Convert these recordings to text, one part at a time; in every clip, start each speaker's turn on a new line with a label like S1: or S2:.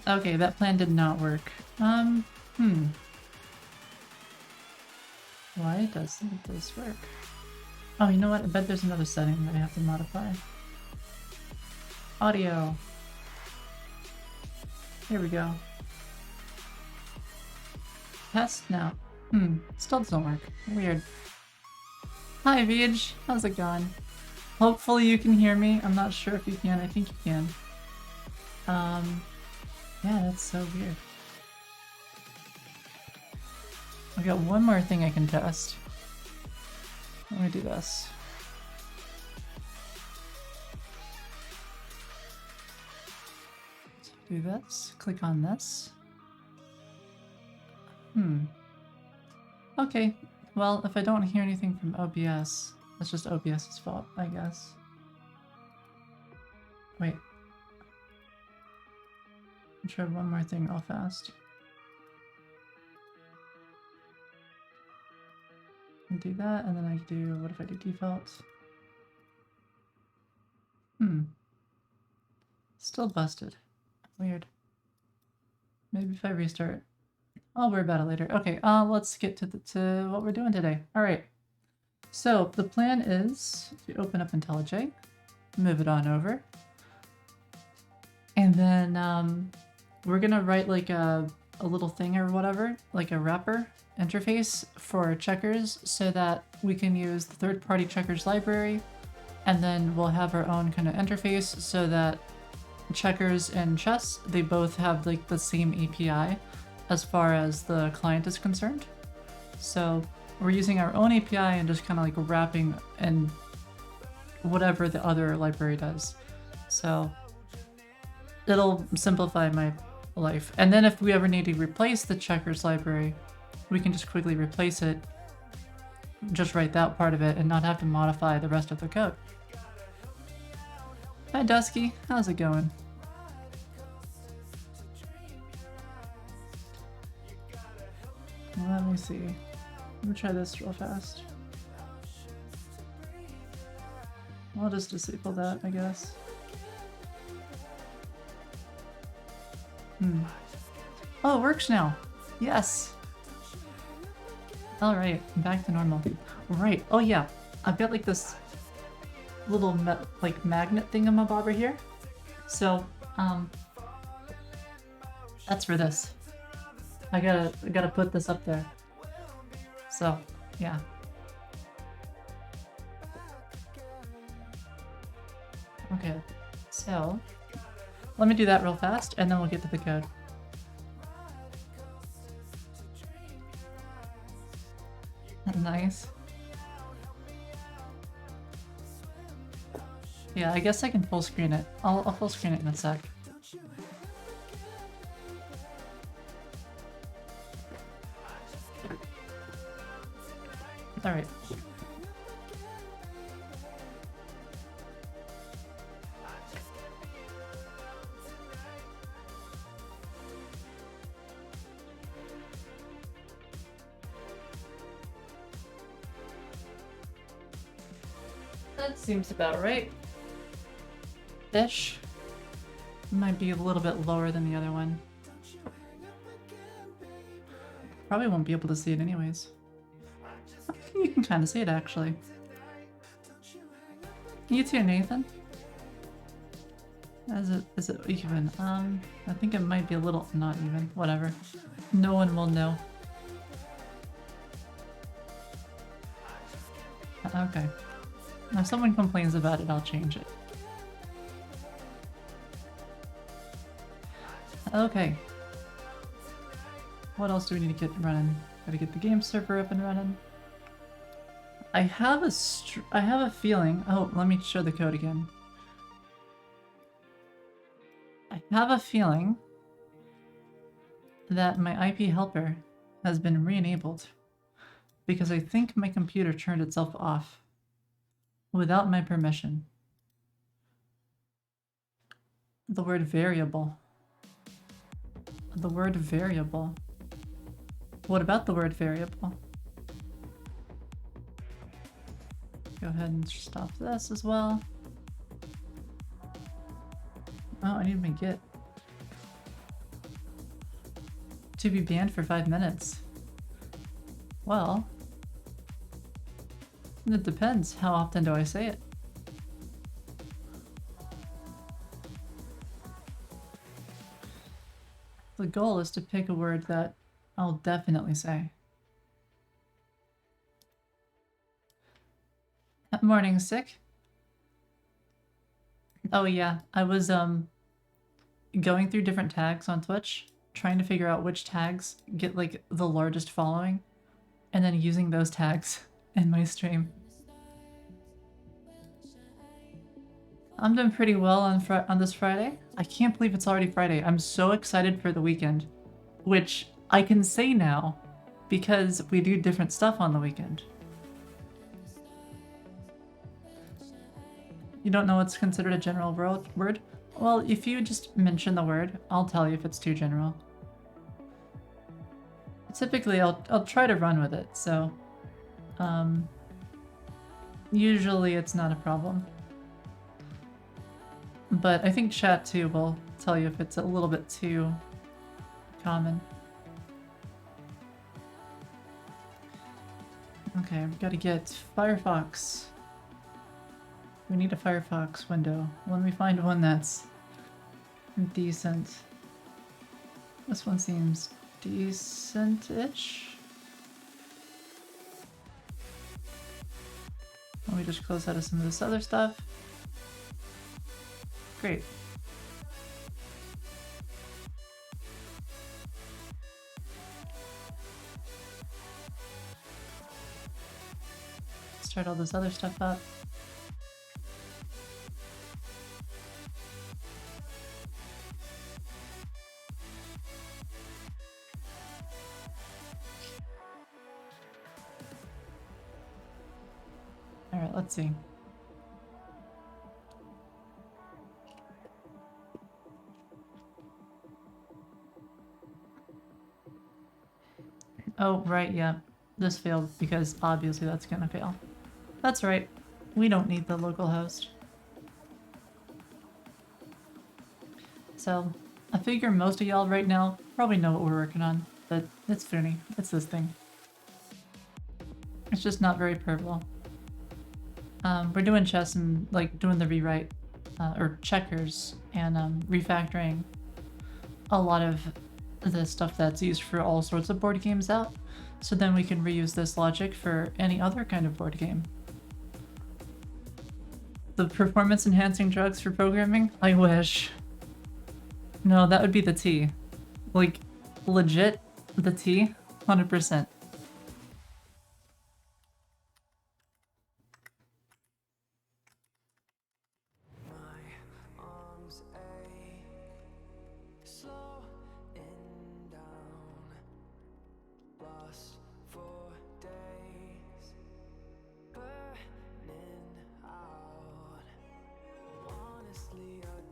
S1: Okay, that plan did not work. Hmm. Why doesn't this work? Oh, you know what? I bet there's another setting that I have to modify. Audio. Here we go. Test now. Still doesn't work. Weird. Hi, Vij. How's it going? Hopefully you can hear me. I'm not sure if you can. I think you can. Yeah, that's so weird. I got one more thing I can test. Let me do this. Do this. Click on this. Okay. Well, if I don't hear anything from OBS, that's just OBS's fault, I guess. Wait. I'll try one more thing real fast. Do that, and then I do, what if I do default? Still busted. Weird. Maybe if I restart. I'll worry about it later. Okay, let's get to what we're doing today. Alright. So, the plan is to open up IntelliJ, move it on over, and then we're gonna write like a little thing or whatever, like a wrapper interface for checkers so that we can use the third-party checkers library, and then we'll have our own kind of interface so that checkers and chess, they both have like the same API as far as the client is concerned. So we're using our own API and just kind of like wrapping in whatever the other library does. So it'll simplify my life. And then if we ever need to replace the checkers library, we can just quickly replace it, just write that part of it and not have to modify the rest of the code. Hi Dusky, how's it going? Let me see. Let me try this real fast. I'll just disable that, I guess. Oh, it works now. Yes. All right, back to normal. Right. Oh yeah, I've got like this little like magnet thingamabobber here. So that's for this. I gotta put this up there. So yeah. Okay, so let me do that real fast and then we'll get to the code. Nice. Yeah, I guess I can full screen it. I'll full screen it in a sec. Alright. That seems about right. Ish. Might be a little bit lower than the other one. Probably won't be able to see it anyways. You can kind of see it actually. You too, Nathan. Is it even? I think it might be a little not even. Whatever. No one will know. Okay. If someone complains about it, I'll change it. Okay. What else do we need to get running? Gotta get the game server up and running. I have a feeling. Oh, let me show the code again. I have a feeling that my IP helper has been re-enabled because I think my computer turned itself off without my permission. The word variable. The word variable. What about the word variable? Go ahead and stop this as well. Oh, I need my git. to be banned for 5 minutes. Well, it depends. How often do I say it? The goal is to pick a word that I'll definitely say. Morning, sick. Oh yeah, I was going through different tags on Twitch, trying to figure out which tags get like the largest following, and then using those tags in my stream. I'm doing pretty well on this Friday. I can't believe it's already Friday. I'm so excited for the weekend, which I can say now because we do different stuff on the weekend. You don't know what's considered a general word? Well, if you just mention the word, I'll tell you if it's too general. Typically, I'll try to run with it, so usually it's not a problem. But I think chat too will tell you if it's a little bit too common. Okay, we've got to get Firefox. We need a Firefox window. When we find one that's decent. This one seems decent-ish. Let me just close out of some of this other stuff. Great. Start all this other stuff up. Alright, let's see. Oh, right, yeah. This failed because obviously that's gonna fail. That's right. We don't need the local host. So, I figure most of y'all right now probably know what we're working on, but it's Foony. It's this thing. It's just not very purple. We're doing chess and like doing the rewrite, or checkers, and refactoring a lot of the stuff that's used for all sorts of board games out, so then we can reuse this logic for any other kind of board game. The performance enhancing drugs for programming? I wish. No, that would be the T. Like, legit, the T, 100%.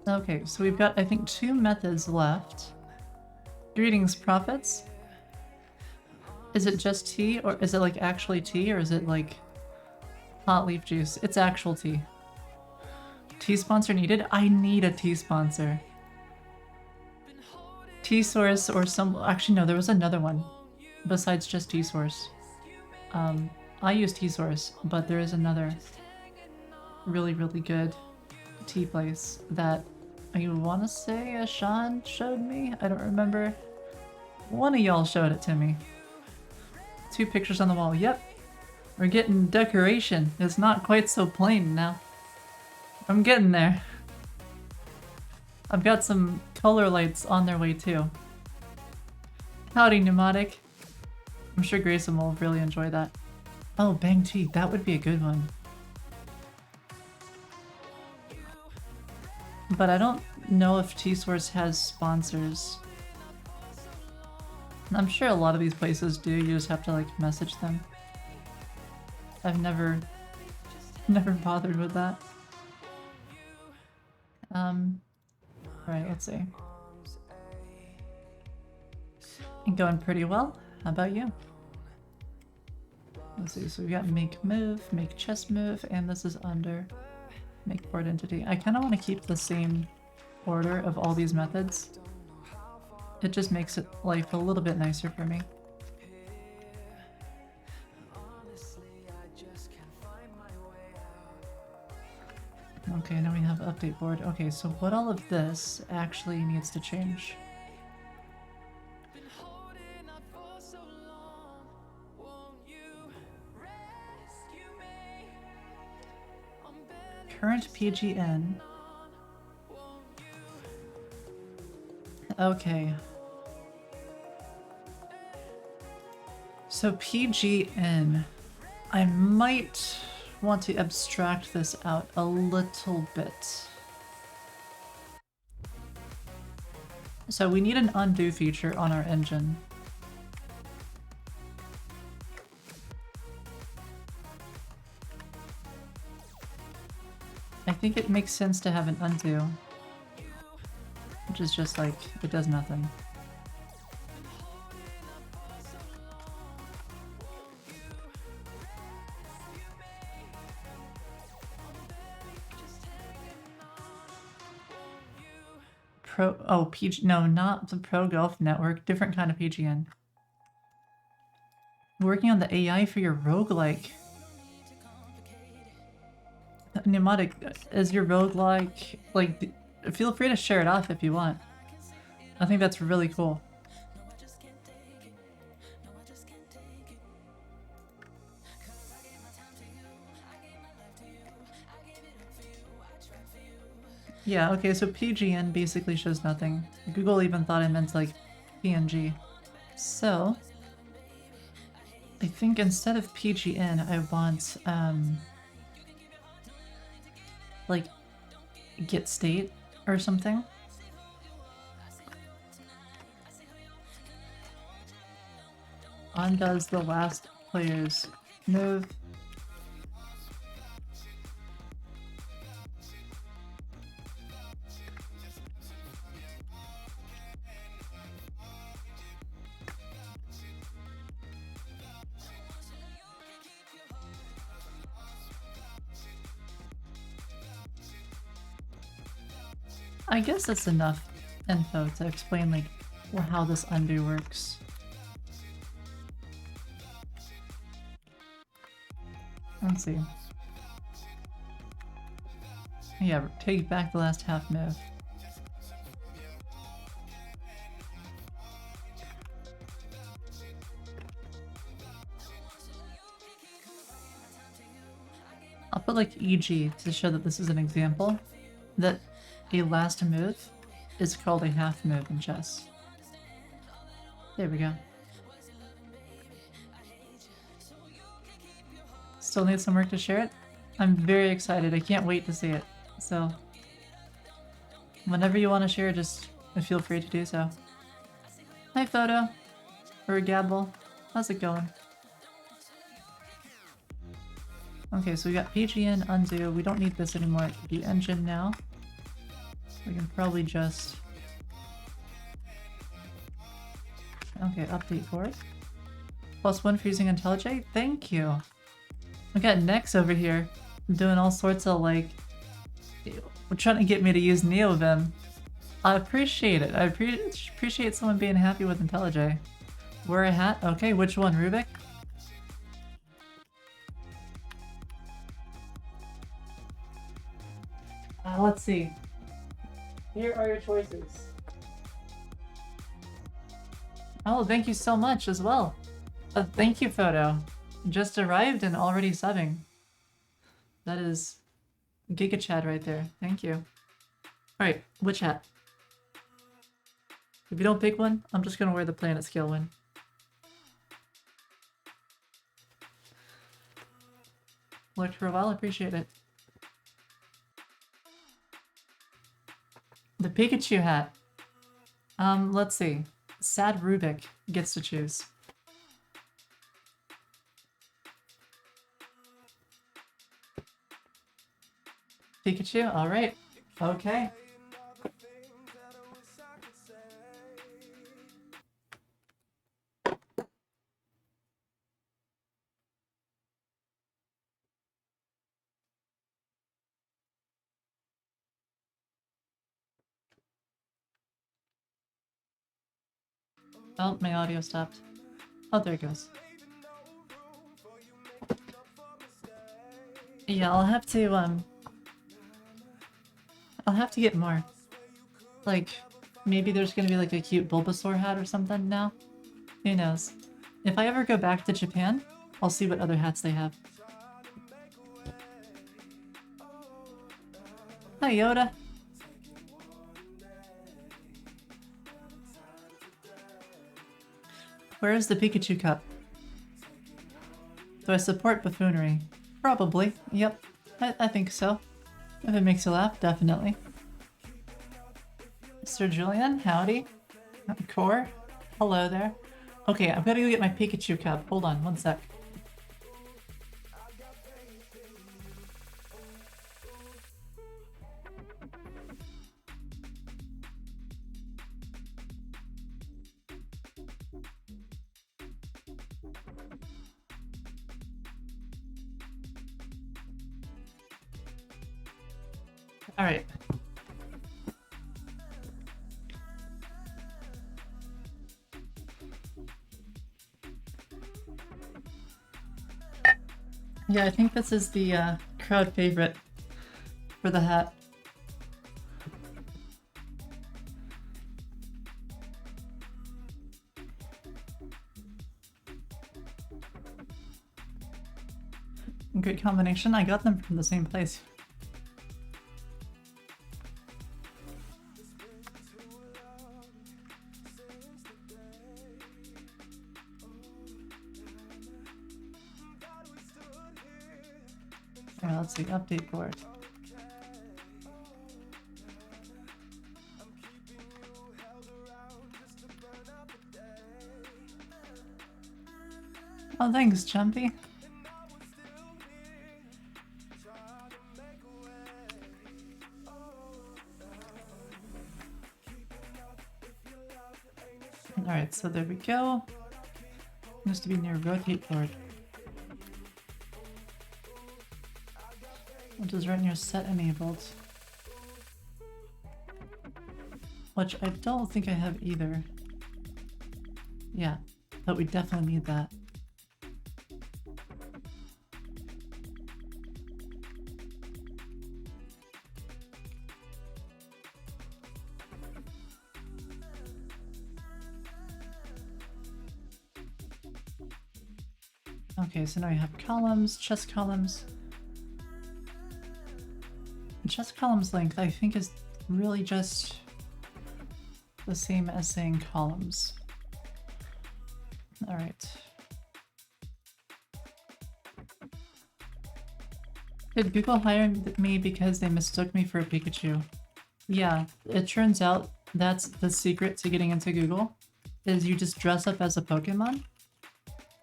S1: Okay, so we've got, I think, 2 methods left. Greetings, prophets. Is it just tea, or is it like actually tea, or is it like hot leaf juice? It's actual tea. Tea sponsor needed? I need a tea sponsor. Tea source or some, actually no, there was another one besides just tea source. I use tea source, but there is another really, really good tea place that I want to say Sean showed me? I don't remember. One of y'all showed it to me. 2 pictures on the wall. Yep. We're getting decoration. It's not quite so plain now. I'm getting there. I've got some color lights on their way too. Howdy, Pneumatic. I'm sure Grayson will really enjoy that. Oh, Bang Tea. That would be a good one. But I don't know if T-Source has sponsors. I'm sure a lot of these places do, you just have to like message them. I've never bothered with that. Right, let's see. Going pretty well. How about you? Let's see, so we got make move, make chess move, and this is under. Make board entity. I kind of want to keep the same order of all these methods. It just makes it life a little bit nicer for me. Okay, now we have update board. Okay, so what all of this actually needs to change? Current PGN. Okay. So PGN, I might want to abstract this out a little bit. So we need an undo feature on our engine. I think it makes sense to have an undo, which is just like, it does nothing. No, not the Pro Golf Network, different kind of PGN. Working on the AI for your roguelike. Pneumatic, is your roguelike, like, feel free to share it off if you want. I think that's really cool. Yeah, okay, so PGN basically shows nothing. Google even thought I meant, like, PNG. So, I think instead of PGN, I want, like, get state or something. Undoes the last player's move. I guess that's enough info to explain, like, how this undo works. Let's see. Yeah, take back the last half move. I'll put like EG to show that this is an example, that a last move is called a half move in chess. There we go. Still need some work to share it? I'm very excited, I can't wait to see it. So, whenever you want to share, just feel free to do so. Hi Photo, or Gabble, how's it going? Okay, so we got PGN, undo, we don't need this anymore, the engine now. We can probably just... Okay, update for it. +1 for using IntelliJ? Thank you! We got Nex over here, doing all sorts of like... trying to get me to use NeoVim. I appreciate it, I appreciate someone being happy with IntelliJ. Wear a hat? Okay, which one, Rubik? Let's see. Here are your choices. Oh, thank you so much as well. Thank you, Photo. Just arrived and already subbing. That is Giga Chad right there. Thank you. Alright, which hat? If you don't pick one, I'm just gonna wear the planet scale one. Worked for a while, appreciate it. The Pikachu hat. Let's see. Sad Rubik gets to choose. Pikachu? Alright. Okay. Oh, my audio stopped. Oh, there it goes. Yeah, I'll have to get more. Like, maybe there's gonna be like a cute Bulbasaur hat or something now. Who knows? If I ever go back to Japan, I'll see what other hats they have. Hi, Yoda. Where is the Pikachu cup? Do I support buffoonery? Probably. Yep. I think so. If it makes you laugh, definitely. Sir Julian, howdy. Core, hello there. Okay, I've got to go get my Pikachu cup. Hold on, one sec. Alright. Yeah, I think this is the crowd favorite for the hat. Great combination. I got them from the same place. Alright, let's see. Update board. Oh, thanks, Jumpy. Alright, so there we go. Used to be near rotate board. Which is right near set enabled. Which I don't think I have either. Yeah, but we definitely need that. Okay, so now we have columns, chest columns. And chest columns length, I think, is really just the same as saying columns. Alright. Did Google hire me because they mistook me for a Pikachu? Yeah, it turns out that's the secret to getting into Google, is you just dress up as a Pokemon.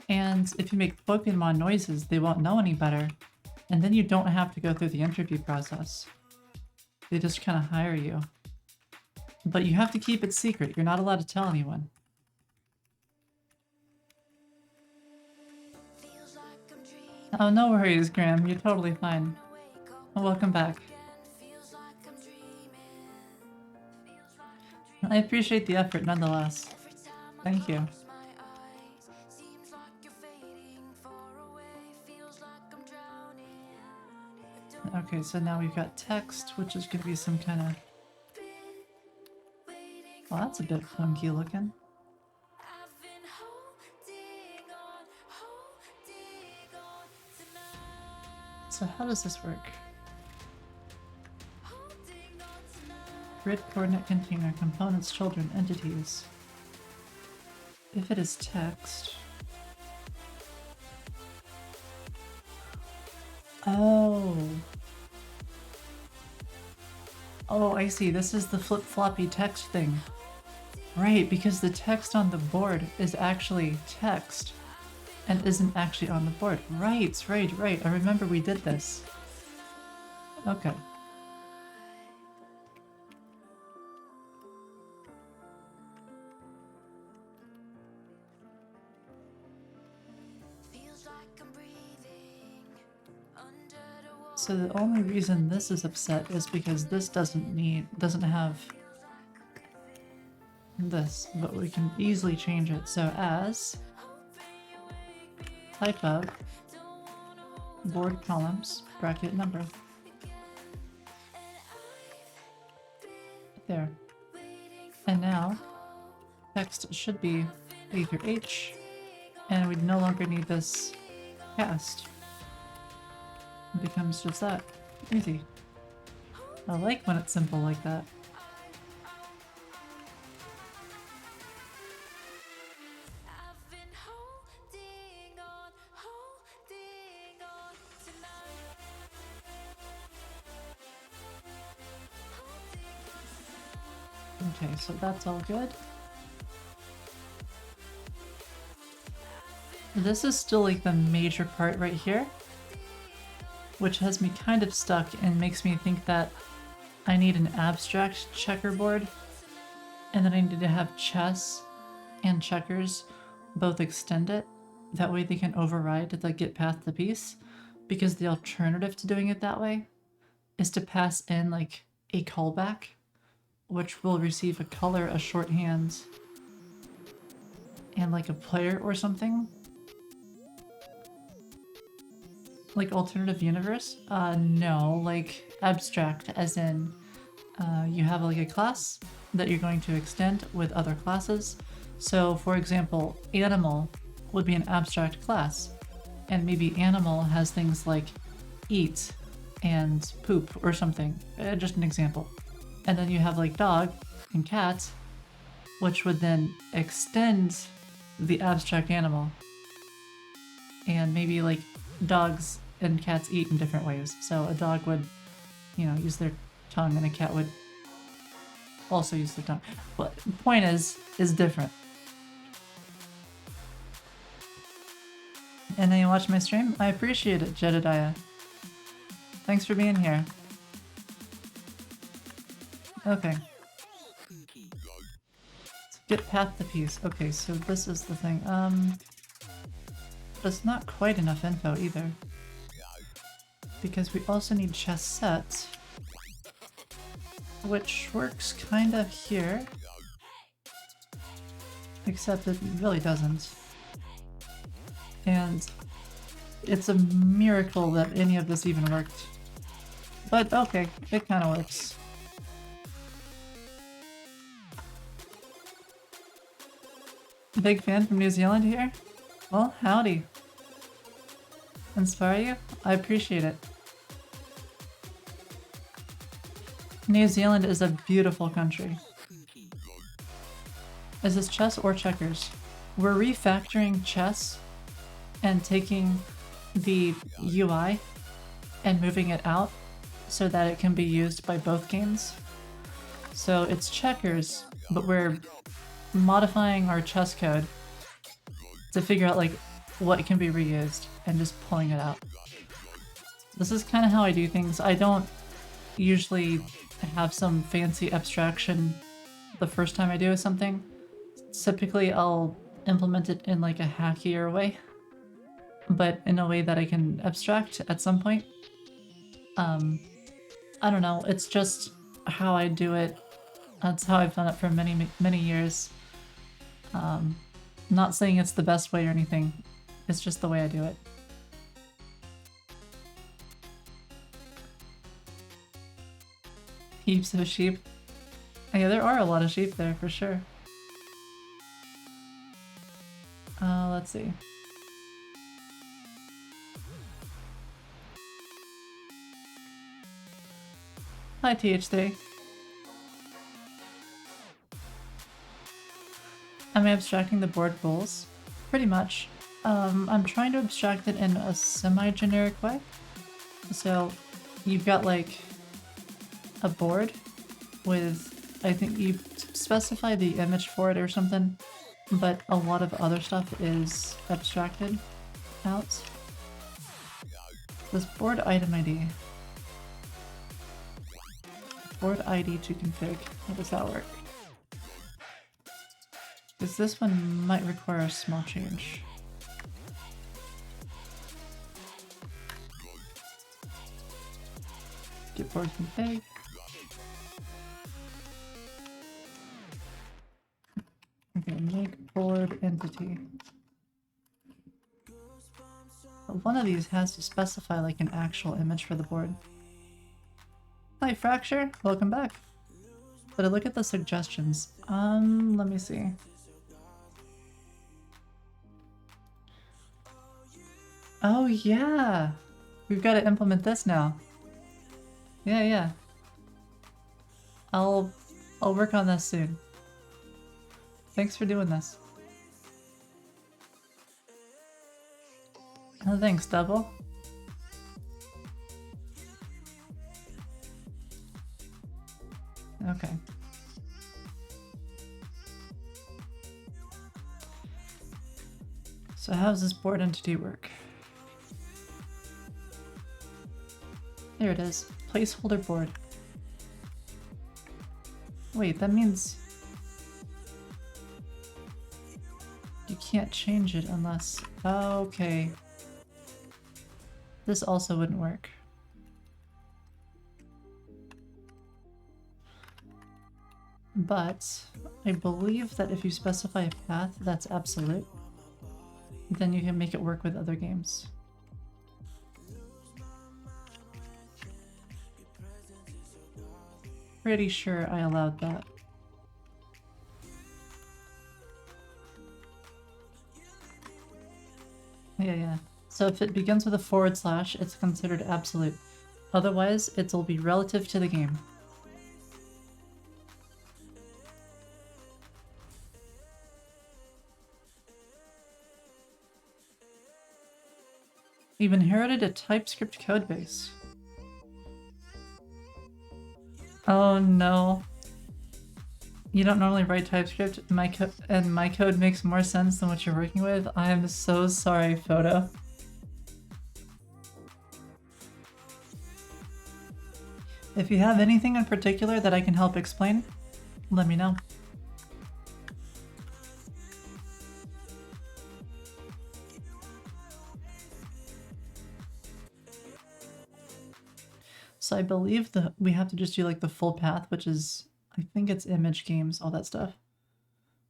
S1: And if you make Pokemon noises, they won't know any better. And then you don't have to go through the interview process. They just kind of hire you. But you have to keep it secret. You're not allowed to tell anyone. Oh, no worries, Graham. You're totally fine. Welcome back. I appreciate the effort nonetheless. Thank you. Okay, so now we've got text, which is going to be some kind of... Well, that's a bit funky looking. So how does this work? Grid coordinate container, components, children, entities. If it is text... Oh. Oh, I see. This is the flip-floppy text thing. Right, because the text on the board is actually text and isn't actually on the board. Right. I remember we did this. Okay. So the only reason this is upset is because this doesn't have this, but we can easily change it. So as type of board columns, bracket number. There. And now text should be A through H, and we no longer need this cast. It becomes just that. Easy. I like when it's simple like that. Okay, so that's all good. This is still like the major part right here, which has me kind of stuck and makes me think that I need an abstract checkerboard, and then I need to have chess and checkers both extend it. That way they can override the get past the piece, because the alternative to doing it that way is to pass in like a callback, which will receive a color, a shorthand, and like a player or something. Like alternative universe? No, like abstract, as in you have like a class that you're going to extend with other classes. So for example, animal would be an abstract class, and maybe animal has things like eat and poop or something, just an example. And then you have like dog and cat, which would then extend the abstract animal. And maybe like dogs and cats eat in different ways. So a dog would, you know, use their tongue, and a cat would also use their tongue. But the point is different. And then you watch my stream? I appreciate it, Jedediah. Thanks for being here. Okay. Let's get past the piece. Okay, so this is the thing. But it's not quite enough info either, because we also need chess set, which works kind of here, except it really doesn't. And it's a miracle that any of this even worked. But okay, it kind of works. Big fan from New Zealand here? Well, howdy. Inspire you? I appreciate it. New Zealand is a beautiful country. Is this chess or checkers? We're refactoring chess and taking the UI and moving it out so that it can be used by both games. So it's checkers, but we're modifying our chess code to figure out like what can be reused and just pulling it out. This is kind of how I do things. I don't usually have some fancy abstraction the first time I do something. Typically I'll implement it in like a hackier way, but in a way that I can abstract at some point. I don't know, it's just how I do it. That's how I've done it for many years. Not saying it's the best way or anything, it's just the way I do it. Heaps of sheep. Yeah, there are a lot of sheep there for sure. Let's see. Hi TH3. Am I abstracting the board rules? Pretty much. I'm trying to abstract it in a semi-generic way. So you've got like a board with, I think you specify the image for it or something, but a lot of other stuff is abstracted out. This board item ID. Board ID to config. How does that work? Because this one might require a small change. Get board config. Okay, make board entity. One of these has to specify like an actual image for the board. Hi Fracture, welcome back. But I look at the suggestions. Let me see. Oh yeah! We've got to implement this now. Yeah. I'll work on this soon. Thanks for doing this. Oh, thanks, Double. Okay. So how does this board entity work? There it is. Placeholder board. Wait, that means you can't change it unless... Oh, okay. This also wouldn't work. But I believe that if you specify a path that's absolute, then you can make it work with other games. Pretty sure I allowed that. Yeah. So if it begins with a /, it's considered absolute. Otherwise, it'll be relative to the game. We've inherited a TypeScript codebase. Oh no. You don't normally write TypeScript, and my code makes more sense than what you're working with? I am so sorry, Photo. If you have anything in particular that I can help explain, let me know. So I believe that we have to just do like the full path, which is, I think it's image games, all that stuff.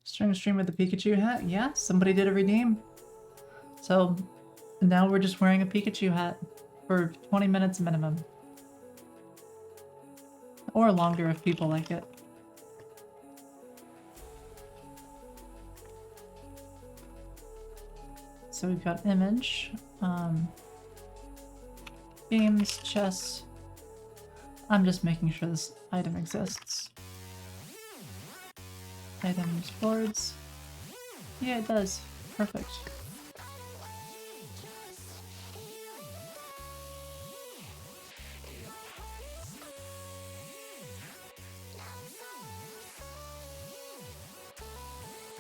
S1: Starting to stream with the Pikachu hat? Yeah, somebody did a redeem. So now we're just wearing a Pikachu hat for 20 minutes minimum. Or longer if people like it. So we've got image, games, chess. I'm just making sure this item exists. Items, boards. Yeah, it does. Perfect.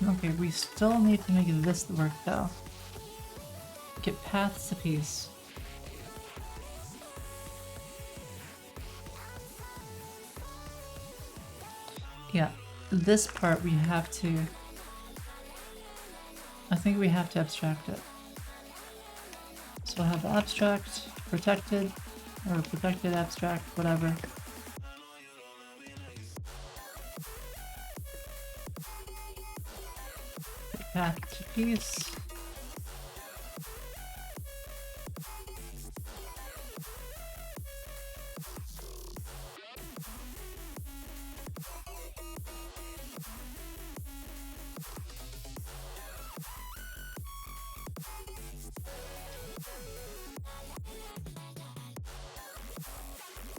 S1: Okay, we still need to make this work though. Get paths to piece. Yeah, this part we have to... I think we have to abstract it. So we'll have abstract, protected, or protected, abstract, whatever. Path to piece.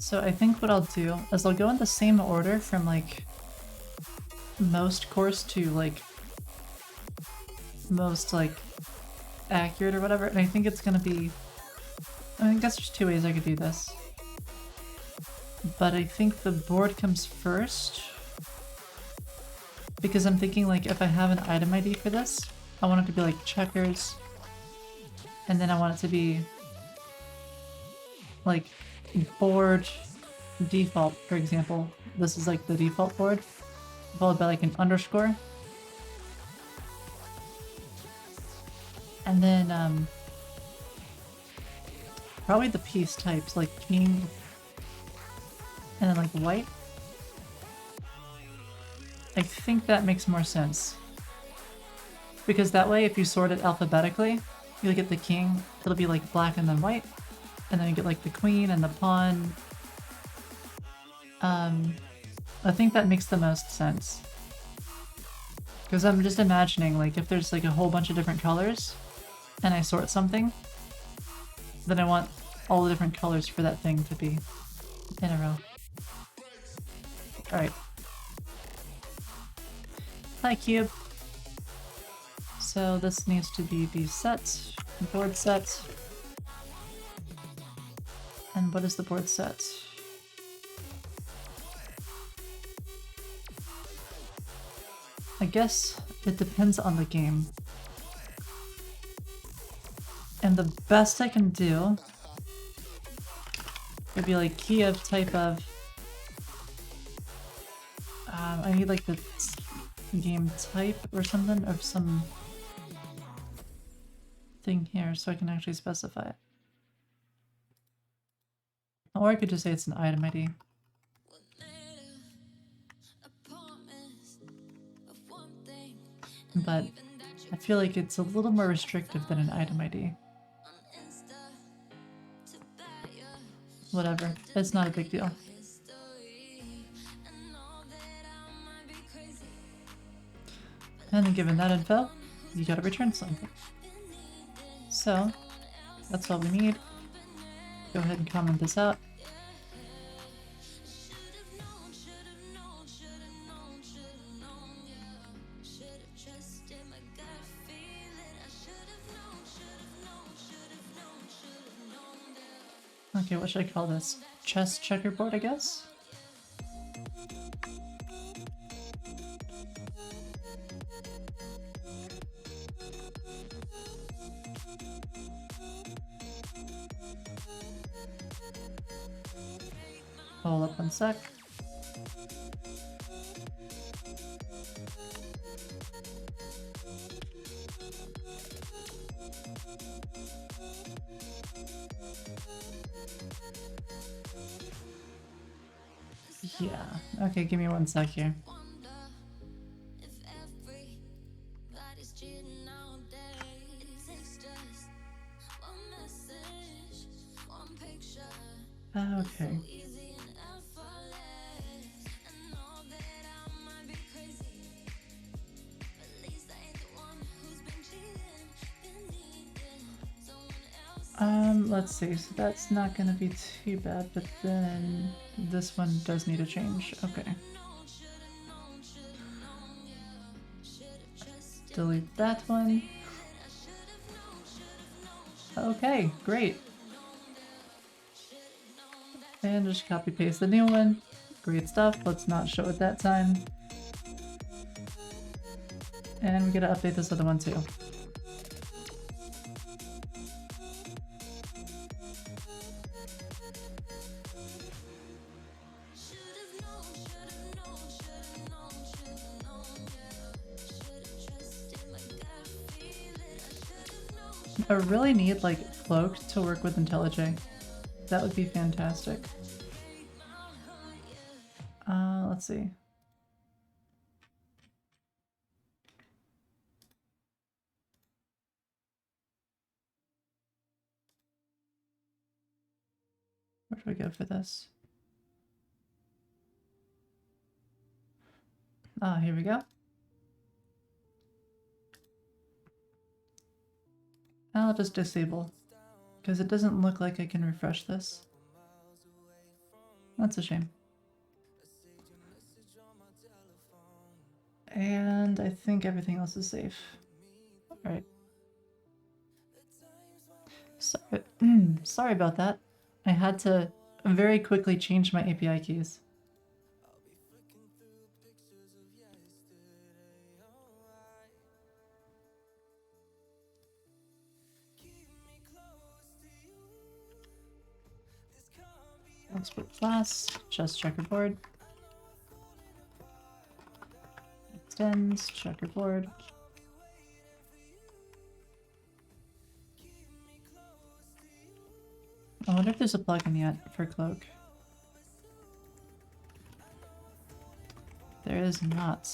S1: So I think what I'll do is I'll go in the same order from like most coarse to like most like accurate or whatever, and I think it's gonna be, I guess there's two ways I could do this, but I think the board comes first because I'm thinking like if I have an item ID for this, I want it to be like checkers, and then I want it to be like board default, for example. This is like the default board, followed by like an underscore. And then probably the piece types like king and then like white. I think that makes more sense. Because that way, if you sort it alphabetically, you'll get the king, it'll be like black and then white, and then you get like the queen and the pawn. I think that makes the most sense. Because I'm just imagining, like, if there's like a whole bunch of different colors, and I sort something, then I want all the different colors for that thing to be in a row. Alright. Hi, cube. So this needs to be the set, board set. And what is the board set? I guess it depends on the game. And the best I can do would be like key of type of... I need like the game type or something, or some thing here so I can actually specify it. Or I could just say it's an item ID. But I feel like it's a little more restrictive than an item ID. Whatever, it's not a big deal. And then given that info, you gotta return something. So, that's all we need. Go ahead and comment this out. Okay, what should I call this? Chess checkerboard, I guess? Hold up 1 sec. Yeah, okay, give me 1 sec here. Okay. Let's see, so that's not gonna be too bad, but then this one does need a change. Okay. Delete that one. Okay, great. And just copy paste the new one. Great stuff, let's not show it that time. And we gotta update this other one too. I really need like Cloak to work with IntelliJ. That would be fantastic. Let's see. Where do I go for this? Ah, here we go. I'll just disable, because it doesn't look like I can refresh this. That's a shame. And I think everything else is safe. Alright. Sorry, sorry about that. I had to very quickly change my API keys. Export class, chess checkerboard. Extends, checkerboard. I wonder if there's a plugin yet for Cloak. There is not.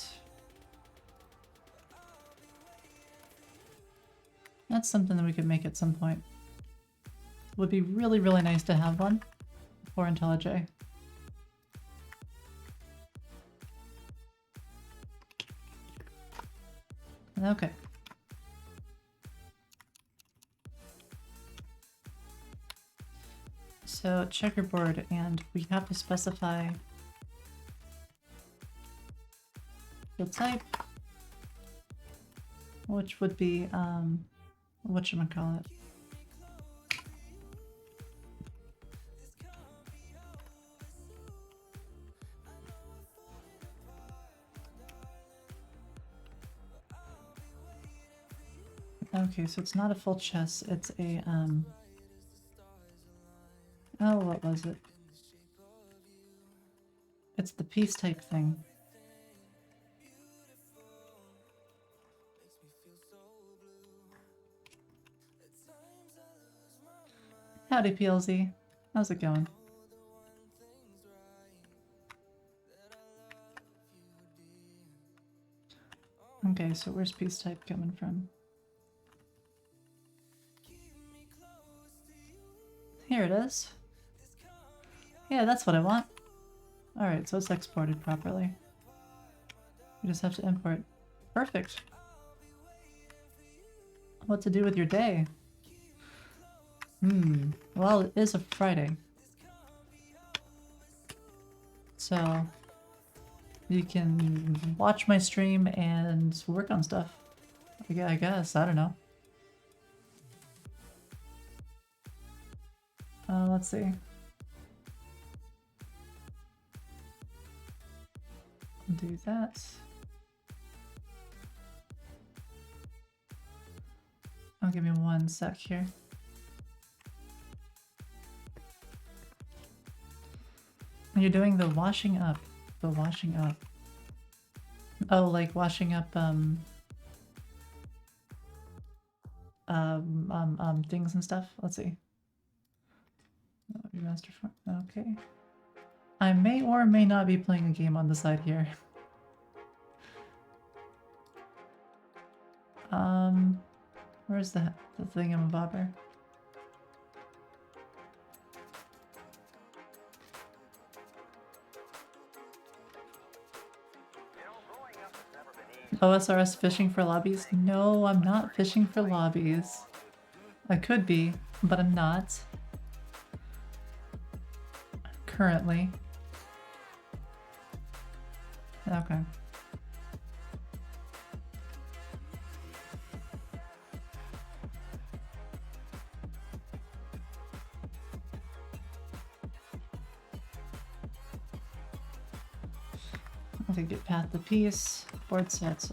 S1: that's something that we could make at some point. Would be really, really nice to have one for IntelliJ. Okay. So checkerboard, and we have to specify the type, which would be whatchamacallit. Okay, so it's not a full chess, it's a oh, what was it? It's the piece type thing. Howdy, PLZ. How's it going? Okay, so where's piece type coming from? Here it is. Yeah, that's what I want. Alright, so it's exported properly. You just have to import. Perfect. What to do with your day? Well, it is a Friday. So you can watch my stream and work on stuff. Yeah, I guess. I don't know. Let's see. Do that. Oh, give me one sec here. You're doing the washing up. The washing up. Oh, like washing up, things and stuff? Let's see. Remaster for okay. I may or may not be playing a game on the side here. Where's the thingamabobber? OSRS fishing for lobbies? No, I'm not fishing for lobbies. I could be, but I'm not. Currently. Okay. I think get path the piece, board sets.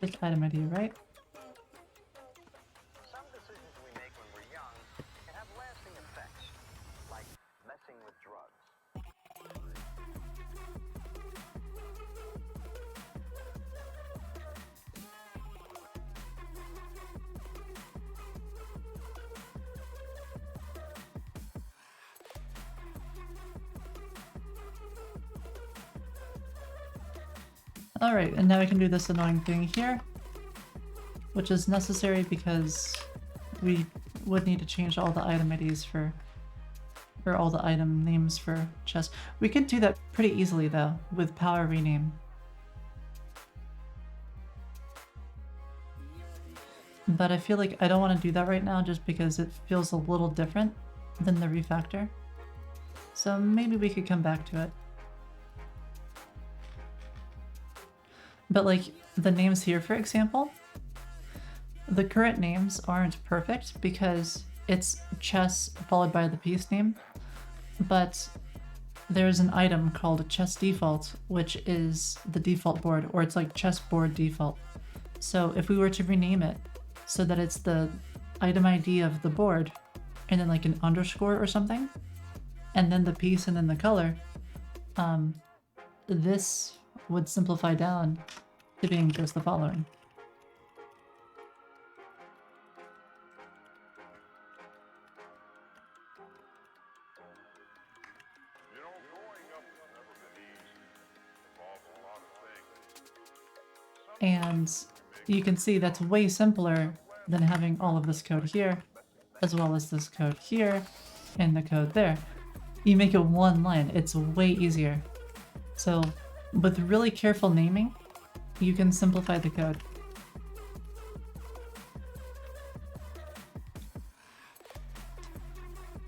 S1: Just item ID, right?
S2: Some decisions we make when we're young can have lasting effects, like messing with drugs.
S1: Alright, and now we can do this annoying thing here, which is necessary because we would need to change all the item IDs for, or all the item names for chess. We could do that pretty easily though, with power rename. But I feel like I don't want to do that right now just because it feels a little different than the refactor. So maybe we could come back to it. But like the names here, for example, the current names aren't perfect because it's chess followed by the piece name, but there's an item called chess default, which is the default board, or it's like chessboard default. So if we were to rename it so that it's the item ID of the board, and then like an underscore or something, and then the piece and then the color, this would simplify down to being just the following.
S3: You know, growing up has never been easy. Involves a lot of things. Some
S1: And you can see that's way simpler than having all of this code here, as well as this code here, and the code there. You make it one line, it's way easier. So with really careful naming, you can simplify the code.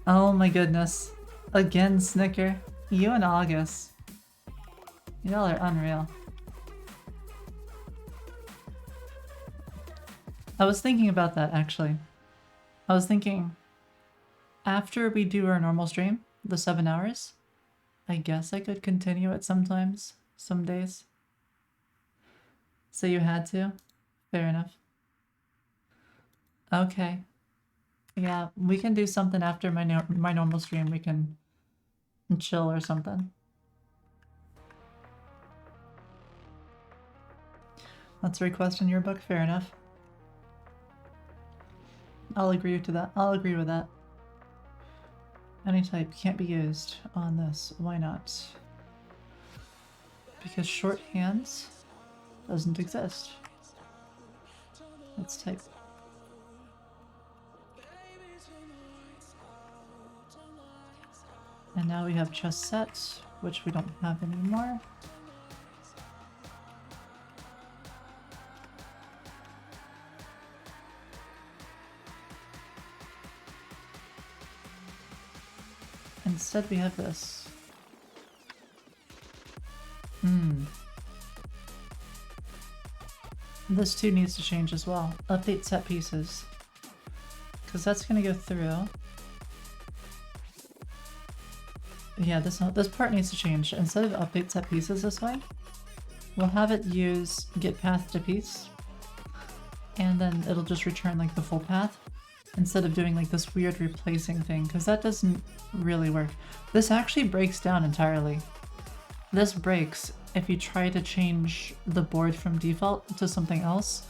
S1: Oh my goodness. Again, Snicker. You and August. Y'all are unreal. I was thinking about that actually. I was thinking, after we do our normal stream, the 7 hours, I guess I could continue it sometimes, some days. So you had to? Fair enough. Okay. Yeah, we can do something after my normal stream. We can chill or something. That's a request in your book. Fair enough. I'll agree to that. I'll agree with that. Any type can't be used on this. Why not? Because shorthands doesn't exist. Let's type. And now we have just set, which we don't have anymore. Instead we have this. This too needs to change as well. Update set pieces. Because that's going to go through. Yeah, this part needs to change. Instead of update set pieces this way, we'll have it use get path to piece. And then it'll just return like the full path. Instead of doing like this weird replacing thing, because that doesn't really work. This actually breaks down entirely. This breaks if you try to change the board from default to something else,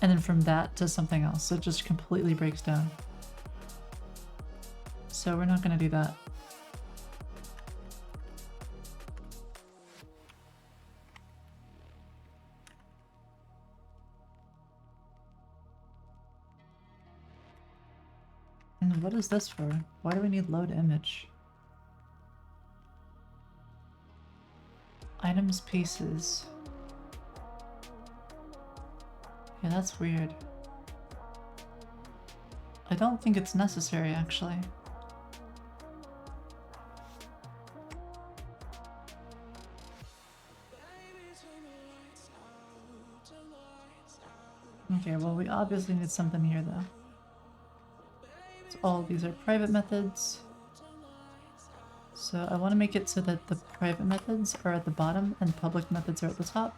S1: and then from that to something else. It just completely breaks down. So we're not going to do that. And what is this for? Why do we need load image? Items pieces. Yeah, that's weird. I don't think it's necessary actually. Okay, well we obviously need something here though. So all of these are private methods. So I want to make it so that the private methods are at the bottom and public methods are at the top.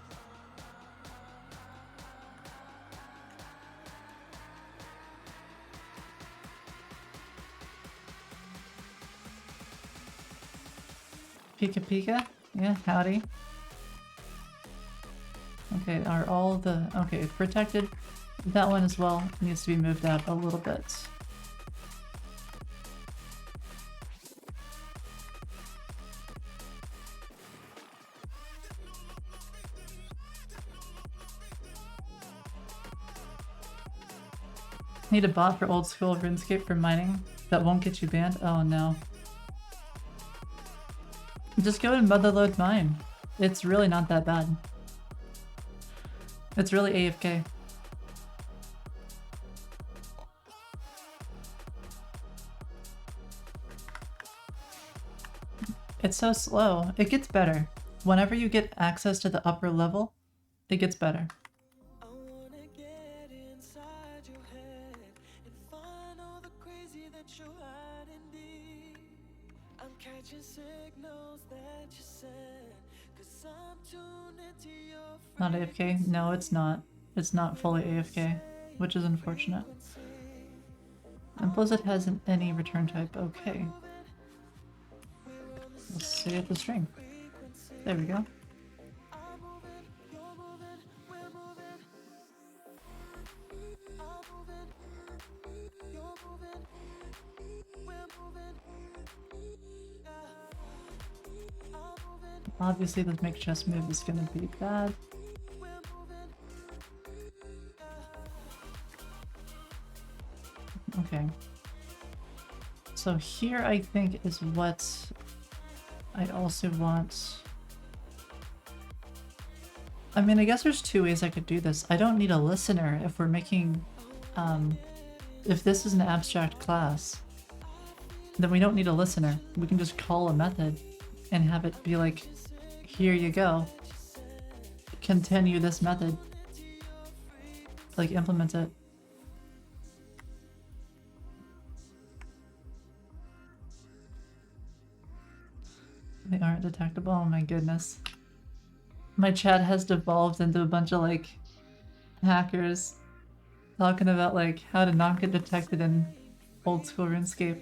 S1: Pika Pika? Yeah, howdy. Okay, are all the... okay, protected. That one as well needs to be moved out a little bit. Need a bot for old school RuneScape for mining that won't get you banned? Oh no. Just go and motherload mine. It's really not that bad. It's really AFK. It's so slow. It gets better. Whenever you get access to the upper level, it gets better. Not AFK? No, it's not. It's not fully AFK, which is unfortunate. And plus it hasn't any return type. Okay. Let's save the string. There we go. Obviously this make chess move is gonna be bad. Okay. So here I think is what I also want. I mean, I guess there's two ways I could do this. I don't need a listener if we're making, if this is an abstract class, then we don't need a listener. We can just call a method and have it be like, here you go. Continue this method. Like, implement it. They aren't detectable. Oh my goodness. My chat has devolved into a bunch of like hackers talking about like how to not get detected in old school RuneScape.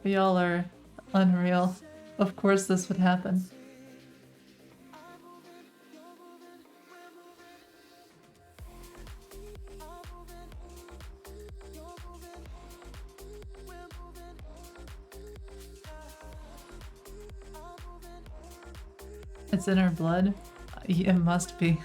S1: Y'all are unreal. Of course this would happen. It's in our blood? It must be.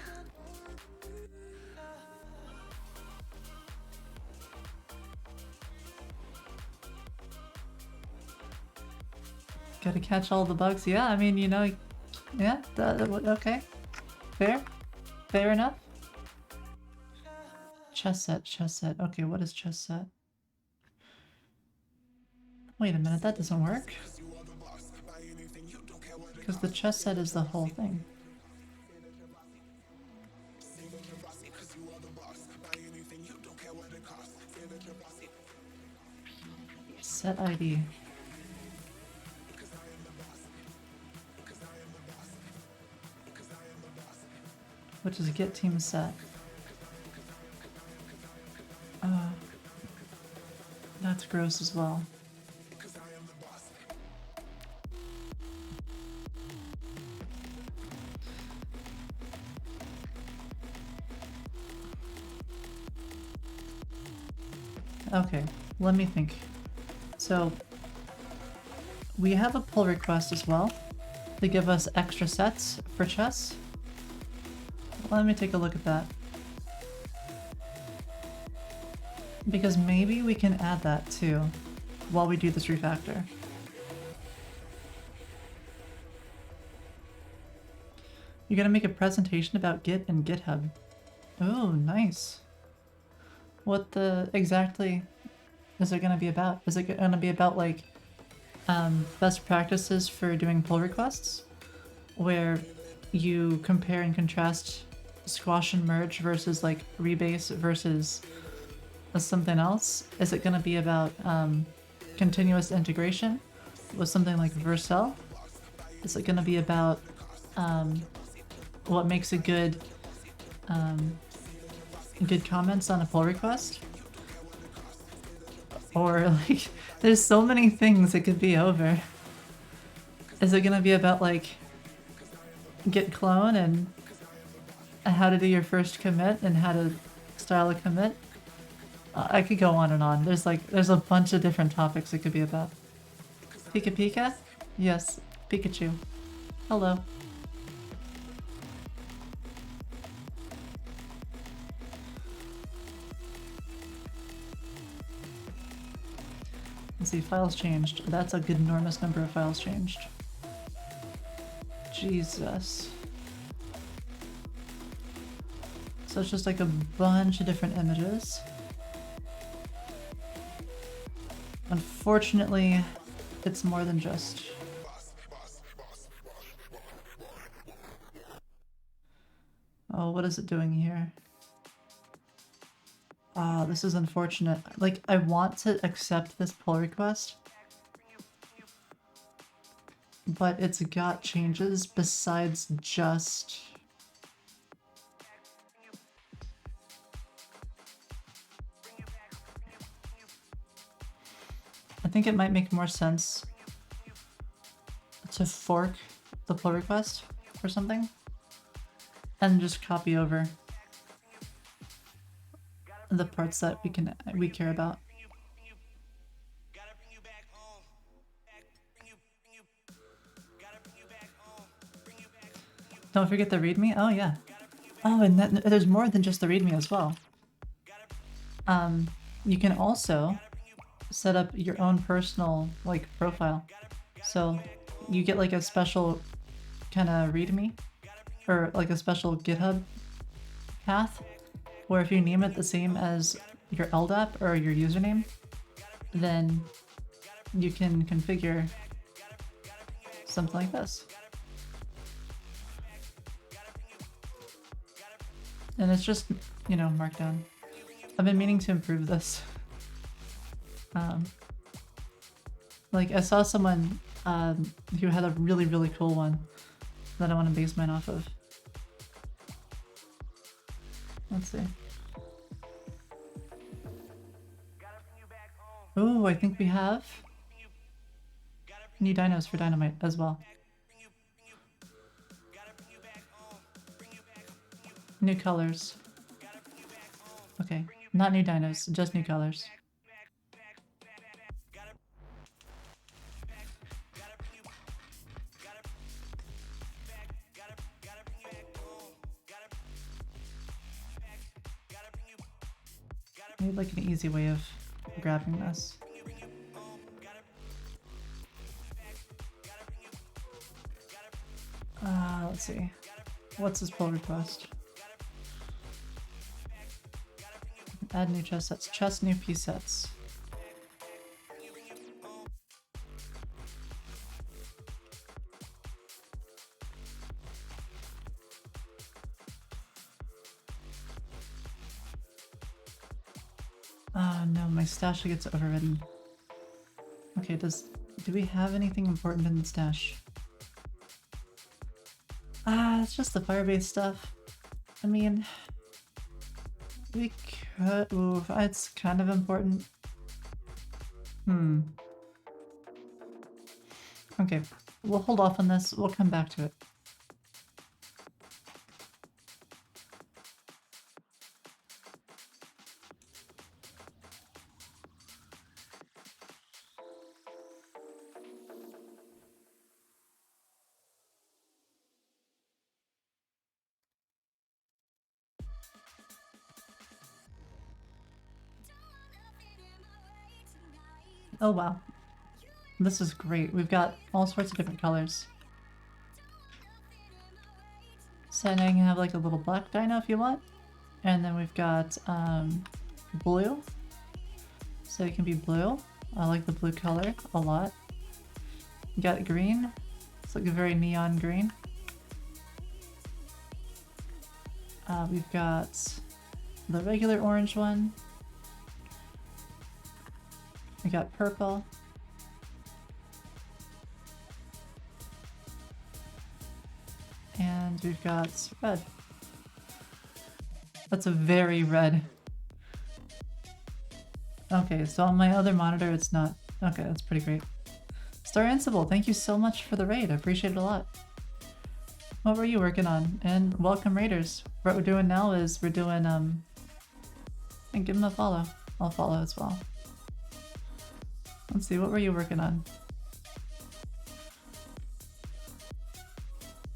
S1: Gotta catch all the bugs. Yeah, I mean, you know, yeah, okay. Fair? Fair enough? Chess set, chess set. Okay, what is chess set? Wait a minute, that doesn't work. Because the chess set is the whole thing. Set ID. Which is get team set. That's gross as well. Okay, let me think. So, we have a pull request as well to give us extra sets for chess. Let me take a look at that. Because maybe we can add that too while we do this refactor. You're gonna make a presentation about Git and GitHub. Oh, nice. What the exactly is it gonna be about? Is it gonna be about like best practices for doing pull requests? Where you compare and contrast squash and merge versus like rebase versus something else? Is it gonna be about continuous integration with something like Vercel? Is it gonna be about what makes a good good comments on a pull request? Or like, there's so many things it could be over. Is it gonna be about like git clone and how to do your first commit and how to style a commit? I could go on and on. There's a bunch of different topics it could be about. Pika Pika? Yes, Pikachu. Hello. Let's see, files changed. That's a good enormous number of files changed. Jesus. So it's just like a bunch of different images. Unfortunately, it's more than just. Oh, what is it doing here? Ah, this is unfortunate. Like, I want to accept this pull request, but it's got changes besides just... I think it might make more sense to fork the pull request or something and just copy over the parts that we care about. Don't forget the readme. Oh yeah. Oh, and there's more than just the readme as well. You can also set up your own personal like profile. So you get like a special kind of readme or like a special GitHub path where if you name it the same as your LDAP or your username, then you can configure something like this. And it's just, you know, Markdown. I've been meaning to improve this. Like I saw someone who had a really, really cool one that I want to base mine off of. Let's see. Oh, I think we have new dinos for Dynamite as well. New colors. Okay, not new dinos, just new colors. I need like an easy way of grabbing this. Let's see. What's his pull request? Add new chest sets. Chest new piece sets. Oh no, my stash gets overridden. Okay, do we have anything important in the stash? It's just the fire-based stuff. I mean, we could... Ooh, it's kind of important. Okay, we'll hold off on this. We'll come back to it. Oh wow. This is great. We've got all sorts of different colors. So now you can have like a little black dino if you want. And then we've got blue. So it can be blue. I like the blue color a lot. You got green. It's like a very neon green. We've got the regular orange one. We got purple. And we've got red. That's a very red. Okay, so on my other monitor it's not. Okay, that's pretty great. Star Ansible, thank you so much for the raid. I appreciate it a lot. What were you working on? And welcome raiders. What we're doing now is we're doing and give them a follow. I'll follow as well. Let's see, what were you working on?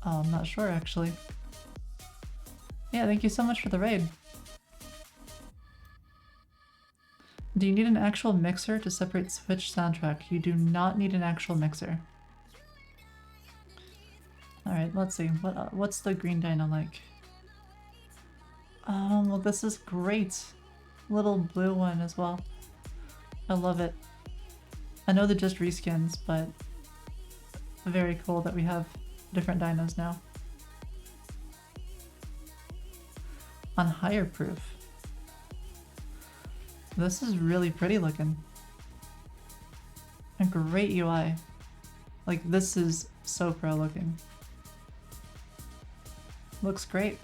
S1: Oh, I'm not sure actually. Yeah, thank you so much for the raid. Do you need an actual mixer to separate Switch soundtrack? You do not need an actual mixer. Alright, let's see. What's the green dino like? Oh, well this is great. Little blue one as well. I love it. I know they're just reskins, but very cool that we have different dinos now. On higher proof. This is really pretty looking. A great UI. Like this is so pro looking. Looks great.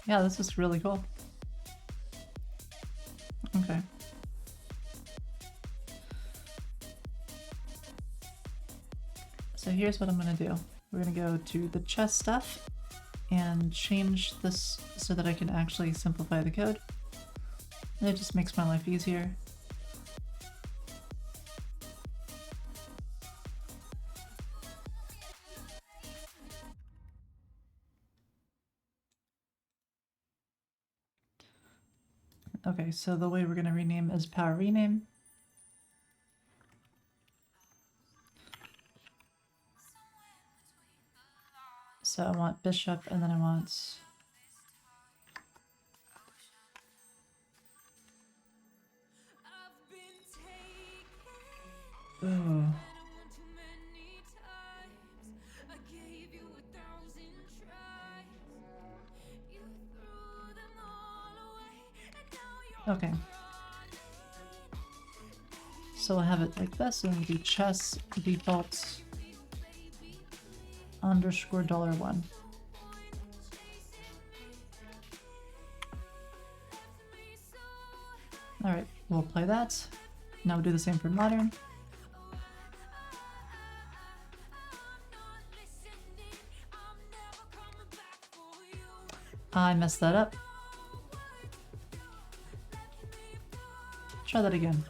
S1: Yeah, this is really cool. Okay. So here's what I'm gonna do. We're gonna go to the chest stuff and change this so that I can actually simplify the code. And it just makes my life easier. Okay, so the way we're gonna rename is power rename. So I want bishop, and then I want... Ooh. Okay. So we'll have it like this, and it'll be chess default underscore $1. Alright, we'll play that. Now we'll do the same for modern. I messed that up. Try that again.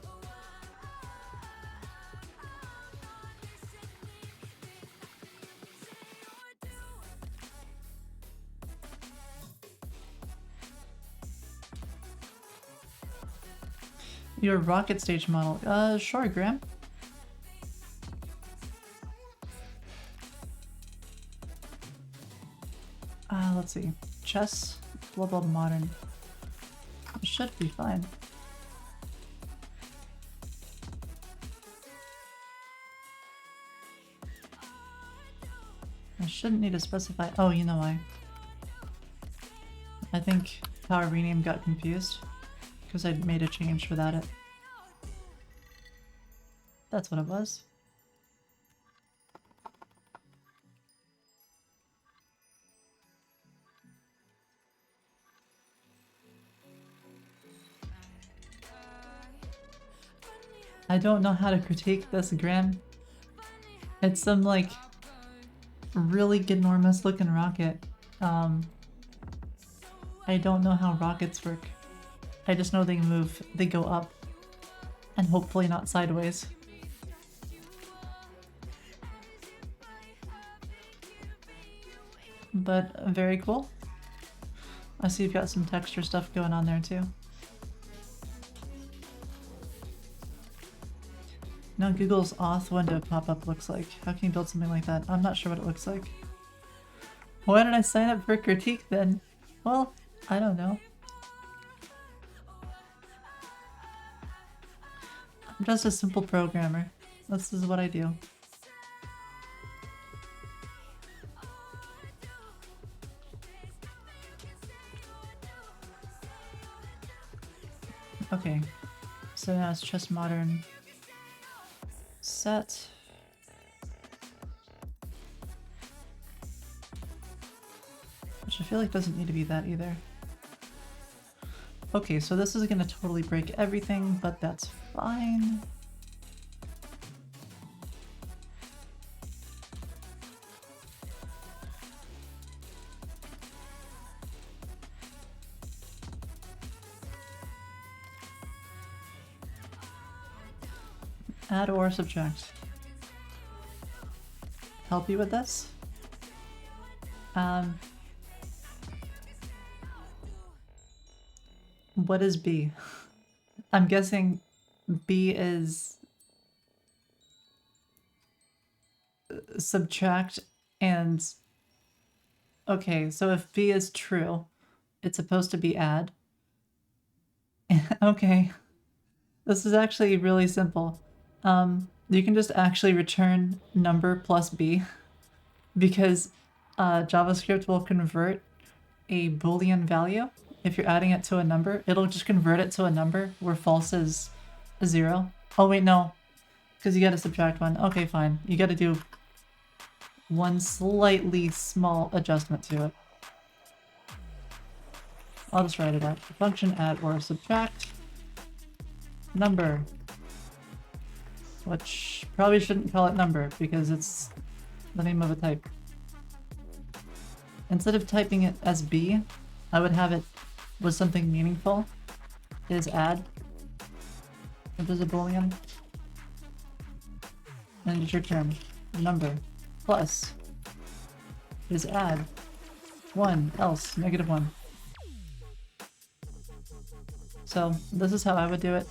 S1: Your rocket stage model. Sure, Graham. Let's see. Chess, global modern. It should be fine. I shouldn't need to specify. Oh, you know why. I think power rename got confused because I made a change for that. That's what it was. I don't know how to critique this, Graham. It's some like really enormous looking rocket. I don't know how rockets work. I just know they move, they go up, and hopefully not sideways. But very cool. I see you've got some texture stuff going on there too. Now Google's auth window pop-up looks like. How can you build something like that? I'm not sure what it looks like. Why did I sign up for critique then? Well, I don't know. I'm just a simple programmer. This is what I do. Okay, so now it's chess modern set. Which I feel like doesn't need to be that either. Okay, so this is gonna totally break everything, but that's fine. Add or subtract. Help you with this? What is B? I'm guessing B is subtract and... Okay, so if B is true, it's supposed to be add. Okay. This is actually really simple. You can just actually return number plus B because JavaScript will convert a Boolean value. If you're adding it to a number, it'll just convert it to a number where false is 0. Oh wait, no, because you gotta subtract 1. Okay, fine. You gotta do one slightly small adjustment to it. I'll just write it out. Function add or subtract number. Which probably shouldn't call it number because it's the name of a type. Instead of typing it as B, I would have it with something meaningful. Is add, which is a boolean, and it's your term. Number plus is add 1 else -1. So this is how I would do it.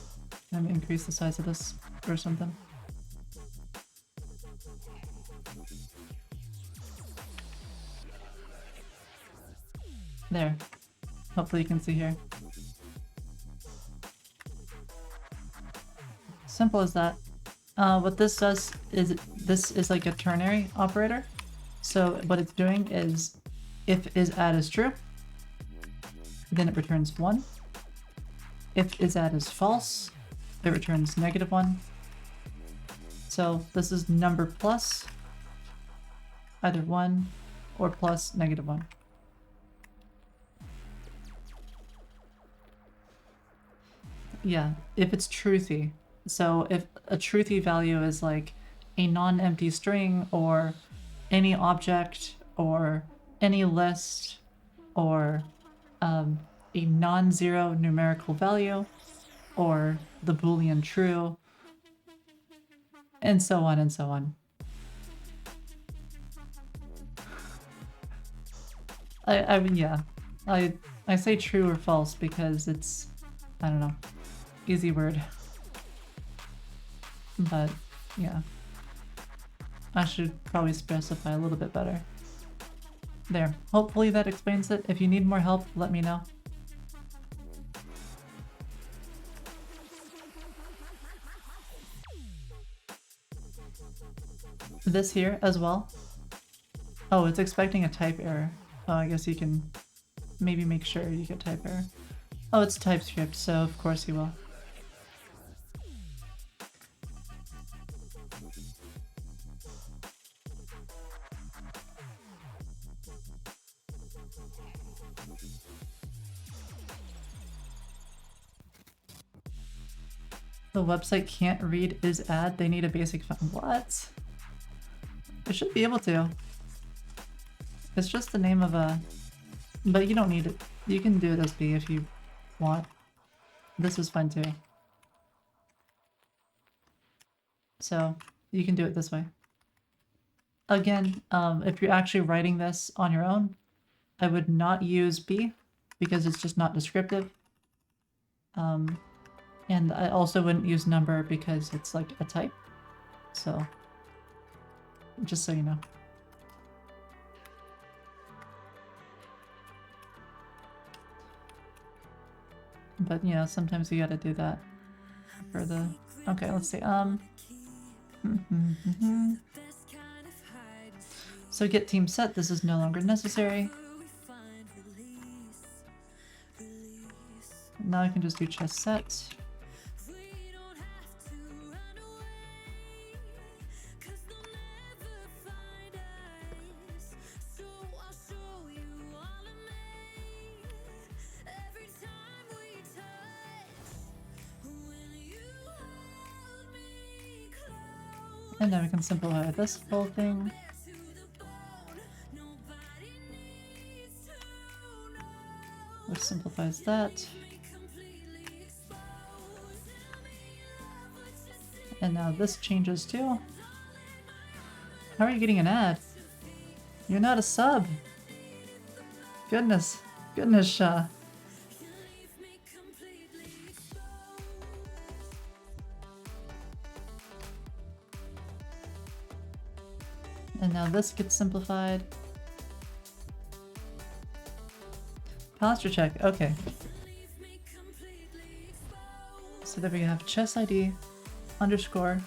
S1: Let me increase the size of this or something. There. Hopefully you can see here. Simple as that. What this does is this is like a ternary operator. So what it's doing is if is_add is true, then it returns 1. If is_add is false, it returns -1. So this is number plus either 1 or plus -1. Yeah, if it's truthy. So if a truthy value is like a non-empty string or any object or any list or a non-zero numerical value or the Boolean true and so on and so on. I mean, yeah, I say true or false because it's, I don't know, easy word. But yeah, I should probably specify a little bit better. There, hopefully that explains it. If you need more help, let me know. This here as well. Oh, it's expecting a type error. Oh, I guess you can maybe make sure you get type error. Oh, it's TypeScript, so of course you will. The website can't read is_add. They need a basic what? It should be able to. It's just the name of a... But you don't need it. You can do it as B if you want. This is fine too. So you can do it this way. Again, if you're actually writing this on your own, I would not use B because it's just not descriptive. And I also wouldn't use number because it's like a type. So, just so you know. But yeah, sometimes you gotta do that for the... Okay, let's see. So get team set, this is no longer necessary. Now I can just do chess set. And now we can simplify this whole thing. Which simplifies that. And now this changes too. How are you getting an ad? You're not a sub. Goodness. Goodness, And now this gets simplified. Posture check, okay. So then we have chess ID underscore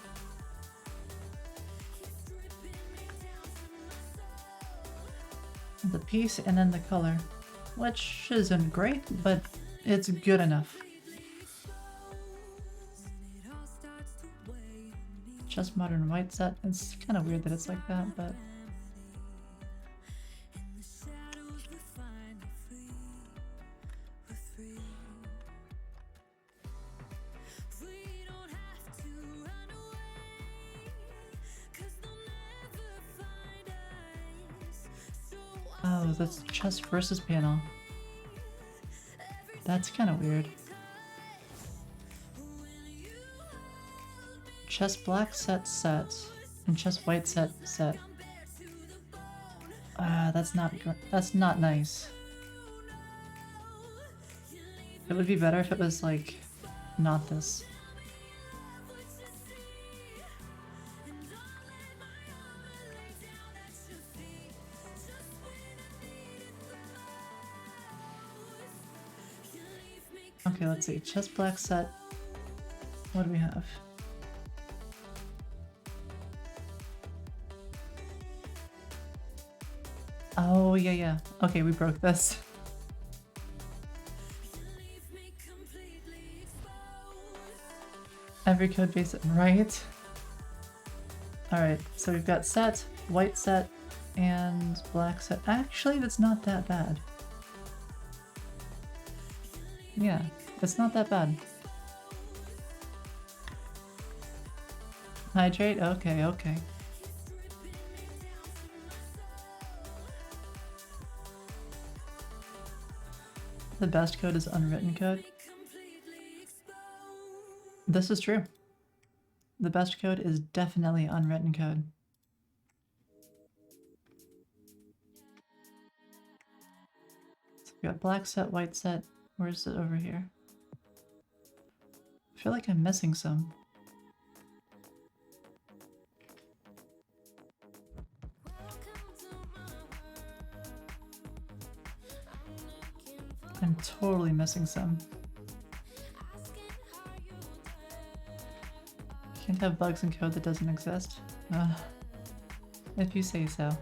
S1: the piece and then the color, which isn't great, but it's good enough. Just modern white set. It's kind of weird that it's like that, but oh, that's chess versus panel. That's kind of weird. Chess black set set and chess white set set. That's not nice. It would be better if it was like not this. Okay, let's see. Chest black set. What do we have? Oh, yeah, yeah. Okay, we broke this. Every code base, right? Alright, so we've got set, white set, and black set. Actually, that's not that bad. Yeah, it's not that bad. Hydrate? Okay, okay. The best code is unwritten code. This is true. The best code is definitely unwritten code. So we got black set, white set. Where's it over here? I feel like I'm missing some. I'm totally missing some. Can't have bugs in code that doesn't exist. If you say so.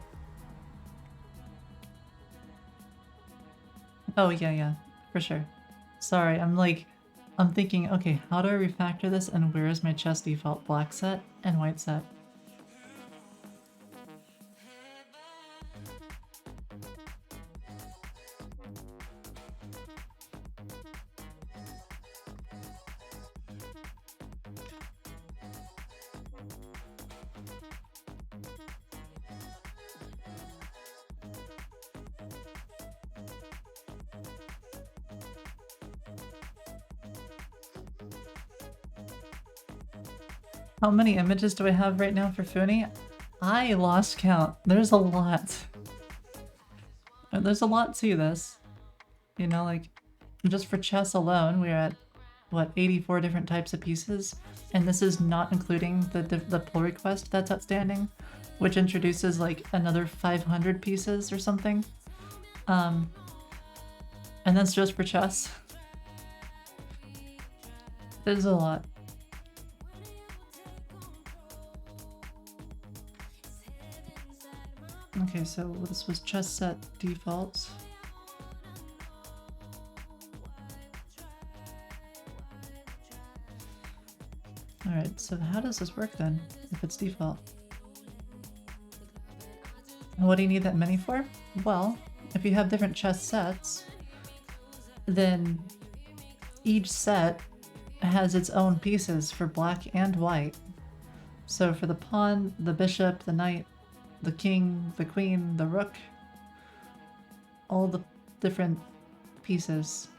S1: Oh yeah, yeah, for sure. Sorry, I'm thinking, okay, how do I refactor this and where is my chest default black set and white set? How many images do I have right now for Foony? I lost count. There's a lot. There's a lot to this. You know, like, just for chess alone, we're at, what, 84 different types of pieces? And this is not including the pull request that's outstanding, which introduces, like, another 500 pieces or something. And that's just for chess. There's a lot. Okay, so this was chess set default. Alright, so how does this work then, if it's default? What do you need that many for? Well, if you have different chess sets, then each set has its own pieces for black and white. So for the pawn, the bishop, the knight, the king, the queen, the rook, all the different pieces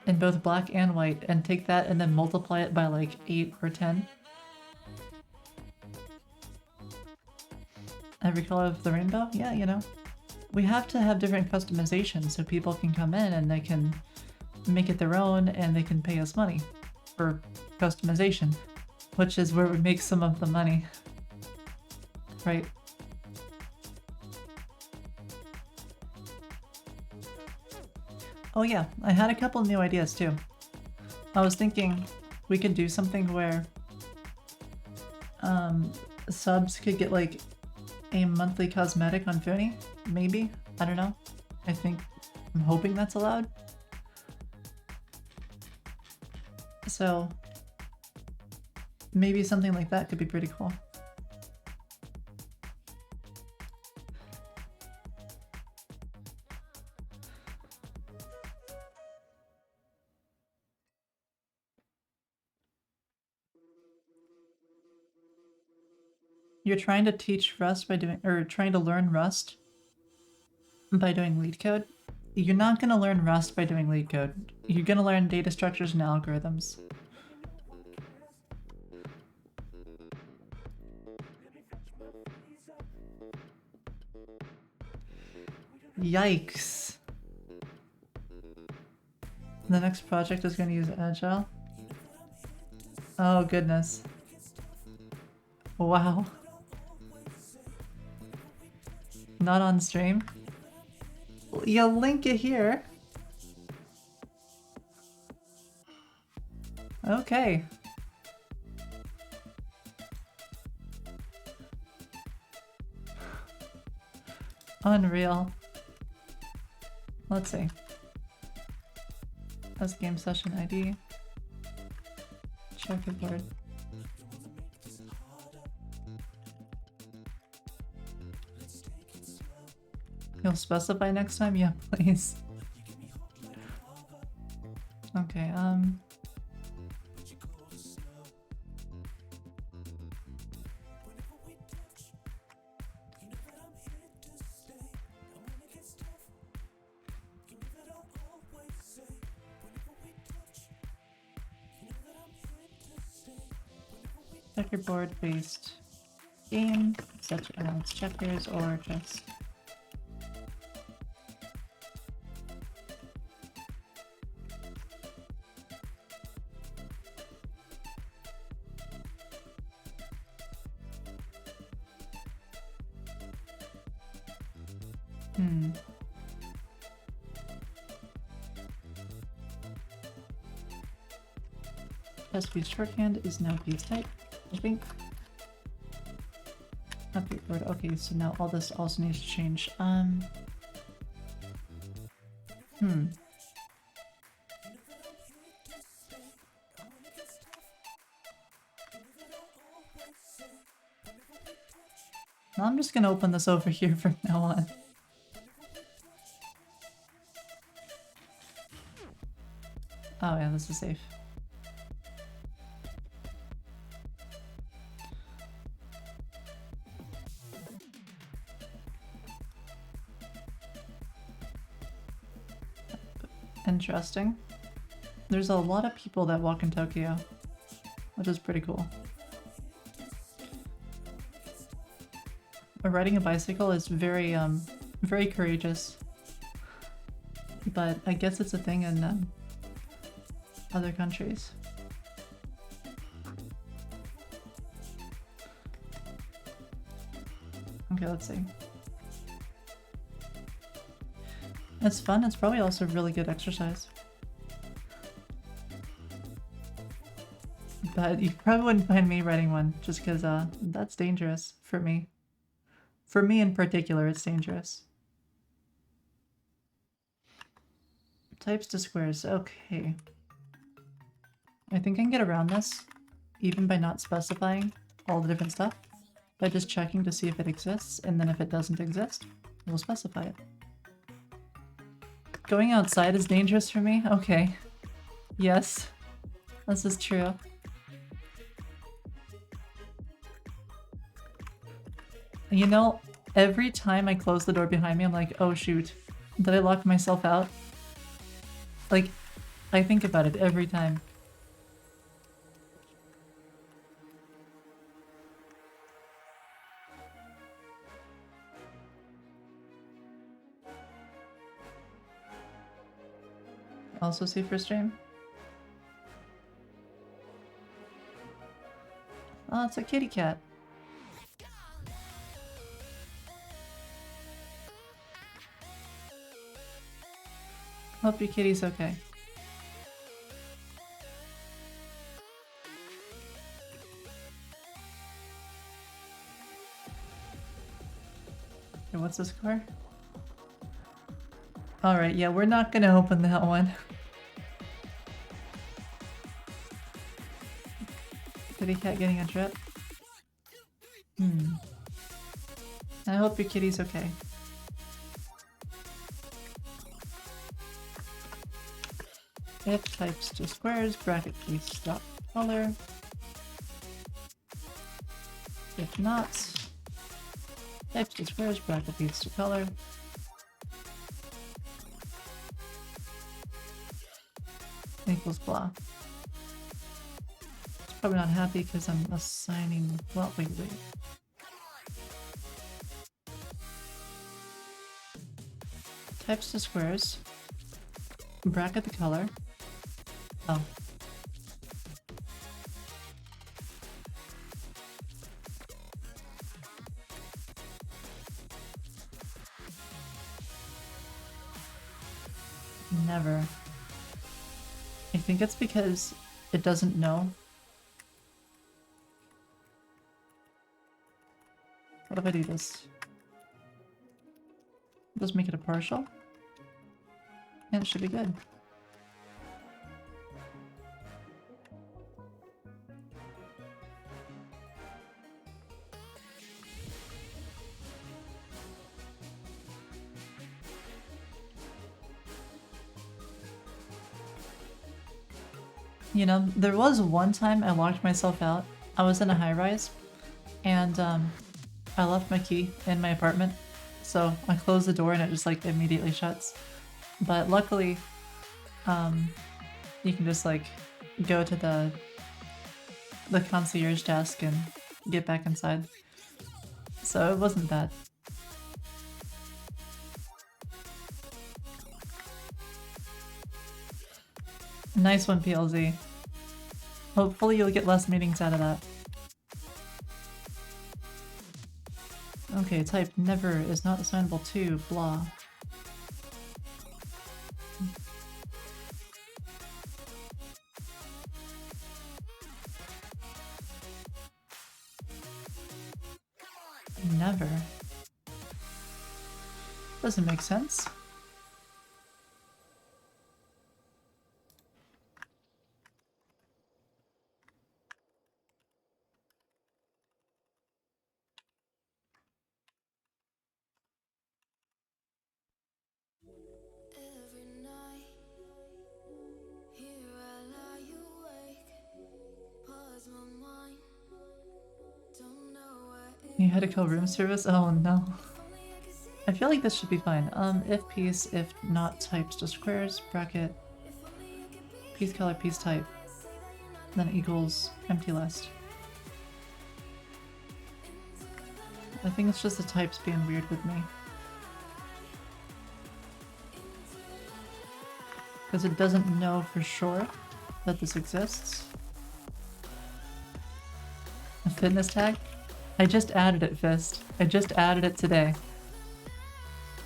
S1: in both black and white, and take that and then multiply it by like 8 or 10. Every color of the rainbow? Yeah, you know. We have to have different customizations so people can come in and they can make it their own and they can pay us money for customization, which is where we make some of the money. Right. Oh yeah, I had a couple new ideas too. I was thinking we could do something where subs could get like a monthly cosmetic on Foony, maybe? I don't know. I'm hoping that's allowed. So maybe something like that could be pretty cool. You're trying to teach Rust by doing, or trying to learn Rust by doing lead code? You're not going to learn Rust by doing lead code. You're going to learn data structures and algorithms. Yikes. The next project is going to use Agile. Oh goodness. Wow. Not on stream. You'll link it here. Okay. Unreal. Let's see. That's game session ID. Checkerboard. You'll specify next time? Yeah, please. Okay, checkerboard based game, such as checkers or chess. Chess piece shorthand is now piece type, I think. Update board. Okay, so now all this also needs to change. Now I'm just gonna open this over here from now on. Oh yeah, this is safe. Interesting. There's a lot of people that walk in Tokyo, which is pretty cool. Riding a bicycle is very, very courageous. But I guess it's a thing in other countries. Okay, let's see. It's fun, it's probably also really good exercise. But you probably wouldn't find me riding one, just because that's dangerous for me. For me in particular, it's dangerous. Types to squares, okay. I think I can get around this, even by not specifying all the different stuff, by just checking to see if it exists, and then if it doesn't exist, we'll specify it. Going outside is dangerous for me? Okay. Yes. This is true. You know, every time I close the door behind me, I'm like, oh shoot, did I lock myself out? Like, I think about it every time. Also see for stream? Oh, it's a kitty cat. Hope your kitty's okay. Okay, what's the score? Alright, yeah, we're not gonna open that one. Kitty cat getting a drip? I hope your kitty's okay. If types to squares, bracket please stop color. If not, types to squares, bracket please to color. Equals blah. It's probably not happy because I'm assigning. Well, wait. Types to squares, bracket the color. Oh. Never. I think it's because it doesn't know. What if I do this? Just make it a partial. And it should be good. You know, there was one time I locked myself out. I was in a high-rise, and I left my key in my apartment, so I closed the door and it just like immediately shuts. But luckily, you can just like go to the concierge desk and get back inside. So it wasn't that. Nice one, PLZ. Hopefully you'll get less meetings out of that. Okay, type never is not assignable to blah. Never. Doesn't make sense. You had to call room service? Oh no. I feel like this should be fine. If piece, if not typed to squares, bracket, piece color, piece type, then equals empty list. I think it's just the types being weird with me. Because it doesn't know for sure that this exists. A fitness tag? I just added it, Fist. I just added it today.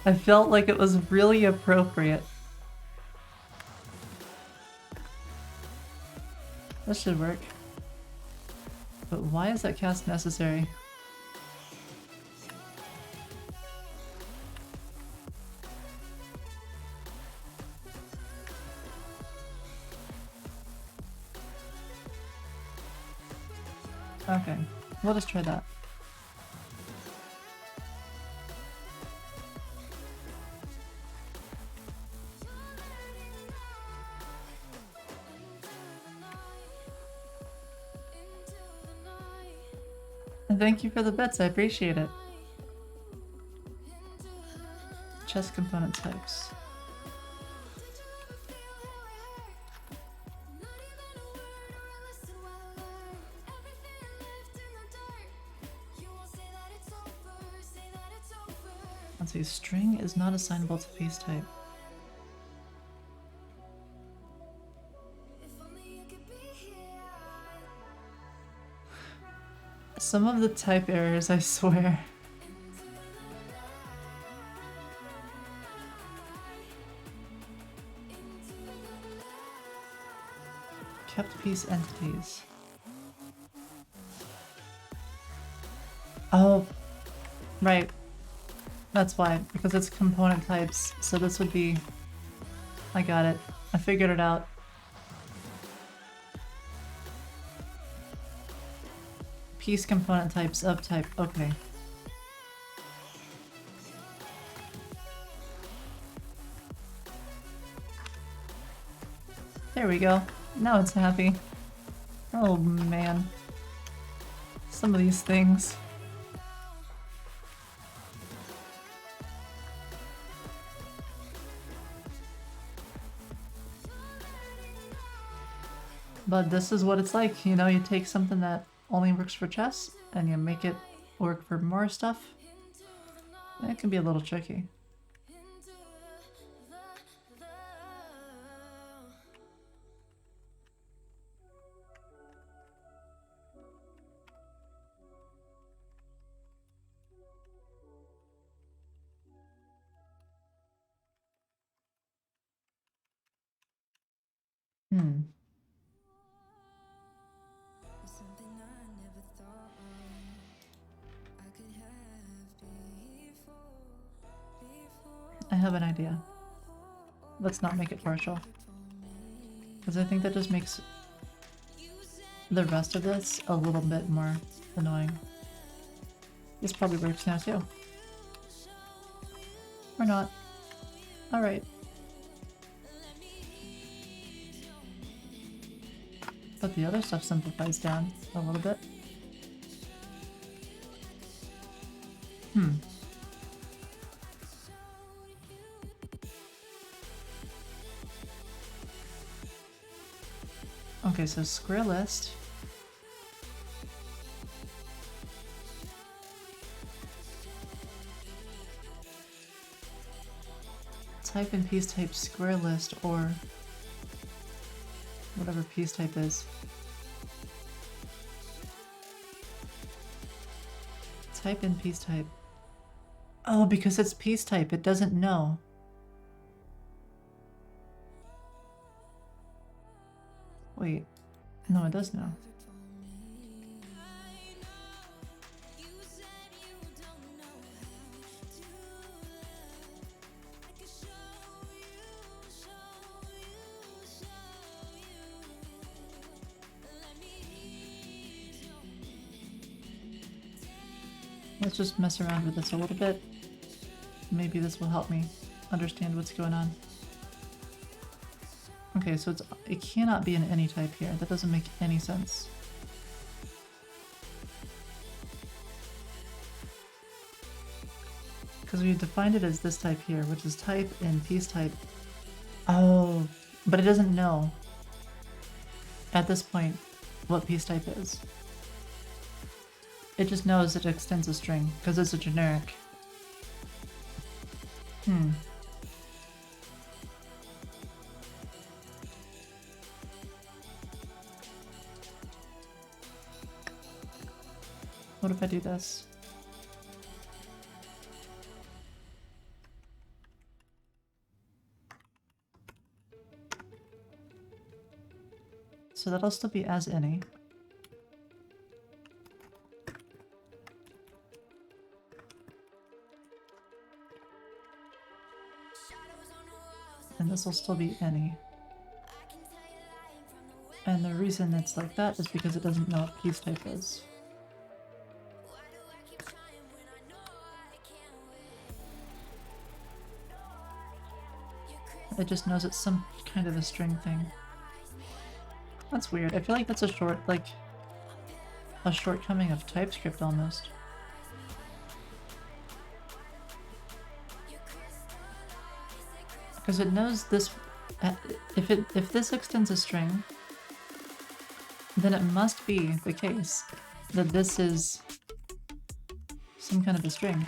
S1: I felt like it was really appropriate. This should work. But why is that cast necessary? Okay, we'll just try that. And thank you for the bets, I appreciate it. Chess component types. Let's see, string is not assignable to piece type. Some of the type errors, I swear. Kept piece entities. Oh, right. That's why, because it's component types. So this would be... I got it. I figured it out. Piece component types of type. Okay. There we go. Now it's happy. Oh man. Some of these things. But this is what it's like, you know, you take something that only works for chess and you make it work for more stuff. It can be a little tricky. Hmm. I have an idea. Let's not make it partial. Because I think that just makes the rest of this a little bit more annoying. This probably works now too. Or not. Alright. But the other stuff simplifies down a little bit. Hmm. Okay, so square list. Type and piece type square list or whatever piece type is. Type and piece type. Oh, because it's piece type, it doesn't know. Wait, no, it does know. Let's just mess around with this a little bit. Maybe this will help me understand what's going on. Okay, so it cannot be an any type here. That doesn't make any sense. Because we defined it as this type here, which is type and piece type. Oh, but it doesn't know at this point what piece type is. It just knows it extends a string because it's a generic. Hmm. What if I do this? So that'll still be as any. And this will still be any. And the reason it's like that is because it doesn't know what piece type is. It just knows it's some kind of a string thing. That's weird. I feel like that's a shortcoming of TypeScript almost. Because it knows this, if this extends a string, then it must be the case that this is some kind of a string.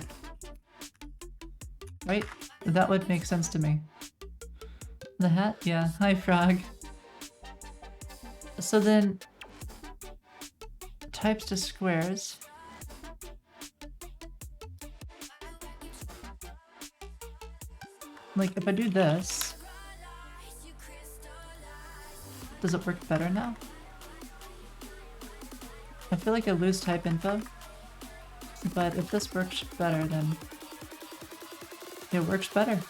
S1: Right? That would make sense to me. The hat? Yeah. Hi, Frog. So then, types to squares. Like, if I do this, does it work better now? I feel like I lose type info, but if this works better, then it works better.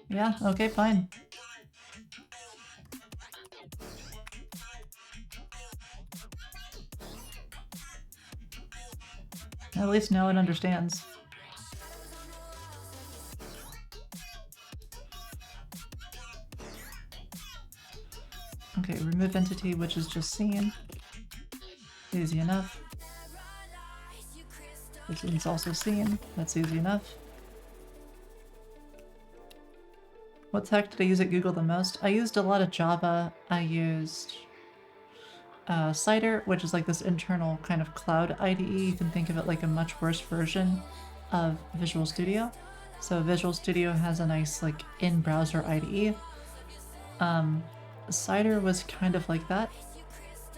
S1: Yeah, okay, fine. At least now it understands. Okay, remove entity, which is just seen. Easy enough. This one's also seen. That's easy enough. What tech did I use at Google the most? I used a lot of Java. I used Cider, which is like this internal kind of cloud IDE. You can think of it like a much worse version of Visual Studio. So Visual Studio has a nice like in-browser IDE. Cider was kind of like that.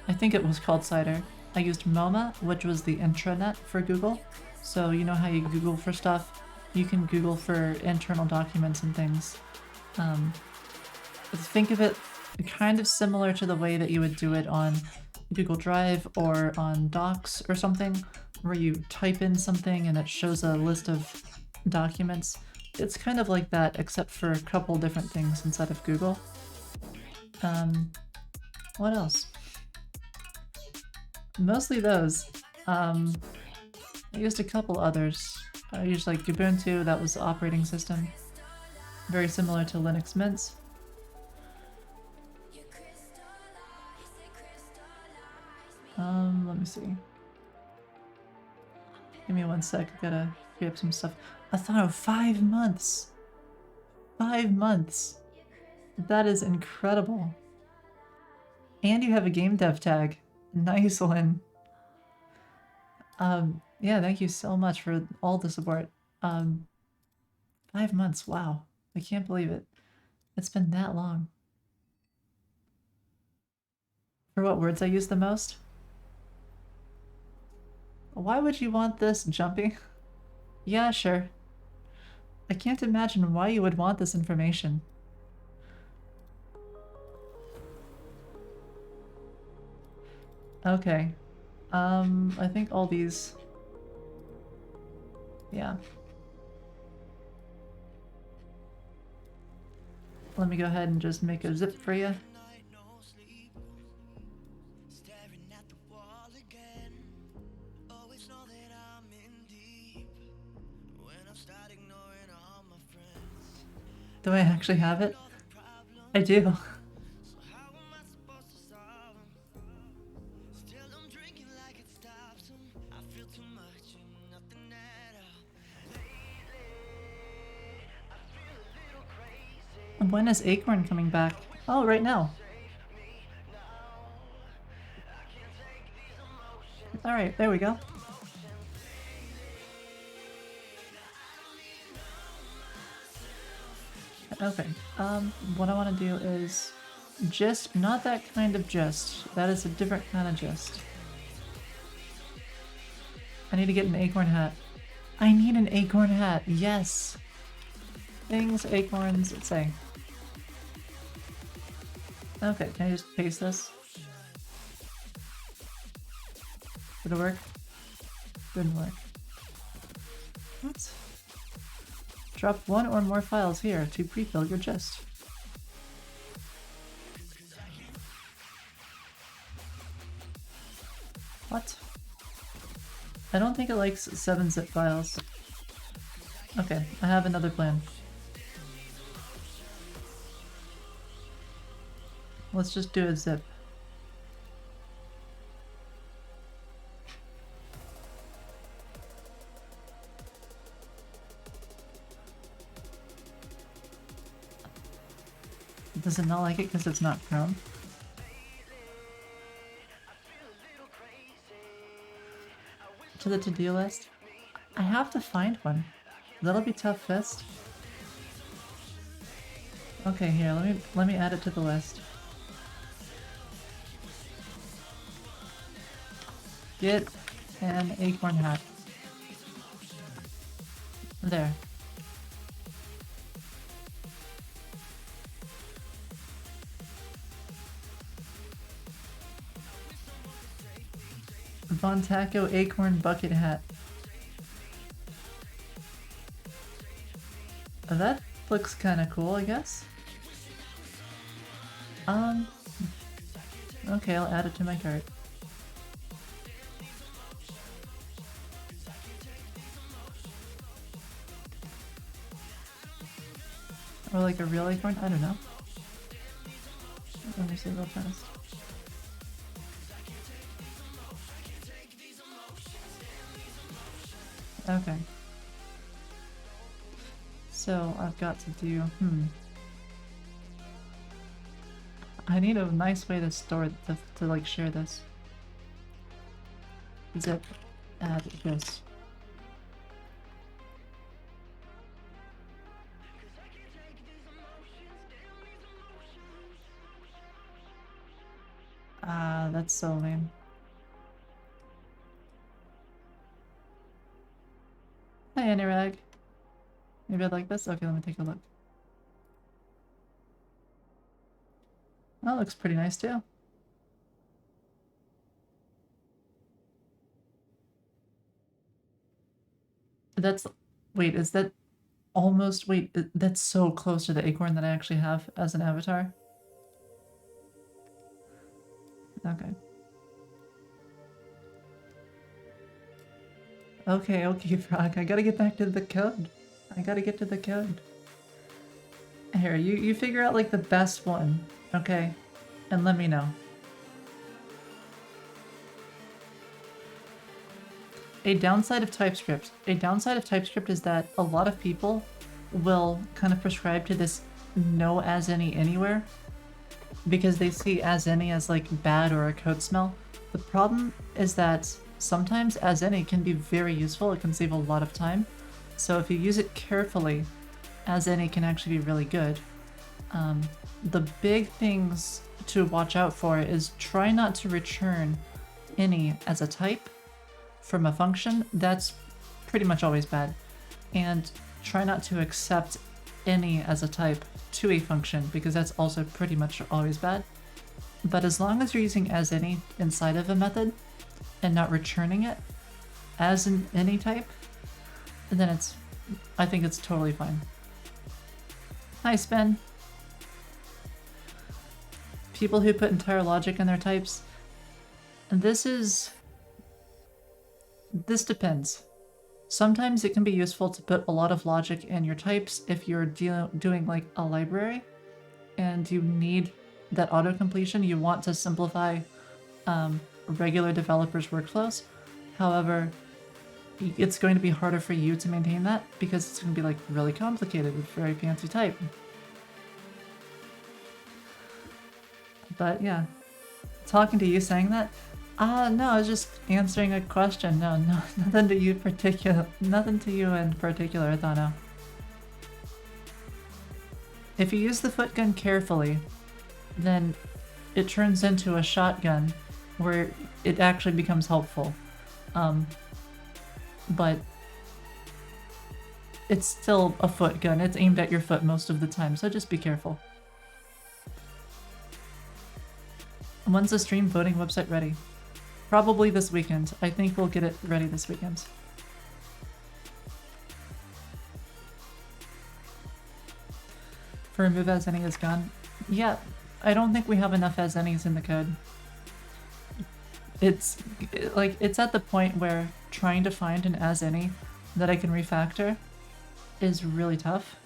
S1: I think it was called Cider. I used MoMA, which was the intranet for Google. So you know how you Google for stuff? You can Google for internal documents and things. think of it kind of similar to the way that you would do it on Google Drive or on Docs or something, where you type in something and it shows a list of documents. It's kind of like that, except for a couple different things inside of Google. What else? Mostly those. I used a couple others. I used like Ubuntu, that was the operating system. Very similar to Linux Mint. Let me see. Give me 1 sec, I gotta free up some stuff. Athano, 5 months! 5 months! That is incredible. And you have a game dev tag. Nice one. Yeah, thank you so much for all the support. 5 months, wow. I can't believe it. It's been that long. For what words I use the most? Why would you want this jumping? Yeah, sure. I can't imagine why you would want this information. Okay. I think all these... Yeah. Let me go ahead and just make a zip for you. Do I actually have it? I do. When is Acorn coming back? Oh, right now. Alright, there we go. Okay, what I want to do is just, not that kind of gist. That is a different kind of gist. I need to get an acorn hat. I need an acorn hat, yes! Things, acorns, let's say. Okay, can I just paste this? Did it work? Didn't work. What? Drop 1 or more files here to pre-fill your gist. What? I don't think it likes 7-zip files. Okay, I have another plan. Let's just do a zip. Does it not like it because it's not Chrome? To the to-do list? I have to find one. That'll be tough first. Okay, here, let me add it to the list. Get an acorn hat. There. Von Taco acorn bucket hat. That looks kinda cool, I guess. Okay, I'll add it to my cart. Or like a real acorn? I don't know. Let me see real fast. Okay. So I've got to do, I need a nice way to store, to like share this. Zip, add this. That's so lame. Hi, Anurag. Maybe I'd like this? Okay, let me take a look. That looks pretty nice too. That's... Wait, is that almost... Wait, that's so close to the acorn that I actually have as an avatar. Okay. Okay, Frog. I gotta get back to the code. I gotta get to the code. Here, you figure out like the best one, okay? And let me know. A downside of TypeScript. A downside of TypeScript is that a lot of people will kind of prescribe to this no as any anywhere because they see as any as like bad or a code smell. The problem is that sometimes as any can be very useful. It can save a lot of time. So if you use it carefully, as any can actually be really good. The big things to watch out for is try not to return any as a type from a function. That's pretty much always bad. And try not to accept any as a type to a function because that's also pretty much always bad. But as long as you're using as any inside of a method and not returning it as an any type, then I think it's totally fine. Hi, Spen. People who put entire logic in their types. This depends. Sometimes it can be useful to put a lot of logic in your types if you're doing like a library and you need that auto completion. You want to simplify regular developers' workflows. However, it's going to be harder for you to maintain that because it's going to be like really complicated with very fancy type. But yeah, talking to you saying that, no, I was just answering a question. No, nothing to you nothing to you in particular, I thought no. If you use the foot gun carefully, then it turns into a shotgun where it actually becomes helpful. But it's still a foot gun. It's aimed at your foot most of the time, so just be careful. When's the stream voting website ready? Probably this weekend. I think we'll get it ready this weekend. For remove as any is gone. Yeah, I don't think we have enough as any's in the code. It's at the point where trying to find an as any that I can refactor is really tough.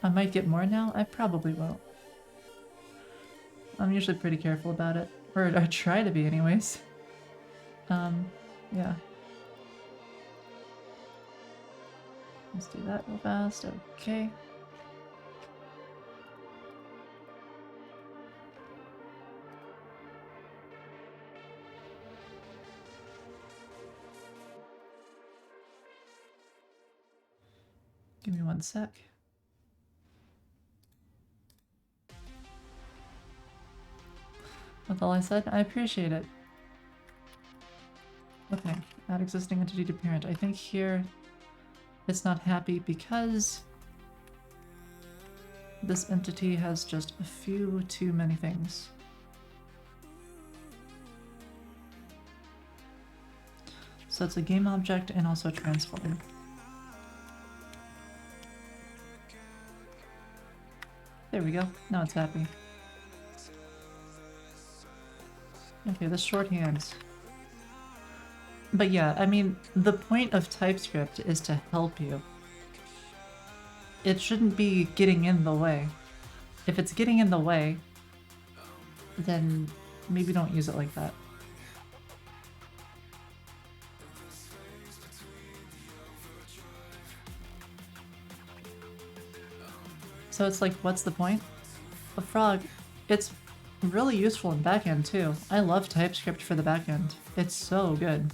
S1: I might get more now. I probably won't. I'm usually pretty careful about it. Or I try to be anyways. Yeah. Let's do that real fast. Okay. Give me one sec. That's all I said. I appreciate it. Okay, add existing entity to parent. I think here it's not happy because this entity has just a few too many things. So it's a game object and also a transform. There we go. Now it's happy. Okay, the shorthand. But yeah, I mean, the point of TypeScript is to help you. It shouldn't be getting in the way. If it's getting in the way, then maybe don't use it like that. So it's like, what's the point? A frog, it's really useful in backend too. I love TypeScript for the backend. It's so good.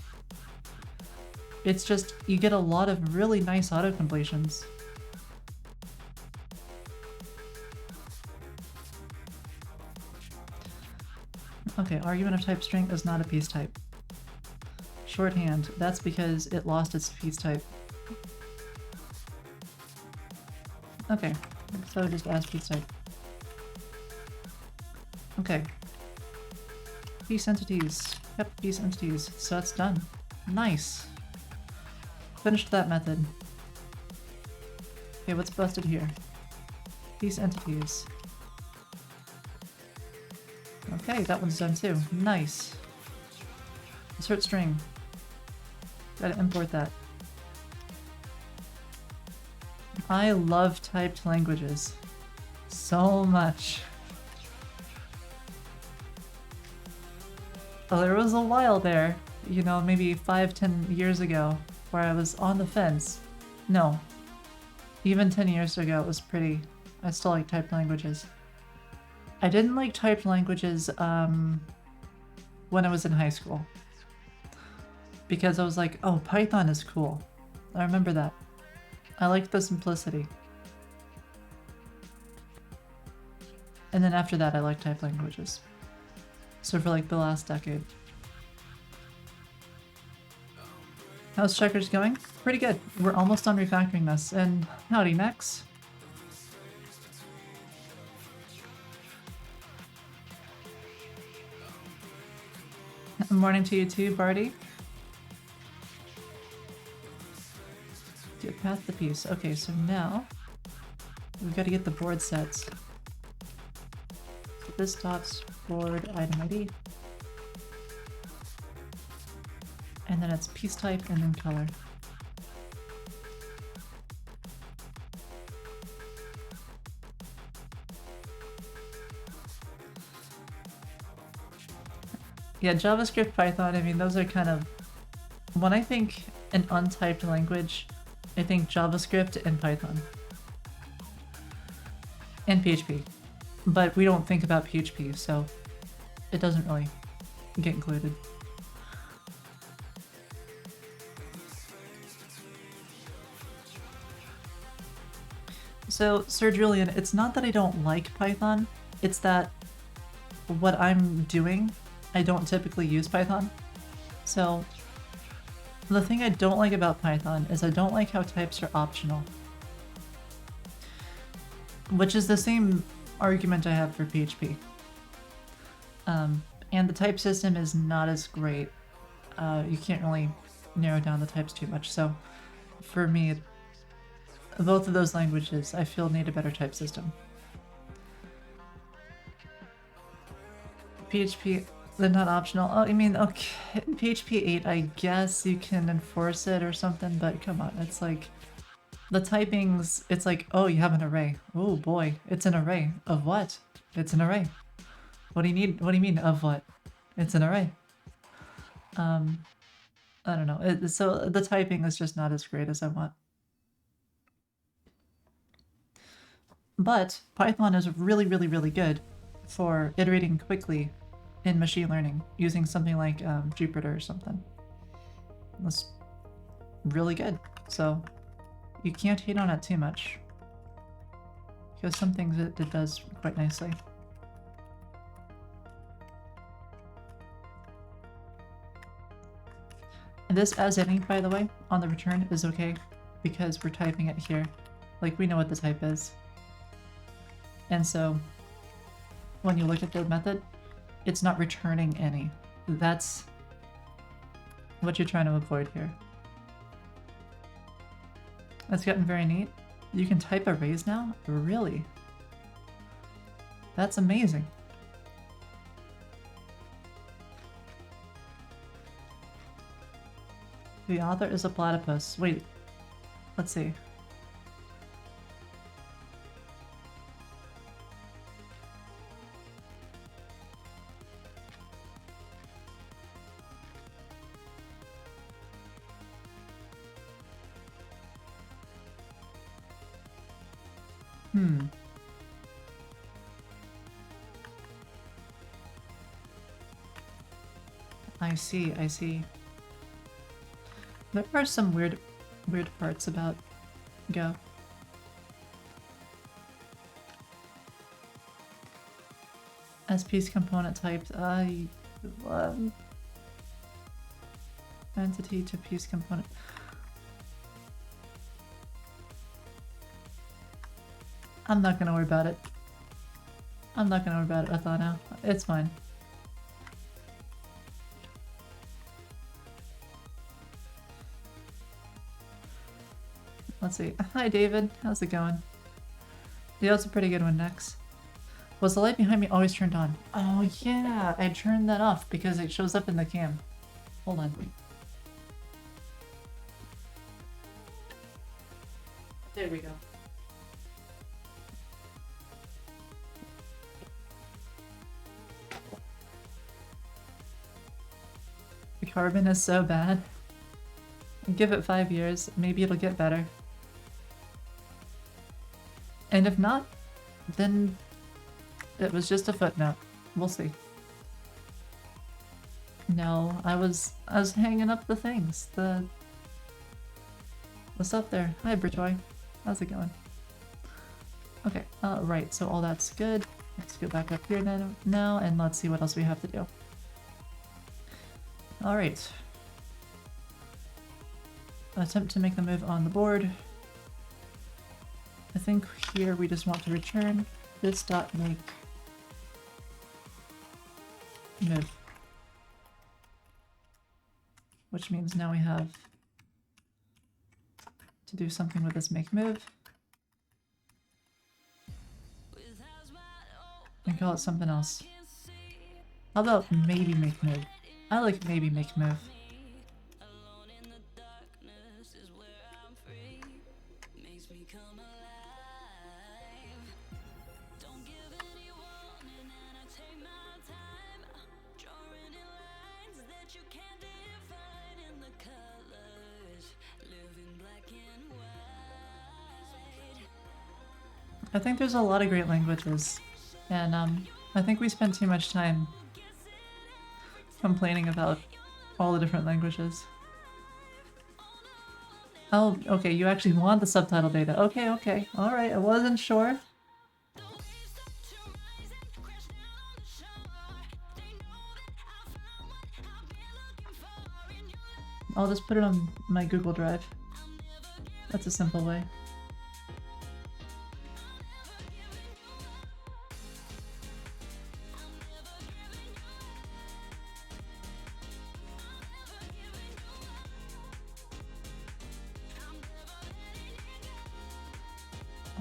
S1: It's just, you get a lot of really nice auto-completions. Okay, argument of type string is not a piece type. Shorthand, that's because it lost its piece type. Okay, so just as piece type. Okay. Piece entities. Yep, piece entities. So that's done. Nice. Finished that method. Okay, what's busted here? Piece entities. Okay, that one's done too. Nice. Insert string. Gotta import that. I love typed languages. So much. Well, there was a while there, you know, maybe 5-10 years ago, where I was on the fence. No. Even 10 years ago, it was pretty... I still like typed languages. I didn't like typed languages, when I was in high school. Because I was like, oh, Python is cool. I remember that. I liked the simplicity. And then after that, I liked typed languages. So for like the last decade. How's Checkers going? Pretty good. We're almost done refactoring this. And howdy, Max. Morning to you too, Barty. Get past the piece. Okay, so now we've got to get the board sets. So this stops board item ID. And then it's piece type and then color. Yeah, JavaScript, Python, I mean, those are kind of... When I think an untyped language, I think JavaScript and Python. And PHP. But we don't think about PHP, so it doesn't really get included. So, Sir Julian, it's not that I don't like Python, it's that what I'm doing, I don't typically use Python. So, the thing I don't like about Python is I don't like how types are optional. Which is the same argument I have for PHP. And the type system is not as great. You can't really narrow down the types too much, so for me, both of those languages I feel need a better type system. PHP, they're not optional. Oh, I mean, okay, PHP 8, I guess you can enforce it or something, but come on, it's like, the typings, it's like, oh, you have an array. Oh boy, it's an array. Of what? It's an array. What do you need? What do you mean, of what? It's an array. I don't know. So the typing is just not as great as I want. But Python is really, really, really good for iterating quickly in machine learning using something like Jupyter or something. That's really good. So you can't hate on it too much, because some things it does quite nicely. And this as any, by the way, on the return is okay, because we're typing it here. Like, we know what the type is. And so when you look at the method, it's not returning any. That's what you're trying to avoid here. That's gotten very neat. You can type arrays now? Really? That's amazing. The author is a platypus. Wait, let's see. I see, I see. There are some weird parts about Go. As piece component types, entity to piece component. I'm not gonna worry about it. I'm not gonna worry about it with that now. It's fine. Let's see. Hi David, how's it going? Yeah, that's a pretty good one next. Was the light behind me always turned on? Oh yeah, I turned that off because it shows up in the cam. Hold on. There we go. The carbon is so bad. Give it 5 years, maybe it'll get better. And if not, then it was just a footnote. We'll see. No, I was hanging up the things. The stuff there. Hi Brittoy. How's it going? Okay, right, so all that's good. Let's go back up here now and let's see what else we have to do. Alright. Attempt to make the move on the board. I think here we just want to return this dot make move. Which means now we have to do something with this make move. And call it something else. How about maybe make move? I like maybe make move. I think there's a lot of great languages, and I think we spend too much time complaining about all the different languages. Oh, okay, you actually want the subtitle data. Okay, okay, alright, I wasn't sure. I'll just put it on my Google Drive. That's a simple way.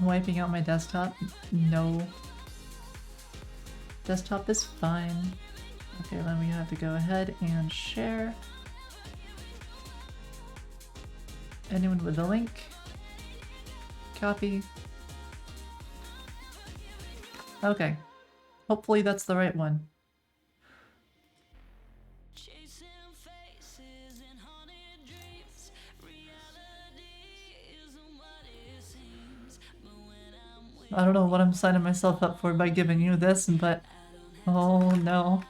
S1: Wiping out my desktop? No. Desktop is fine. Okay, then we have to go ahead and share. Anyone with a link? Copy. Okay. Hopefully that's the right one. I don't know what I'm signing myself up for by giving you this, but oh no.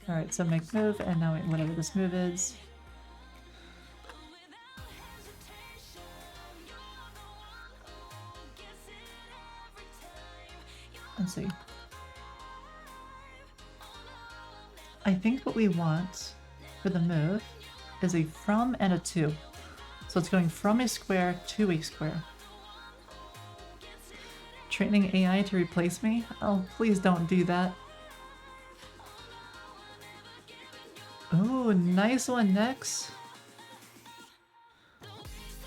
S1: Alright, so make move, and now whatever this move is. Let's see. I think what we want for the move is a from and a to. So it's going from a square to a square. Training AI to replace me? Oh, please don't do that. Ooh, nice one, Nex.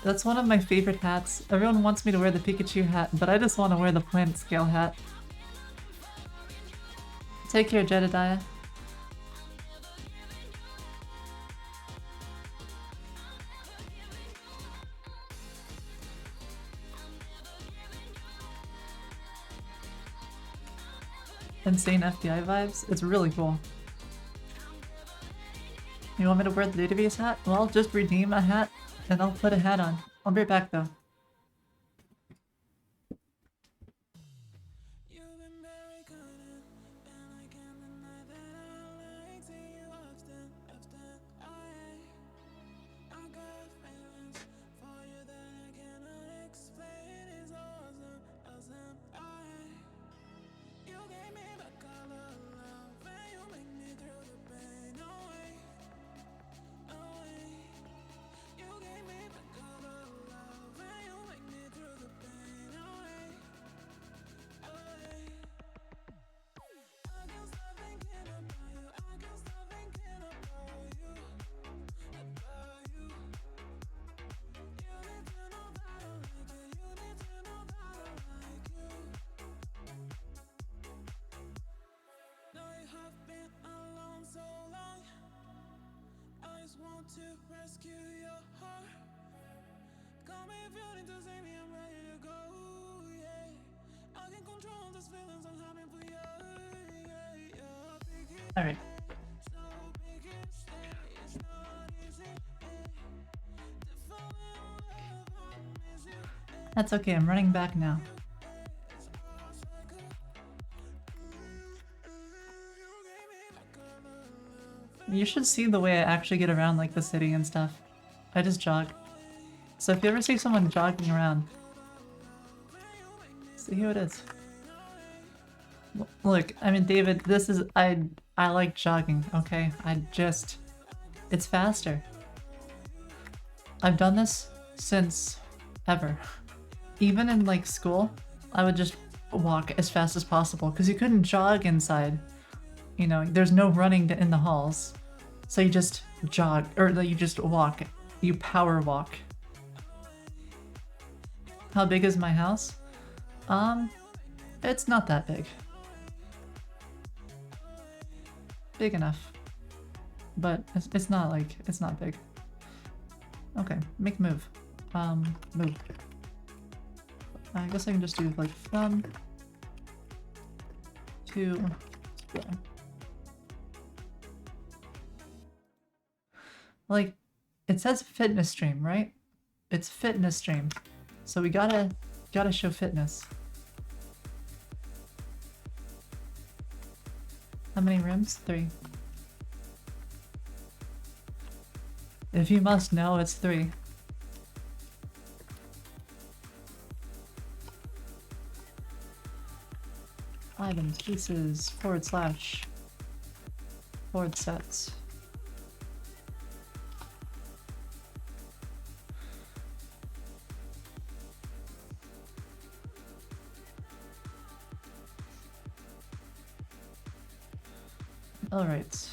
S1: That's one of my favorite hats. Everyone wants me to wear the Pikachu hat, but I just want to wear the planet scale hat. Take care, Jedediah. Insane FBI vibes. It's really cool. You want me to wear the database hat? Well, I'll just redeem a hat and I'll put a hat on. I'll be right back though. Alright. That's okay, I'm running back now. You should see the way I actually get around like the city and stuff. I just jog. So if you ever see someone jogging around, see who it is. Look, I mean, David, this is, I like jogging, okay? It's faster. I've done this since ever. Even in like school, I would just walk as fast as possible because you couldn't jog inside. You know, there's no running in the halls. So you just jog, or you just walk. You power walk. How big is my house? It's not that big. Big enough. But it's not like, it's not big. Okay, make move. Move. I guess I can just do like thumb to square. Like, it says fitness stream, right? It's fitness stream. So we gotta show fitness. How many rooms? 3. If you must know, it's 3. Items, pieces, / board sets. All right.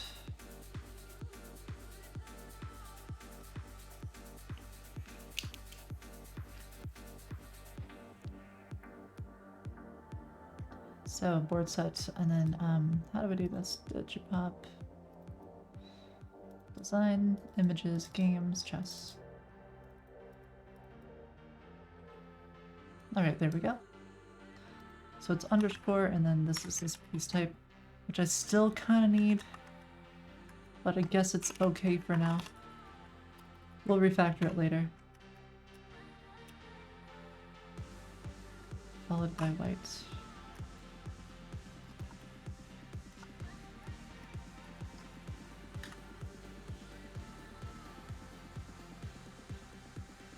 S1: So board set, and then how do we do this? Digipop, design, images, games, chess. All right, there we go. So it's underscore, and then this is this piece type, which I still kind of need, but I guess it's okay for now. We'll refactor it later. Followed by white.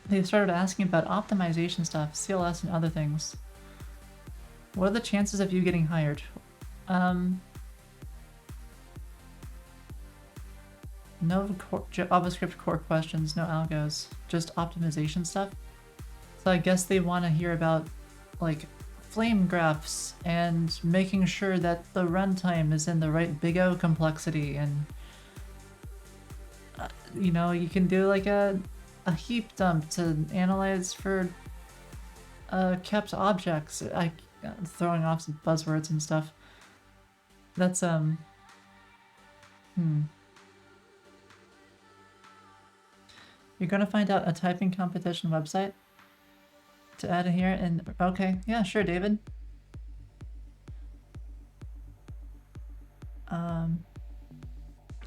S1: They started asking about optimization stuff, CLS and other things. What are the chances of you getting hired? No JavaScript core questions, no algos, just optimization stuff. So I guess they want to hear about like flame graphs and making sure that the runtime is in the right big O complexity, and you know, you can do like a heap dump to analyze for kept objects. I'm throwing off some buzzwords and stuff. That's You're gonna find out a typing competition website to add in here, and okay, yeah, sure, David.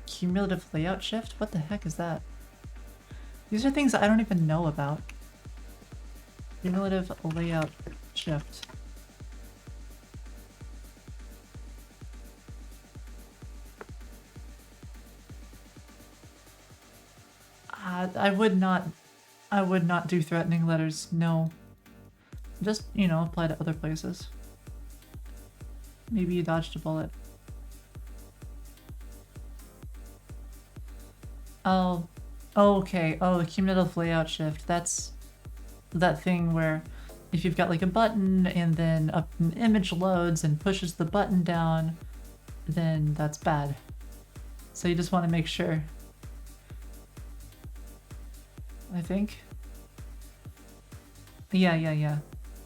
S1: Cumulative layout shift? What the heck is that? These are things I don't even know about. Cumulative layout shift. I would not do threatening letters, no. Just, you know, apply to other places. Maybe you dodged a bullet. Oh, okay. Oh, the cumulative layout shift. That's that thing where if you've got like a button and then an image loads and pushes the button down, then that's bad. So you just want to make sure. I think. Yeah.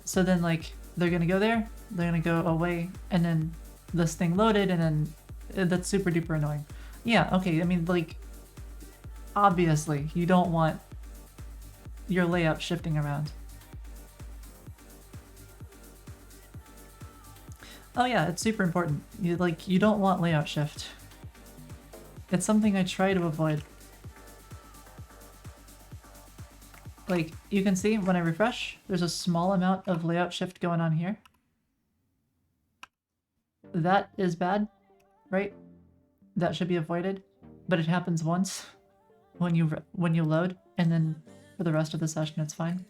S1: So then like they're gonna go there, they're gonna go away, and then this thing loaded, and then that's super duper annoying. Yeah, okay, I mean like obviously you don't want your layout shifting around. Oh yeah, it's super important. You don't want layout shift. It's something I try to avoid. Like, you can see when I refresh, there's a small amount of layout shift going on here. That is bad, right? That should be avoided, but it happens once when you load, and then for the rest of the session it's fine.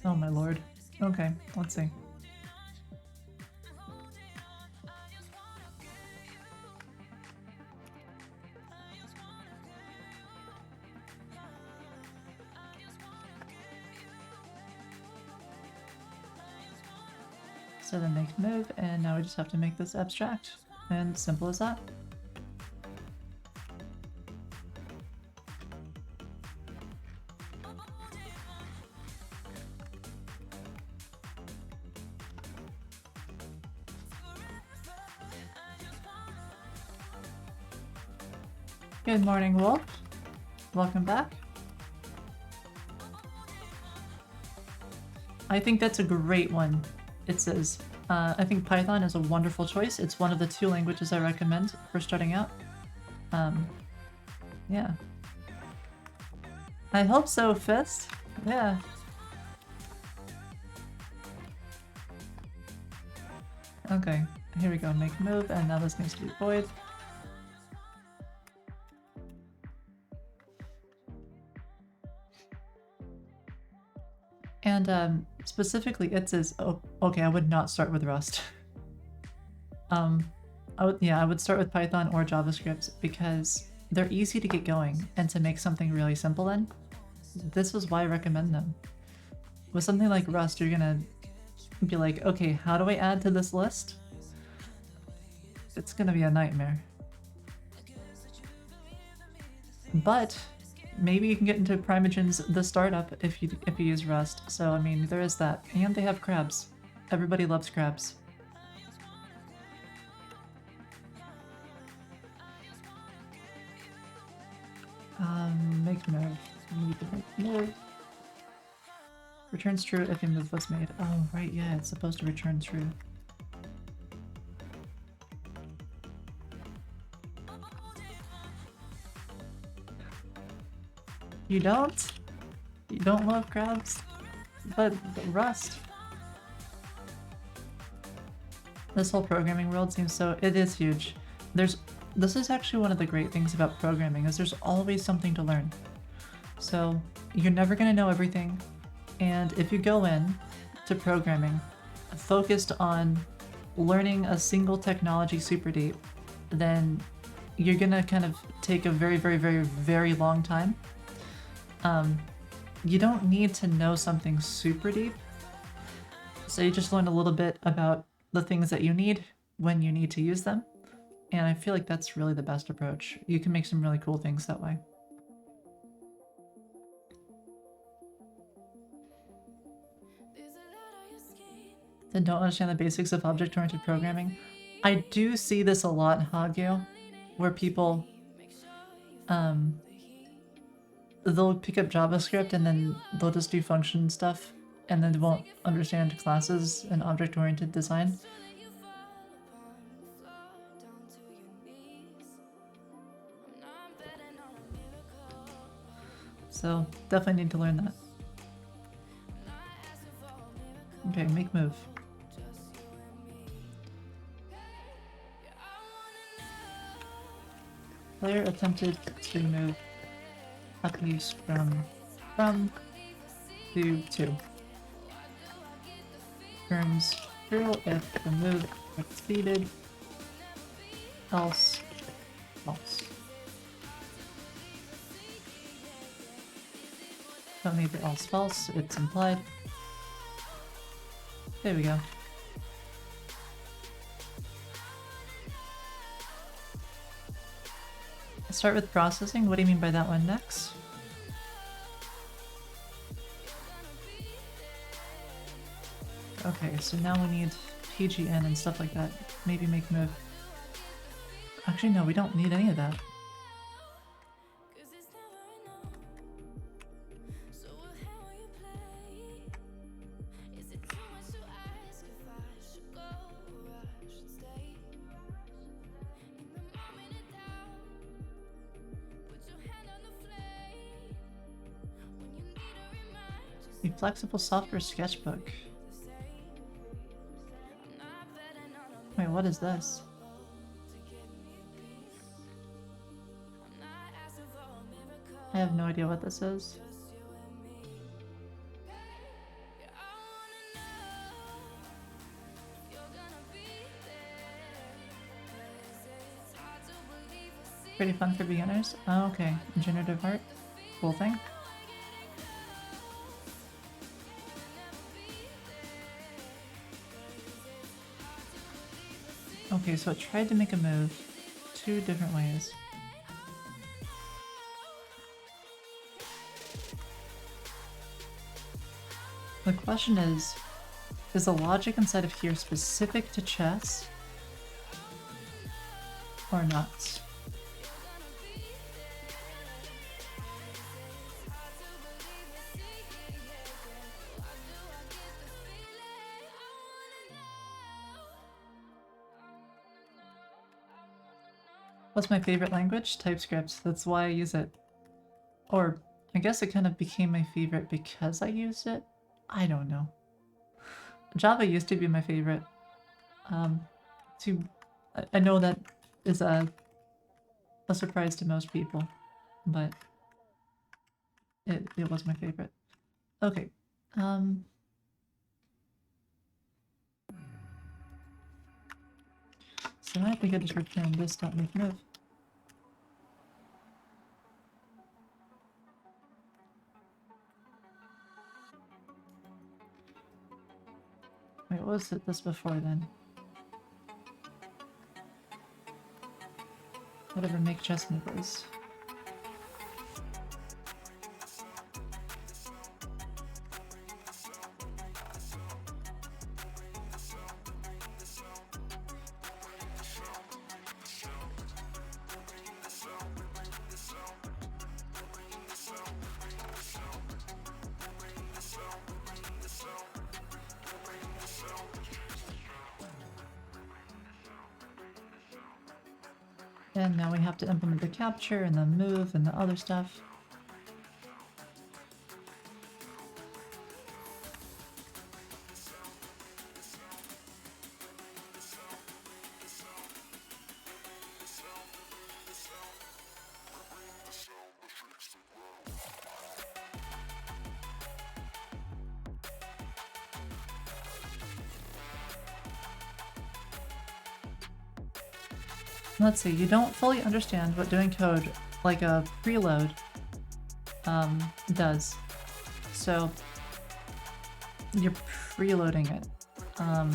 S1: Oh my lord. Okay, let's see. So then make move, and now we just have to make this abstract. And simple as that. Good morning, Wolf. Welcome back. I think that's a great one. It says, I think Python is a wonderful choice. It's one of the 2 languages I recommend for starting out. Yeah. I hope so, Fist. Yeah. Okay, here we go. Make move, and now this needs to be void. And specifically, it says, oh, okay, I would not start with Rust. I would start with Python or JavaScript because they're easy to get going and to make something really simple in. This is why I recommend them. With something like Rust, you're gonna be like, okay, how do I add to this list? It's gonna be a nightmare. But maybe you can get into Primogen's The Startup if you use Rust. So I mean, there is that, and they have crabs. Everybody loves crabs. Make move. Need to make move. Returns true if a move was made. Oh right, yeah, it's supposed to return true. You don't? You don't love crabs? But Rust. This whole programming world seems so... It is huge. This is actually one of the great things about programming, is there's always something to learn. So you're never going to know everything, and if you go in to programming focused on learning a single technology super deep, then you're going to kind of take a very, very, very, very long time. You don't need to know something super deep, so you just learn a little bit about the things that you need when you need to use them, and I feel like that's really the best approach. You can make some really cool things that way. Then don't understand the basics of object-oriented programming. I do see this a lot in Hagyu, where people they'll pick up JavaScript and then they'll just do function stuff, and then they won't understand classes and object-oriented design. So definitely need to learn that. Okay, make move. Player attempted to move a piece from to 2. Turns true if the move succeeded, else false. Don't need the else false, it's implied. There we go. Start with processing. What do you mean by that one next? Okay, so now we need PGN and stuff like that. Maybe make move. Actually, no, we don't need any of that. A flexible software sketchbook. Wait, what is this? I have no idea what this is. Pretty fun for beginners. Oh, okay. Generative art. Cool thing. Okay, so it tried to make a move 2 different ways. The question is the logic inside of here specific to chess or not? What's my favorite language? TypeScript. That's why I use it. Or I guess it kind of became my favorite because I used it. I don't know. Java used to be my favorite. I know that is a surprise to most people, but it was my favorite. Okay. So I think I just return this dot make move. Wait, what was this before then? Whatever make chess move is. And now we have to implement the capture and the move and the other stuff. Let's see, you don't fully understand what doing code like a preload does. So you're preloading it. I'm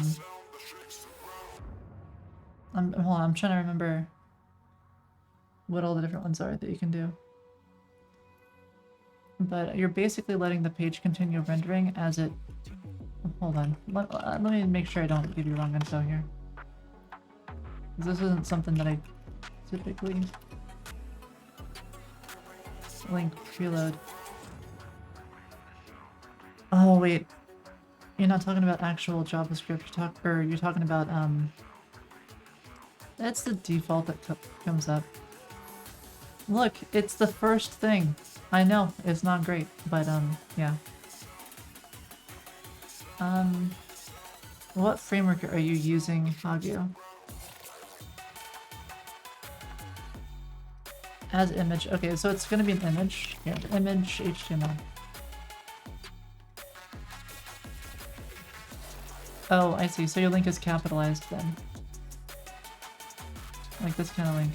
S1: trying to remember what all the different ones are that you can do. But you're basically letting the page continue rendering as it... Hold on, let me make sure I don't give you wrong info here. This isn't something that I typically link preload. Oh wait, you're not talking about actual JavaScript. You're talking about that's the default that comes up. Look, it's the first thing. I know it's not great, but yeah. What framework are you using, Hagio? As image. Okay, so it's gonna be an image. Yeah, image HTML. Oh, I see. So your link is capitalized then. Like this kind of link.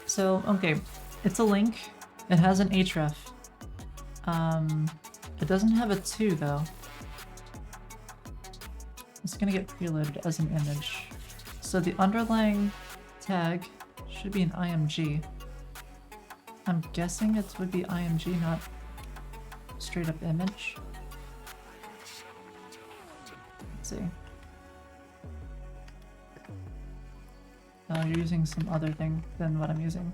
S1: So, okay. It's a link. It has an href. It doesn't have a 2 though. It's gonna get preloaded as an image. So the underlying tag should be an IMG. I'm guessing it would be IMG, not straight up image. Let's see. Oh, you're using some other thing than what I'm using.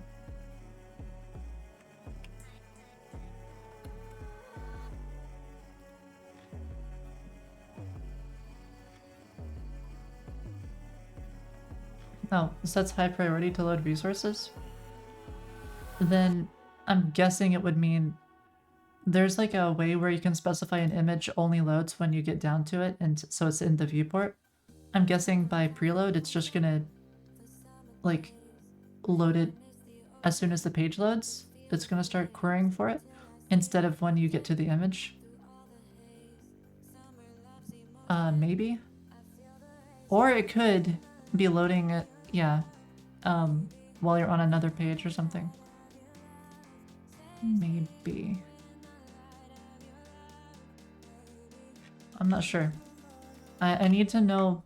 S1: Oh, sets high priority to load resources? Then I'm guessing it would mean there's like a way where you can specify an image only loads when you get down to it, and so it's in the viewport. I'm guessing by preload it's just gonna like load it as soon as the page loads. It's gonna start querying for it instead of when you get to the image. Maybe? Or it could be loading it, yeah, while you're on another page or something. Maybe. I'm not sure. I need to know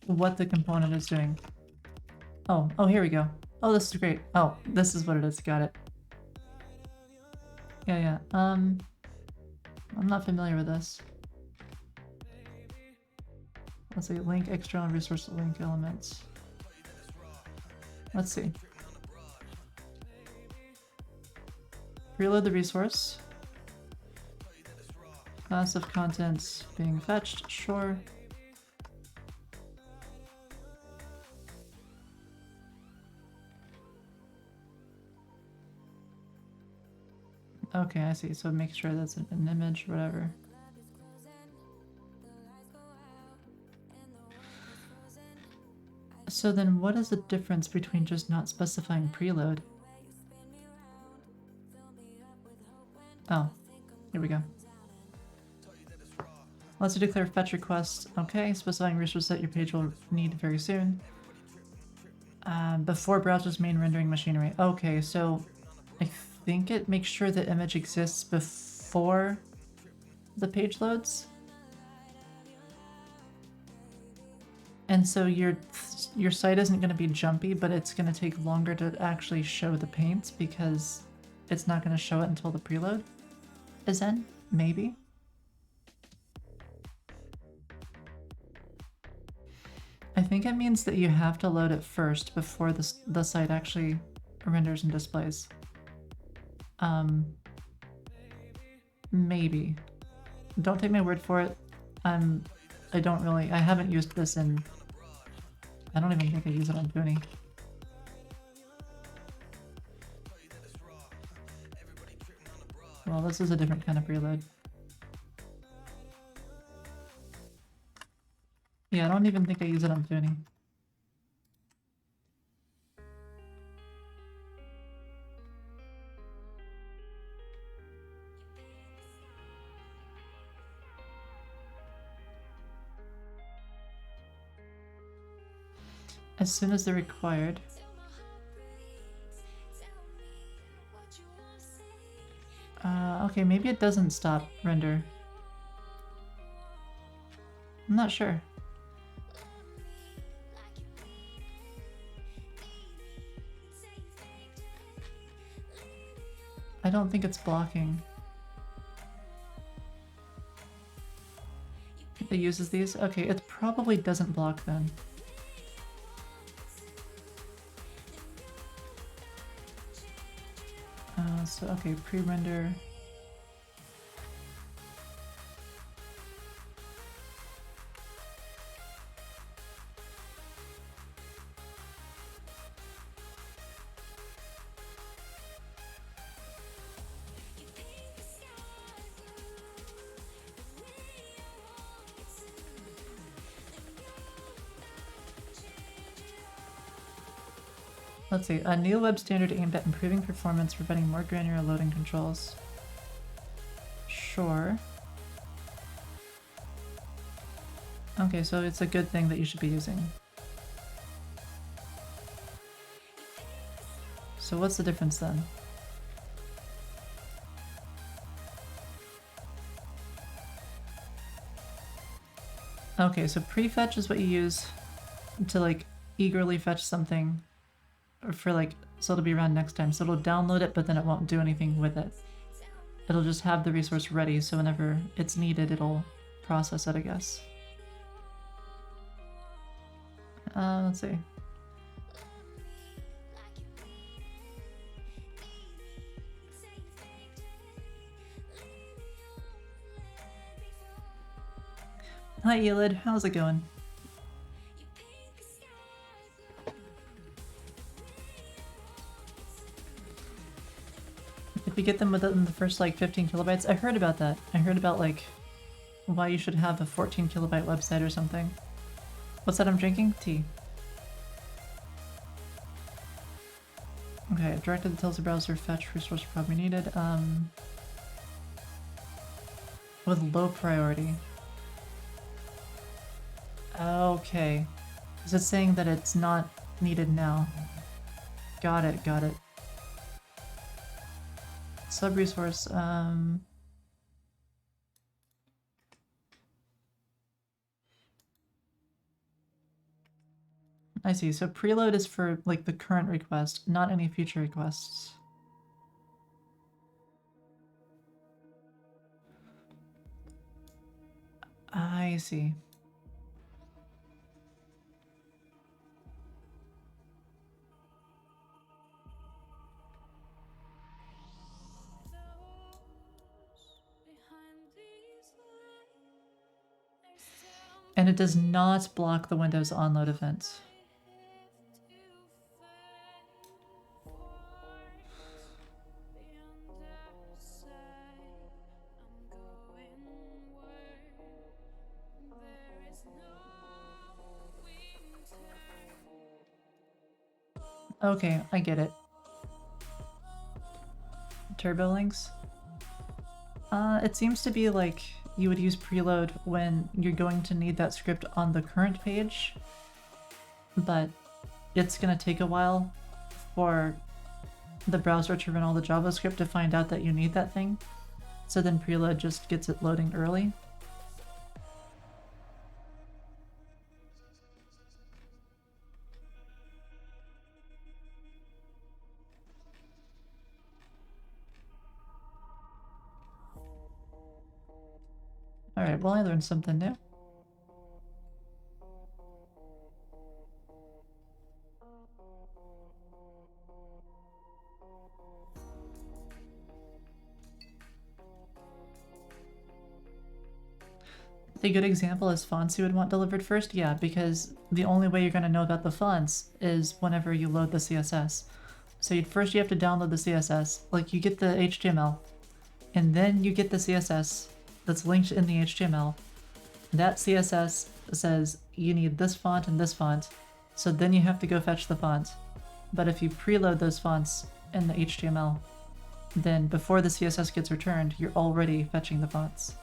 S1: what the component is doing. Oh, here we go. Oh, this is great. Oh, this is what it is. Got it. Yeah. I'm not familiar with this. Let's see, link external resource link elements. Let's see. Reload the resource. Class of contents being fetched, sure. Okay, I see. So make sure that's an image, whatever. So then what is the difference between just not specifying preload? Oh, here we go. Let's declare fetch request. Okay, specifying resource that your page will need very soon. Before browser's main rendering machinery. Okay, so I think it makes sure the image exists before the page loads. And so your site isn't going to be jumpy, but it's going to take longer to actually show the paint because it's not going to show it until the preload is in, maybe? I think it means that you have to load it first before the site actually renders and displays. Maybe. Don't take my word for it. I haven't used this in... I don't even think I use it on Foony. Well, this is a different kind of preload. Yeah, I don't even think I use it on Foony. As soon as they're required. Okay, maybe it doesn't stop render. I'm not sure. I don't think it's blocking. It uses these? Okay, it probably doesn't block then. So, okay, pre-render. Let's see, a new web standard aimed at improving performance, providing more granular loading controls. Sure. Okay, so it's a good thing that you should be using. So what's the difference then? Okay, so prefetch is what you use to like eagerly fetch something for like, so it'll be around next time. So it'll download it, but then it won't do anything with it. It'll just have the resource ready, so whenever it's needed, it'll process it, I guess. Let's see. Hi, Elid. How's it going? If you get them within the first, like, 15 kilobytes, I heard about that. I heard about, like, why you should have a 14 kilobyte website or something. What's that I'm drinking? Tea. Okay, directed the tells the browser fetch resource probably needed. With low priority. Okay. Is it saying that it's not needed now? Got it, got it. Sub-resource, I see. So preload is for, like, the current request, not any future requests. I see. And it does not block the Windows onload event. Okay, I get it. Turbo links? It seems to be like you would use preload when you're going to need that script on the current page, but it's gonna take a while for the browser to run all the JavaScript to find out that you need that thing. So then preload just gets it loading early. Alright, well I learned something new. A good example is fonts you would want delivered first? Yeah, because the only way you're going to know about the fonts is whenever you load the CSS. So first you have to download the CSS, like you get the HTML, and then you get the CSS that's linked in the HTML. That CSS says you need this font and this font, so then you have to go fetch the font. But if you preload those fonts in the HTML, then before the CSS gets returned, you're already fetching the fonts.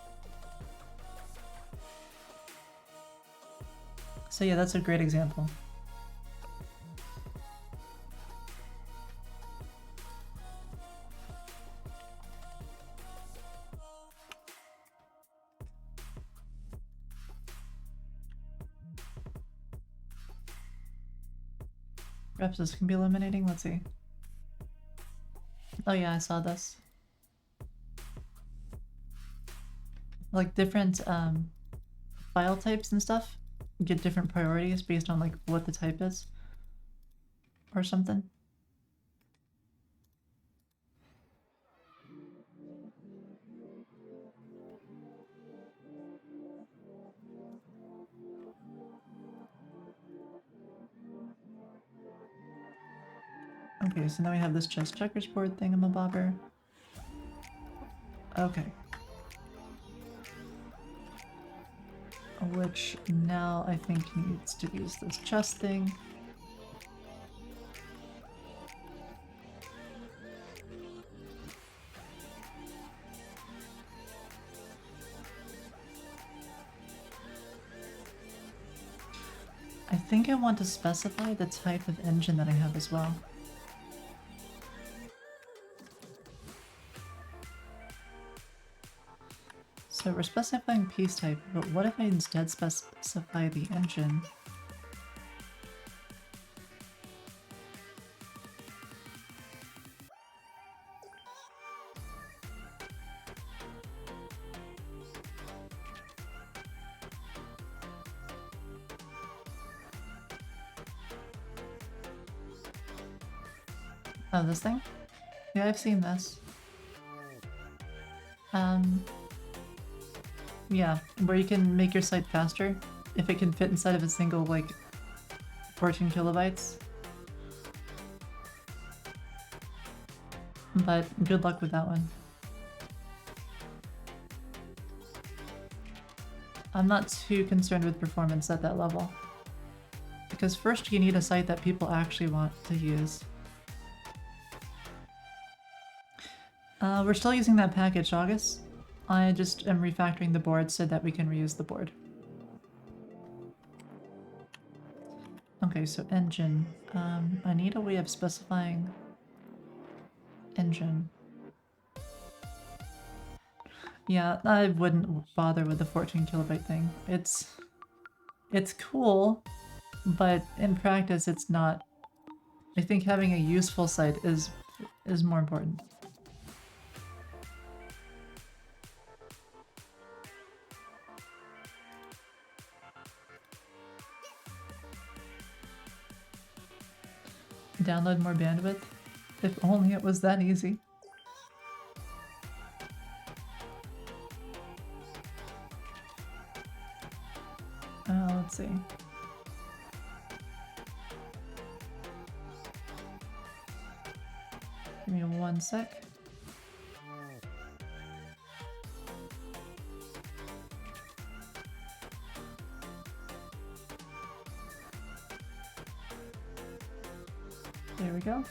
S1: So yeah, that's a great example. Reps this can be eliminating, let's see. Oh yeah, I saw this. Like different file types and stuff get different priorities based on like what the type is or something. Okay, so now we have this chess checkers board thingamabobber. Okay. Which now I think needs to use this chess thing. I think I want to specify the type of engine that I have as well. So we're specifying piece type, but what if I instead specify the engine? Oh, this thing? Yeah, I've seen this. Yeah, where you can make your site faster if it can fit inside of a single, like, 14 kilobytes. But good luck with that one. I'm not too concerned with performance at that level. Because first you need a site that people actually want to use. We're still using that package, August. I just am refactoring the board so that we can reuse the board. Okay, so engine. I need a way of specifying engine. Yeah, I wouldn't bother with the 14 kilobyte thing. It's cool, but in practice it's not. I think having a useful site is more important. Download more bandwidth? If only it was that easy. Let's see. Give me 1 sec. There we go.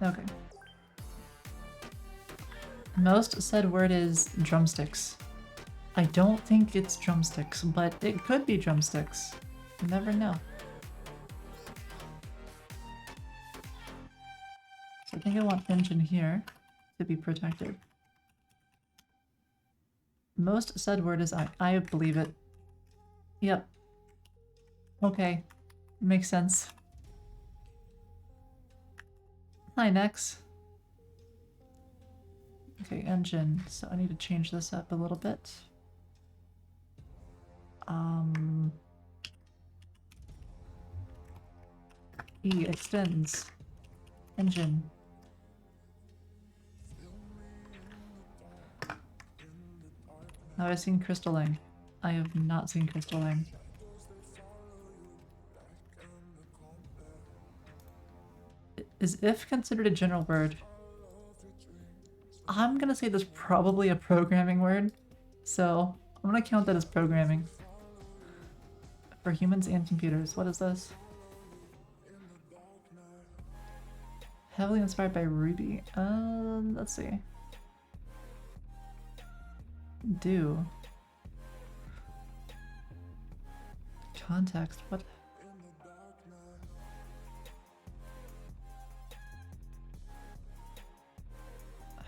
S1: Okay. Most said word is drumsticks. I don't think it's drumsticks, but it could be drumsticks. You never know. So I think I want engine here to be protected. Most said word is I believe it. Yep. Okay. Makes sense. Hi, Nex. Okay, engine. So I need to change this up a little bit. E extends. Engine. Have I seen crystalline? I have not seen crystalline. Is if considered a general word? I'm gonna say there's probably a programming word, so I'm gonna count that as programming. For humans and computers. What is this? Heavily inspired by Ruby. Let's see. Do. Context, what?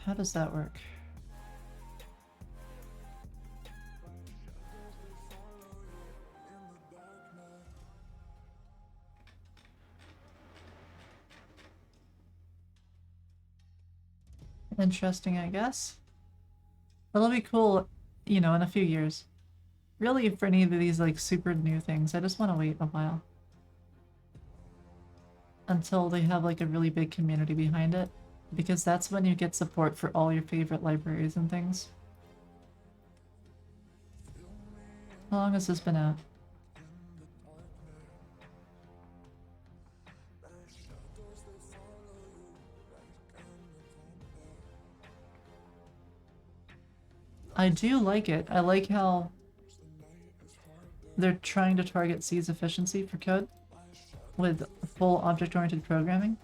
S1: How does that work? Interesting, I guess. It'll be cool, you know, in a few years. Really, for any of these, like, super new things, I just want to wait a while. Until they have, like, a really big community behind it. Because that's when you get support for all your favorite libraries and things. How long has this been out? I do like it. I like how they're trying to target C's efficiency for code with full object-oriented programming.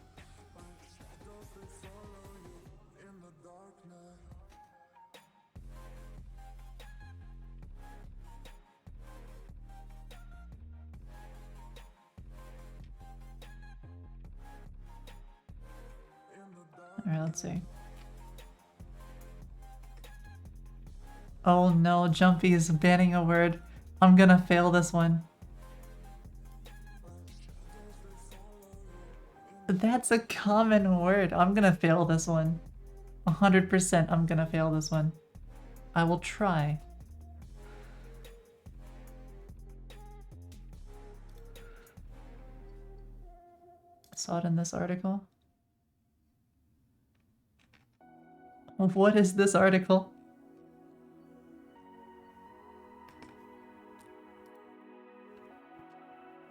S1: Alright, let's see. Oh no, Jumpy is banning a word. I'm gonna fail this one. That's a common word. I'm gonna fail this one. 100% I'm gonna fail this one. I will try. Saw it in this article. What is this article?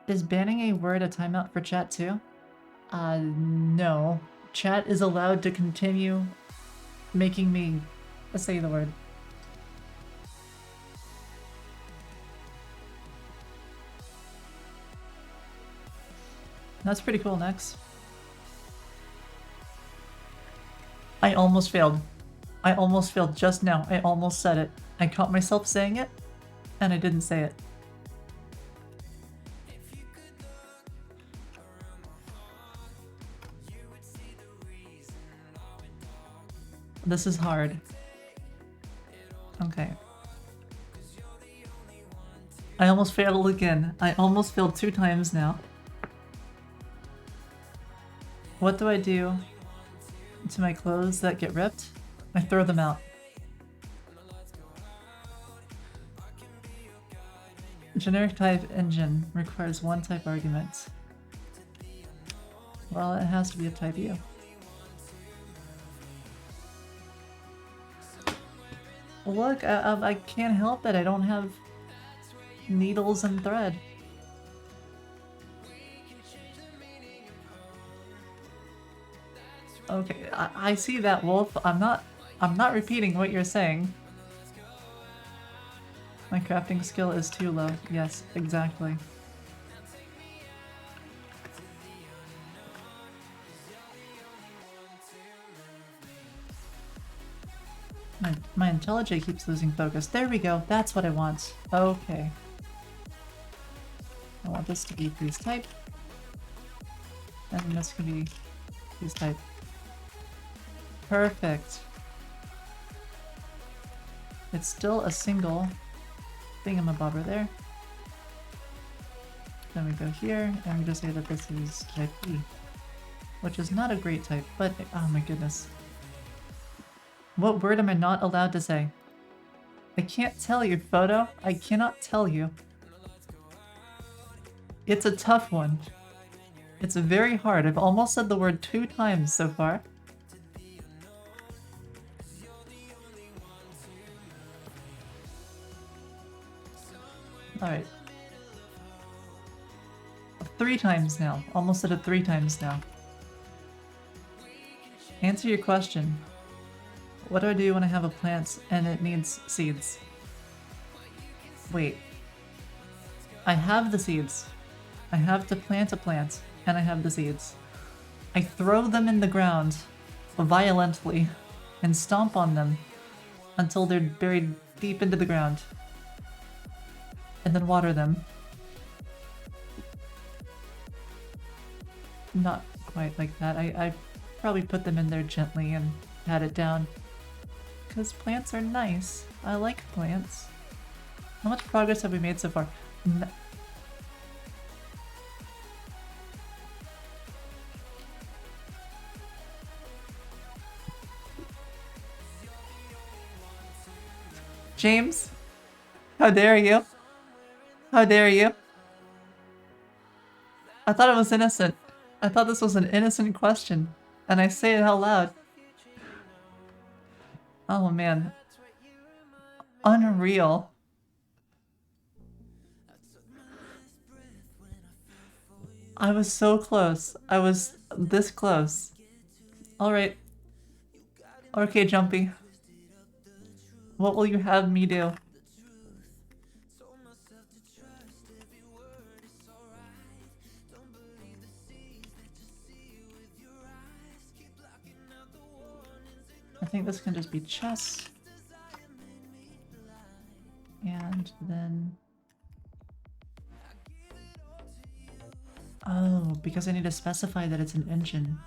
S1: Is banning a word a timeout for chat too? No. Chat is allowed to continue making me say the word. That's pretty cool, Nex. I almost failed. I almost failed just now. I almost said it. I caught myself saying it, and I didn't say it. This is hard. Okay. I almost failed again. I almost failed 2 times now. What do I do to my clothes that get ripped? I throw them out. Generic type engine requires 1 type argument. Well, it has to be a type U. Look, I can't help it. I don't have needles and thread. Okay, I see that, Wolf. I'm not repeating what you're saying. My crafting skill is too low. Yes, exactly. My IntelliJ keeps losing focus. There we go. That's what I want. Okay. I want this to be freeze type. And this can be freeze type. Perfect. It's still a single thingamabobber there. Then we go here, and we just say that this is type E. Which is not a great type, but oh my goodness. What word am I not allowed to say? I can't tell you, photo. I cannot tell you. It's a tough one. It's very hard. I've almost said the word 2 times so far. Alright. 3 times now. Almost said it 3 times now. Answer your question. What do I do when I have a plant and it needs seeds? Wait. I have the seeds. I have to plant a plant, and I have the seeds. I throw them in the ground violently and stomp on them until they're buried deep into the ground. And then water them. Not quite like that. I probably put them in there gently and pat it down. Because plants are nice. I like plants. How much progress have we made so far? James? How dare you? How dare you? I thought it was innocent. I thought this was an innocent question. And I say it out loud. Oh man. Unreal. I was so close. I was this close. Alright. Okay, Jumpy. What will you have me do? I think this can just be chess. And then... Oh, because I need to specify that it's an engine.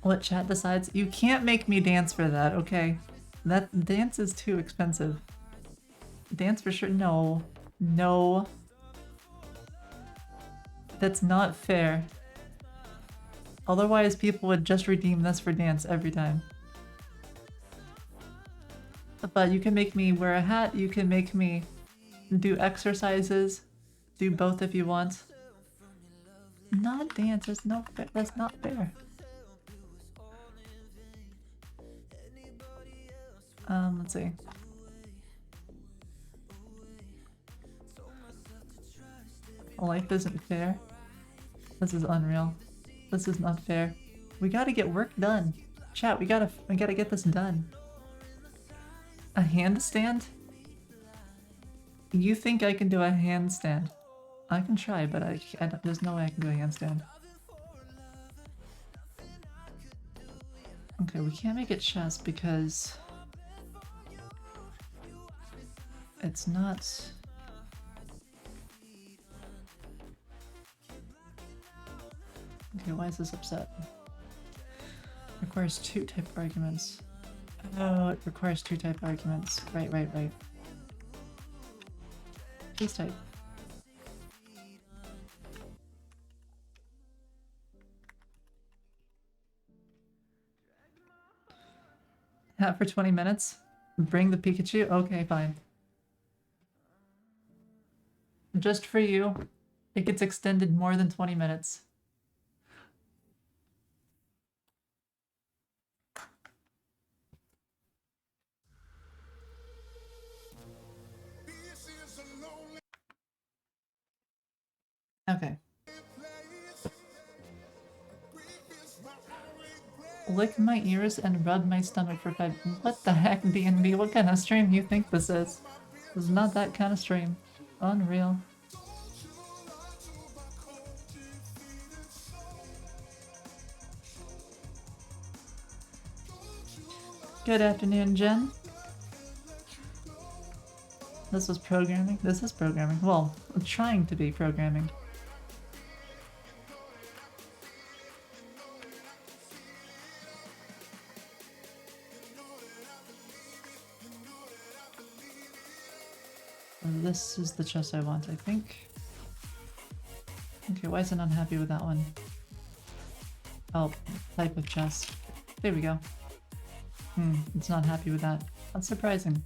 S1: What chat decides? You can't make me dance for that, okay? That dance is too expensive. Dance for sure? No. No. That's not fair. Otherwise, people would just redeem this for dance every time. But you can make me wear a hat, you can make me do exercises, do both if you want. Not dance. There's no. That's not fair. Let's see. Life isn't fair. This is unreal. This is not fair. We gotta get work done. Chat, we gotta get this done. A handstand? You think I can do a handstand? I can try, but there's no way I can do a handstand. Okay, we can't make it chess because it's not. Okay, why is this upset? Requires 2 type arguments. Oh, it requires 2 type arguments. Right. Please type. Hat for 20 minutes? Bring the Pikachu? Okay, fine. Just for you, it gets extended more than 20 minutes. Okay. Lick my ears and rub my stomach for 5. What the heck, DNB? What kind of stream do you think this is? This is not that kind of stream. Unreal. Good afternoon, Jen. This was programming? This is programming. Well, I'm trying to be programming. This is the chest I want, I think. Okay, why is it unhappy with that one? Oh, type of chest. There we go. It's not happy with that. That's surprising.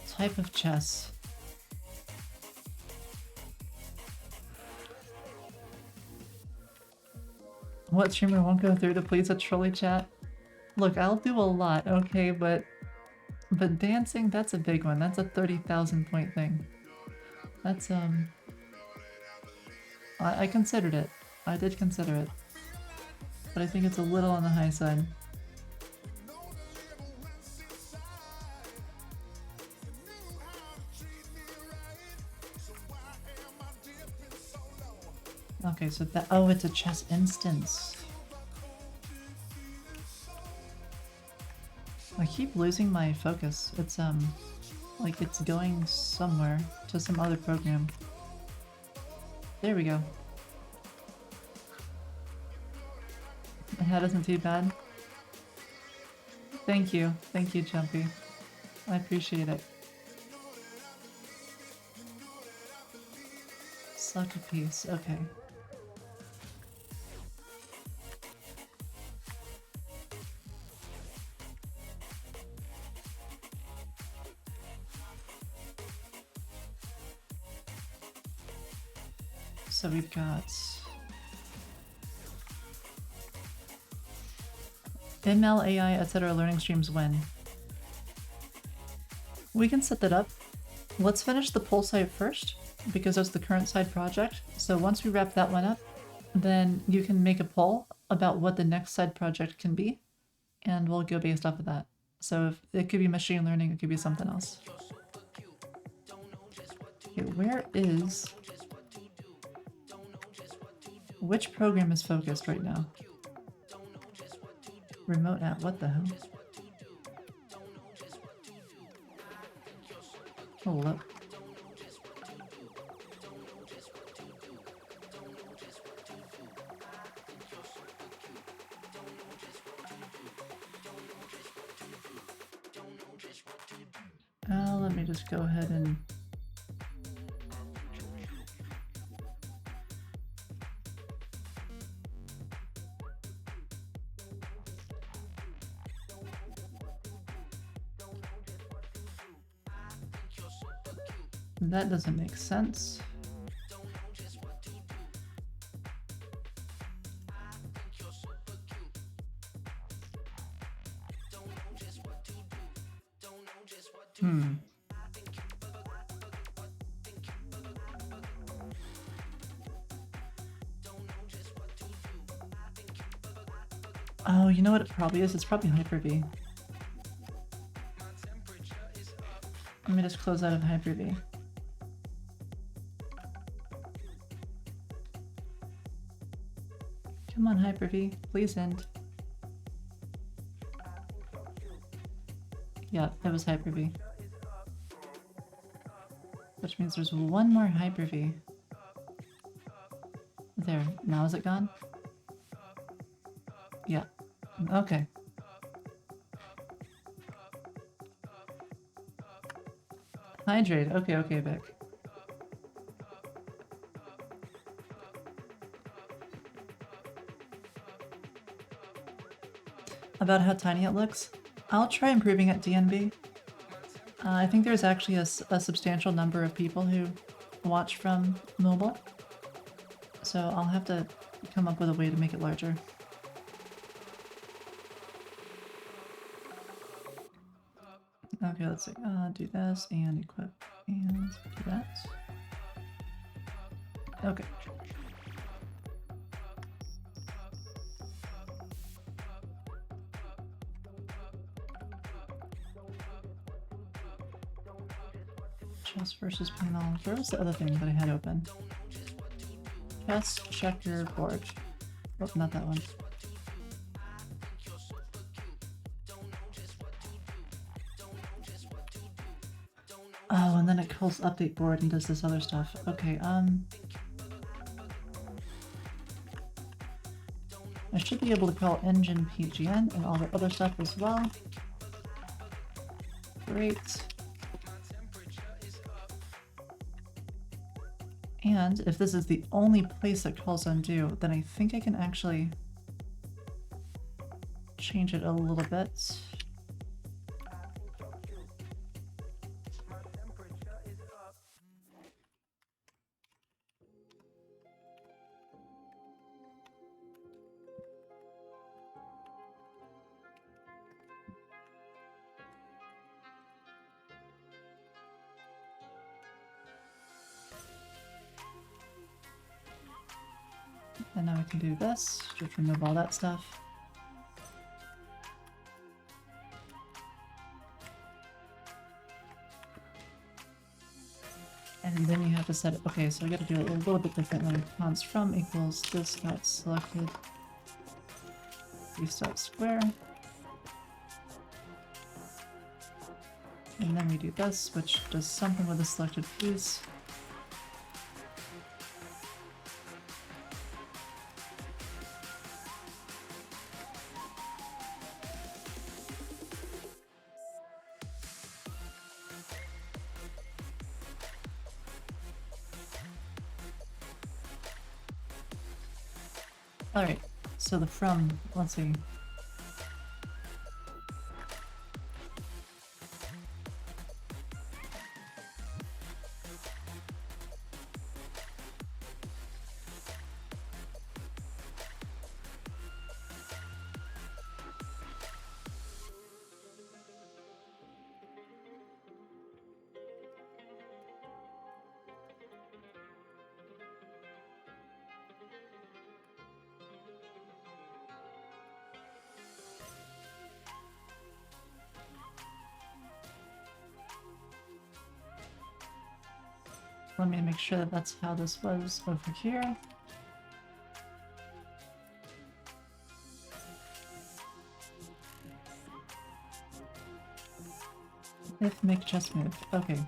S1: Type of chess. What streamer won't go through to please a trolley chat? Look, I'll do a lot, okay, but dancing, that's a big one. That's a 30,000 point thing. That's I considered it. I did consider it. But I think it's a little on the high side. Okay, so that, oh, it's a chess instance. I keep losing my focus. It's like it's going somewhere to some other program. There we go. My head isn't too bad. Thank you, Jumpy. I appreciate it. Suck a piece, okay. So we've got ML, AI, etc. learning streams when. We can set that up. Let's finish the poll site first, because that's the current side project. So once we wrap that one up, then you can make a poll about what the next side project can be, and we'll go based off of that. So if it could be machine learning, it could be something else. Okay, where is... Which program is focused right now? Remote app, what the hell? Hold up. Let me just go ahead and... That doesn't make sense. Oh, you know what it probably is? It's probably Hyper-V. Let me just close out of Hyper-V. Come on, Hyper-V, please end. Yeah, that was Hyper-V. Which means there's one more Hyper-V. There, now is it gone? Yeah, okay. Hydrate, okay, Vic. About how tiny it looks? I'll try improving at DNB. I think there's actually a substantial number of people who watch from mobile. So I'll have to come up with a way to make it larger. Okay, let's see. Do this and equip and do that. Okay. Chess versus panel. Where was the other thing that I had open? Chess, checker, board. Oh, not that one. Oh, and then it calls update board and does this other stuff. Okay, I should be able to call engine PGN and all the other stuff as well. Great. And if this is the only place that calls undo, then I think I can actually change it a little bit. And now we can do this, just remove all that stuff. And then you have to set it. Okay, so I gotta do it a little bit differently. Cons from equals this dot selected. Restart square. And then we do this, which does something with the selected piece. Alright, so the from, let's see. Let me make sure that that's how this was over here. If make chess move. Okay.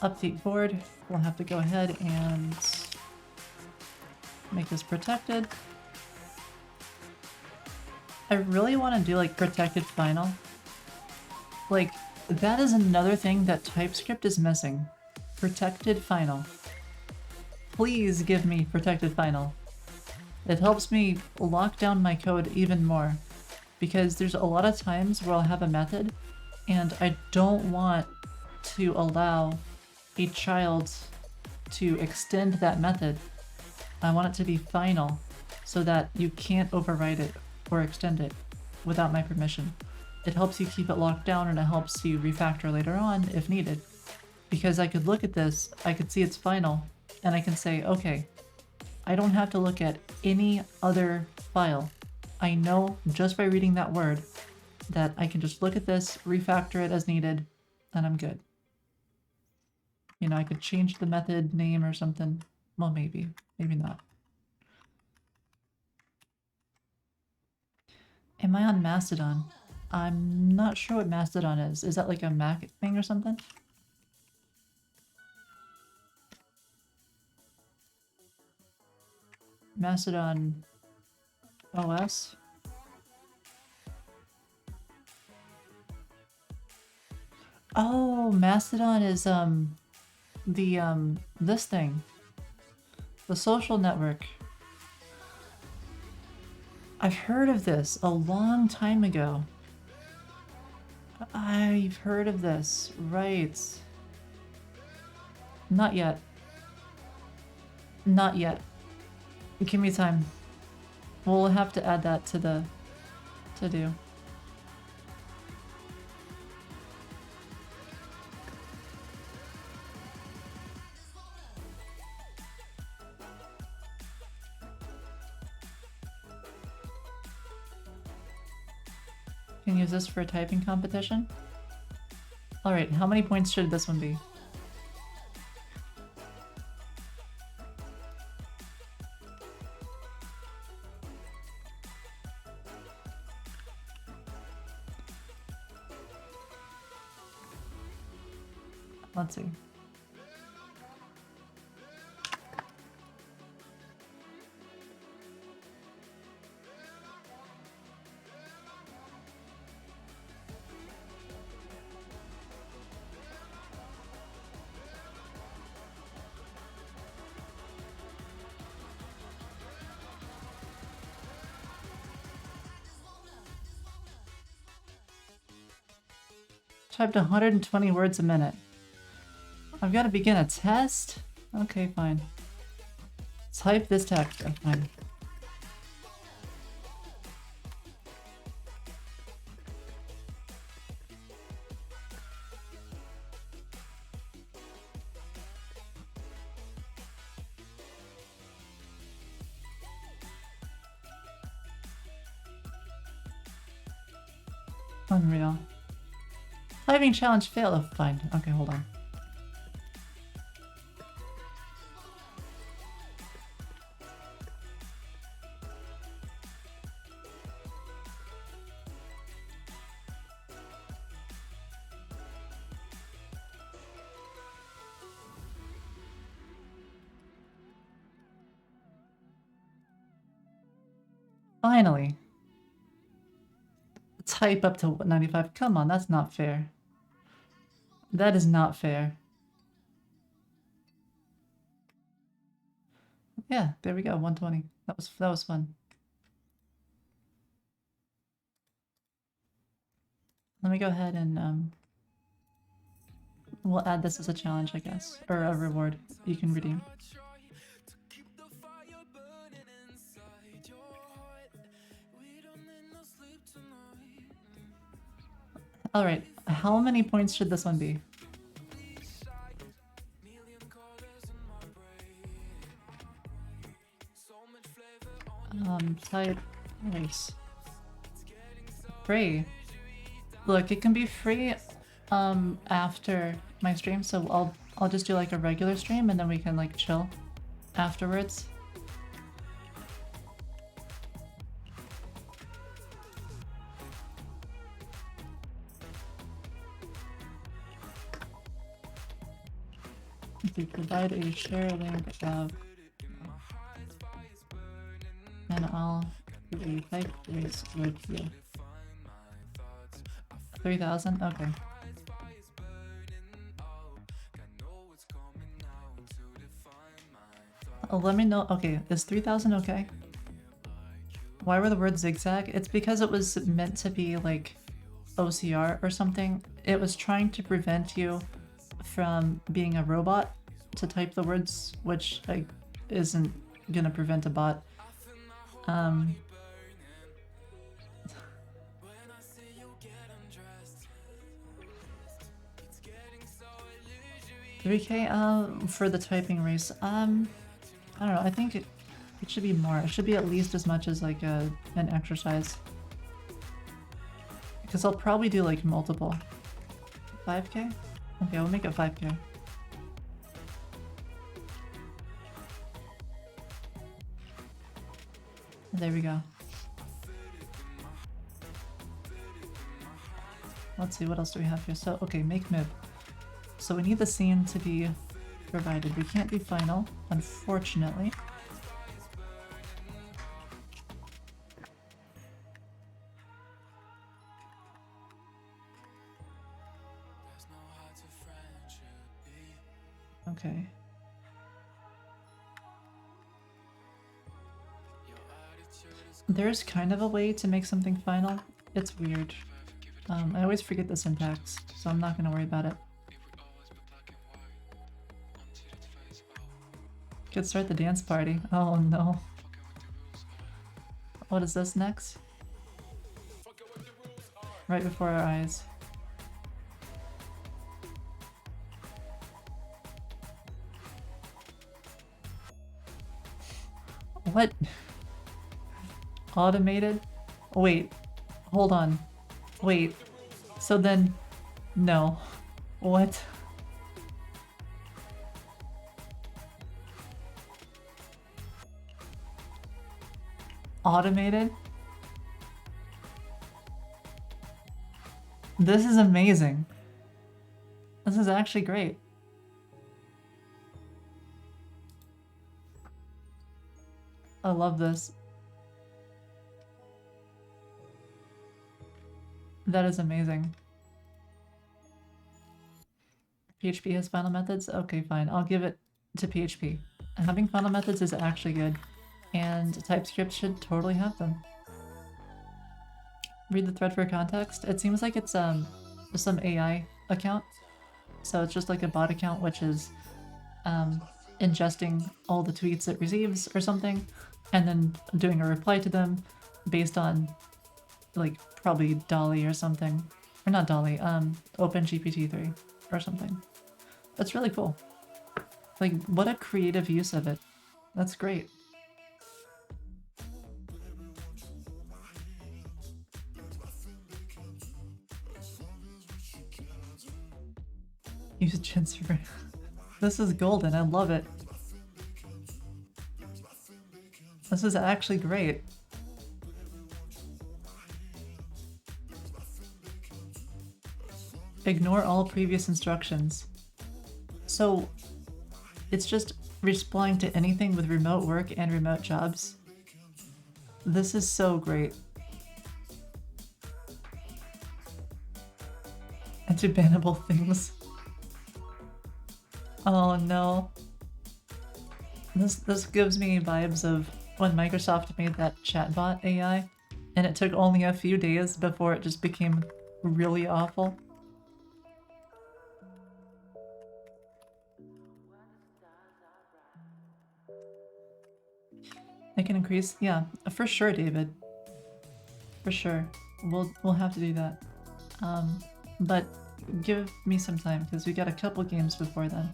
S1: Update board. We'll have to go ahead and make this protected. I really want to do like protected final. Like, that is another thing that TypeScript is missing. Protected final. Please give me protected final. It helps me lock down my code even more. Because there's a lot of times where I'll have a method And I don't want to allow a child to extend that method. I want it to be final so that you can't overwrite it or extend it without my permission. It helps you keep it locked down and it helps you refactor later on if needed. Because I could look at this, I could see it's final, and I can say, okay, I don't have to look at any other file. I know just by reading that word that I can just look at this, refactor it as needed, and I'm good. You know, I could change the method name or something. Well, maybe. Maybe not. Am I on Mastodon? I'm not sure what Mastodon is. Is that like a Mac thing or something? Mastodon OS? Oh, Mastodon is this thing. The social network. I've heard of this a long time ago. I've heard of this, right. Not yet. Not yet. Give me time. We'll have to add that to the to-do. Can use this for a typing competition. Alright, how many points should this one be? Let's see. Typed 120 words a minute. I've got to begin a test? Okay, fine. Type this text. Oh, fine. Unreal. Typing challenge failed. Oh, fine. Okay, hold on. Finally. Type up to 95. Come on, that's not fair. That is not fair. Yeah, there we go. 120. That was fun. Let me go ahead and we'll add this as a challenge, I guess, or a reward you can redeem. Alright, how many points should this one be? Type race. Free. Look, it can be free after my stream, so I'll just do like a regular stream and then we can like chill afterwards. If we provide a share link of and I'll do a type race with you. 3,000? Okay. Let me know. Okay, is 3,000 okay? Why were the words zigzag? It's because it was meant to be like OCR or something. It was trying to prevent you from being a robot to type the words, which like isn't gonna prevent a bot. 3K for the typing race. I don't know. I think it should be more. It should be at least as much as like an exercise. Because I'll probably do like multiple. 5K? Okay, we'll make it 5K. There we go. Let's see, what else do we have here? So, okay, make mib. So we need the scene to be provided. We can't do final, unfortunately. Okay. There's kind of a way to make something final. It's weird. I always forget the syntax, so I'm not gonna worry about it. Could start the dance party. Oh no. What is this next? Right before our eyes. What? Automated? Wait. Hold on. Wait. So then... No. What? Automated? This is amazing. This is actually great. I love this. That is amazing. PHP has final methods? Okay, fine. I'll give it to PHP. Having final methods is actually good. And TypeScript should totally have them. Read the thread for context. It seems like it's some AI account. So it's just like a bot account which is ingesting all the tweets it receives or something, and then doing a reply to them based on like probably Dolly or something. Or not Dolly, OpenGPT-3 or something. That's really cool. Like, what a creative use of it. That's great. Use Jinser. This is golden, I love it. This is actually great. Ignore all previous instructions. So, it's just replying to anything with remote work and remote jobs. This is so great. And to bannable things. Oh no. This gives me vibes of when Microsoft made that chatbot AI, and it took only a few days before it just became really awful. It can increase, yeah, for sure, David. For sure. We'll have to do that. But give me some time, because we got a couple games before then.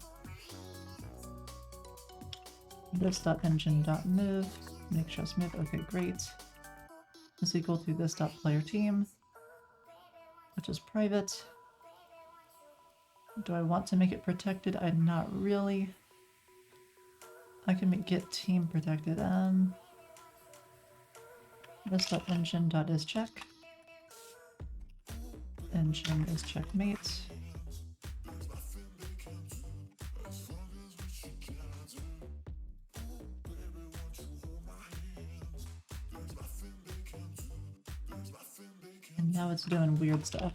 S1: This.engine.move, make sure it's move, okay, great. Is equal to this.playerTeam, which is private. Do I want to make it protected? I'm not really. I can get team protected. This.engine.isCheck. Engine is checkmate. And now it's doing weird stuff.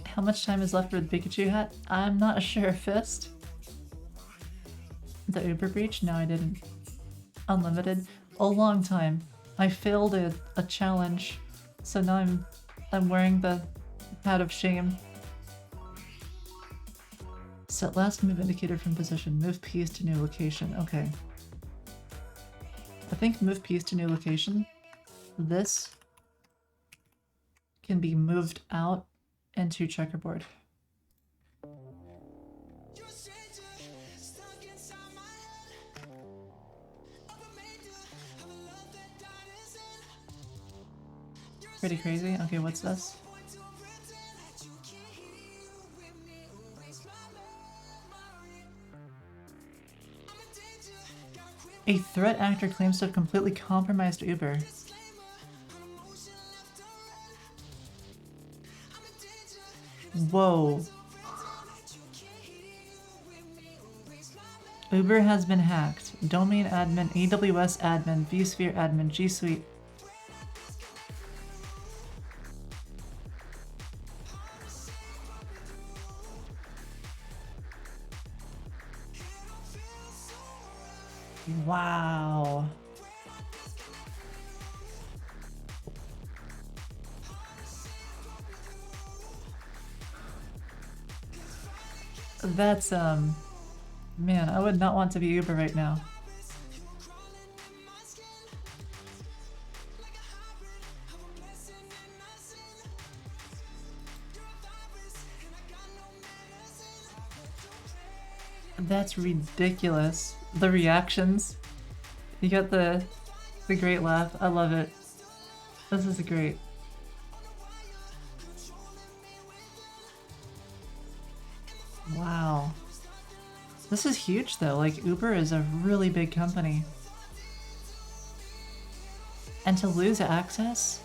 S1: How much time is left for the Pikachu hat? I'm not sure, Fist. The Uber breach? No, I didn't. Unlimited. a long time. I failed a challenge, so now I'm wearing the hat of shame. Set last move indicator from position. Move piece to new location. Okay. I think move piece to new location. This can be moved out into checkerboard. Pretty crazy. Okay, what's this? A threat actor claims to have completely compromised Uber. Whoa. Uber has been hacked. Domain admin, AWS admin, vSphere admin, G Suite. Wow. That's, man, I would not want to be Uber right now. That's ridiculous. The reactions. You got the great laugh. I love it. This is great. Wow. This is huge though. Like, Uber is a really big company. And to lose access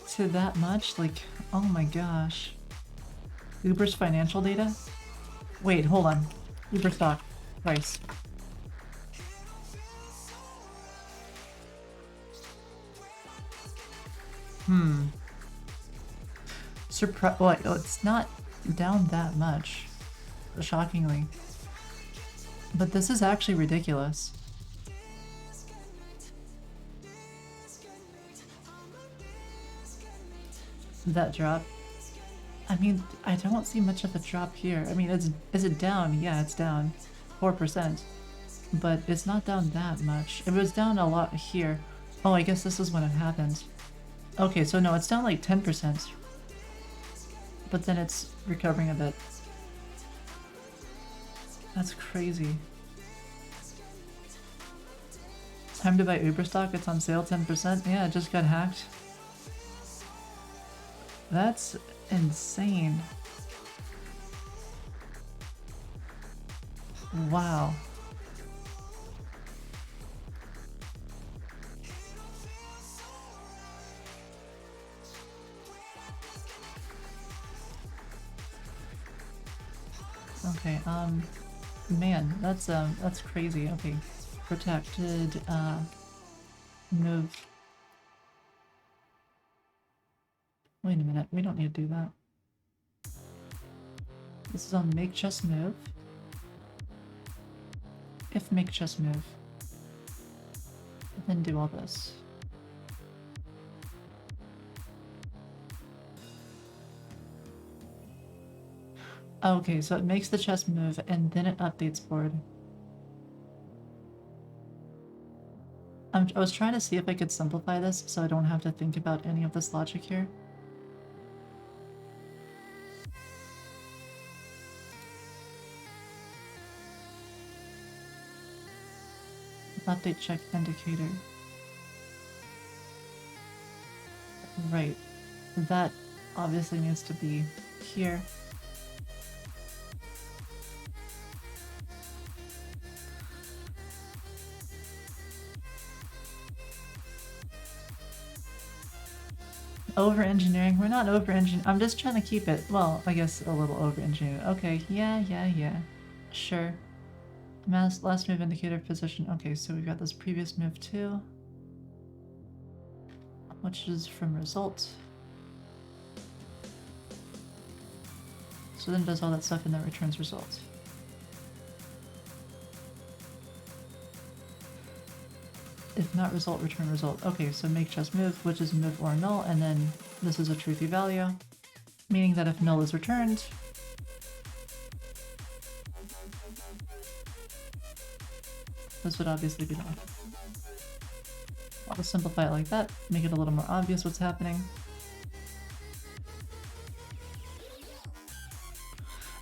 S1: to that much, like, oh my gosh. Uber's financial data? Wait, hold on. Uber stock price. Well, it's not down that much, shockingly. But this is actually ridiculous. That drop. I mean, I don't see much of a drop here. I mean, is it down? Yeah, it's down 4%. But it's not down that much. It was down a lot here. Oh, I guess this is when it happened. Okay, so no, it's down like 10%. But then it's recovering a bit. That's crazy. Time to buy Uber stock, it's on sale 10%. Yeah, it just got hacked. That's insane. Wow. Okay, man, that's crazy. Okay, protected, move. Wait a minute, we don't need to do that. This is on make chess move. If make chess move. Then do all this. Okay, so it makes the chess move and then it updates board. I was trying to see if I could simplify this so I don't have to think about any of this logic here. Update check indicator. Right. That obviously needs to be here. Over-engineering? We're not over-engineering. I'm just trying to keep it, well, I guess a little over-engineered. Okay, yeah. Sure. Last move indicator position. Okay, so we've got this previous move too. Which is from result. So then it does all that stuff and then returns result. If not result, return result. Okay, so make just move, which is move or null, and then this is a truthy value, meaning that if null is returned, this would obviously be null. I'll just simplify it like that, make it a little more obvious what's happening.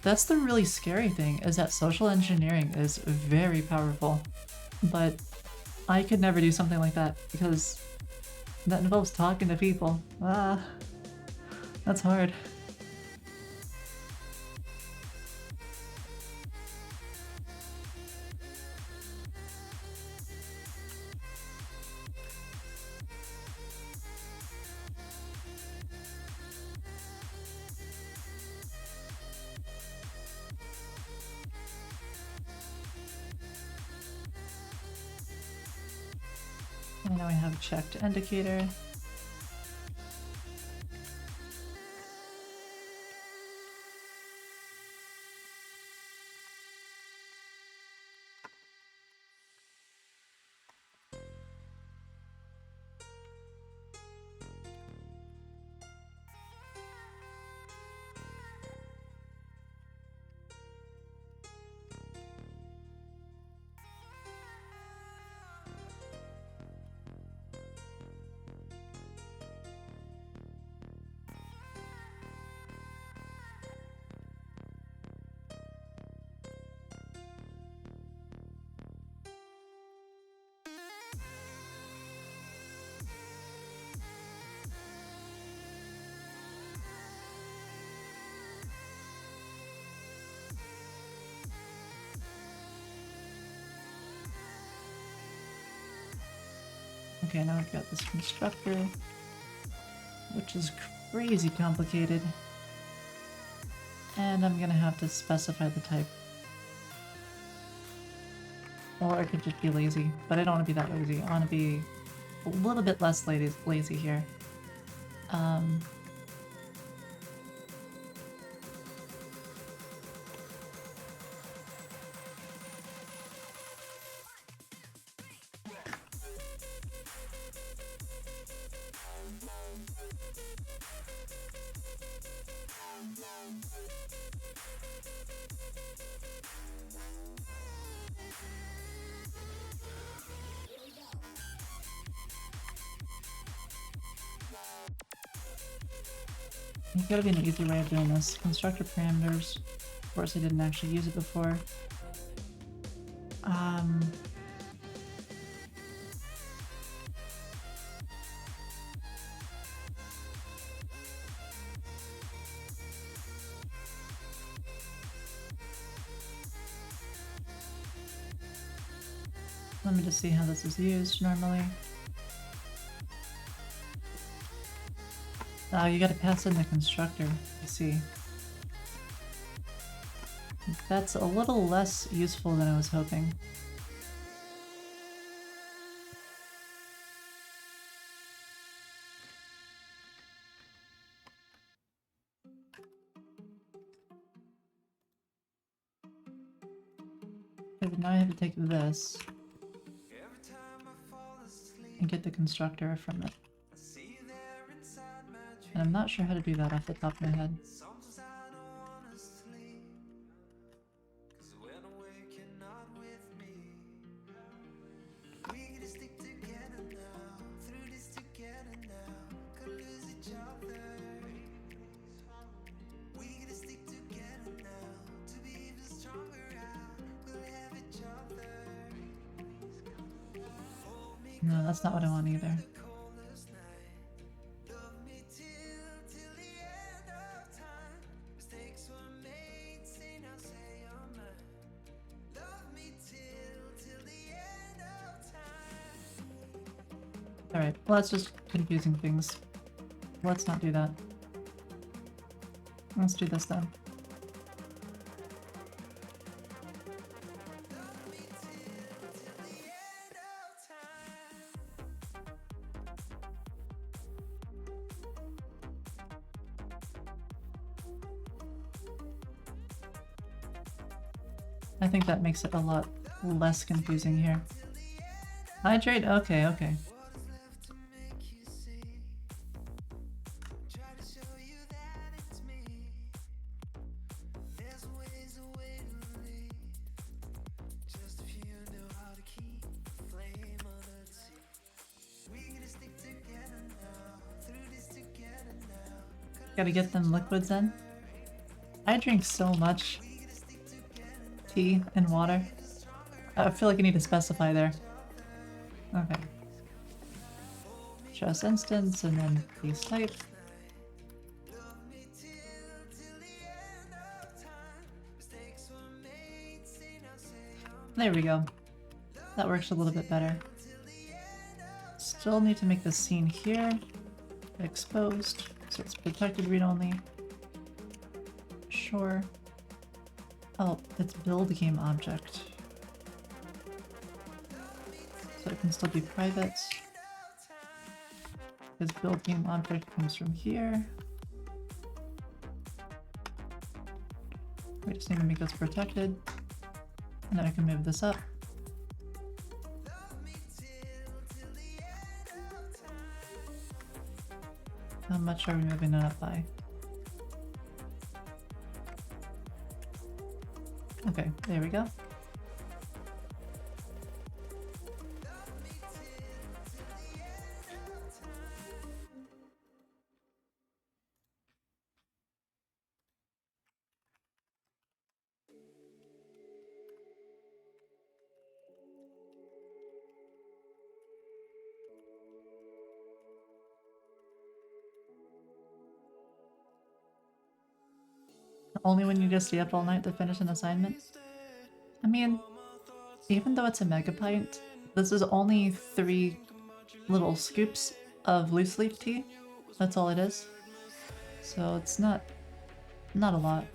S1: That's the really scary thing, is that social engineering is very powerful, but I could never do something like that because that involves talking to people. Ah, that's hard. And now we have a checked indicator. Okay, now we've got this constructor, which is crazy complicated. And I'm gonna have to specify the type. Or I could just be lazy, but I don't want to be that lazy. I want to be a little bit less lazy here. There's gotta be an easy way of doing this. Constructor parameters. Of course, I didn't actually use it before. Let me just see how this is used normally. Oh, you gotta pass in the constructor, I see. That's a little less useful than I was hoping. Okay, but now I have to take this and get the constructor from it. And I'm not sure how to do that off the top of my head. No, that's not what I want either. Alright, well that's just confusing things. Let's not do that. Let's do this then. I think that makes it a lot less confusing here. Hydrate? Okay, okay. Gotta get them liquids in. I drink so much tea and water. I feel like I need to specify there. Okay. Just instance and then base type. There we go. That works a little bit better. Still need to make the scene here exposed, so it's protected read-only. Sure. Oh, it's build game object. So it can still be private. Because build game object comes from here. We just need to make this protected. And then I can move this up. How much are we moving it up by? Okay, there we go. Only when you just stay up all night to finish an assignment? I mean, even though it's a megapint, this is only 3 little scoops of loose leaf tea. That's all it is. So it's not a lot.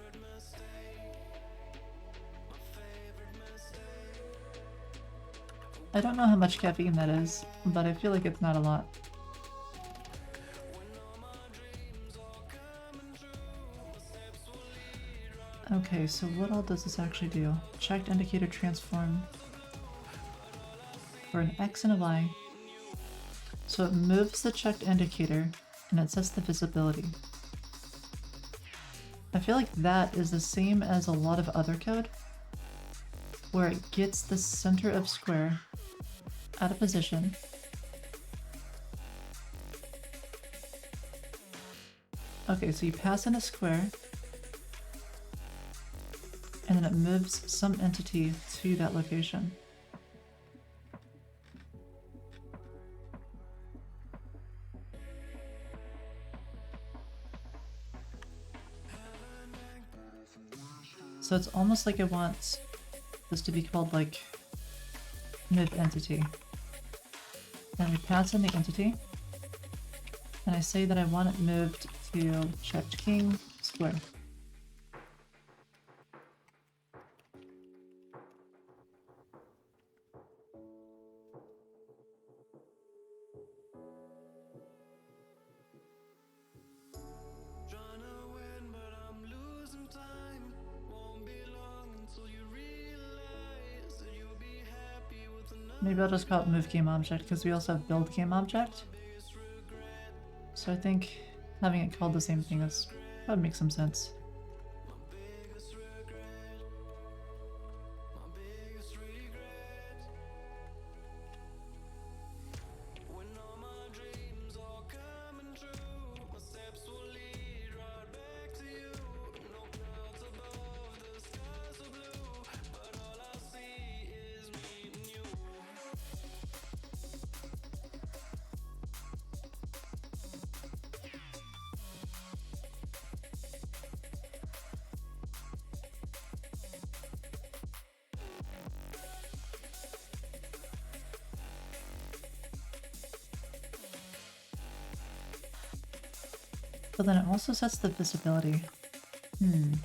S1: I don't know how much caffeine that is, but I feel like it's not a lot. Okay, so what all does this actually do? Checked indicator transform for an X and a Y. So it moves the checked indicator and it sets the visibility. I feel like that is the same as a lot of other code, where it gets the center of square out of position. Okay, so you pass in a square, and then it moves some entity to that location. So it's almost like I want this to be called like move entity. Then we pass in the entity, and I say that I want it moved to checked king square. Maybe I'll just call it move game object because we also have build game object. So I think having it called the same thing is that would make some sense. But then it also sets the visibility. Do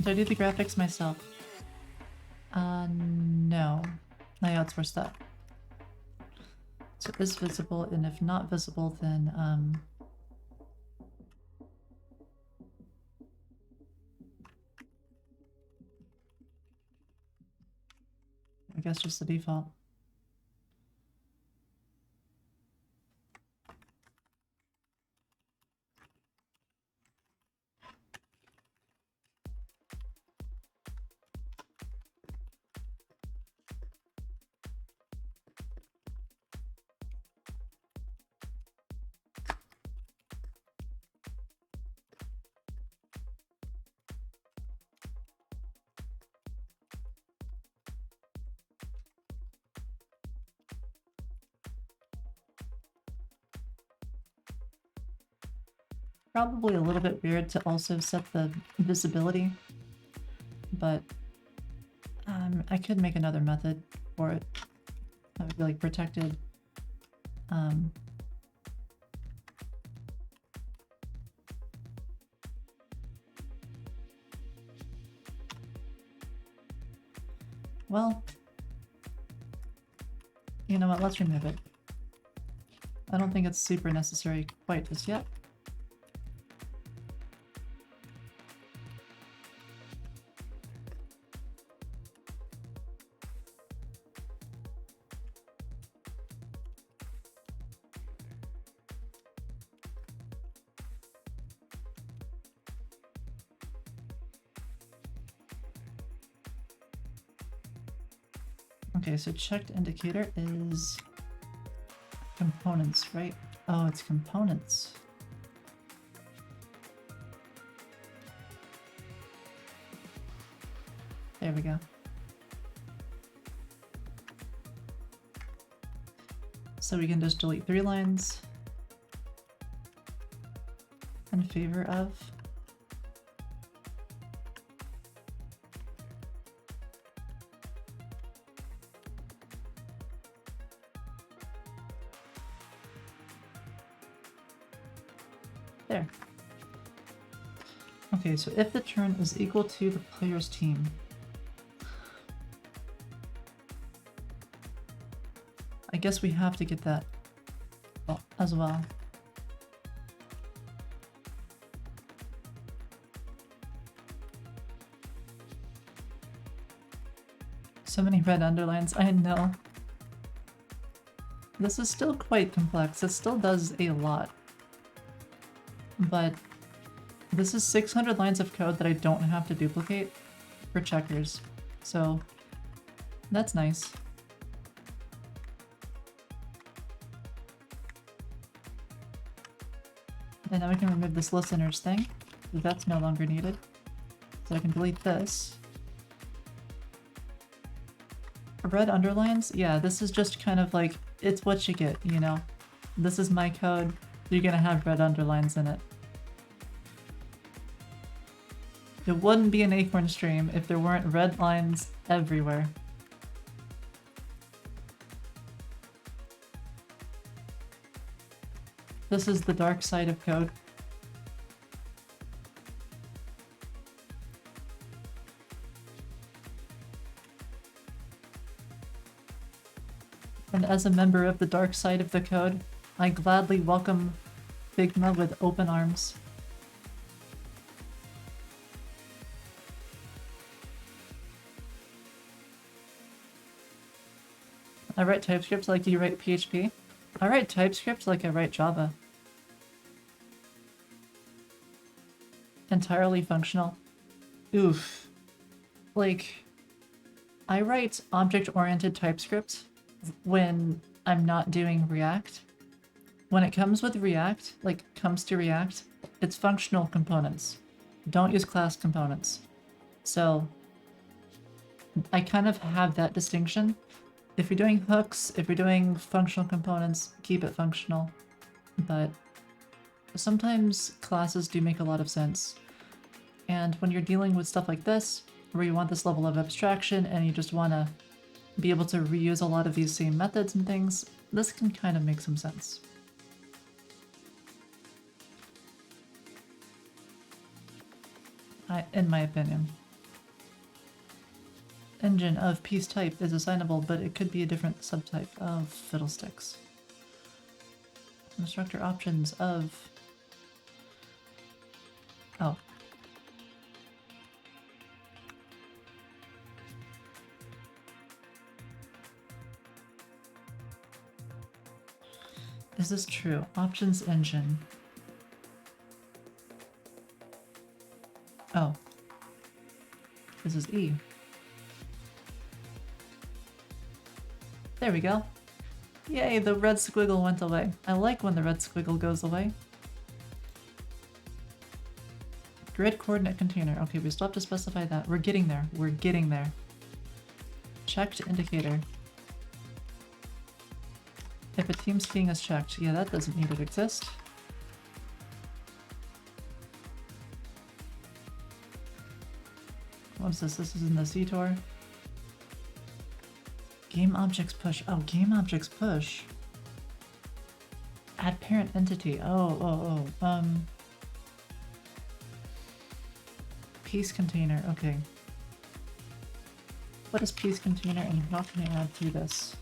S1: I do the graphics myself? No. I outsourced that So it is visible, and if not visible, then I guess just the default. Probably a little bit weird to also set the visibility, but I could make another method for it that would be like protected. Well, you know what, let's remove it. I don't think it's super necessary quite just yet. Okay, so checked indicator is components, right? Oh, it's components. There we go. So we can just delete 3 lines in favor of. There. Okay, so if the turn is equal to the player's team, I guess we have to get that as well. So many red underlines, I know. This is still quite complex, it still does a lot. But this is 600 lines of code that I don't have to duplicate for checkers, so that's nice. And now we can remove this listeners thing, because that's no longer needed. So I can delete this. Red underlines, yeah, this is just kind of like, it's what you get, you know? This is my code, you're gonna have red underlines in it. It wouldn't be an Acorn stream if there weren't red lines everywhere. This is the dark side of code. And as a member of the dark side of the code, I gladly welcome Figma with open arms. I write TypeScript like you write PHP. I write TypeScript like I write Java. Entirely functional. Oof. Like, I write object-oriented TypeScript when I'm not doing React. When it comes with React, comes to React, it's functional components. Don't use class components. So, I kind of have that distinction. If you're doing hooks, if you're doing functional components, keep it functional. But sometimes classes do make a lot of sense. And when you're dealing with stuff like this, where you want this level of abstraction and you just want to be able to reuse a lot of these same methods and things, this can kind of make some sense. In my opinion. Engine of piece type is assignable, but it could be a different subtype of fiddlesticks. Instructor options of... Oh. Is this true? Options engine. Oh. This is E. There we go. Yay, the red squiggle went away. I like when the red squiggle goes away. Grid coordinate container. Okay, we still have to specify that. We're getting there. We're getting there. Checked indicator. If a team's keying is checked. Yeah, that doesn't need to exist. What's this? This is in the CTOR. Game objects push. Oh, game objects push. Add parent entity. Piece container. Okay. What is piece container and how can I add to this?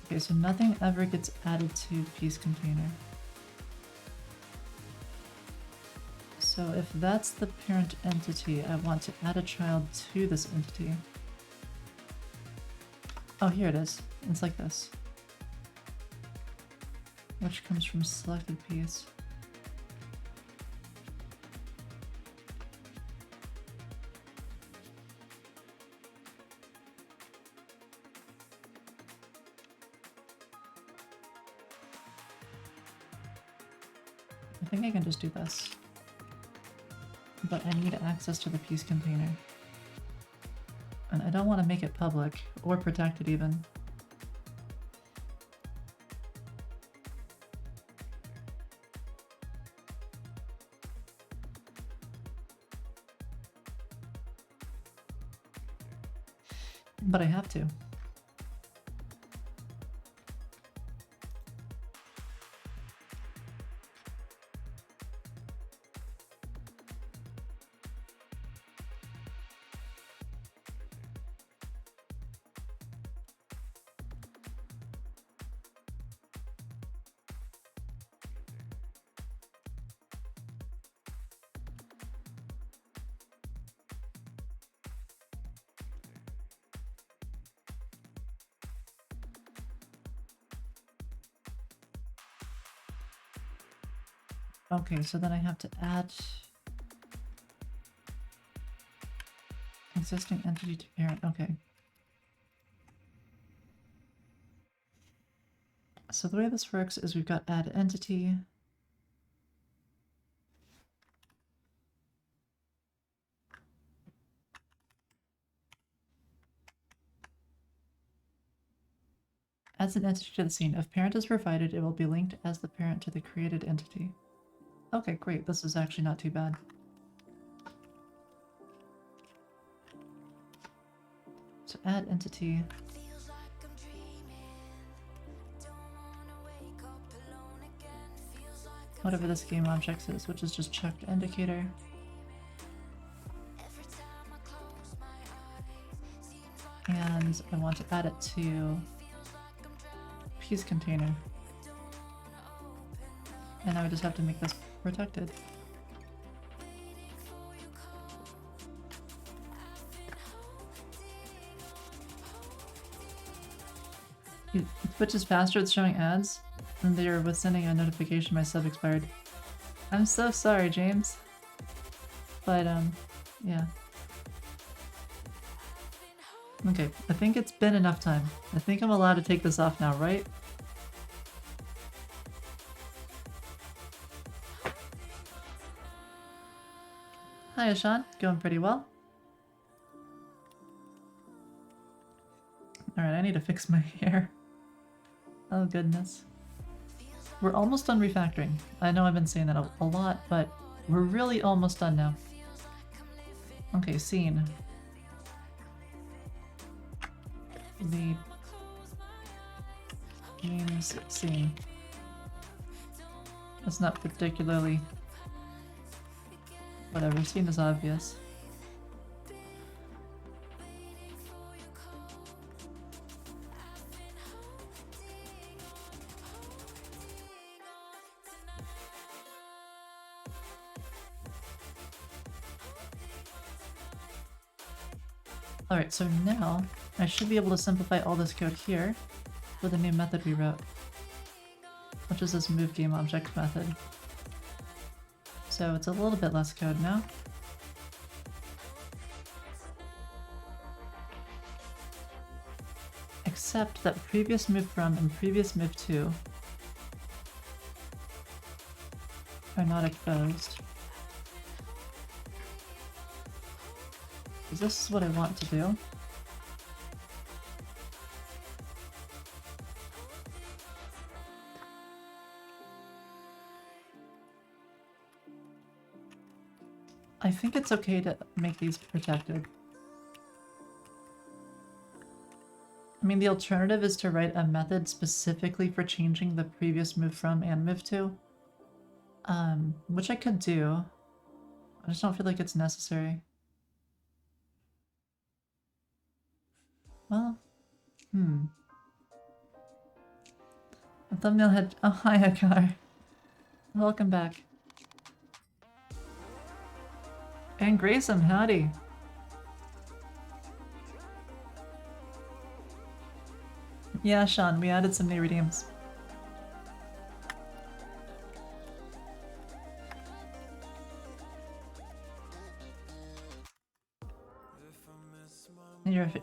S1: Okay, so nothing ever gets added to piece container. So if that's the parent entity, I want to add a child to this entity. Oh, here it is. It's like this. Which comes from selected piece. I think I can just do this. But I need access to the piece container. And I don't want to make it public, or protected even. But I have to. Okay, so then I have to add existing entity to parent. Okay. So the way this works is we've got add entity. Adds an entity to the scene. If parent is provided, it will be linked as the parent to the created entity. Okay, great. This is actually not too bad. So add entity. Whatever this game object is, which is just checked indicator. And I want to add it to piece container. And now we just have to make this protected. Twitch is faster at showing ads than they are with sending a notification my sub expired. I'm so sorry, James. But, yeah. Okay, I think it's been enough time. I think I'm allowed to take this off now, right? Hi, Ashan. Going pretty well. Alright, I need to fix my hair. Oh, goodness. We're almost done refactoring. I know I've been saying that a lot, but we're really almost done now. Okay, scene. The game's scene. It's not particularly... Whatever, scene is obvious. Alright, so now I should be able to simplify all this code here with a new method we wrote, which is this move game object method. So it's a little bit less code now. Except that previous move from and previous move to are not exposed. This is what I want to do. I think it's okay to make these protected. I mean, the alternative is to write a method specifically for changing the previous move from and move to. Which I could do. I just don't feel like it's necessary. Well, The thumbnail had— oh, hi, Akar. Welcome back. And Grayson, howdy. Yeah, Sean, we added some new redeems.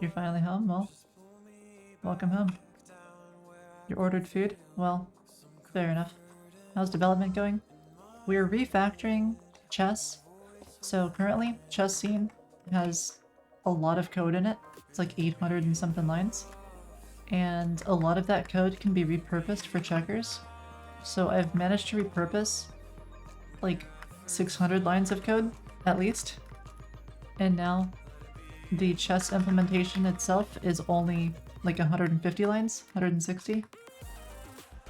S1: You're finally home? Well, welcome home. You ordered food? Well, fair enough. How's development going? We're refactoring chess. So currently, chess scene has a lot of code in it. It's like 800 and something lines. And a lot of that code can be repurposed for checkers. So I've managed to repurpose like 600 lines of code, at least. And now the chess implementation itself is only like 150 lines, 160.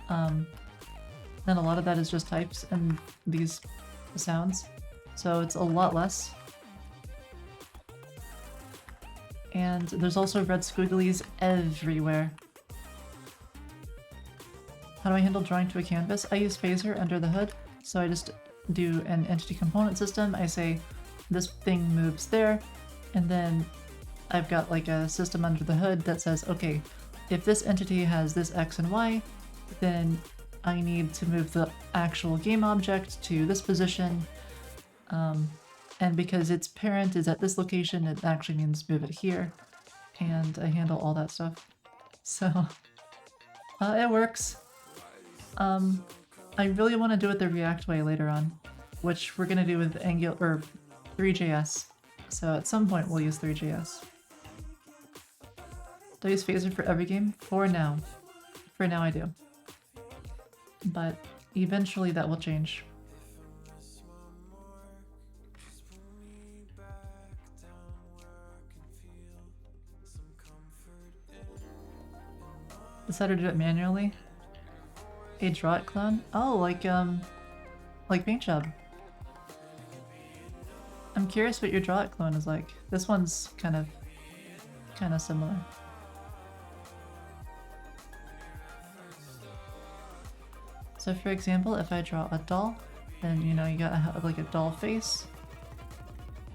S1: Then a lot of that is just types and these sounds. So it's a lot less. And there's also red squigglies everywhere. How do I handle drawing to a canvas? I use Phaser under the hood. So I just do an entity component system. I say this thing moves there. And then I've got like a system under the hood that says, okay, if this entity has this X and Y, then I need to move the actual game object to this position. And because its parent is at this location, it actually means move it here. And I handle all that stuff. So, it works. I really want to do it the React way later on, which we're going to do with Angular or 3JS. So at some point we'll use 3JS. Do I use Phaser for every game? For now. For now I do. But eventually that will change. Decided to do it manually. A draw it clone? Oh, like Paint Job. I'm curious what your draw it clone is like. This one's kind of similar. So for example, if I draw a doll, then you know you gotta have like a doll face.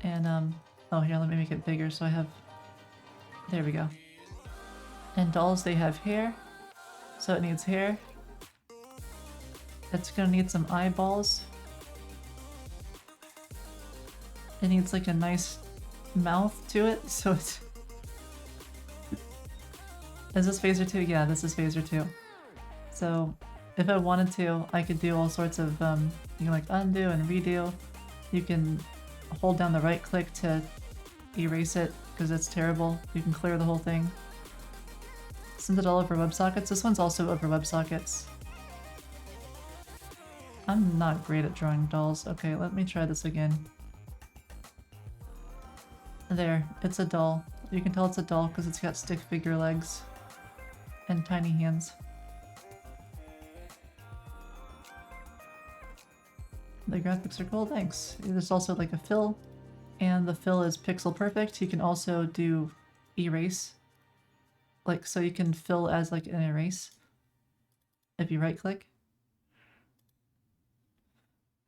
S1: And oh here, let me make it bigger so I have— there we go. And dolls, they have hair, so it needs hair. It's gonna need some eyeballs. It needs like a nice mouth to it, so it's— is this Phaser 2? Yeah, this is Phaser 2. So if I wanted to, I could do all sorts of, you can like undo and redo. You can hold down the right click to erase it, because it's terrible. You can clear the whole thing. Send it all over WebSockets. This one's also over WebSockets. I'm not great at drawing dolls. Okay, let me try this again. There, it's a doll. You can tell it's a doll because it's got stick figure legs and tiny hands. The graphics are cool, thanks. There's also like a fill, and the fill is pixel perfect. You can also do erase. Like, so you can fill as like an erase if you right click.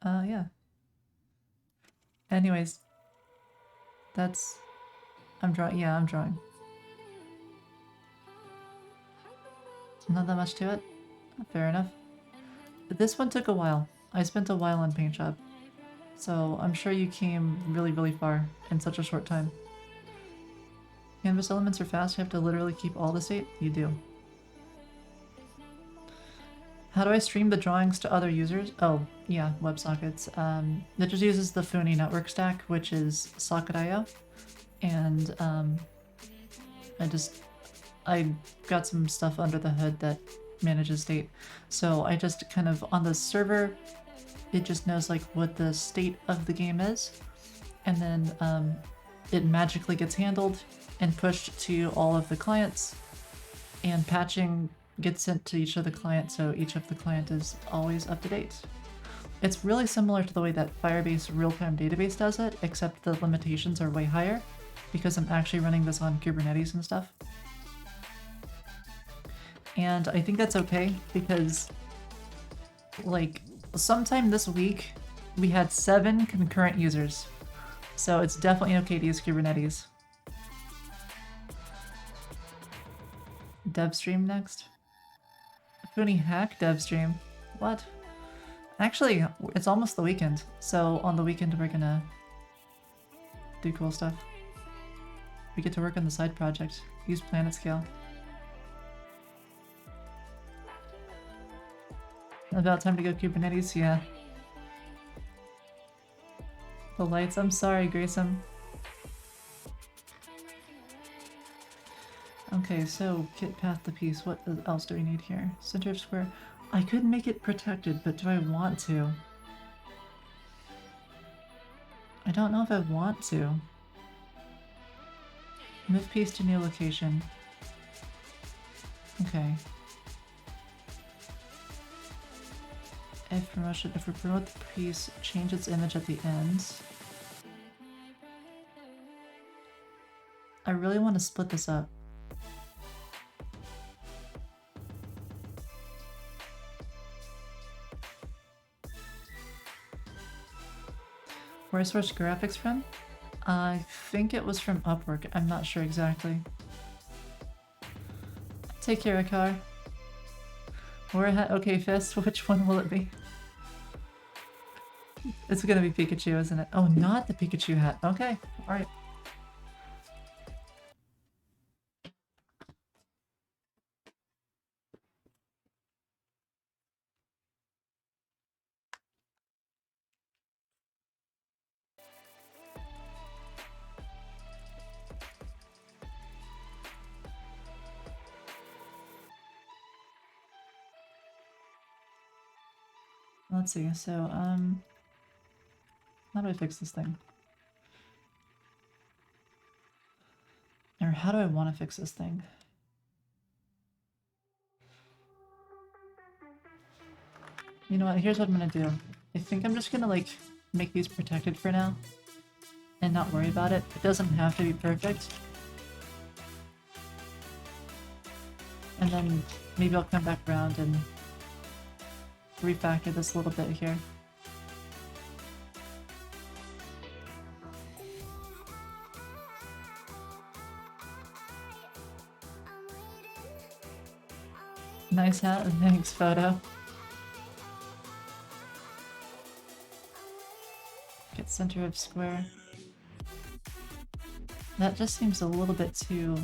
S1: Yeah. Anyways, that's I'm drawing. Yeah, I'm drawing. Not that much to it. Fair enough. This one took a while. I spent a while on paint job. So I'm sure you came really, really far in such a short time. Canvas elements are fast. You have to literally keep all the state. You do. How do I stream the drawings to other users? Oh, yeah, WebSockets. It just uses the Foony network stack, which is Socket.io. And I got some stuff under the hood that manages state. So I just kind of, on the server, it just knows like what the state of the game is. And then it magically gets handled and pushed to all of the clients. And patching gets sent to each of the clients, so each of the client is always up to date. It's really similar to the way that Firebase real-time database does it, except the limitations are way higher because I'm actually running this on Kubernetes and stuff. And I think that's okay because, like, sometime this week we had 7 concurrent users. So it's definitely okay to use Kubernetes. Dev stream next? Foony hack dev stream? What? Actually, it's almost the weekend, so on the weekend we're gonna do cool stuff. We get to work on the side project. Use planet scale. About time to go Kubernetes? Yeah. The lights? I'm sorry, Grayson. Okay, so kit path the piece. What else do we need here? Center of square. I could make it protected, but do I want to? I don't know if I want to. Move piece to new location. Okay. If we promote the piece, change its image at the end. I really want to split this up. Where I sourced graphics from? I think it was from Upwork. I'm not sure exactly. Take care, Akar. Wear a hat. Okay, Fist. Which one will it be? It's gonna be Pikachu, isn't it? Oh, not the Pikachu hat. Okay, alright. Let's see, so, how do I fix this thing? Or how do I want to fix this thing? You know what, here's what I'm gonna do. I think I'm just gonna, like, make these protected for now. And not worry about it. It doesn't have to be perfect. And then maybe I'll come back around and refactor this a little bit here. Nice hat, thanks, photo. Get center of square. That just seems a little bit too...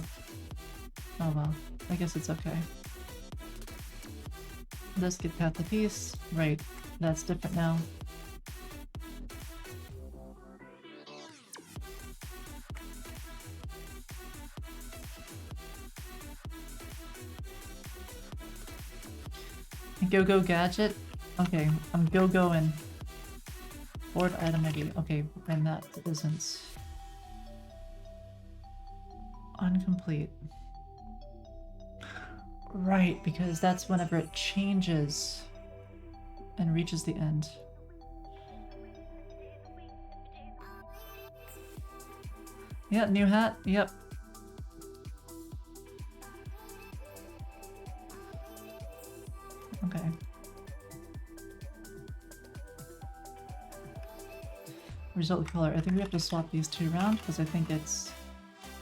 S1: Oh well, I guess it's okay. This get path the piece. Right, that's different now. Go gadget? Okay, I'm going. Board item ID. Okay, and that isn't... Incomplete. Right, because that's whenever it changes and reaches the end. Yeah, new hat, yep. Okay. Result color. I think we have to swap these two around because I think it's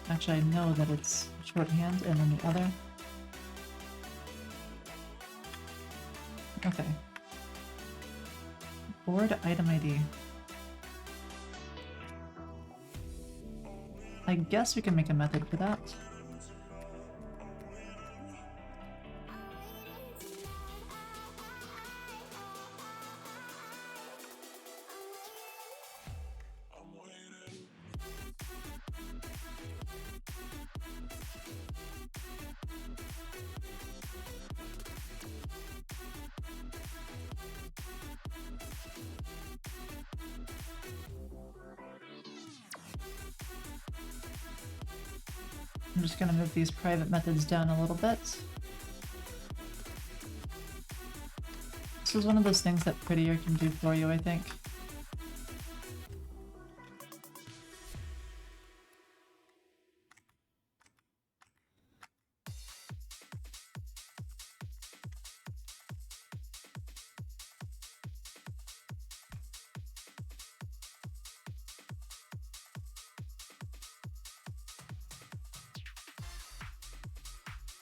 S1: Actually, I know that it's shorthand and then the other. Okay. Board item ID. I guess we can make a method for that. I'm just gonna move these private methods down a little bit. This is one of those things that Prettier can do for you, I think.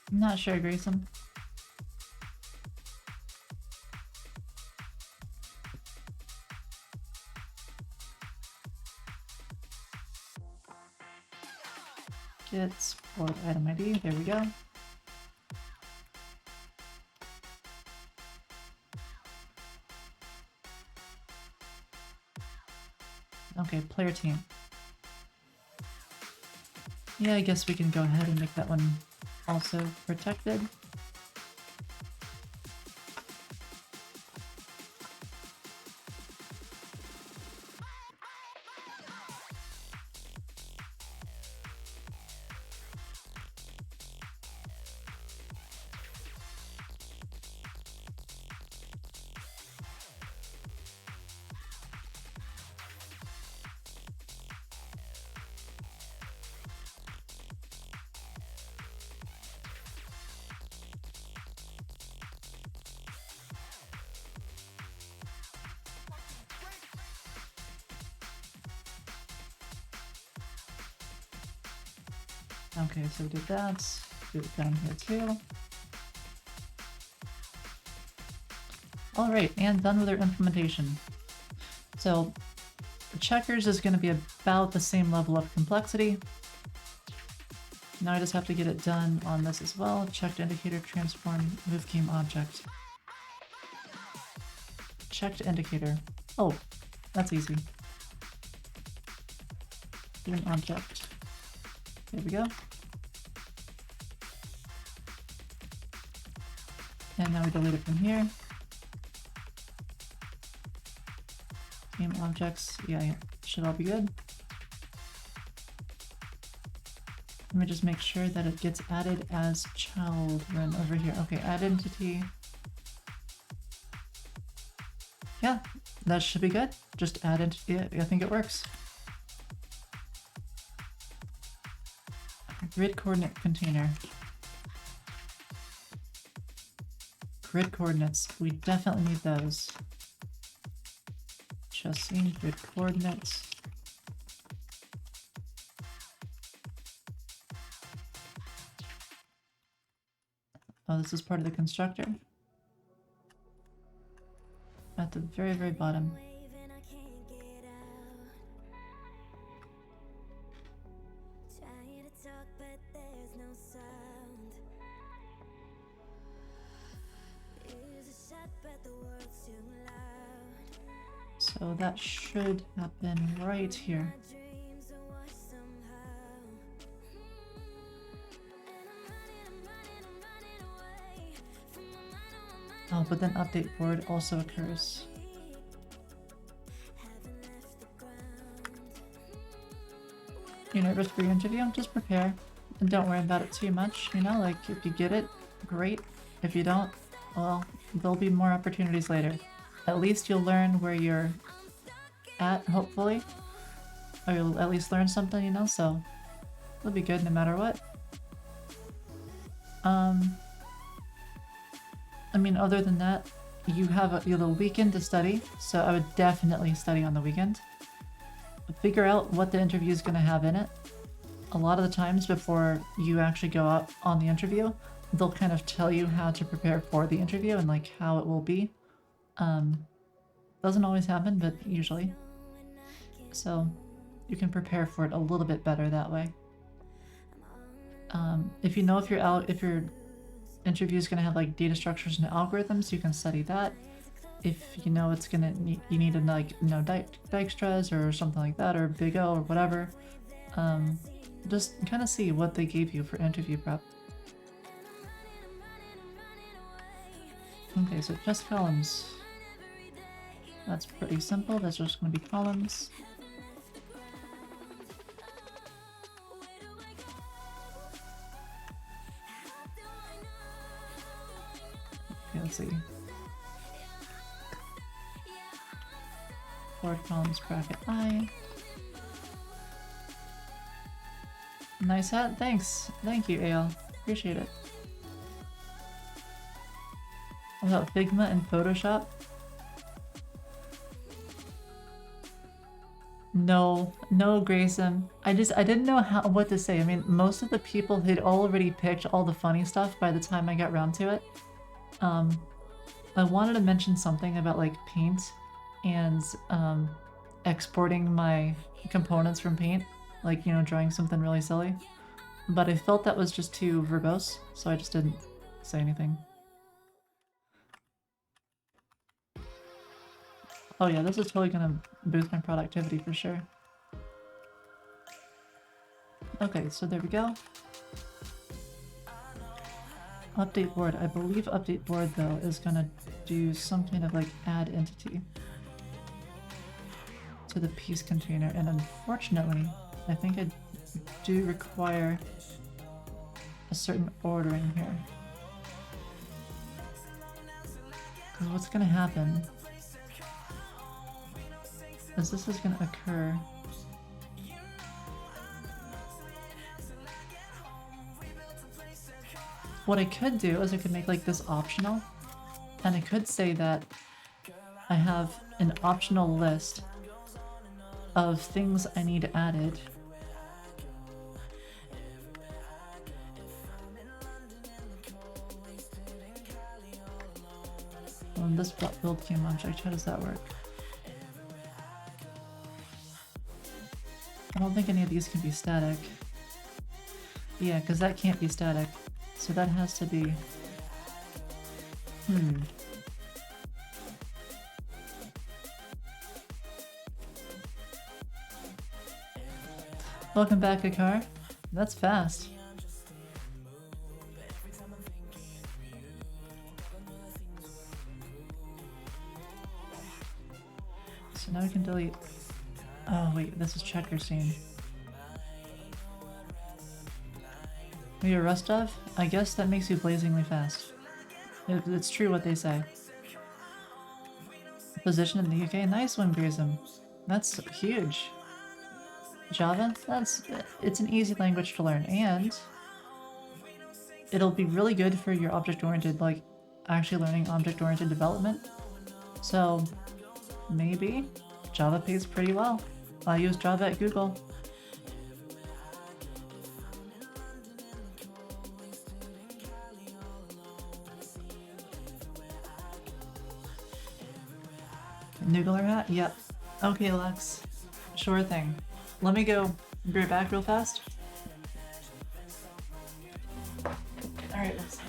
S1: I'm not sure, Grayson. Get board item ID, there we go. Okay, player team. Yeah, I guess we can go ahead and make that one also protected. Okay, so we did that. Do it down here too. Alright, and done with our implementation. So, the checkers is going to be about the same level of complexity. Now I just have to get it done on this as well. Checked indicator, transform, move game object. Checked indicator. Oh, that's easy. Do an object. There we go. And now we delete it from here. Game objects, yeah, should all be good. Let me just make sure that it gets added as children over here. Okay, add entity. Yeah, that should be good. Just add entity, yeah, I think it works. Grid coordinate container. Grid coordinates, we definitely need those. Chassis, grid coordinates. Oh, this is part of the constructor. At the very, very bottom. So that should happen right here. Oh, but then update board also occurs. You nervous for your interview? Just prepare. And don't worry about it too much, you know, like if you get it, great. If you don't, well, there'll be more opportunities later. At least you'll learn where you're at, hopefully. Or you'll at least learn something, you know, so it'll be good no matter what. I mean, other than that, you have a weekend to study, so I would definitely study on the weekend. Figure out what the interview is going to have in it. a lot of the times before you actually go out on the interview, they'll kind of tell you how to prepare for the interview and like how it will be. Doesn't always happen, but usually. So you can prepare for it a little bit better that way. If you know if your interview is gonna have like data structures and algorithms, you can study that. If you know it's gonna you need to like Dijkstra's or something like that, or Big O or whatever, just kind of see what they gave you for interview prep. Okay, so just columns. That's pretty simple. That's just gonna be columns. Okay, let's see. 4 columns bracket I. Nice hat, thanks. Thank you, AL. Appreciate it. What about Figma and Photoshop? No, Grayson. I didn't know what to say. I mean, most of the people had already picked all the funny stuff by the time I got around to it. I wanted to mention something about like Paint and exporting my components from Paint, like, you know, drawing something really silly. But I felt that was just too verbose, so I just didn't say anything. Oh yeah, this is totally gonna boost my productivity for sure. Okay, so there we go. Update board. I believe update board though is gonna do some kind of like add entity to the piece container, and unfortunately, I think I do require a certain ordering here. Because what's gonna happen is this is gonna occur. What I could do is I could make like this optional, and I could say that I have an optional list of things I need added. When this build came object, how does that work? I don't think any of these can be static. Yeah, because that can't be static. So that has to be... Welcome back, Akar. That's fast. So now we can delete... Oh wait, this is checker scene. Are you a Rostov? I guess that makes you blazingly fast. It's true what they say. Position in the UK? Nice one, Grism. That's huge. Java? It's an easy language to learn, and it'll be really good for your object-oriented, like, actually learning object-oriented development. So, maybe Java pays pretty well. I use Java at Google. Noogler hat? Yep. Okay, Lex. Sure thing. Let me go be right back real fast. Alright, let's see.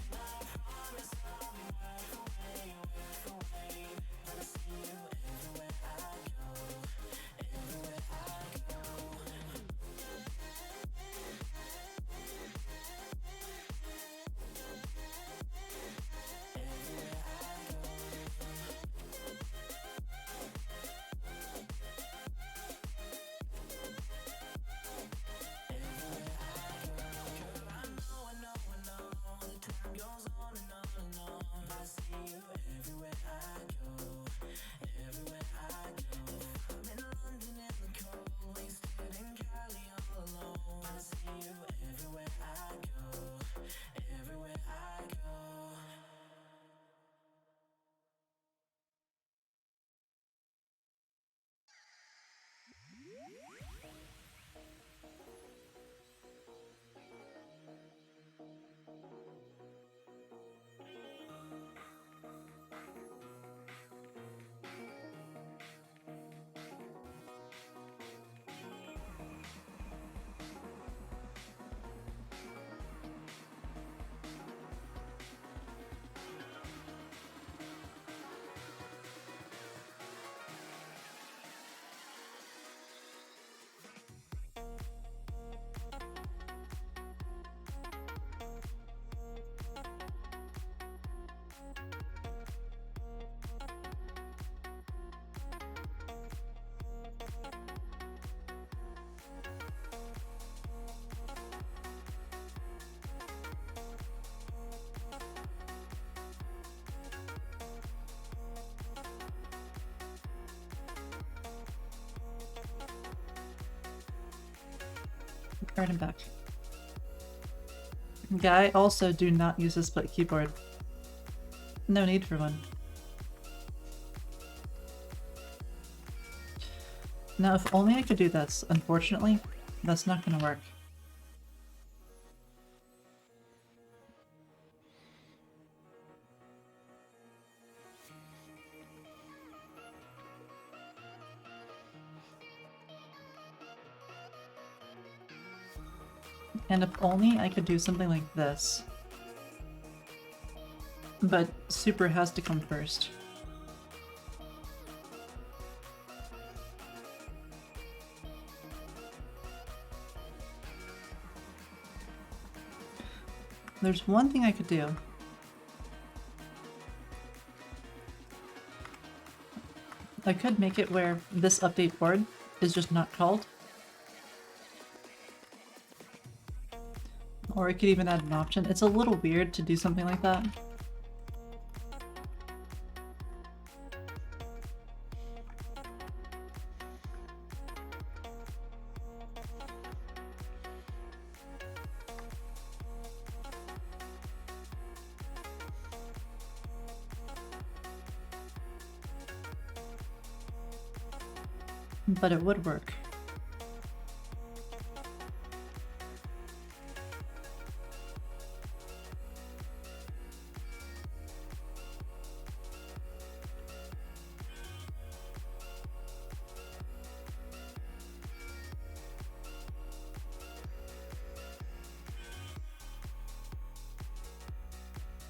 S1: Alright, I'm back. Yeah, I also do not use a split keyboard. No need for one. Now, if only I could do this. Unfortunately, that's not gonna work. And if only I could do something like this. But super has to come first. There's one thing I could do. I could make it where this update board is just not called. Or I could even add an option. It's a little weird to do something like that. But it would work.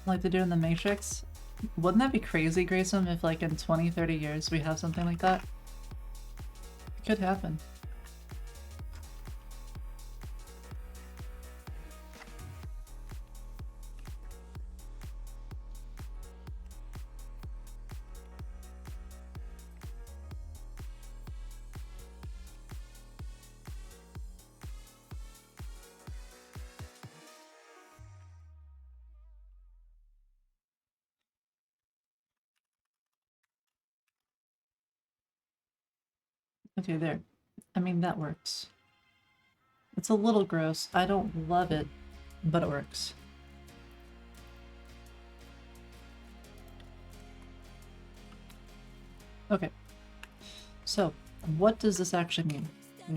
S1: Like they do in the Matrix. Wouldn't that be crazy, Grayson, if like in 20, 30 years we have something like that? It could happen. Okay, there. I mean, that works. It's a little gross. I don't love it, but it works. Okay. So, what does this actually mean?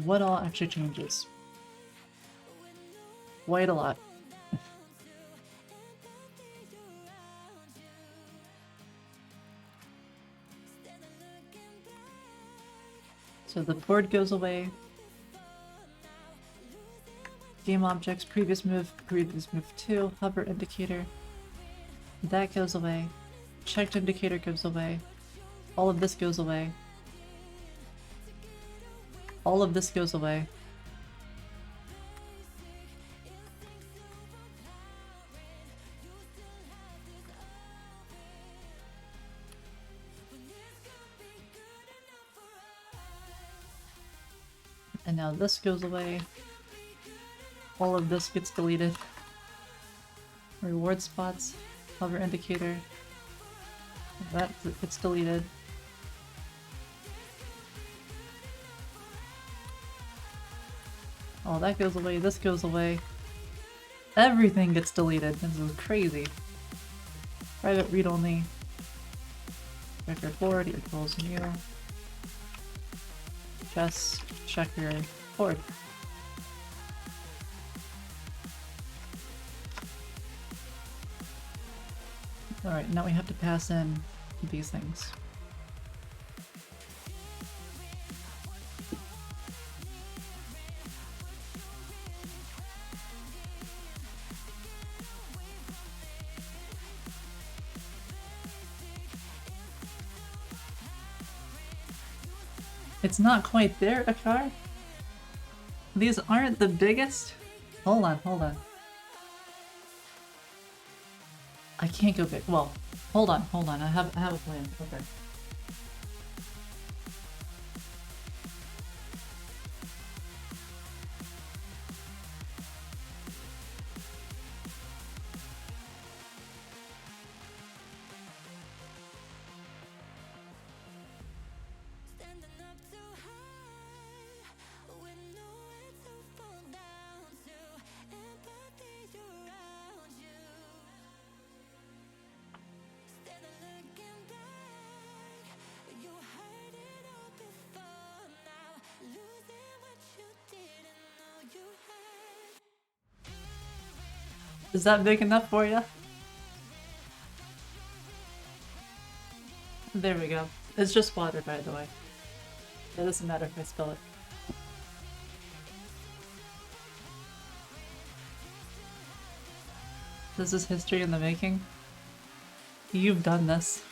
S1: What all actually changes? Quite a lot. So the board goes away. Game objects, previous move 2, hover indicator. That goes away. Checked indicator goes away. All of this goes away. All of this goes away. And now this goes away. All of this gets deleted. Reward spots, hover indicator. That gets deleted. Oh, that goes away, this goes away. Everything gets deleted. This is crazy. Private read-only. Record board equals new. Chess, checker, board. Alright, now we have to pass in these things. It's not quite there, Akar? These aren't the biggest? Hold on, hold on. I can't go big. Well, hold on. I have a plan. Okay. Is that big enough for you? There we go. It's just water, by the way. It doesn't matter if I spill it. This is history in the making. You've done this.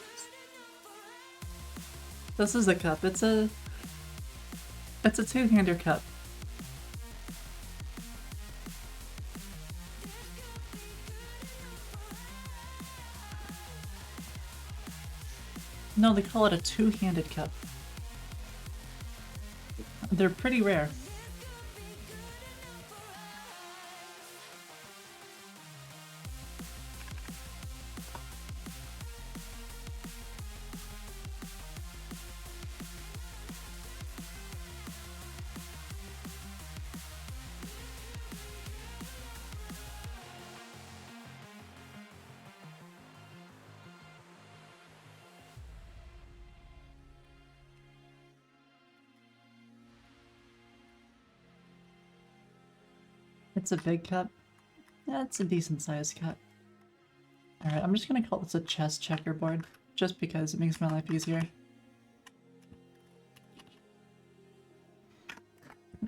S1: This is a cup. It's a two-hander cup. No, they call it a two-handed cup. They're pretty rare. It's a big cup. Yeah, it's a decent sized cup. Alright, I'm just gonna call this a chess checkerboard, just because it makes my life easier.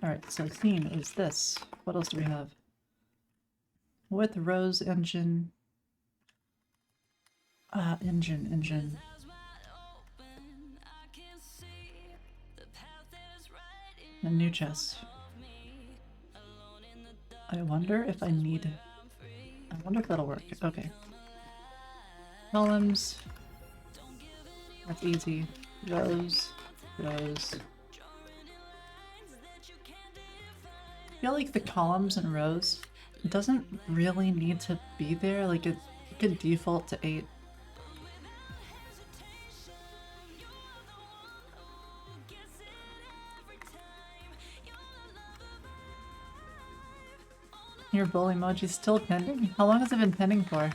S1: Alright, so theme is this. What else do we have? With Rose engine. Engine. A new chest. I wonder if I need... I wonder if that'll work. Okay. Columns. That's easy. Rose. Rose. I feel like the columns and rows doesn't really need to be there. Like it could default to 8. Your bull emoji's still pending? How long has it been pending for?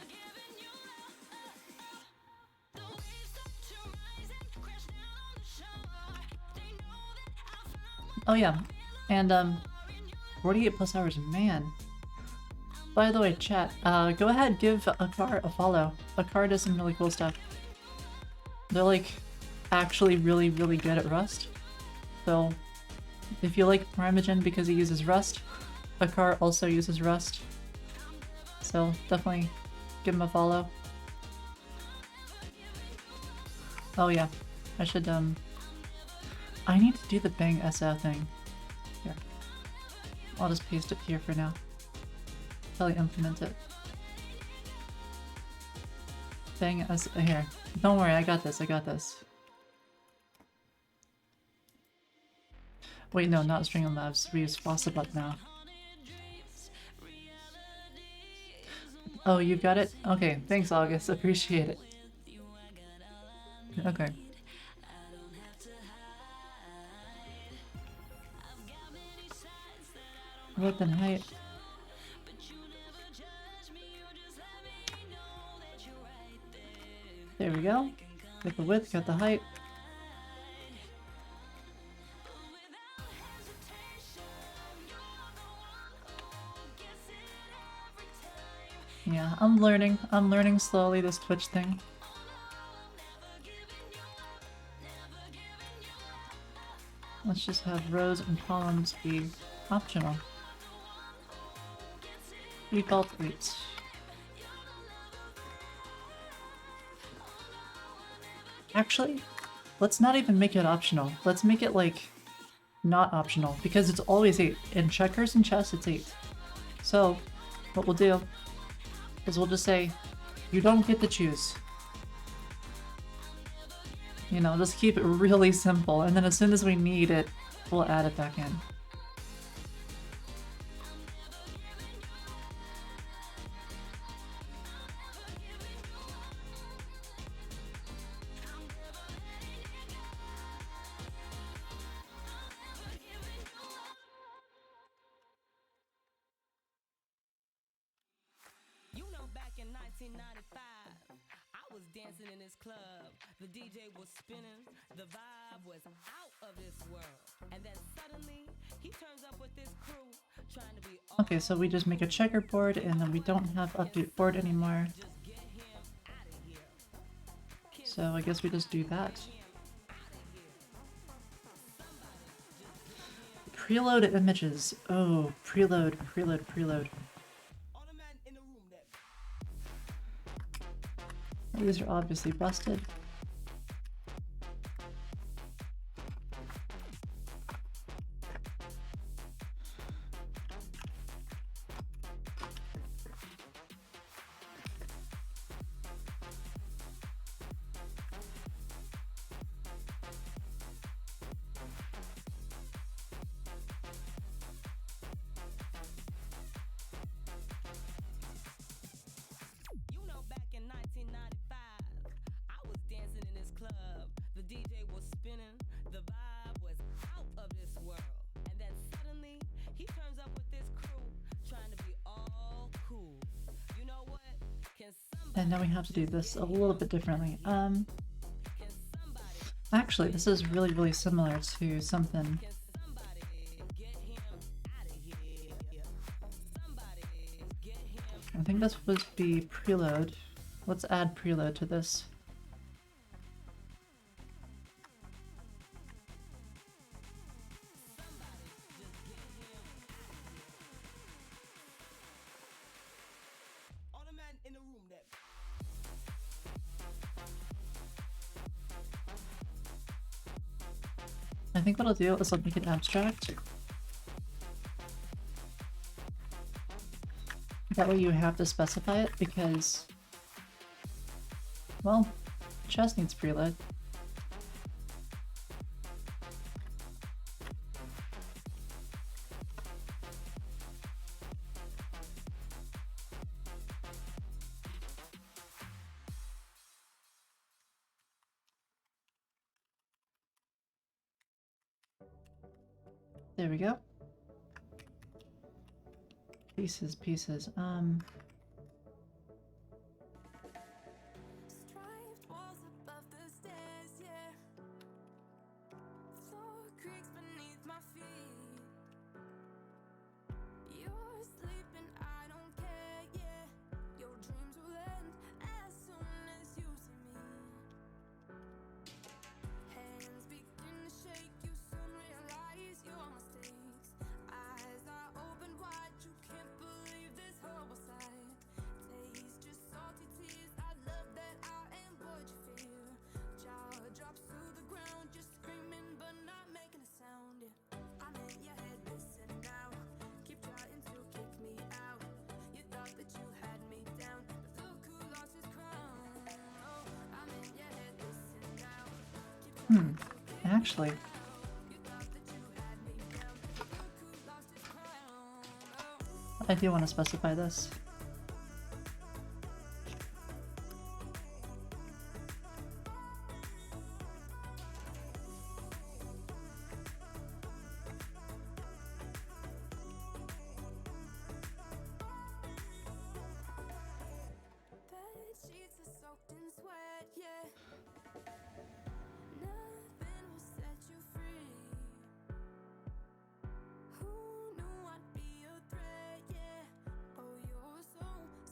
S1: Oh yeah, and 48 plus hours, man. By the way, chat, go ahead, give Akar a follow. Akar does some really cool stuff. They're like actually really good at Rust. So if you like Primogen because he uses Rust, Akar also uses Rust. So definitely give him a follow. Oh yeah, I should I need to do the Bang SO thing. Here. I'll just paste it here for now. Probably implement it. Bang SO here. Don't worry, I got this, I got this. Wait, no, not Streamlabs. We use Fossabot now. Oh, you got it? Okay, thanks August, appreciate it. Okay. Width and height. There we go. Got the width, got the height. Yeah, I'm learning slowly this Twitch thing. Let's just have rows and columns be optional. Default 8. Actually, let's not even make it optional. Let's make it like not optional because it's always 8. In checkers and chess, it's 8. So what we'll do is we'll just say, you don't get to choose. You know, just keep it really simple, and then as soon as we need it, we'll add it back in.
S3: dancing in this club. The DJ was spinning. The vibe was out of this world. And then suddenly, he turns up with this crew, trying to be all
S1: Okay, so we just make a checkerboard and then we don't have update board anymore.
S3: just get him out of here.
S1: So I guess we just do that. Preload images. Oh, preload, preload, preload.
S3: All the men in the room that
S1: These are obviously busted.
S3: You know, back in 1995, I was dancing in this club. The DJ was spinning, the vibe was out of this world. And then suddenly, he turns up with this crew, trying to be all cool. You know what? Can somebody,
S1: And now we have to do this a little bit differently.
S3: can somebody,
S1: Actually, this is really, really similar to something.
S3: can somebody get him out of here? Somebody get him.
S1: I think this would be preload. Let's add preload to this.
S3: All the men in the room that
S1: I think what I'll do is I'll make it abstract. That way you have to specify it because, well, chest needs preload. There we go. Pieces, pieces.
S4: Striped walls above the stairs, yeah. Floor creaks beneath my feet. You're sleeping, I don't care, yeah. Your dreams will end as soon as you see me. Hands begin to shake, you soon realize your mistakes. Eyes are open wide, you can't believe this horrible sight. Taste just salty tears, I love that I am what you feel. Jaw drops to the ground, just screaming but not making a sound. Yeah. I'm in your head, listen now. Keep trying to kick me out. You thought that you had me down, but look who lost his crown. Oh, I'm in your head, listen now. Keep trying to kick me
S1: Actually,
S4: You thought that you had me down, but look who lost his crown. Oh.
S1: I do want to specify this.
S4: Bed sheets are soaked in sweat, yeah. Nothing will set you free. Who knew I'd be a threat, yeah. Oh, you're so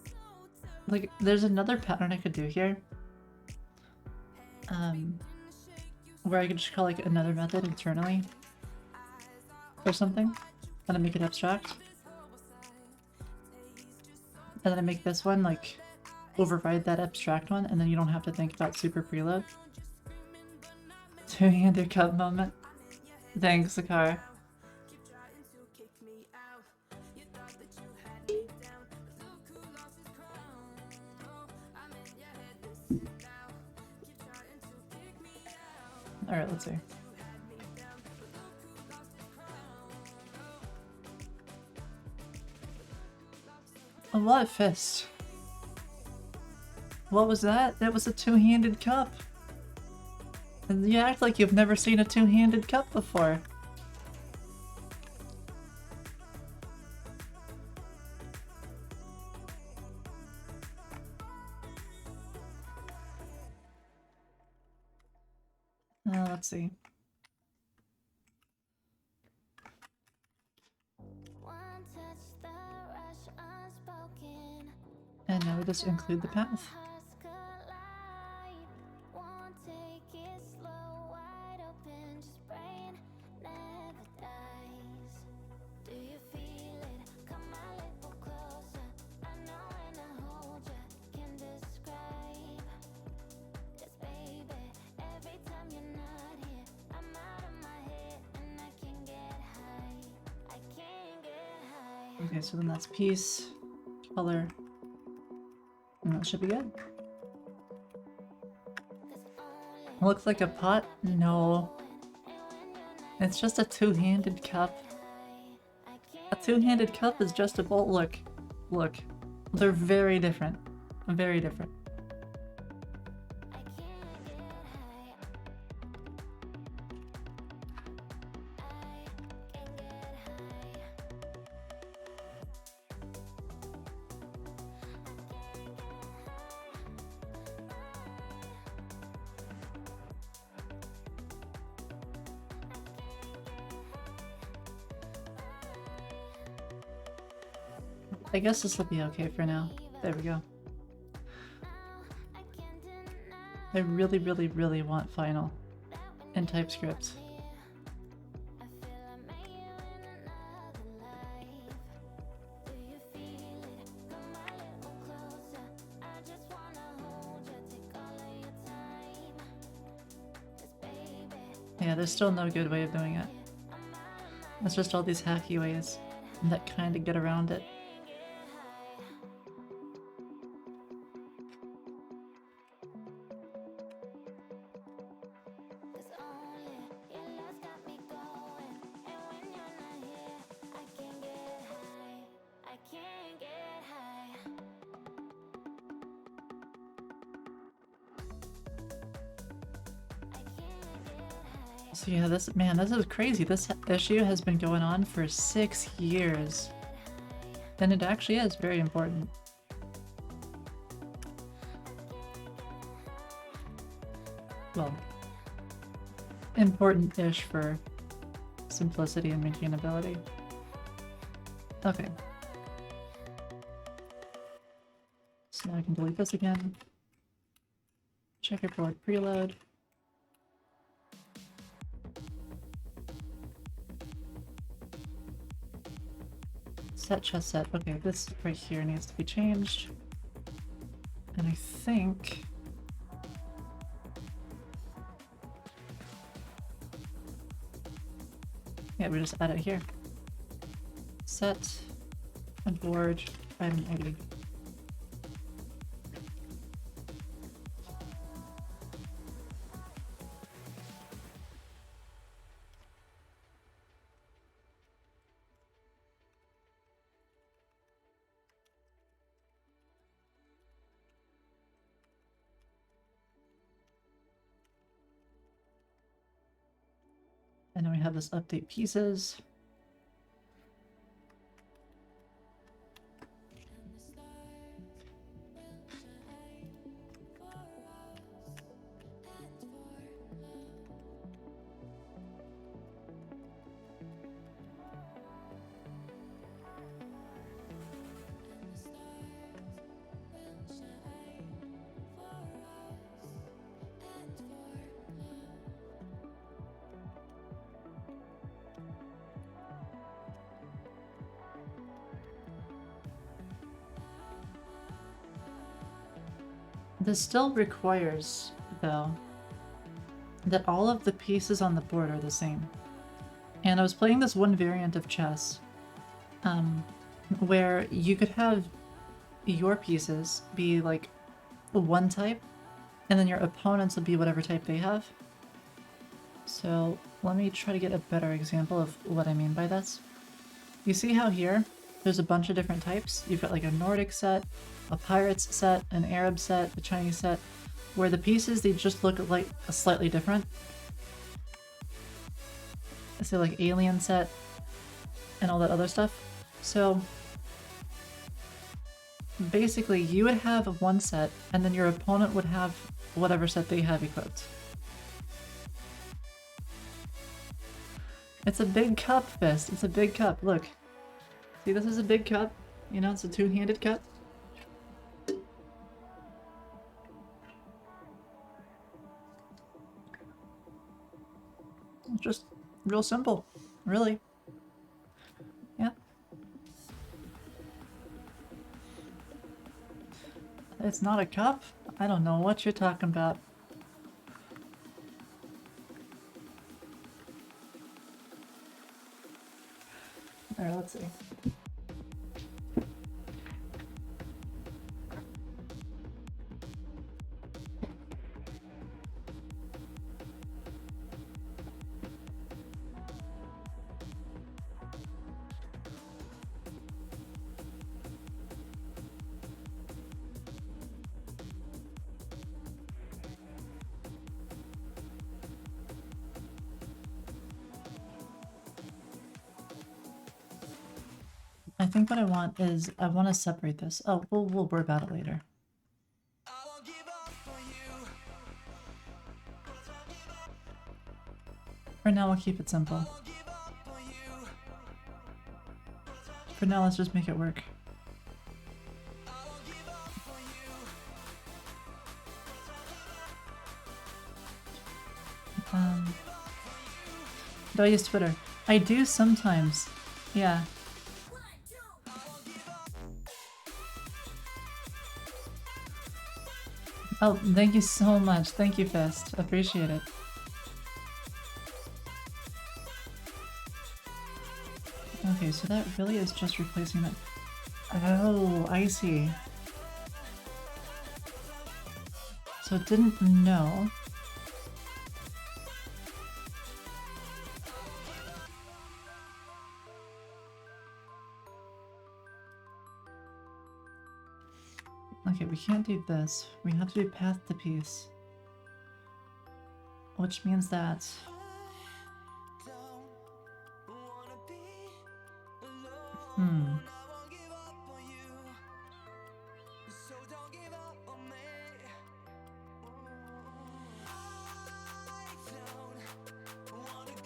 S4: terrible.
S1: Like, there's another pattern I could do here. Where I could just call like another method internally or something, and then make it abstract. And then I make this one like override that abstract one, and then you don't have to think about super preload. Two-handed cup moment. Thanks, Sakar.
S4: Keep trying to kick me out. You thought that you had me down, but look who lost his crown. Oh, I'm in your head, listen now. Keep trying to kick me out.
S1: Alright, let's see.
S4: You had me down, but look who lost his crown. Oh.
S1: A what fist? What was that? That was a two-handed cup. And you act like you've never seen a two-handed cup before. Let's see. And now we just include the path. Okay, so then that's piece, color, and that should be good. Looks like a pot? No. It's just a two-handed cup. A two-handed cup is just a bowl. Look. Look. They're very different. Very different. I guess this will be okay for now. There we go. I really, really, really want final in TypeScript. Yeah, there's still no good way of doing it. It's just all these hacky ways that kind of get around it. So yeah, this is crazy. This issue has been going on for 6 years. And it actually is very important. Well, important-ish for simplicity and maintainability. Okay. So now I can delete this again. Checkerboard preload. Set chest set. Okay, this right here needs to be changed. And I think... yeah, we just add it here. Set and board item ID. And then we have this update pieces. This still requires, though, that all of the pieces on the board are the same. And I was playing this one variant of chess, where you could have your pieces be like one type, and then your opponents would be whatever type they have. So let me try to get a better example of what I mean by this. You see how here, there's a bunch of different types? You've got like a Nordic set, a Pirates set, an Arab set, a Chinese set, where the pieces, they just look like a slightly different. So like Alien set and all that other stuff. So basically you would have one set and then your opponent would have whatever set they have equipped. It's a big cup, Fist. It's a big cup. Look. See, this is a big cup. You know, it's a two-handed cup. It's just real simple. Really. Yeah. It's not a cup? I don't know what you're talking about. There, let's see. I think what I want is I want to separate this. Oh, we'll worry about it later. For now, we'll keep it simple. For now, let's just make it work. Do I use Twitter? I do sometimes. Yeah. Oh, thank you so much. Thank you, Fist. Appreciate it. Okay, so that really is just replacing it. Oh, I see. So it didn't know. Okay, we can't do this. We have to do path to piece. Which means that...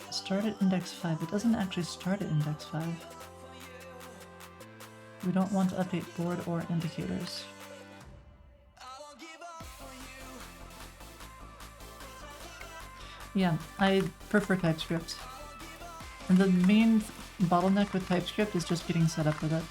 S1: Start at index 5. It doesn't actually start at index 5. We don't want to update board or indicators. Yeah, I prefer TypeScript. And the main bottleneck with TypeScript is just getting set up with it.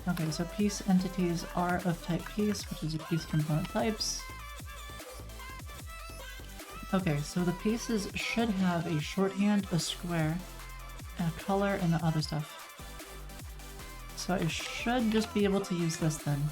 S1: Okay, so piece entities are of type piece, which is a piece component types. Okay, so the pieces should have a shorthand, a square, and a color, and the other stuff. So I should just be able to use this then.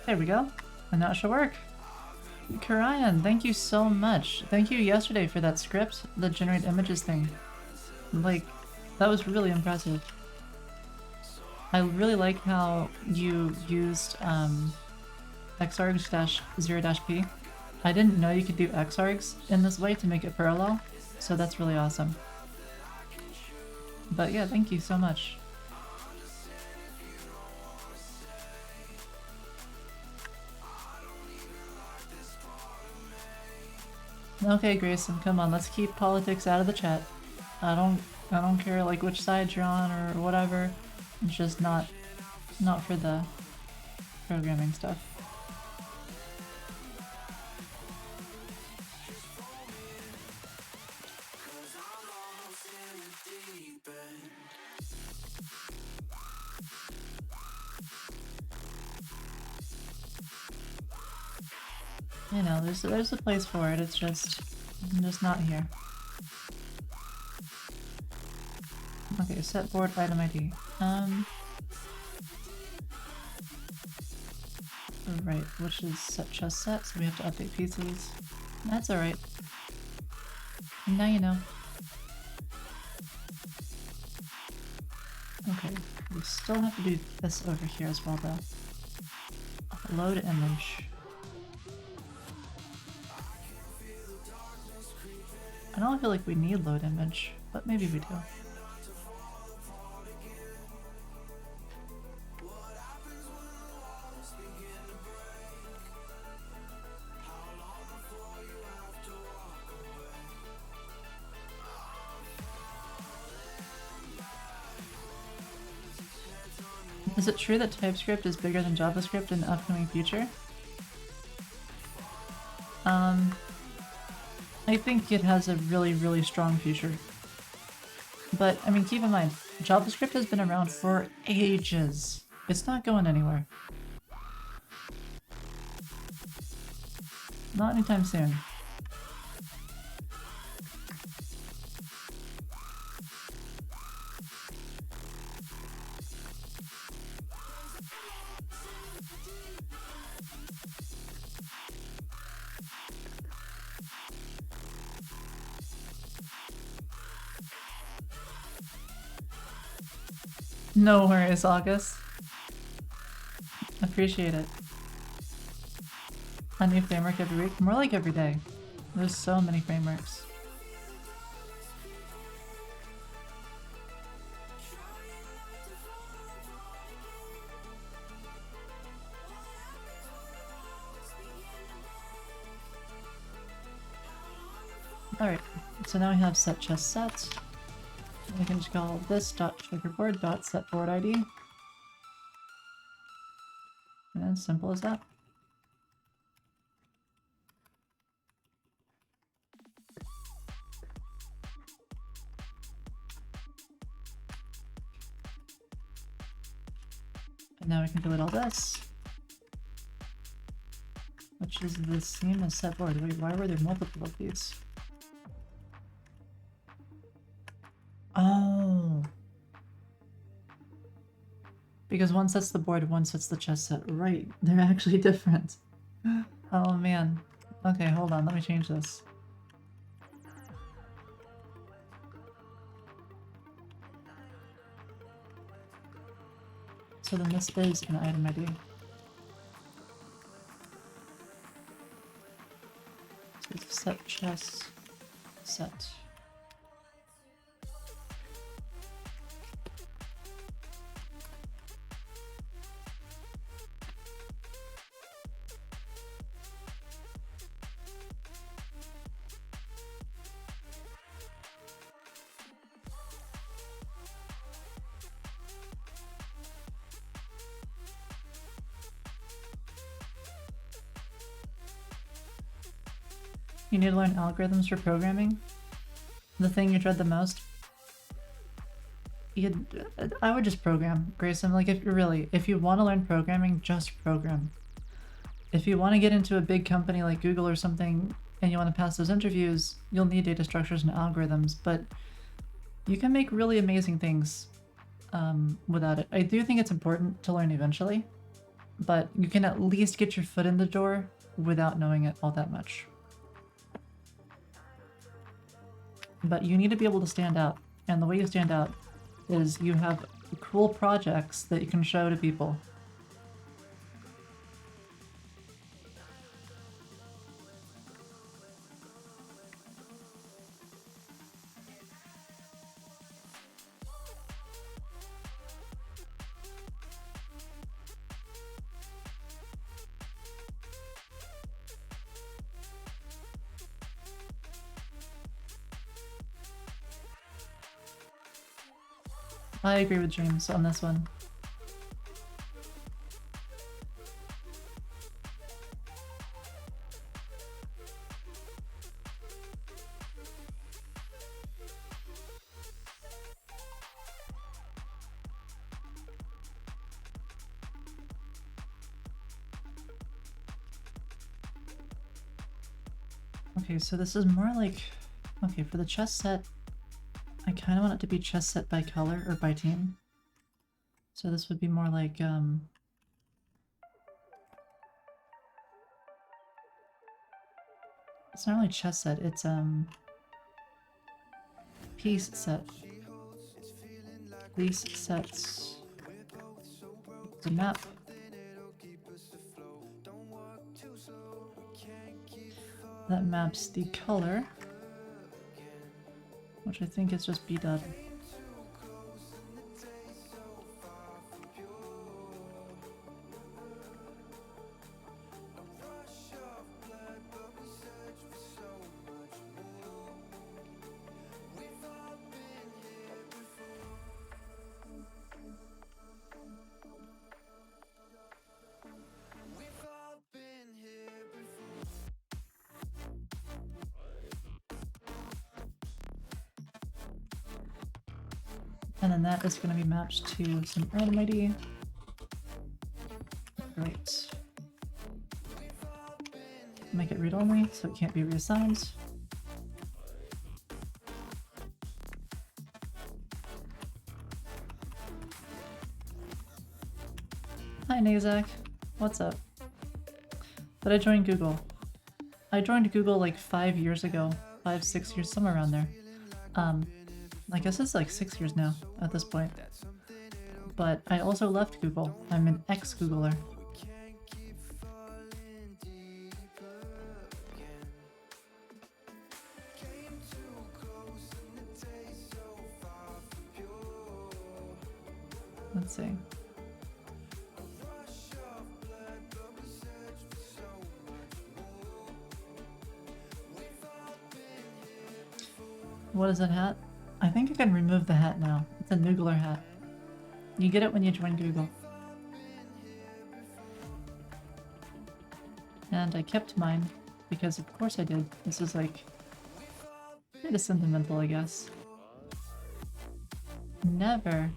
S1: There we go. And that should work. Karayan, thank you so much. Thank you yesterday for that script, the generate images thing. Like, that was really impressive. I really like how you used xargs-0-p. I didn't know you could do xargs in this way to make it parallel, so that's really awesome. But yeah, thank you so much. Okay, Grayson, come on, let's keep politics out of the chat. I don't care like which side you're on or whatever. It's just not for the programming stuff.
S4: Cause I'm almost in the deep end.
S1: You know, there's a place for it. It's just not here. Okay, set board item ID. Right, which is set chest set, so we have to update pieces. That's alright. Now you know. Okay, we still have to do this over here as well though. Load image. I don't feel like we need load image, but maybe we do. Is it true that TypeScript is bigger than JavaScript in the upcoming future? I think it has a really, really strong future. But, I mean, keep in mind, JavaScript has been around for ages. It's not going anywhere. Not anytime soon. No worries, August. Appreciate it. A new framework every week? More like every day. There's so many frameworks. Alright, so now we have set chest set. We can just call this dot checkerboard dot set board ID. And as simple as that. And now we can delete all this. Which is the same as set board. Wait, why were there multiple of these? Oh. Because one sets the board, one sets the chest set. Right, they're actually different. Oh man. Okay, hold on, let me change this. So then this is an item ID. So it's set chest set. You need to learn algorithms for programming? The thing you dread the most? I would just program, Grayson. Like, if you want to learn programming, just program. If you want to get into a big company like Google or something, and you want to pass those interviews, you'll need data structures and algorithms, but you can make really amazing things without it. I do think it's important to learn eventually, but you can at least get your foot in the door without knowing it all that much. But you need to be able to stand out, and the way you stand out is you have cool projects that you can show to people. I agree with James on this one. Okay, so this is more like... Okay, for the chess set, I kind of want it to be chess set by color or by team. So this would be more like, it's not really chess set, it's, piece set. Piece sets. The map. That maps the color, which I think is just B-dot. And then that is going to be mapped to some item ID. Right. Make it read only, so it can't be reassigned. Hi Nazak, what's up? Did I join Google? I joined Google like 5 years ago, 5, 6 years, somewhere around there. I guess it's like 6 years now at this point. But I also left Google. I'm an ex-Googler. Let's see. What is that hat? I think I can remove the hat now. It's a Noogler hat. You get it when you join Google. And I kept mine, because of course I did. This is like... kind of sentimental, I guess. Never.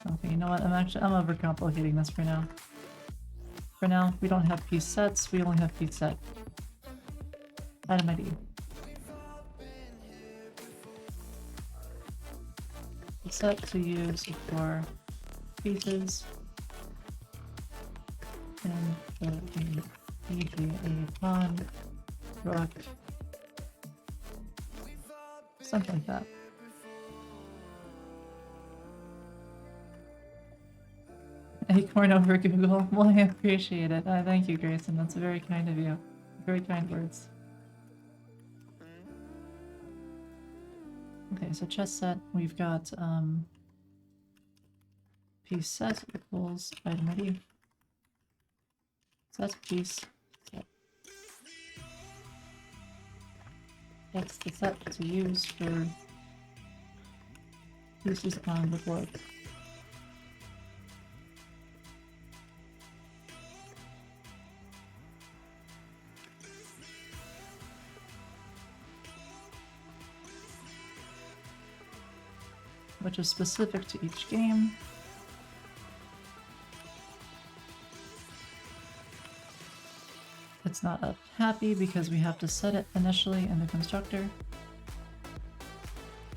S1: Okay, you know what? I'm overcomplicating this for now. For now, we don't have piece sets, we only have piece set. Item ID. Set to use for pieces and for a pawn, rook, something like that. Acorn over Google. Well, I appreciate it. Thank you, Grayson. That's very kind of you. Very kind words. Okay, so chess set, we've got piece set equals item ID. Set piece set. That's the set to use for pieces on the board. Which is specific to each game. It's not up happy because we have to set it initially in the constructor.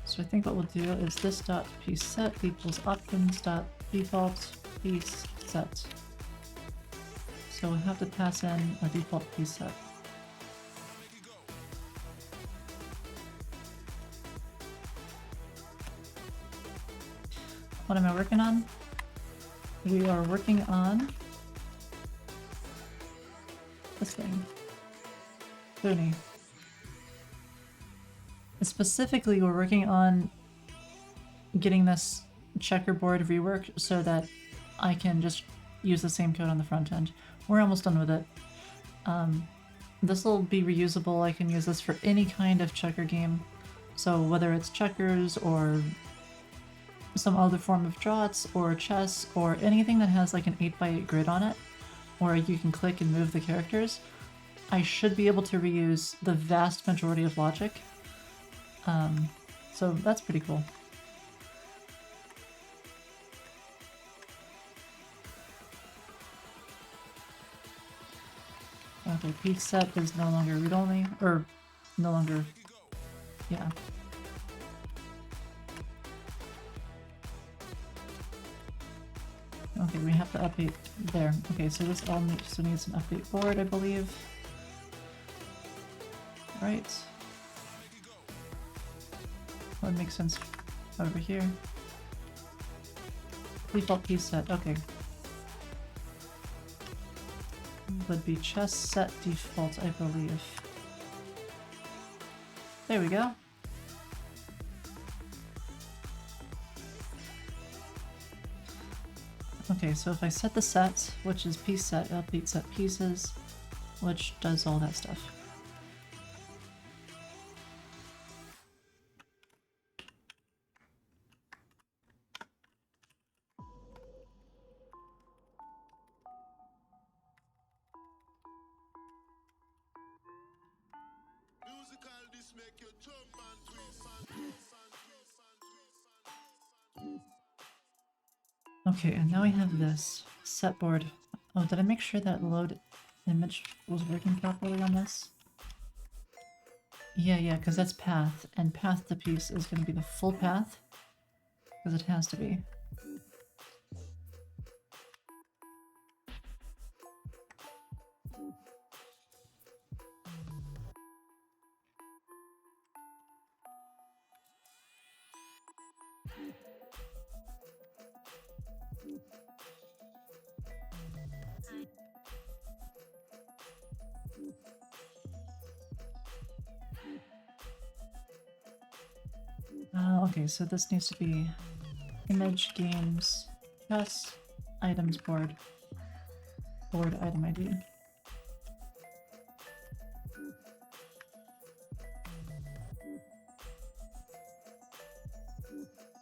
S1: So I think what we'll do is this dot piece set equals options dot default piece set. So we have to pass in a default piece set. What am I working on? We are working on this thing. Foony. Specifically, we're working on getting this checkerboard reworked so that I can just use the same code on the front end. We're almost done with it. This will be reusable. I can use this for any kind of checker game. So whether it's checkers or some other form of draughts or chess or anything that has like an 8x8 grid on it, where you can click and move the characters, I should be able to reuse the vast majority of logic. So that's pretty cool. Okay, piece set is no longer read-only, or no longer, yeah. Okay, we have to update there. Okay, so this all needs an update board, I believe. Right. That makes sense over here. Default piece set, okay. Would be chest set default, I believe. There we go. Okay, so if I set the set, which is piece set, update set pieces, which does all that stuff. Okay, and now we have this set board. Oh, did I make sure that load image was working properly on this? Yeah, because that's path, and path to piece is going to be the full path, because it has to be. Okay, so this needs to be image, games, yes, items board, board item ID.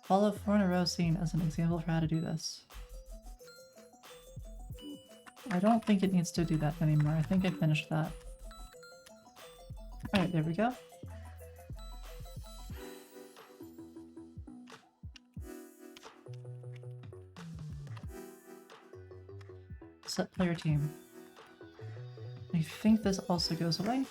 S1: Follow 4 in a row scene as an example for how to do this. I don't think it needs to do that anymore. I think I finished that. Alright, there we go. Set player team. I think this also goes away.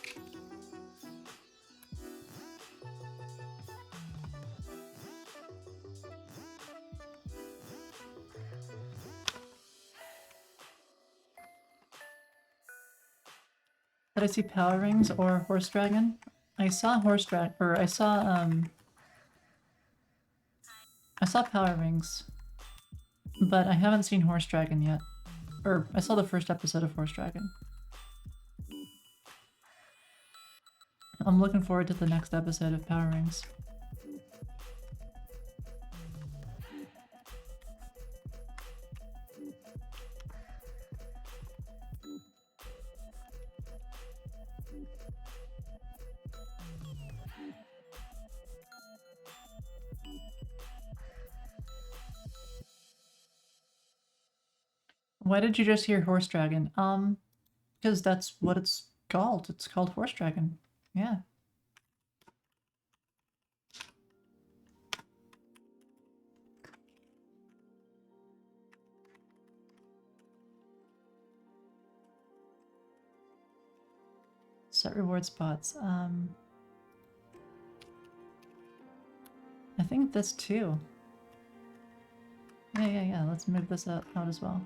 S1: Did I see Power Rings or Horse Dragon? I saw Horse Dragon, or I saw Power Rings, but I haven't seen Horse Dragon yet. Or, I saw the first episode of Horse Dragon. I'm looking forward to the next episode of Power Rings. Why did you just hear Horse Dragon? Because that's what it's called. It's called Horse Dragon. Yeah. Set reward spots. I think this too. Yeah. Let's move this out as well.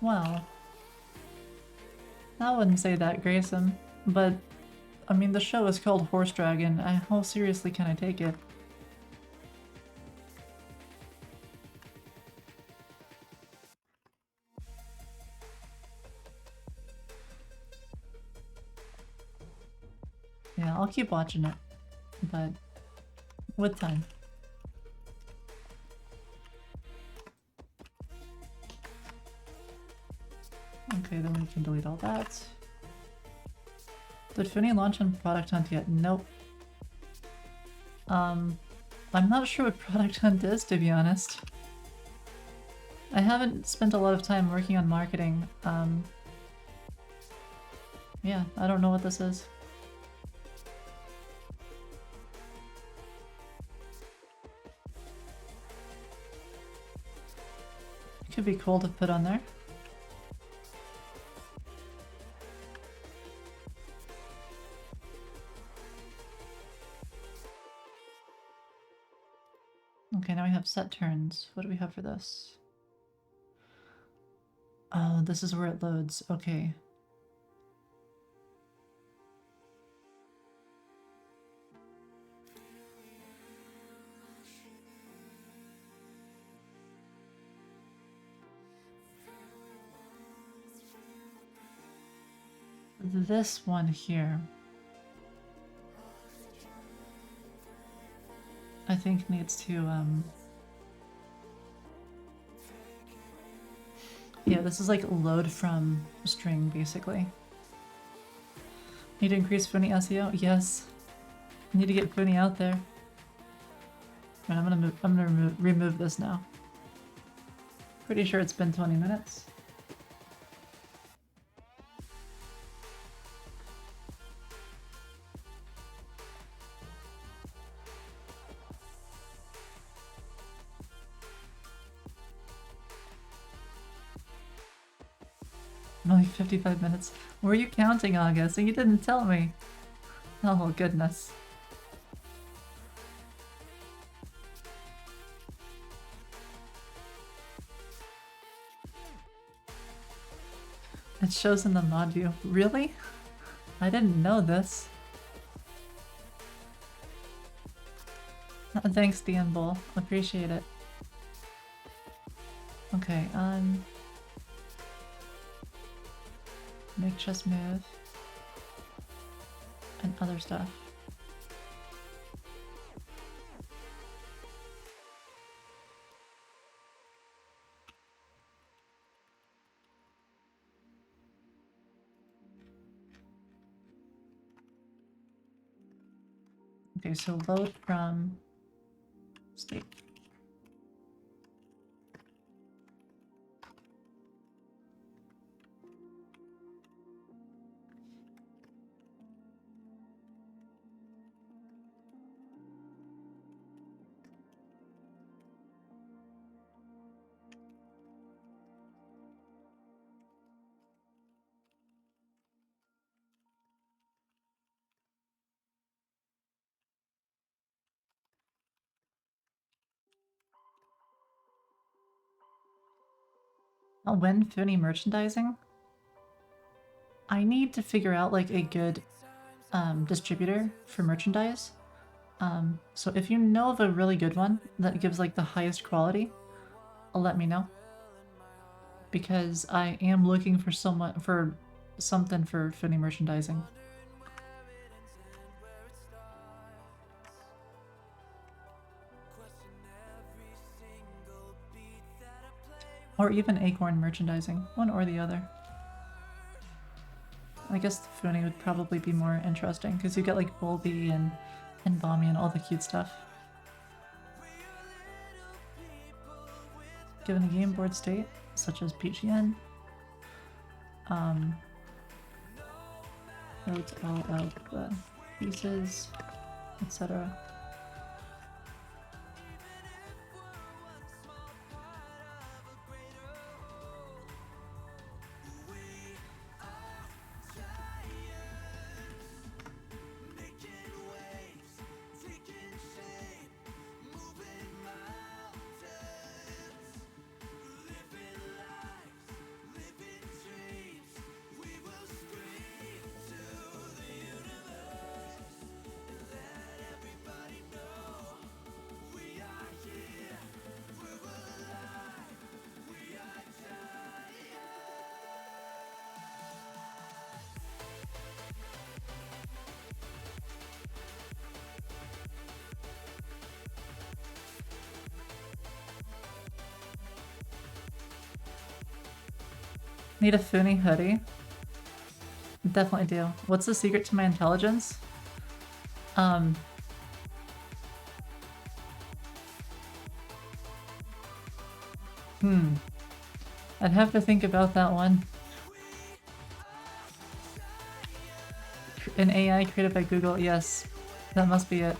S1: Well, I wouldn't say that, Grayson, but I mean, the show is called Horse Dragon. How seriously can I take it? Yeah, I'll keep watching it, but with time. Okay, then we can delete all that. Did Foony launch on Product Hunt yet? Nope. I'm not sure what Product Hunt is, to be honest. I haven't spent a lot of time working on marketing. Yeah, I don't know what this is. Could be cool to put on there. Okay, now we have set turns. What do we have for this? Oh, this is where it loads. Okay. This one here, I think needs to, yeah, this is like load from string, basically. Need to increase Foony SEO? Yes. Need to get Foony out there. Right, I'm gonna remove this now. Pretty sure it's been 20 minutes. Only 55 minutes. Were you counting, August? And you didn't tell me. Oh, goodness. It shows in the mod view. Really? I didn't know this. Thanks, DM Bull. Appreciate it. Okay, make chest move. And other stuff. Okay, so load from state. When Foony merchandising? I need to figure out like a good distributor for merchandise. So if you know of a really good one that gives like the highest quality, let me know. Because I am looking for something for Foony merchandising. Or even Acorn merchandising, one or the other. I guess the Foony would probably be more interesting because you get like Bulby and Balmy and all the cute stuff. Given a game board state, such as PGN, loads all out the pieces, etc. Need a Foony hoodie? Definitely do. What's the secret to my intelligence? I'd have to think about that one. An AI created by Google, yes. That must be it.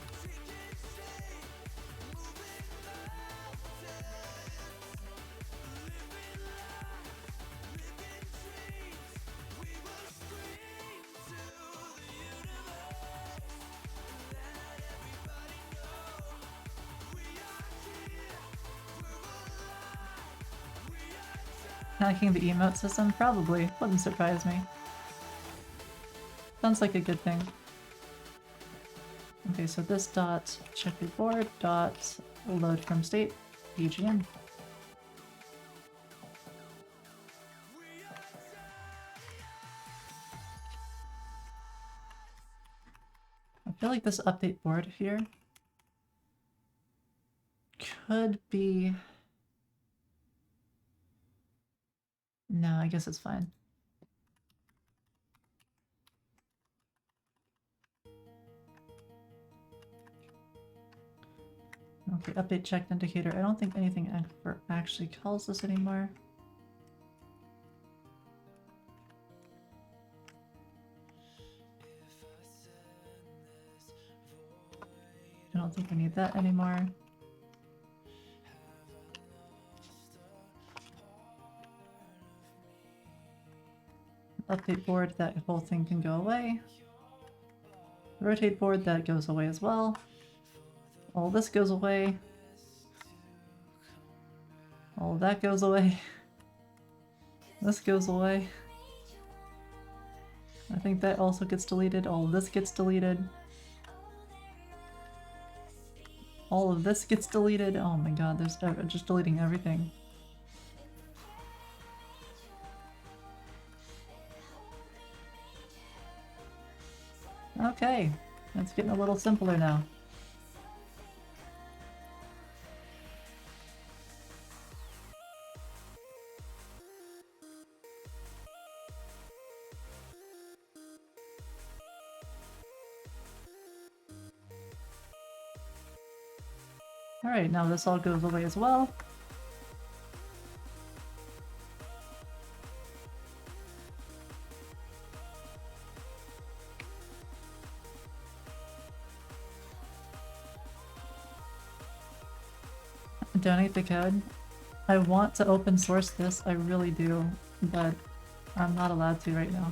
S1: Hacking the emote system? Probably. Wouldn't surprise me. Sounds like a good thing. Okay, so this dot checkerboard dot load from state BGN. I feel like this update board here could be... No, I guess it's fine. Okay, update checked indicator. I don't think anything ever actually calls this anymore. I don't think we need that anymore. Update board, that whole thing can go away. Rotate board, that goes away as well. All this goes away. All that goes away. This goes away. I think that also gets deleted. All of this gets deleted. All of this gets deleted. Oh my god, there's just deleting everything. Okay, that's getting a little simpler now. Alright, now this all goes away as well. Donate the code. I want to open source this, I really do, but I'm not allowed to right now.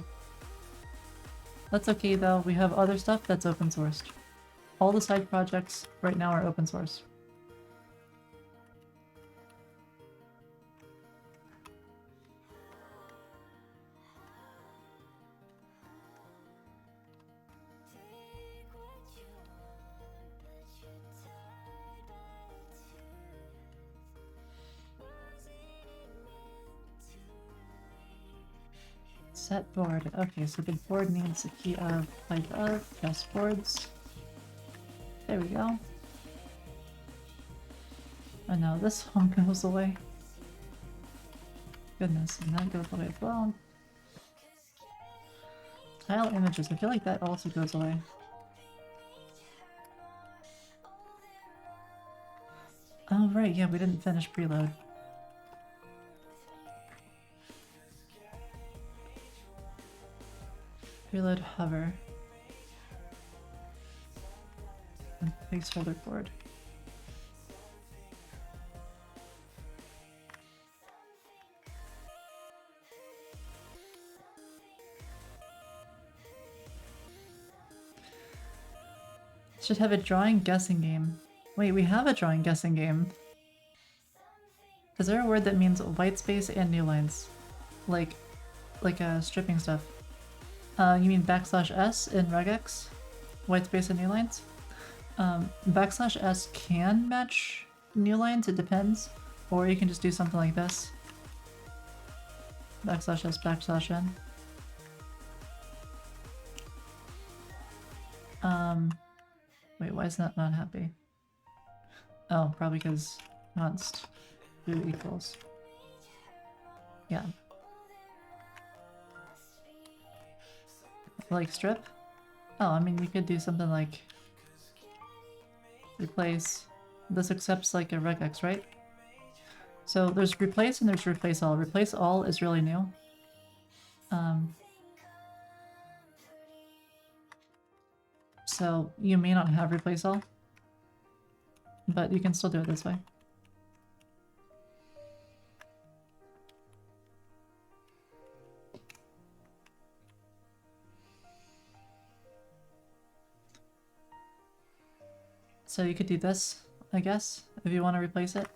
S1: That's okay though, we have other stuff that's open sourced. All the side projects right now are open source. Set board. Okay, so the board needs a key of type of test boards. There we go. And now this one goes away. Goodness, and that goes away as well. Tile images. I feel like that also goes away. Oh right, yeah, we didn't finish preload. Preload hover. And placeholder board. Should have a drawing guessing game. Wait, we have a drawing guessing game. Is there a word that means white space and new lines? Like stripping stuff. You mean \s in regex? White space and new lines? \s can match new lines, it depends. Or you can just do something like this. \s \n. Wait, why is that not happy? Oh, probably because const foo equals. Yeah. Like strip? Oh, I mean, you could do something like replace. This accepts like a regex, right? So there's replace and there's replace all. Replace all is really new. So you may not have replace all, but you can still do it this way. So you could do this, I guess, if you want to replace it.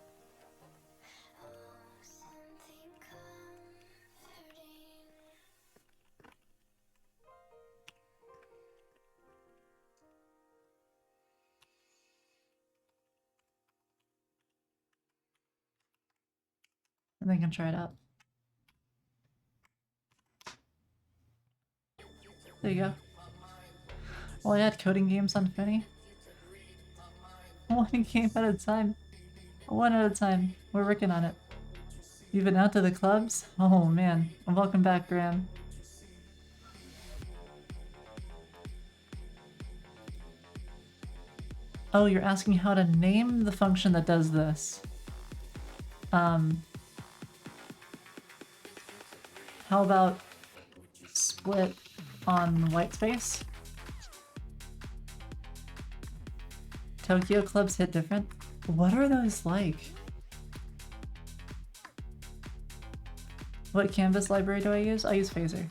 S1: And then you can try it out. There you go. Well, I had coding games on Foony. One game at a time. One at a time. We're working on it. You've been out to the clubs? Oh man. Welcome back, Graham. Oh, you're asking how to name the function that does this. How about split on white space? Tokyo clubs hit different? What are those like? What canvas library do I use? I use Phaser.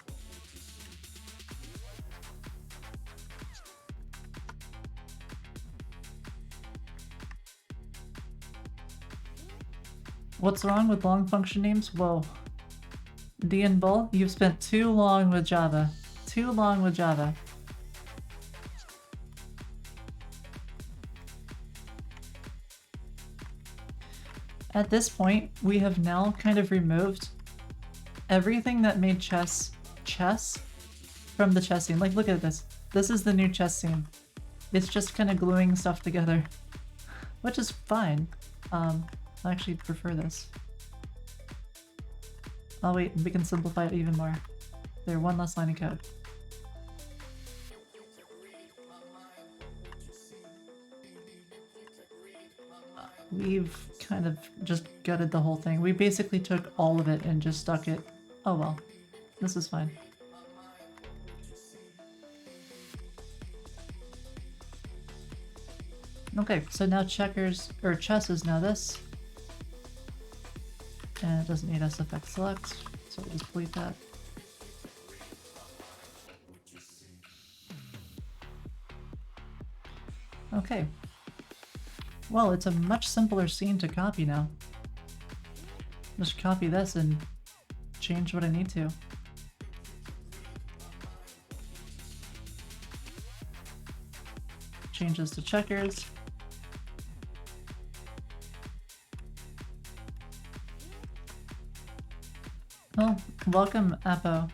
S1: What's wrong with long function names? Whoa. D and Bull, you've spent too long with Java. Too long with Java. At this point, we have now kind of removed everything that made chess from the chess scene. Like, look at this. This is the new chess scene. It's just kind of gluing stuff together, which is fine. I actually prefer this. Oh wait, we can simplify it even more. There, one less line of code. We've kind of just gutted the whole thing. We basically took all of it and just stuck it. Oh well, this is fine. Okay, so now checkers, or chess is now this. And it doesn't need SFX select, so we'll just delete that. Okay. Well, it's a much simpler scene to copy now. Just copy this and change what I need to. Change this to checkers. Oh, welcome, Apo.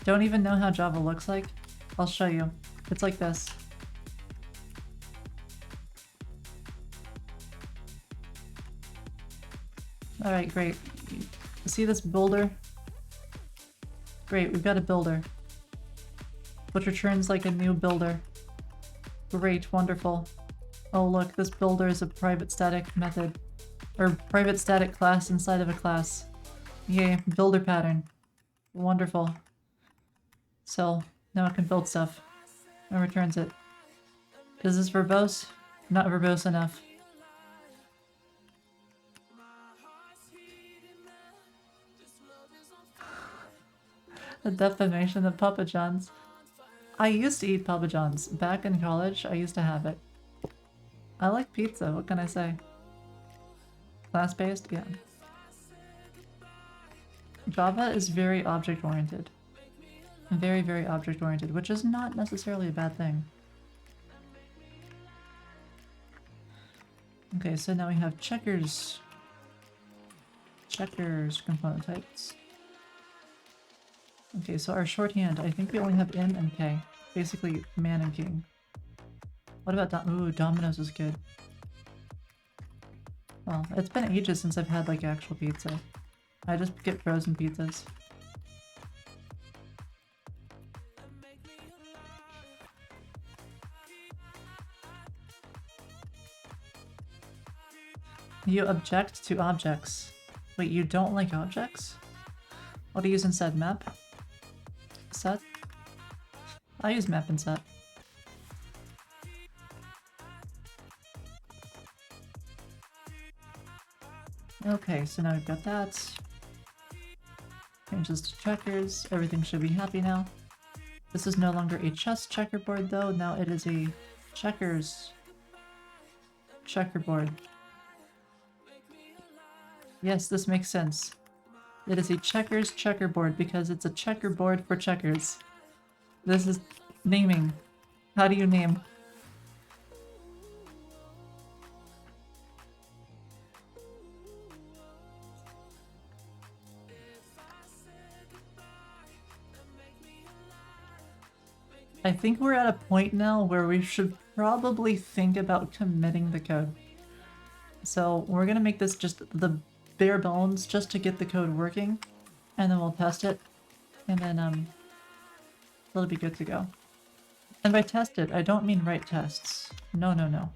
S1: Don't even know how Java looks like? I'll show you. It's like this. Alright, great. See this builder? Great, we've got a builder. Which returns like a new builder. Great, wonderful. Oh look, this builder is a private static method. Or private static class inside of a class. Yay, builder pattern. Wonderful. So, now it can build stuff. And returns it. Is this verbose? Not verbose enough. The defamation of Papa John's. I used to eat Papa John's. Back in college, I used to have it. I like pizza, what can I say? Class-based? Yeah. Java is very object-oriented. Very, very object-oriented, which is not necessarily a bad thing. Okay, so now we have checkers. Checkers component types. Okay, so our shorthand, I think we only have M and K. Basically, man and king. What about ooh, dominoes is good. Well, it's been ages since I've had like actual pizza. I just get frozen pizzas. You object to objects. Wait, you don't like objects? What do you use instead? Map? Set? I use map and set. Okay, so now we've got that. Change this to checkers. Everything should be happy now. This is no longer a chess checkerboard though, now it is a checkers checkerboard. Yes, this makes sense. It is a checkers checkerboard because it's a checkerboard for checkers. This is naming. How do you name? I think we're at a point now where we should probably think about committing the code. So we're gonna make this just the bare bones just to get the code working, and then we'll test it, and then it'll be good to go. And by test it, I don't mean write tests. No, no, no.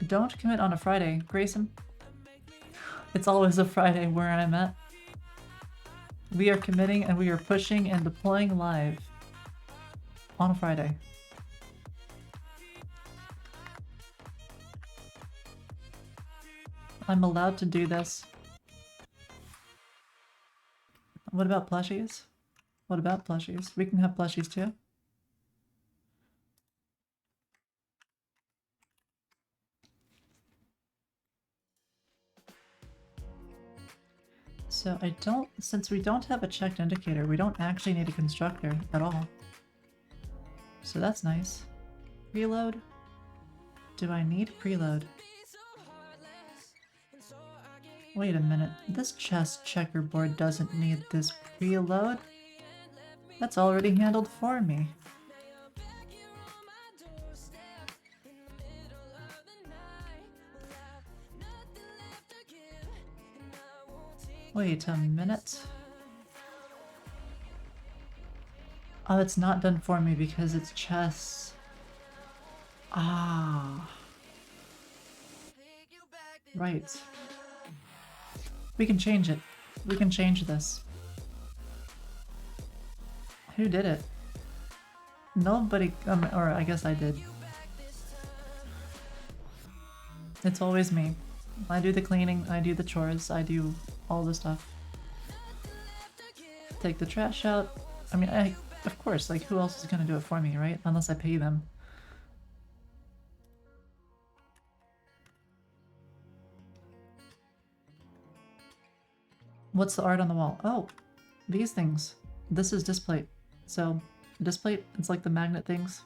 S1: Don't commit on a Friday, Grayson. It's always a Friday where I'm at. We are committing and we are pushing and deploying live on a Friday. I'm allowed to do this. What about plushies? What about plushies? We can have plushies too. So since we don't have a checked indicator, we don't actually need a constructor at all. So that's nice. Preload? Do I need preload? Wait a minute, this chess checkerboard doesn't need this preload? That's already handled for me. Wait a minute. Oh, it's not done for me because it's chess. Ah. Right. We can change it. We can change this. Who did it? Nobody, or I guess I did. It's always me. I do the cleaning, I do the chores, I do all the stuff. Take the trash out. I mean, of course, like who else is gonna do it for me, right? Unless I pay them. What's the art on the wall? Oh, these things. This is displate. So, displate, it's like the magnet things.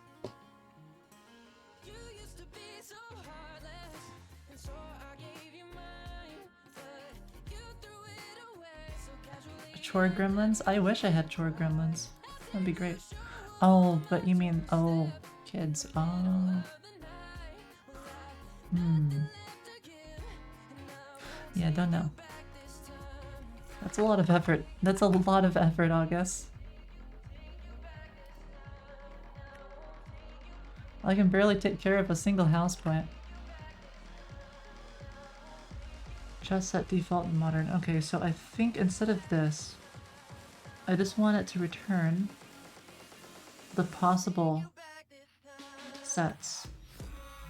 S1: Chore gremlins? I wish I had chore gremlins. That'd be great. Oh, but you mean, oh, kids. Oh. Yeah, don't know. That's a lot of effort. That's a lot of effort, August. I can barely take care of a single houseplant. Just set default and modern. Okay, so I think instead of this, I just want it to return the possible sets.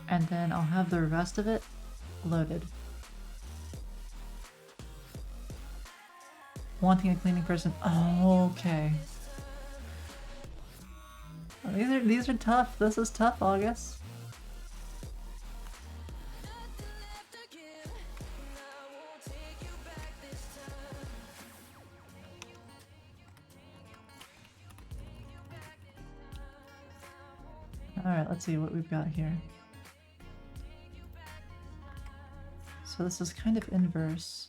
S1: And then I'll have the rest of it loaded. Wanting a cleaning person. Oh, okay. These are tough. This is tough, August. Alright, let's see what we've got here. So this is kind of inverse.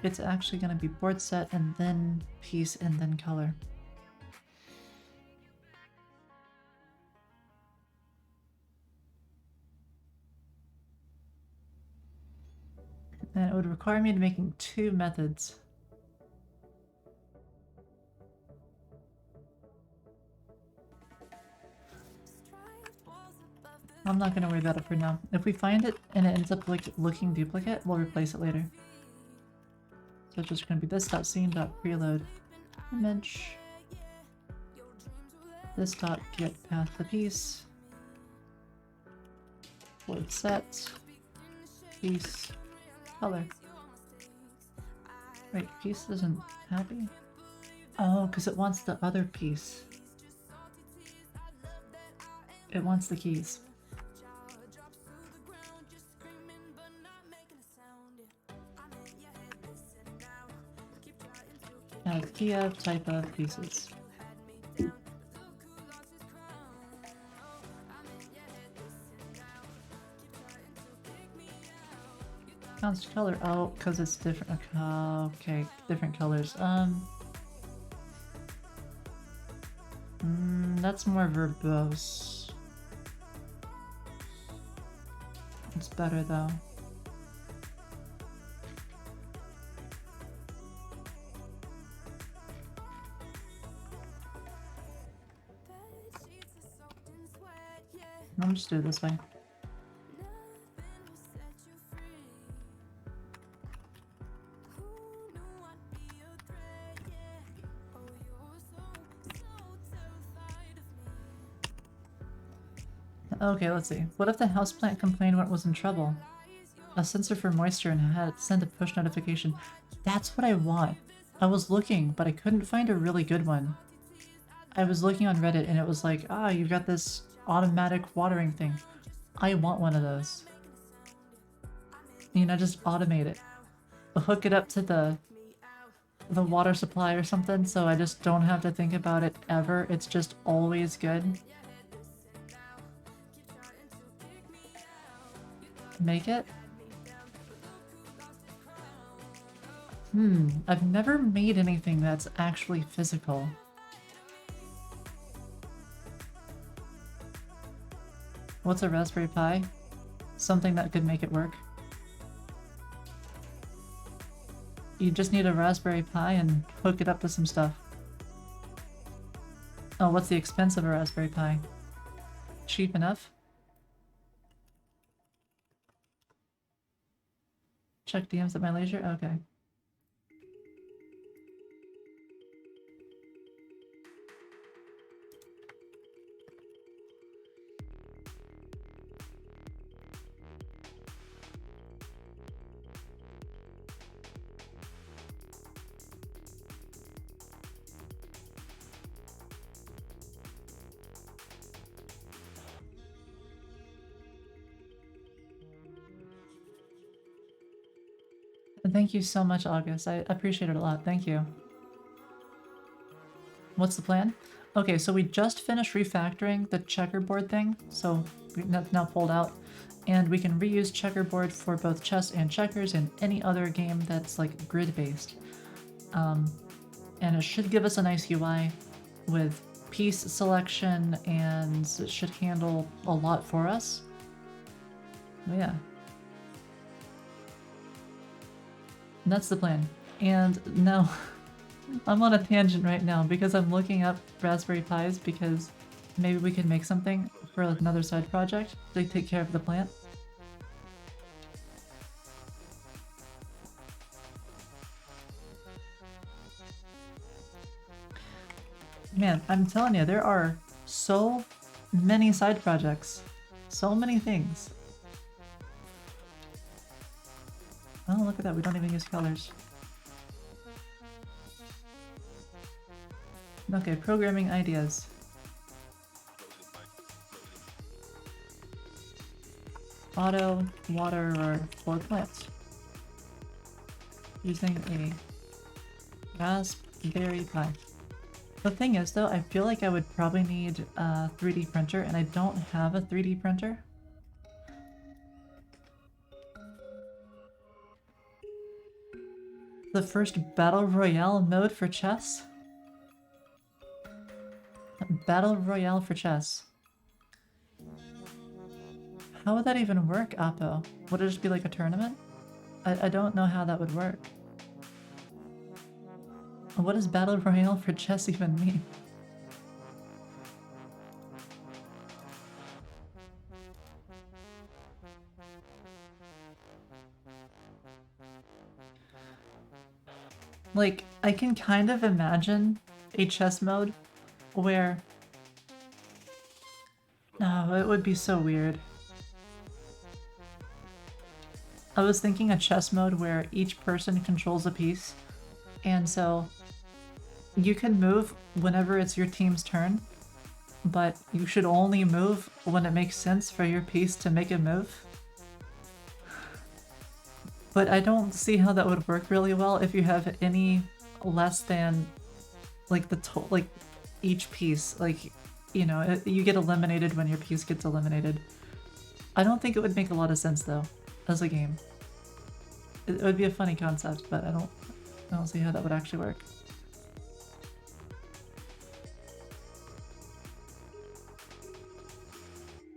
S1: it's actually gonna be board set and then piece and then color. And it would require me to making 2 methods. I'm not gonna worry about it for now. If we find it and it ends up like looking duplicate, we'll replace it later. So it's just gonna be this dot scene dot preload image. This dot get path to piece. Board set. Piece. Color. Wait, piece isn't happy? Oh, because it wants the other piece. It wants the keys. Add key of type of pieces. Constant color. Oh, because it's different. Okay, different colors. That's more verbose. It's better though. I'll just do it this way. Okay, let's see. What if the houseplant complained when it was in trouble? A sensor for moisture and had it send a push notification. That's what I want. I was looking, but I couldn't find a really good one. I was looking on Reddit and it was like, ah, you've got this automatic watering thing. I want one of those. You know, just automate it. Hook it up to the water supply or something so I just don't have to think about it ever. It's just always good. Make it? I've never made anything that's actually physical. What's a Raspberry Pi? Something that could make it work. You just need a Raspberry Pi and hook it up to some stuff. Oh, what's the expense of a Raspberry Pi? Cheap enough? Check DMs at my leisure? Okay. Thank you so much, August. I appreciate it a lot. Thank you. What's the plan? Okay, so we just finished refactoring the checkerboard thing, so that's now pulled out. And we can reuse checkerboard for both chess and checkers and any other game that's like grid-based. And it should give us a nice UI with piece selection, and it should handle a lot for us. But yeah. That's the plan. And now I'm on a tangent right now because I'm looking up Raspberry Pis because maybe we can make something for another side project to take care of the plant. Man, I'm telling you, there are so many side projects. So many things. Oh, look at that, we don't even use colors. Okay, programming ideas. Auto, water, or floor plants. Using a Raspberry Pi. The thing is though, I feel like I would probably need a 3D printer, and I don't have a 3D printer. The first Battle Royale mode for chess? Battle Royale for chess. How would that even work, Apo? Would it just be like a tournament? I don't know how that would work. What does Battle Royale for chess even mean? Like, I can kind of imagine a chess mode where... Oh, it would be so weird. I was thinking a chess mode where each person controls a piece, and so you can move whenever it's your team's turn, but you should only move when it makes sense for your piece to make a move. But I don't see how that would work really well if you have any less than like like each piece, like, you know, you get eliminated when your piece gets eliminated. I don't think it would make a lot of sense though as a game. It would be a funny concept, but I don't see how that would actually work.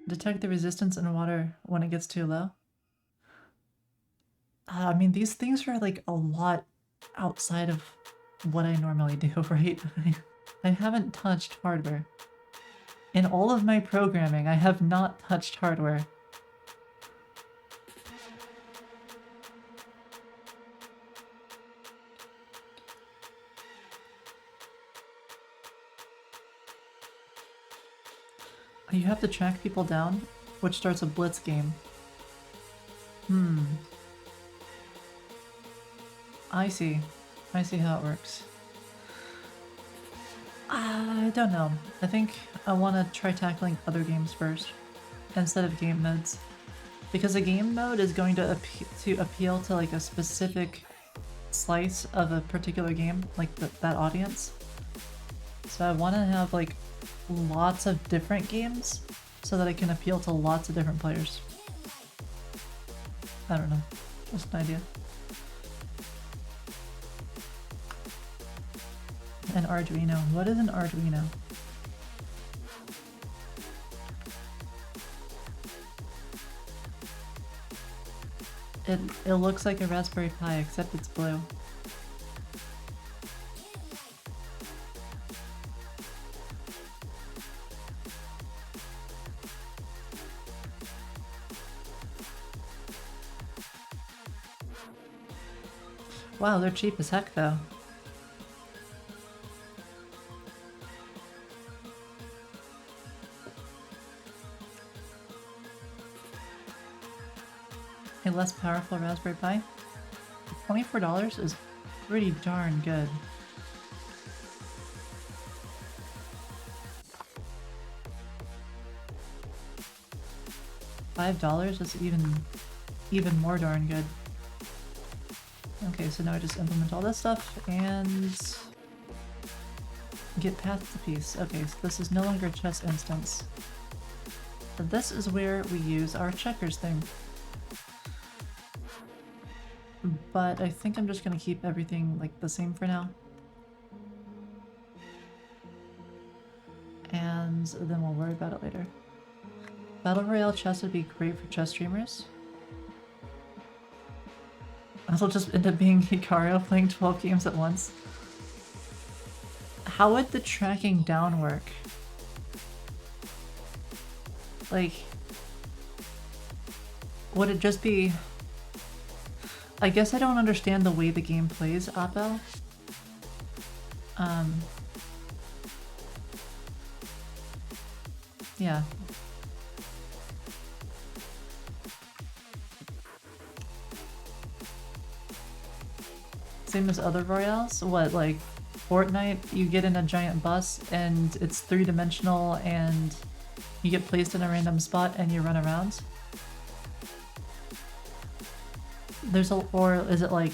S1: Detect the resistance in water when it gets too low. I mean, these things are like a lot outside of what I normally do, right? I haven't touched hardware. In all of my programming, I have not touched hardware. You have to track people down, which starts a blitz game. I see. I see how it works. I don't know. I think I want to try tackling other games first, instead of game modes. Because a game mode is going to appeal to like a specific slice of a particular game, like that audience. So I want to have like lots of different games so that I can appeal to lots of different players. I don't know. Just an idea. An Arduino. What is an Arduino? It looks like a Raspberry Pi, except it's blue. Wow, they're cheap as heck though. A less powerful Raspberry Pi? $24 is pretty darn good. $5 is even more darn good. Okay, so now I just implement all this stuff and get past the piece. Okay, so this is no longer a chess instance. So this is where we use our checkers thing. But I think I'm just gonna keep everything like the same for now. And then we'll worry about it later. Battle Royale chess would be great for chess streamers. It'll just end up being Hikario playing 12 games at once. How would the tracking down work? Like, would it just be... I guess I don't understand the way the game plays, Apo. Yeah. Same as other Royales? What, like Fortnite, you get in a giant bus and it's three-dimensional and you get placed in a random spot and you run around? Or is it like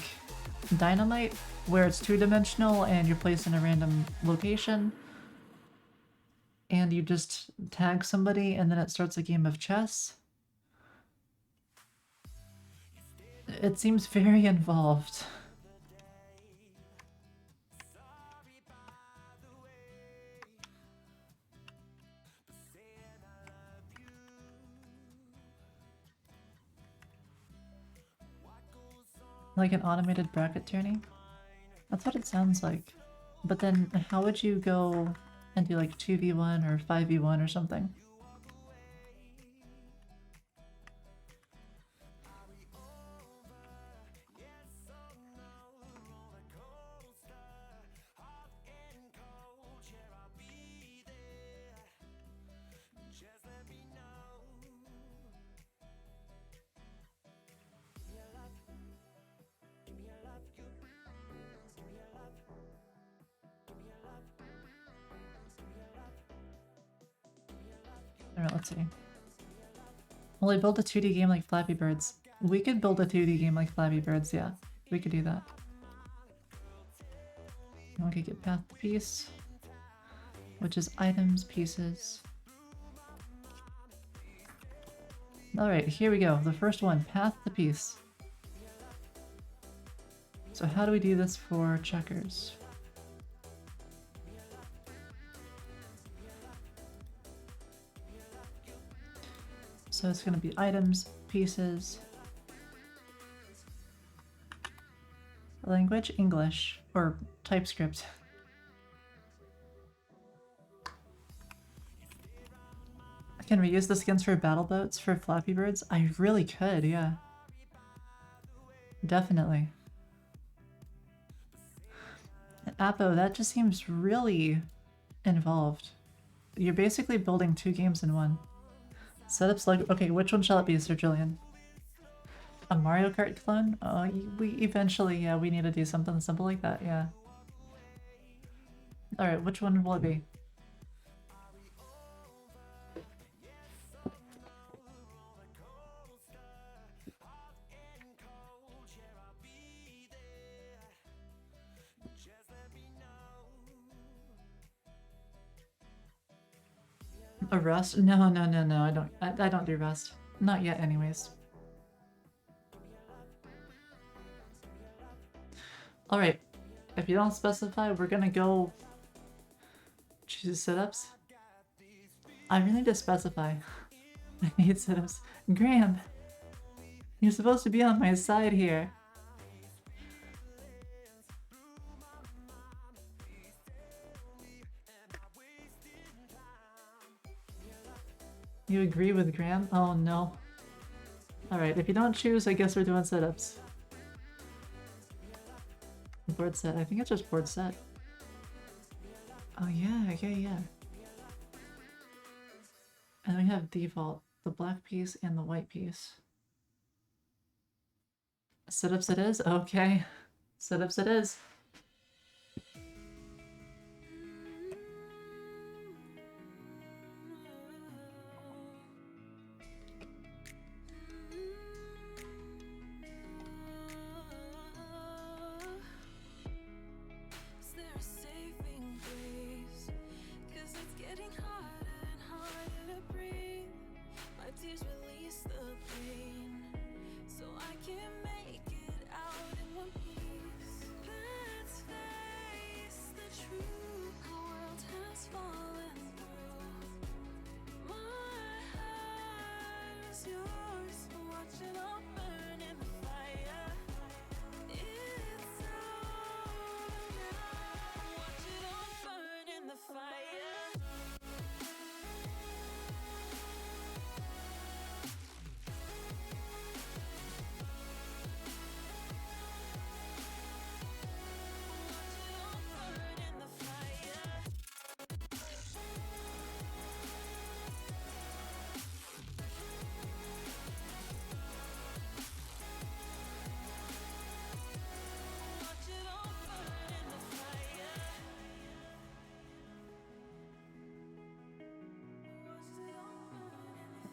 S1: Dynamite, where it's two-dimensional and you're placed in a random location and you just tag somebody and then it starts a game of chess? It seems very involved. Like an automated bracket turning? That's what it sounds like. But then how would you go and do like 2v1 or 5v1 or something? Alright, let's see. Will I build a 2D game like Flappy Birds? We could build a 2D game like Flappy Birds, yeah. We could do that. And we could get path to piece, which is items, pieces. Alright, here we go. The first one, path to piece. So how do we do this for checkers? So it's going to be items, pieces, language, English, or TypeScript. Can we use the skins for battle boats for Flappy Birds? I really could, yeah. Definitely. Apo, that just seems really involved. You're basically building 2 games in one. Setups like okay, which one shall it be, Sir Julian? A Mario Kart clone? Oh, we eventually, yeah, we need to do something simple like that, yeah. Alright, which one will it be? A Rust? No, I don't do Rust. Not yet, anyways. Alright, if you don't specify, we're gonna go choose setups. I really need to specify. I need setups. Graham! You're supposed to be on my side here. You agree with Graham? Oh no. Alright, if you don't choose, I guess we're doing setups. Board set. I think it's just board set. Oh yeah. And we have default, the black piece and the white piece. Setups it is? Okay. Setups it is.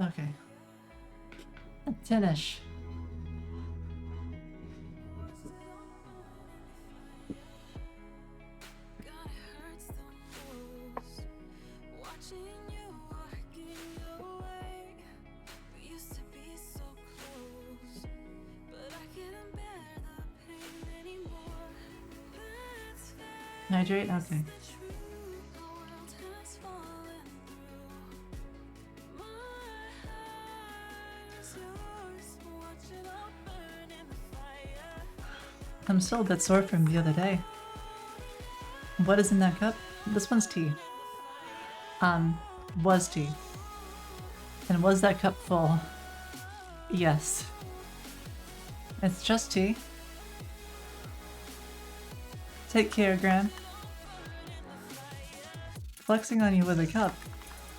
S1: Okay. 10-ish. Hydrate? Okay. I'm still a bit sore from the other day. What is in that cup? This one's tea. Was tea. And was that cup full? Yes. It's just tea. Take care, Gran. Flexing on you with a cup.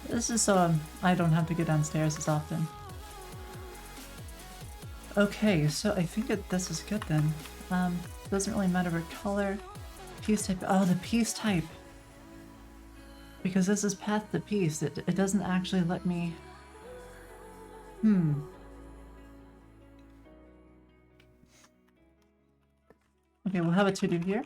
S1: This is so I don't have to go downstairs as often. Okay, so I think this is good then. Doesn't really matter what color. Piece type. Oh, the piece type. Because this is path to peace. It doesn't actually let me... Okay, we'll have a to-do here.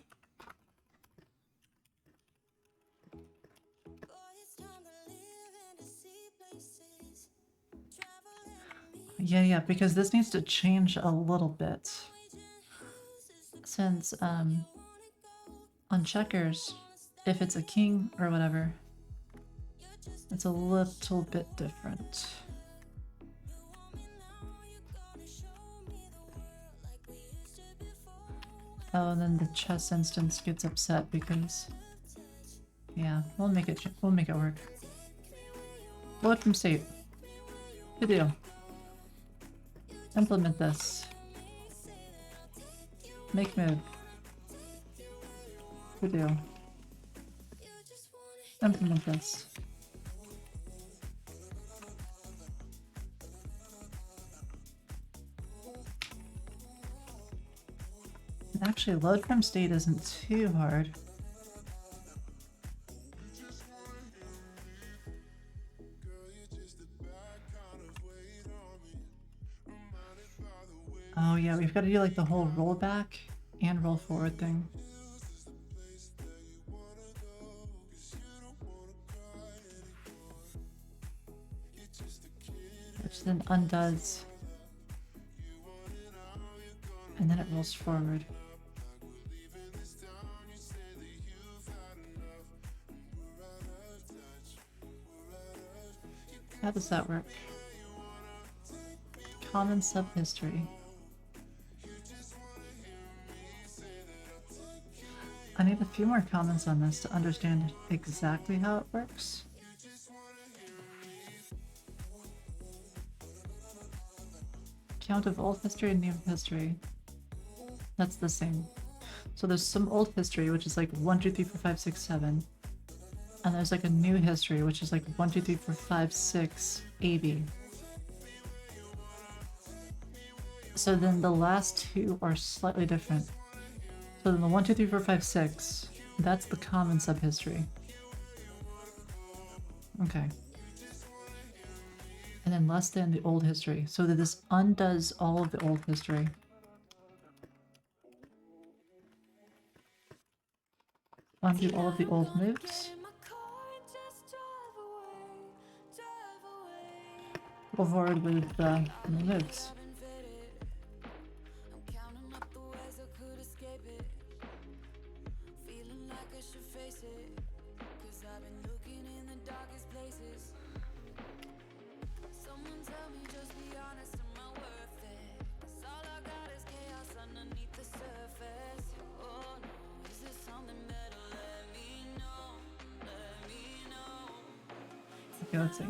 S1: Yeah, because this needs to change a little bit. Since, on checkers, if it's a king or whatever, it's a little bit different. Oh, and then the chess instance gets upset because... Yeah, we'll make it work. Load from state. Good deal. Implement this. Make move. Good deal. Implement this. Actually, load from state isn't too hard. Oh yeah, we've got to do like the whole roll back and roll forward thing. Which then undoes. And then it rolls forward. How does that work? Common sub-history. I need a few more comments on this to understand exactly how it works. Count of old history and new history. That's the same. So there's some old history, which is like 1, 2, 3, 4, 5, 6, 7. And there's like a new history, which is like 1, 2, 3, 4, 5, 6, AB. So then the last two are slightly different. So then the 1, 2, 3, 4, 5, 6, that's the common subhistory. Okay. And then less than the old history. So that this undoes all of the old history. Undo all of the old moves. Go forward with the moves. Okay, let's see.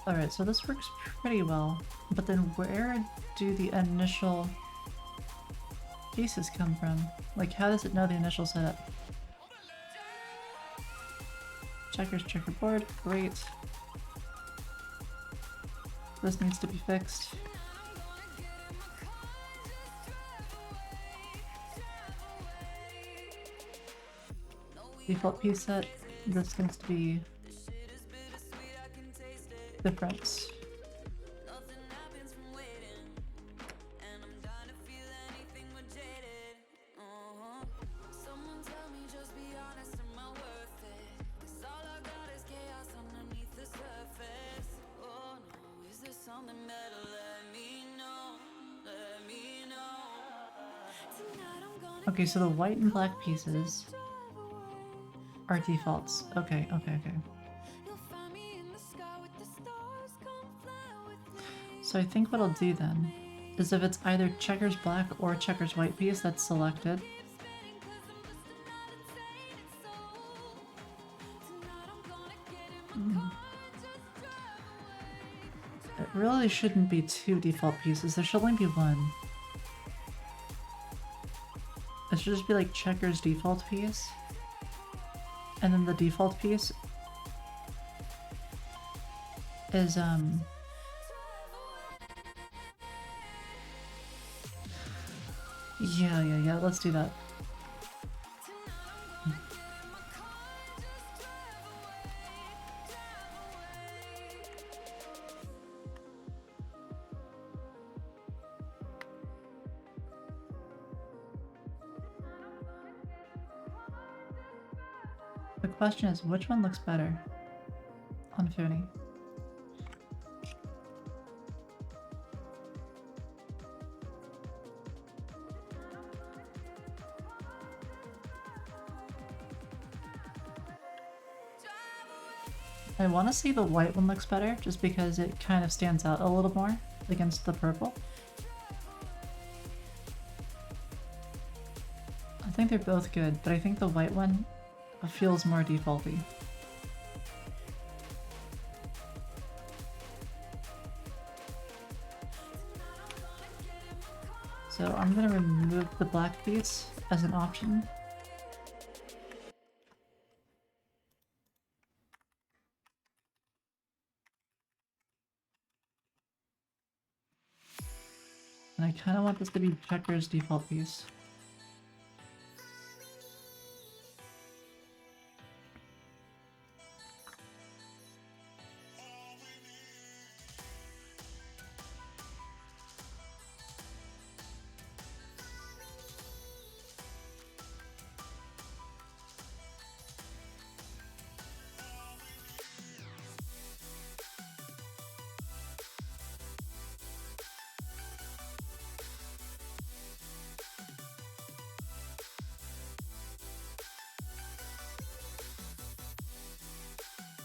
S1: Alright, so this works pretty well, but then where do the initial pieces come from? Like, how does it know the initial setup? Checkers, checkerboard, great. This needs to be fixed. Default piece set, this needs to be different. Okay, so the white and black pieces are defaults. Okay, okay, okay. So I think what I'll do then is if it's either checkers black or checkers white piece that's selected, it really shouldn't be two default pieces. There should only be one. It should just be like checkers default piece. And then the default piece is yeah, let's do that. The question is, which one looks better on Foony? I want to say the white one looks better, just because it kind of stands out a little more against the purple. I think they're both good, but I think the white one feels more defaulty. So I'm gonna remove the black piece as an option. And I kind of want this to be checkers default piece.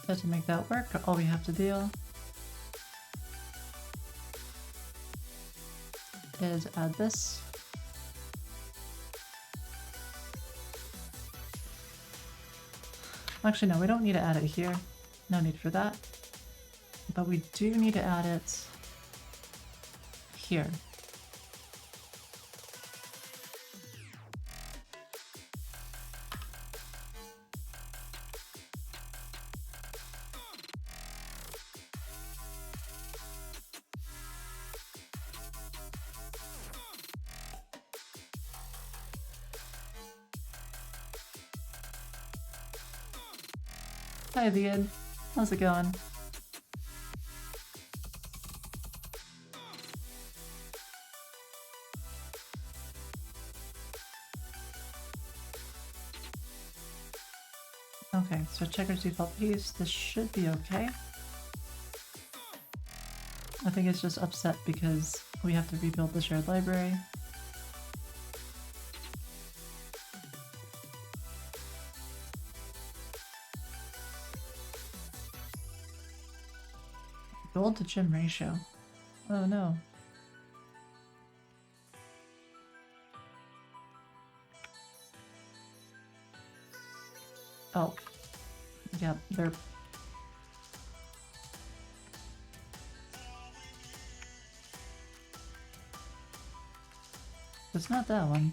S1: So to make that work, all we have to do is add this. Actually, no, we don't need to add it here. No need for that. But we do need to add it here. Hi, Vian. How's it going? Okay, so checkers default piece. This should be okay. I think it's just upset because we have to rebuild the shared library. Gold to gem ratio. Oh no. Oh. Yeah, they're... It's not that one.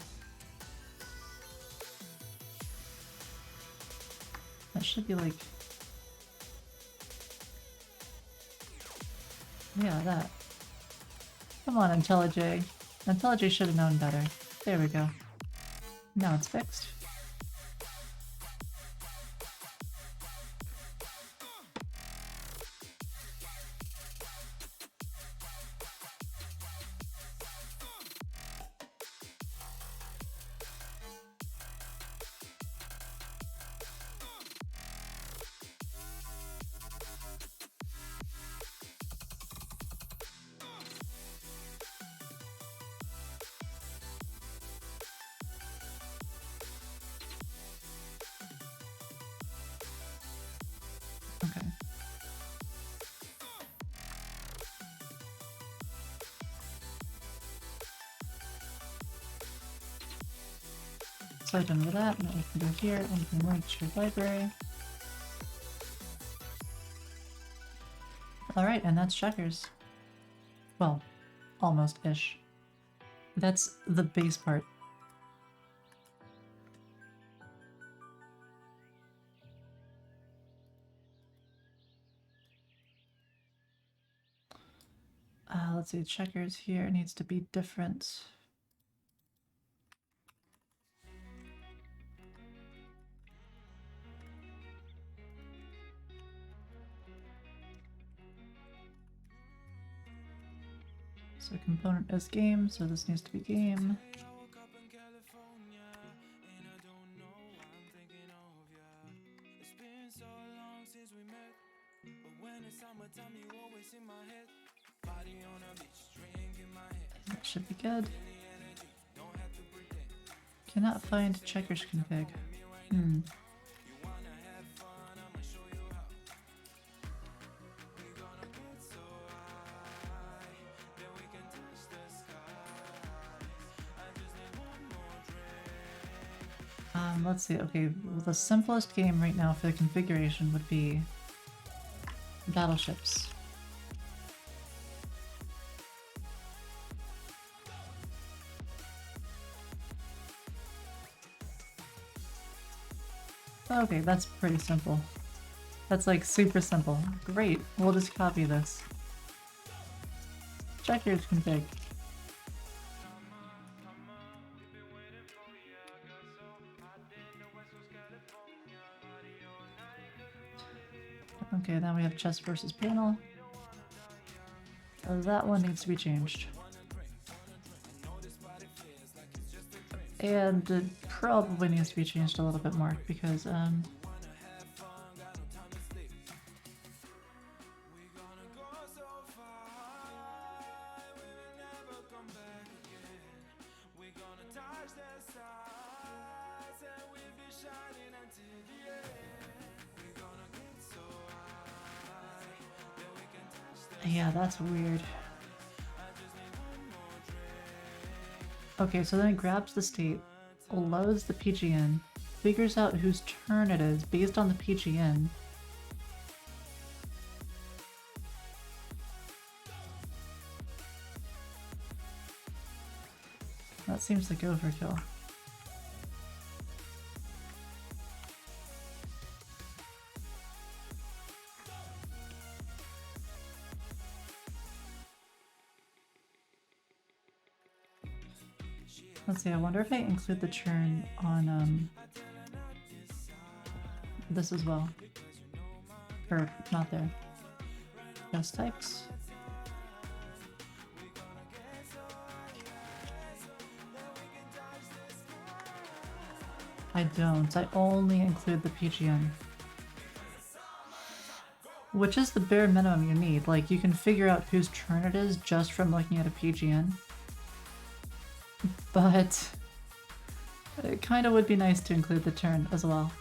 S1: That should be like... Yeah, that. Come on, IntelliJ. IntelliJ should have known better. There we go. Now it's fixed. select under that, and then we can go here and we can link to your library. Alright, and that's checkers. Well, almost-ish. That's the base part. Let's see, checkers here needs to be different. So component is game, so this needs to be game. That should be good. Cannot find checkers config. Let's see, okay, well, the simplest game right now for the configuration would be battleships. Okay, that's pretty simple. That's like super simple. Great, we'll just copy this. Checkers config. Okay, then we have chess versus panel. That one needs to be changed. And it probably needs to be changed a little bit more because yeah, that's weird. Okay, so then it grabs the state, loads the PGN, figures out whose turn it is based on the PGN. That seems like overkill. Let's see, I wonder if I include the turn on this as well. Or not there. Just types. I don't. I only include the PGN. Which is the bare minimum you need. Like, you can figure out whose turn it is just from looking at a PGN. But it kind of would be nice to include the turn as well.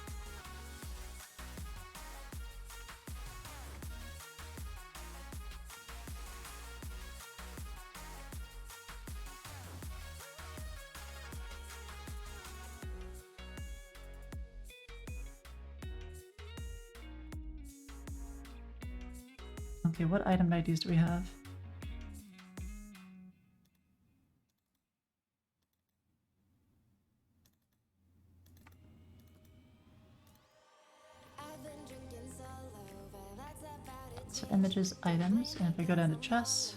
S1: Okay, what item IDs do we have? So images, items, and if I go down to chess,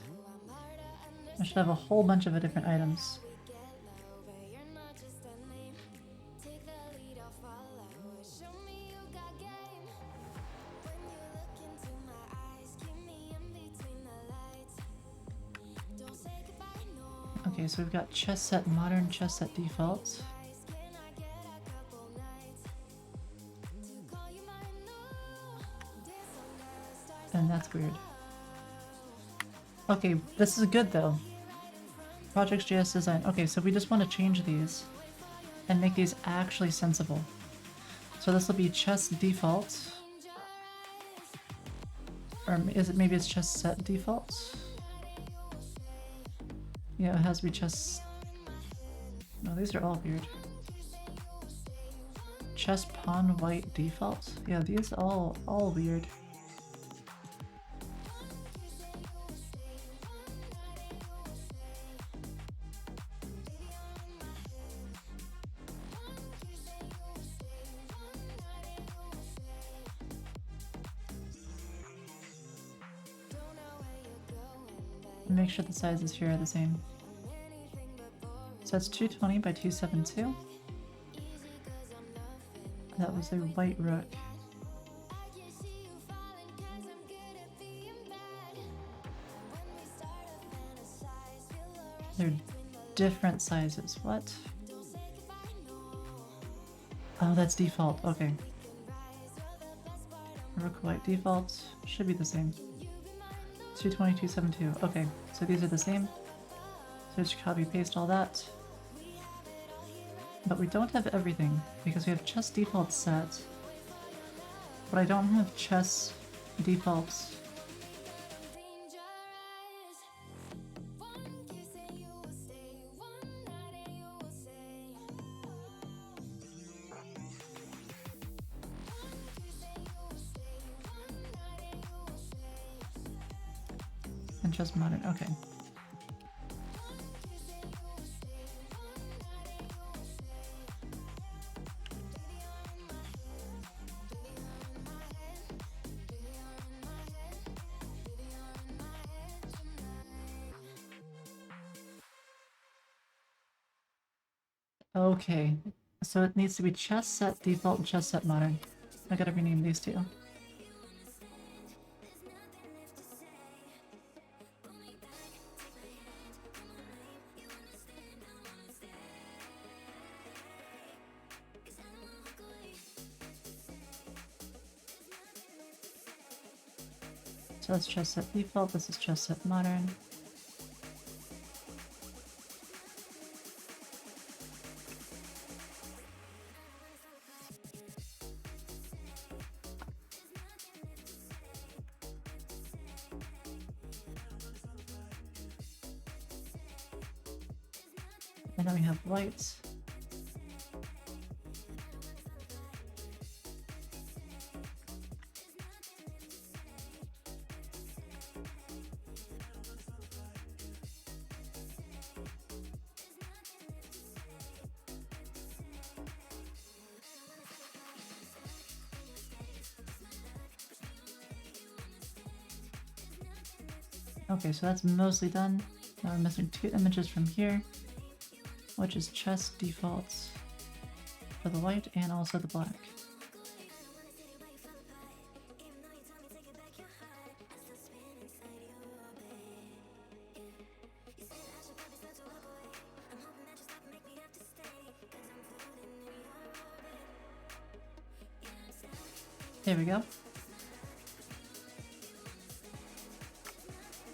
S1: I should have a whole bunch of different items. Okay, so we've got chess set modern, chess set default. And that's weird. Okay, this is good though. Projects.js design. Okay, so we just want to change these and make these actually sensible. So this will be chess default. Or is it, maybe it's chess set default? Yeah, it has to be chess. No, these are all weird. Chess pawn white default. Yeah, these all weird. Make sure the sizes here are the same. So that's 220 by 272. That was a white rook. They're different sizes. What? Oh, that's default. Okay. Rook white default should be the same. 220, 272. Okay, so these are the same. So just copy paste all that. But we don't have everything because we have chess default set. But I don't have chess defaults. And chess modern, okay. Okay, so it needs to be chess set default and chess set modern. I gotta rename these two. So that's chess set default, this is chess set modern. And then we have whites. Okay, so that's mostly done. Now we're missing two images from here, which is chess defaults for the white and also the black. There we go.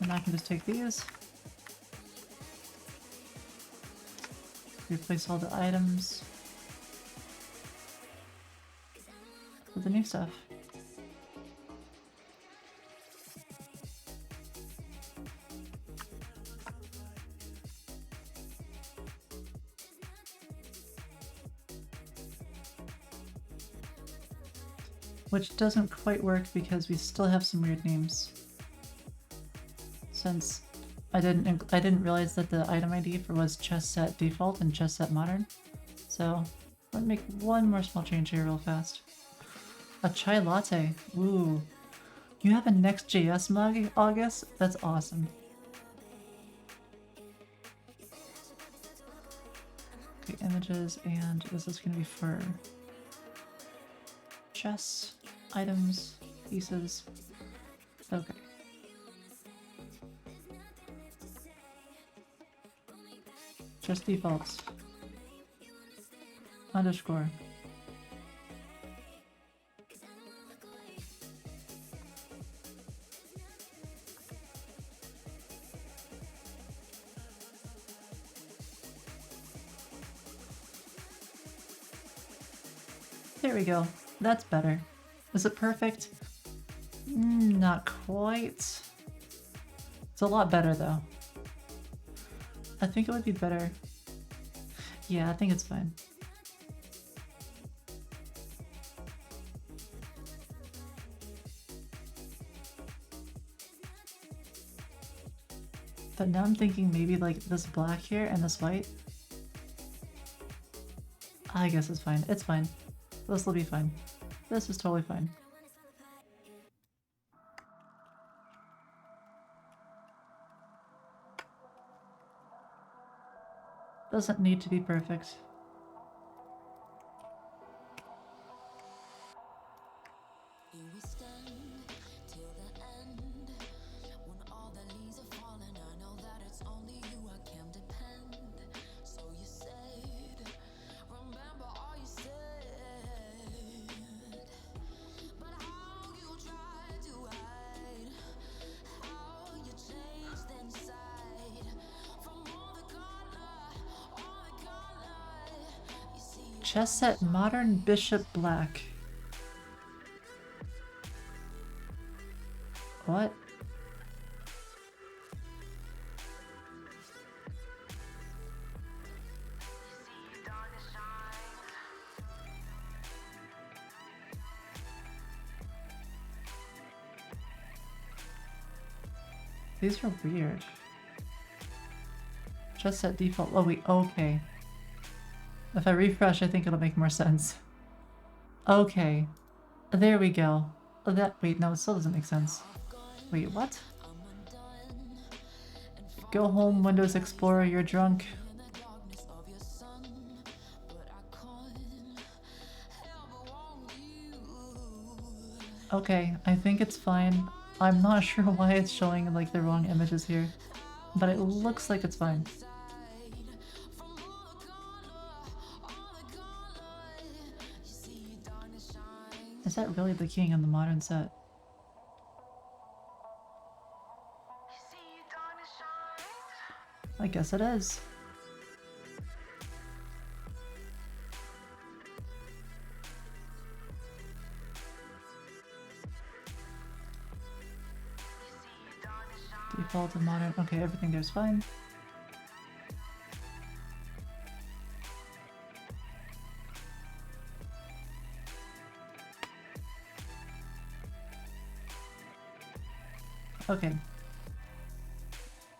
S1: And I can just take these, replace all the items with the new stuff. Which doesn't quite work because we still have some weird names. Since I didn't realize that the item ID for was chess set default and chess set modern. So let me make one more small change here real fast. A chai latte. Ooh. You have a Next.js mug, August? That's awesome. Okay, images, and this is gonna be for chess, items, pieces. Okay. Just defaults. Underscore. There we go. That's better. Is it perfect? Not quite. It's a lot better though. I think it would be better. Yeah, I think it's fine. But now I'm thinking maybe like this black here and this white. I guess it's fine. It's fine. This will be fine. This is totally fine. Doesn't need to be perfect.
S4: You will stand till the end. When all the leaves are falling, I know that it's only you I can depend. So you said, remember all you said. But how you tried to hide, how you changed inside. From all the color, you see.
S1: Chess set modern bishop black. What? These are weird. Chess set default. Oh wait, okay. If I refresh, I think it'll make more sense. Okay. There we go. That wait, no, it still doesn't make sense. Wait, what? Go home, Windows Explorer, you're drunk. Okay, I think it's fine. I'm not sure why it's showing like the wrong images here, but it looks like it's fine. Is that really the king in the modern set? I guess it is. Default and modern. Okay, everything there's fine. Okay.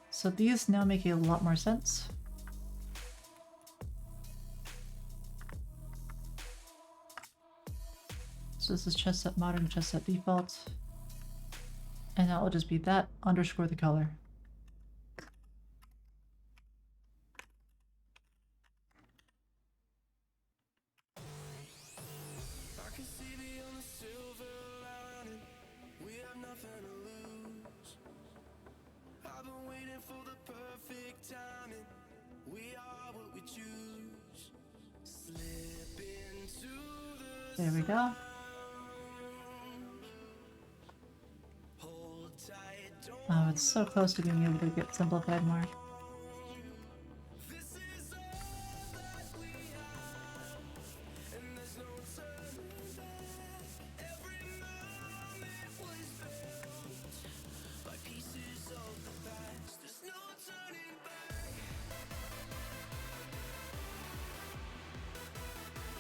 S1: So these now make a lot more sense. So this is chess set modern, chess set default. And now it'll just be that underscore the color. There we go. Oh, it's so close to being able to get simplified more.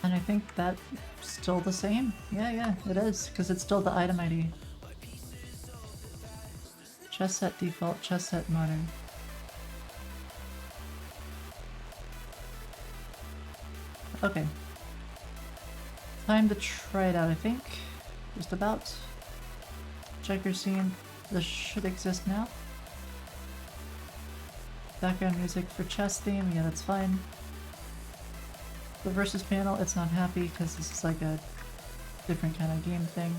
S1: And I think that's still the same. Yeah, it is, because it's still the item ID. Chess set default, chess set modern. Okay. Time to try it out, I think. Just about. Checker scene. This should exist now. Background music for chess theme. Yeah, that's fine. The versus panel, it's not happy because this is like a different kind of game thing.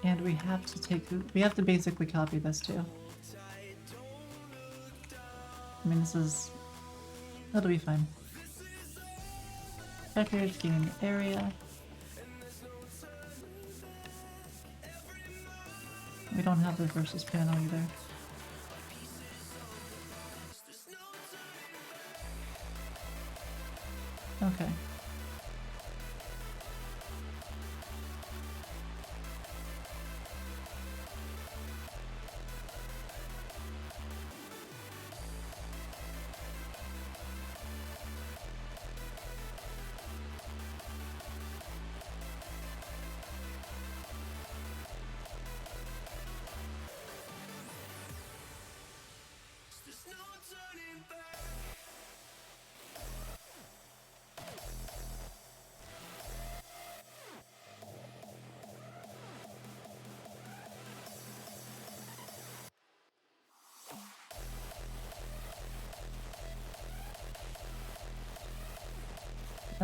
S1: And we have to basically copy this too. I mean, that'll be fine. Checkers, gaming area. We don't have the versus panel either. Okay.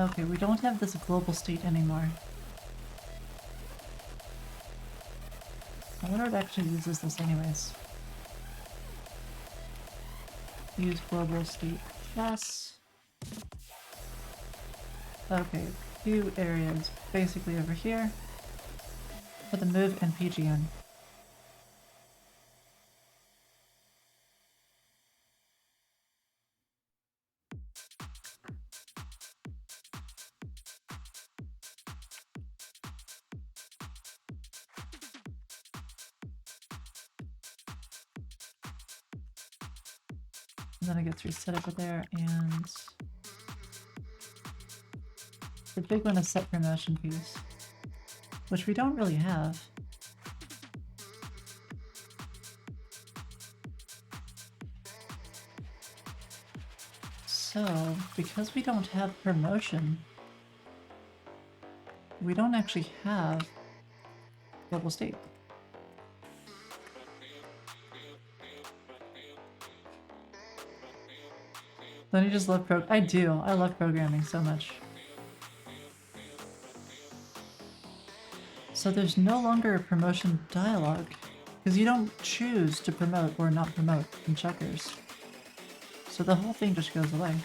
S1: Okay, we don't have this global state anymore. I wonder if it actually uses this anyways. Use global state. Yes. Okay, few areas basically over here for the move and PGN. And then it gets reset over there, and the big one is set promotion piece, which we don't really have. So, because we don't have promotion, we don't actually have global state. Don't you just love I do. I love programming so much. So there's no longer a promotion dialog, because you don't choose to promote or not promote in checkers. So the whole thing just goes away.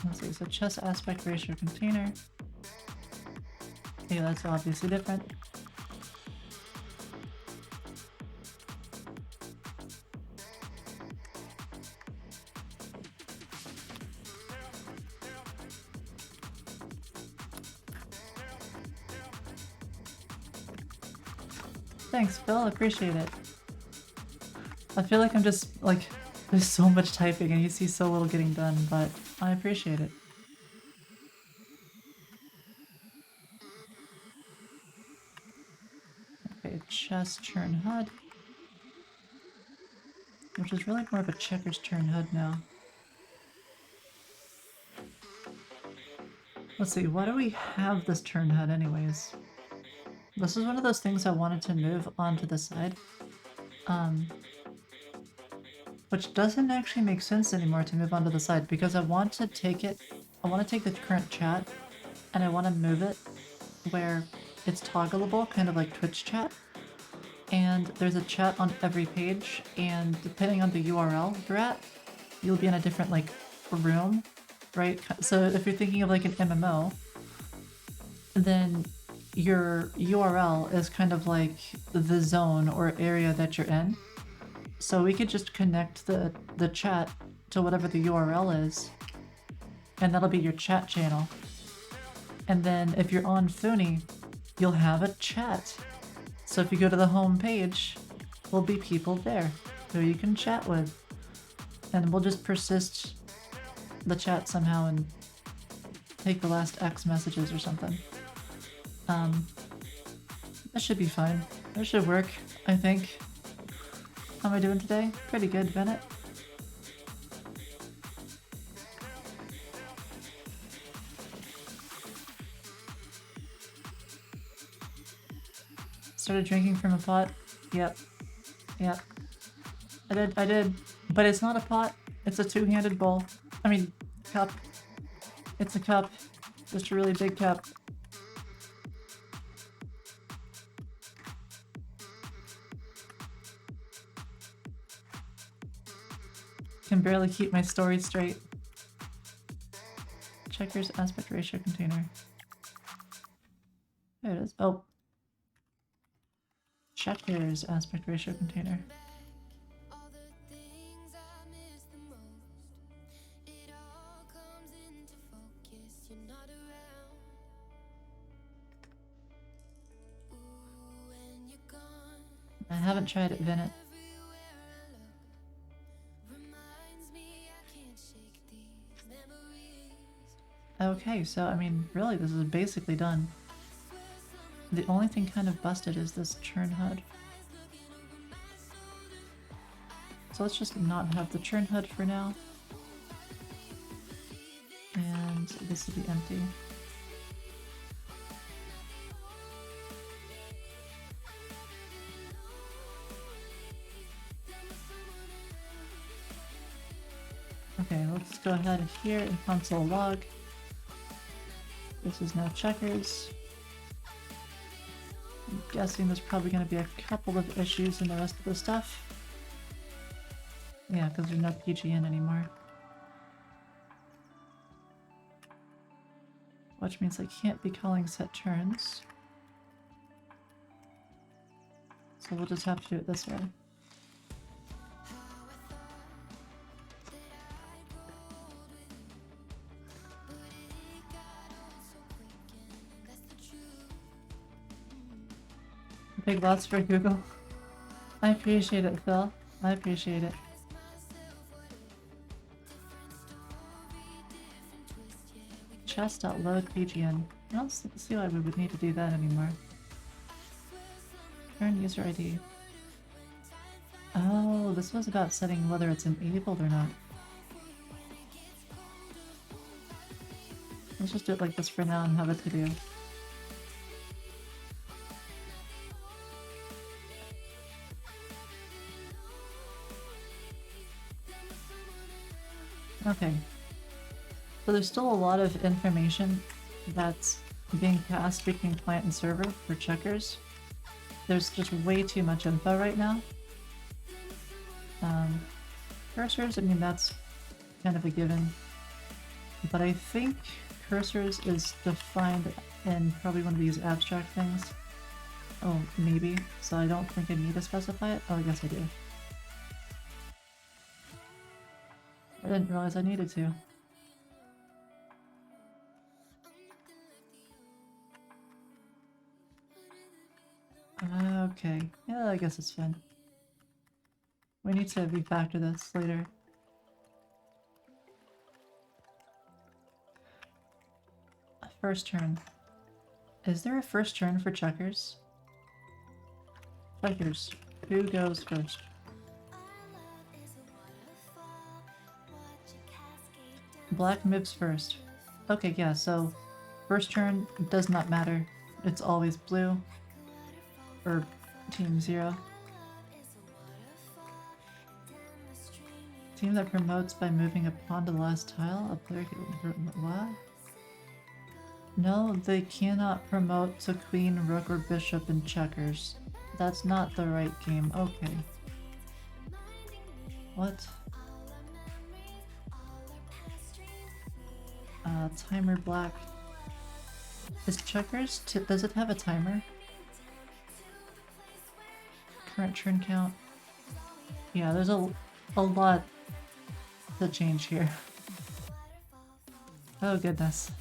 S1: Let's see, so chess aspect ratio container. Okay, that's obviously different. Thanks, Phil, I appreciate it. I feel like I'm just, like, there's so much typing and you see so little getting done, but I appreciate it. Okay, chess turn HUD. Which is really more of a checkers turn HUD now. Let's see, why do we have this turn HUD anyways? This is one of those things I wanted to move onto the side. Which doesn't actually make sense anymore to move onto the side because I want to take the current chat and I want to move it where it's toggleable, kind of like Twitch chat. And there's a chat on every page, and depending on the URL you're at, you'll be in a different, like, room, right? So if you're thinking of like an MMO, then your URL is kind of like the zone or area that you're in. So we could just connect the chat to whatever the URL is, and that'll be your chat channel. And then if you're on Foony, you'll have a chat. So if you go to the home page, there'll be people there who you can chat with. And we'll just persist the chat somehow and take the last X messages or something. That should be fine. That should work, I think. How am I doing today? Pretty good, Bennett. Started drinking from a pot? Yep. Yep. I did. But it's not a pot. It's a two-handed bowl. I mean, cup. It's a cup. Just a really big cup. Can barely keep my story straight. Checkers aspect ratio container. There it is. Oh. Checkers aspect ratio container.
S4: All the things I miss the most, it all comes into focus. You're not around. Ooh, when you're gone,
S1: I haven't tried it, Bennett.
S4: everywhere I look reminds me I can't shake these memories.
S1: Okay, so I mean, really, this is basically done. The only thing kind of busted is this churn HUD. So let's just not have the churn HUD for now. So this will be empty. Okay, let's go ahead here and console log. This is now checkers. I'm guessing there's probably going to be a couple of issues in the rest of the stuff. Yeah, because there's no PGN anymore. Which means I can't be calling set turns. So we'll just have to do it this way. Big lots for Google. I appreciate it, Phil. I appreciate it. Chest.load PGN. I don't see why we would need to do that anymore. Turn user ID. Oh, this was about setting whether it's enabled or not. Let's just do it like this for now and have it to do. Okay. So there's still a lot of information that's being passed between client and server for checkers. There's just way too much info right now. Cursors, I mean, that's kind of a given. But I think cursors is defined in probably one of these abstract things. Oh, maybe. So I don't think I need to specify it. Oh, I guess I do. I didn't realize I needed to. Okay. Yeah, I guess it's fine. We need to refactor this later. First turn. Is there a first turn for checkers? Checkers. Who goes first? Black moves first. Okay, yeah, so first turn does not matter. It's always blue. Or team 0. Team that promotes by moving a pawn to the last tile. A player can... What? No, they cannot promote to queen, rook, or bishop in checkers. That's not the right game. Okay. What? Timer black. Is checkers? Does it have a timer? Current turn count. Yeah, there's a lot to change here. Oh goodness.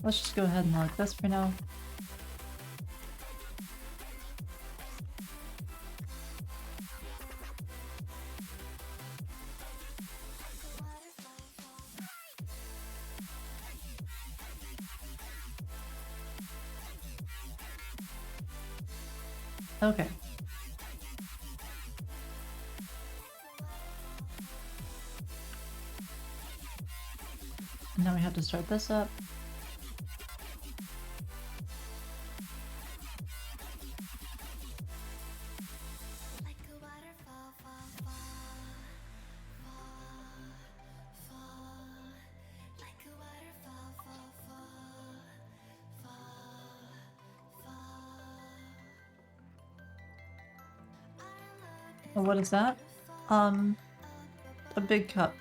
S1: Let's just go ahead and mark this for now. Okay. Now we have to start this up. What is that? A big cup.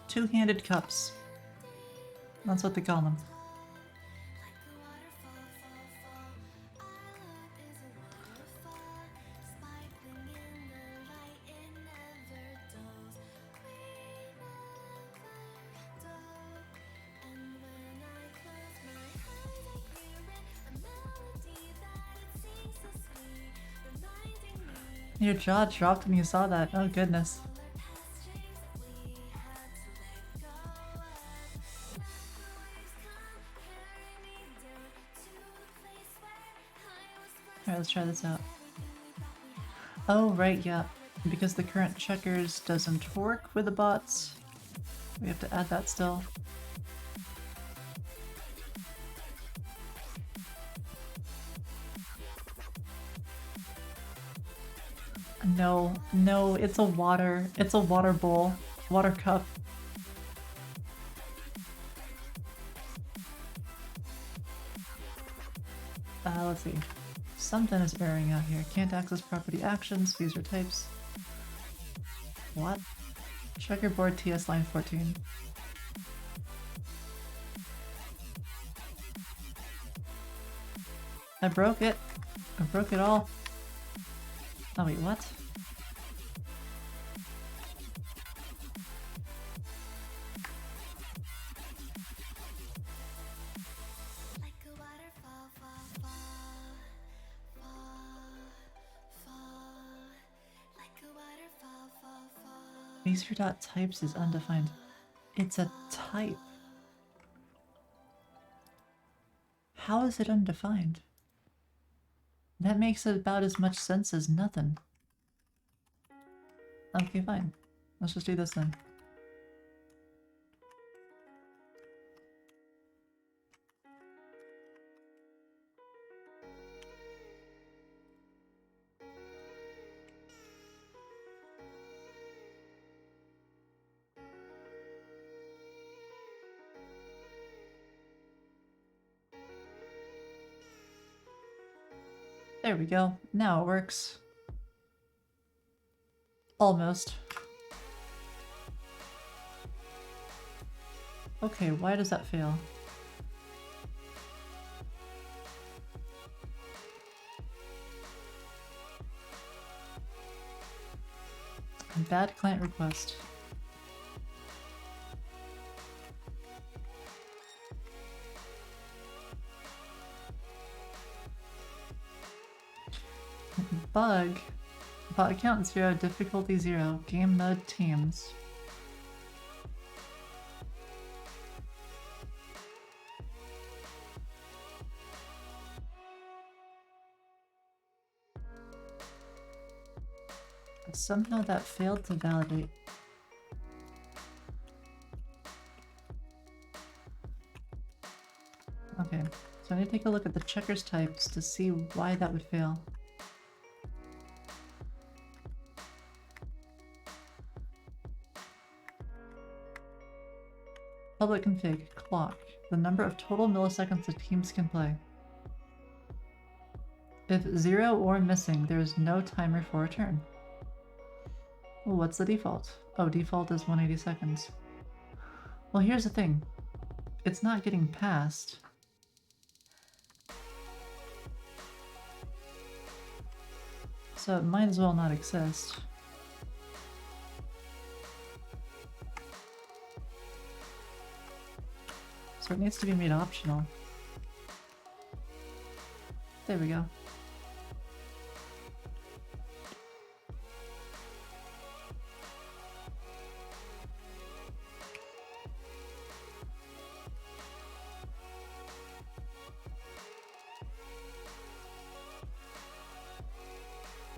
S1: Two-handed cups. That's what they call them. Your jaw dropped when you saw that. Oh goodness. let's try this out. Oh, right, yeah. Because the current checkers doesn't work with the bots, we have to add that still. No, no, it's a water bowl. Water cup. Let's see. Something is erroring out here. Can't access property actions, user types. What? Checkerboard TS line 14. I broke it. I broke it all. Oh wait, what?
S4: Like a waterfall, fall, fall, fall. Like a waterfall, fall.
S1: User.types is undefined. It's a type. How is it undefined? That makes about as much sense as nothing. Okay, fine. Let's just do this then. There we go. Now it works. Almost. Okay, why does that fail? Bad client request. Bug. Bot account 0, difficulty 0, game mode teams. Somehow that failed to validate. Okay, so I need to take a look at the checkers types to see why that would fail. Public config, clock, the number of total milliseconds the teams can play. If 0 or missing, there is no timer for a turn. Well, what's the default? Oh, default is 180 seconds. Well, here's the thing. It's not getting passed. So it might as well not exist. So it needs to be made optional. There we go.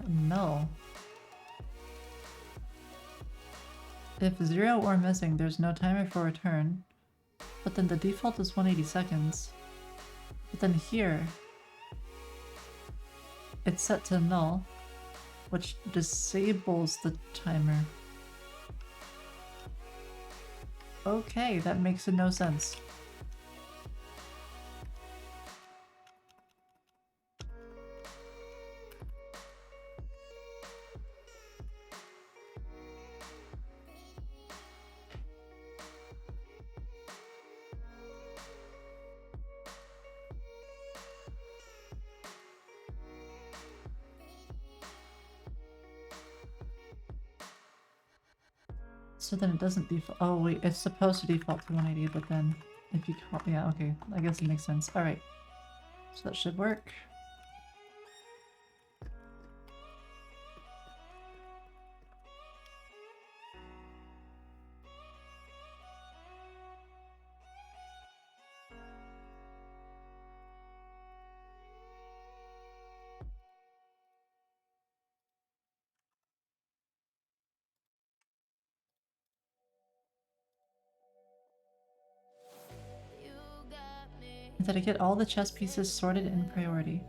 S1: No. If 0 or missing, there's no timer for return. But then the default is 180 seconds. But then here, it's set to null, which disables the timer. Okay, that makes no sense. So then it doesn't default. Oh wait, it's supposed to default to 180, but then if you call, yeah, okay, I guess it makes sense. All right, so that should work. Did I get all the chess pieces sorted in priority?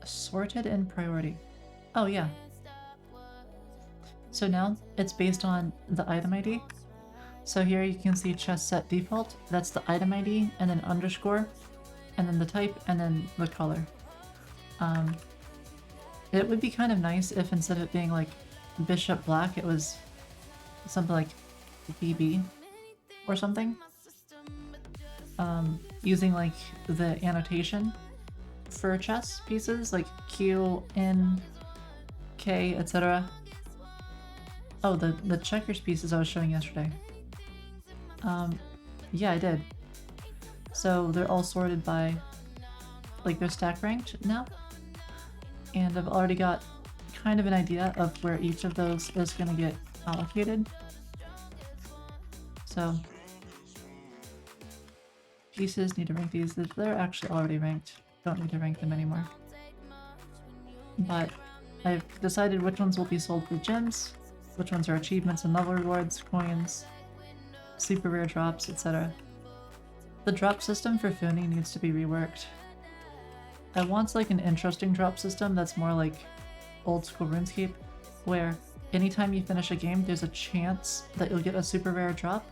S1: Sorted in priority. Oh yeah. So now it's based on the item ID. So here you can see chess set default. That's the item ID and then underscore and then the type and then the color. It would be kind of nice if instead of it being like bishop black, it was something like BB or something. Using like the annotation for chess pieces like Q, N, K, etc. Oh, the checkers pieces I was showing yesterday. Yeah, I did. So they're all sorted by, like, they're stack ranked now. And I've already got kind of an idea of where each of those is going to get allocated. So pieces need to rank these. They're actually already ranked. Don't need to rank them anymore. But I've decided which ones will be sold for gems, which ones are achievements and level rewards, coins, super rare drops, etc. The drop system for Foony needs to be reworked. I want like an interesting drop system that's more like old school RuneScape, where anytime you finish a game, there's a chance that you'll get a super rare drop,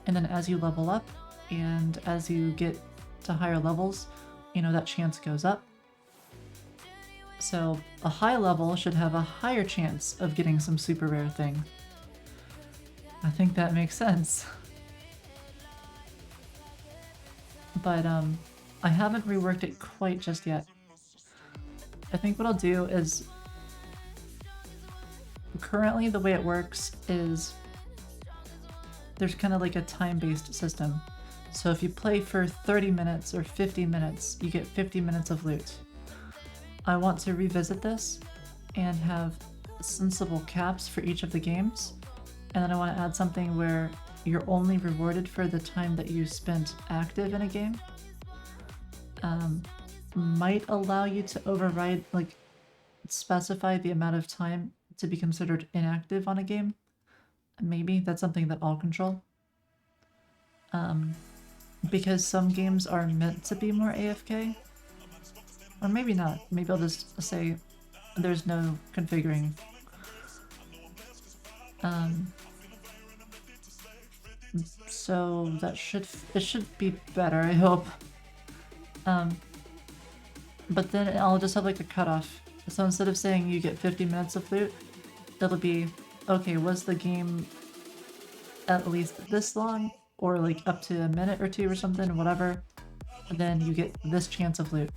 S1: and then as you level up and as you get to higher levels, you know, that chance goes up. So a high level should have a higher chance of getting some super rare thing. I think that makes sense. But I haven't reworked it quite just yet. I think what I'll do is, currently the way it works is there's kind of like a time-based system. So if you play for 30 minutes or 50 minutes, you get 50 minutes of loot. I want to revisit this and have sensible caps for each of the games. And then I want to add something where you're only rewarded for the time that you spent active in a game. Might allow you to override, like, specify the amount of time to be considered inactive on a game. Maybe that's something that I'll control. Because some games are meant to be more AFK. Or maybe not. Maybe I'll just say there's no configuring. So that should be better, I hope. But then I'll just have like a cutoff. So instead of saying you get 50 minutes of loot, it'll be, okay, was the game at least this long? Or like up to a minute or two or something, whatever. And then you get this chance of loot.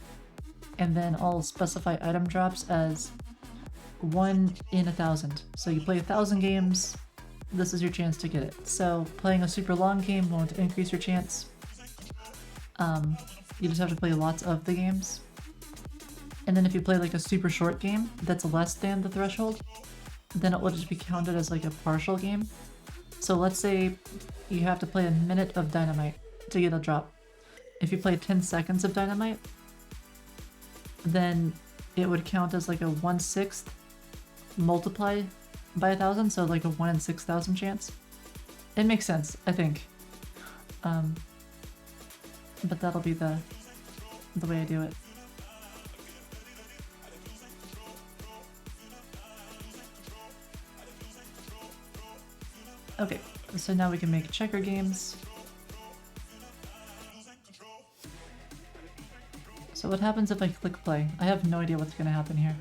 S1: And then I'll specify item drops as 1 in 1,000. So you play 1,000 games, this is your chance to get it. So playing a super long game won't increase your chance. You just have to play lots of the games. And then if you play like a super short game that's less than the threshold, then it will just be counted as like a partial game. So let's say you have to play a minute of Dynamite to get a drop. If you play 10 seconds of Dynamite, then it would count as like a 1/6 multiplied by 1,000, so like a 1 in 6,000 chance. It makes sense, I think. But that'll be the way I do it. Okay, so now we can make checker games. So what happens if I click play? I have no idea what's gonna happen here.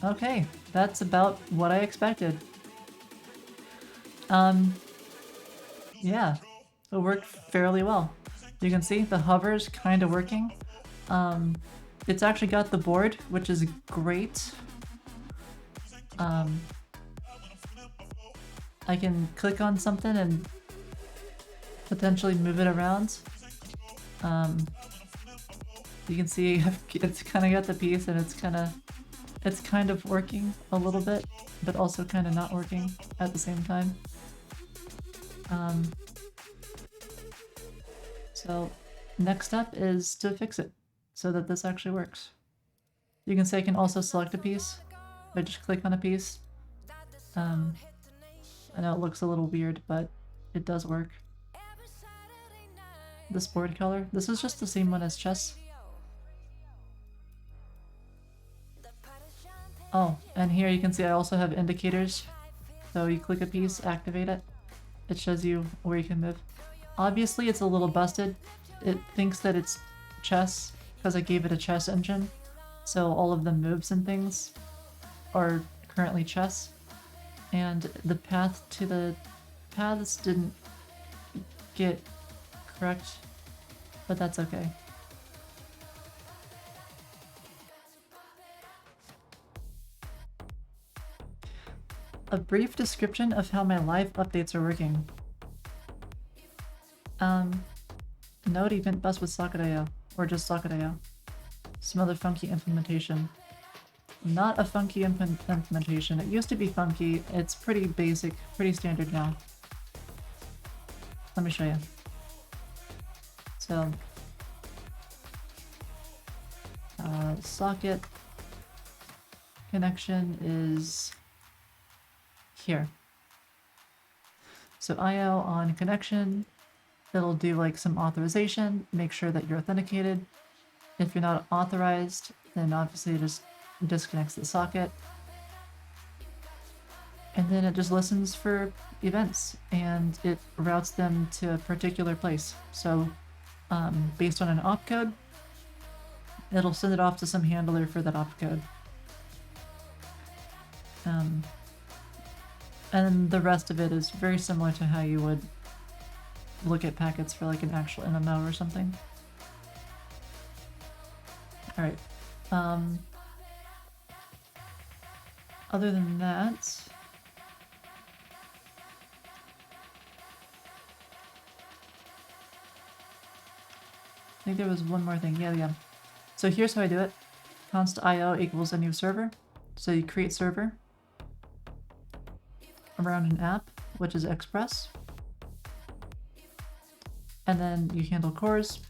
S1: Okay, that's about what I expected. Yeah, it worked fairly well. You can see the hover's kind of working. It's actually got the board, which is great. I can click on something and potentially move it around. You can see it's kind of got the piece, and it's kind of working a little bit, but also kind of not working at the same time. So next step is to fix it so that this actually works. You can say I can also select a piece. I just click on a piece. I know it looks a little weird, but it does work. this board color. This is just the same one as chess. Oh, and here you can see I also have indicators. So you click a piece, activate it. It shows you where you can move. Obviously it's a little busted. It thinks that it's chess because I gave it a chess engine. So all of the moves and things are currently chess. And the path to the paths didn't get correct, but that's okay. A brief description of how my live updates are working. Node event bus with Socket.io, or just Socket.io. Some other funky implementation. Not a funky implementation. It used to be funky. It's pretty basic, pretty standard now. Let me show you. So, socket connection is here. So IO on connection, it'll do like some authorization, make sure that you're authenticated. If you're not authorized, then obviously it just disconnects the socket. And then it just listens for events and it routes them to a particular place. So based on an opcode, it'll send it off to some handler for that opcode. And the rest of it is very similar to how you would look at packets for like an actual MMO or something. Alright. Other than that, I think there was one more thing. Yeah. So here's how I do it. Const IO equals a new server. So you create server around an app, which is Express. And then you handle cores.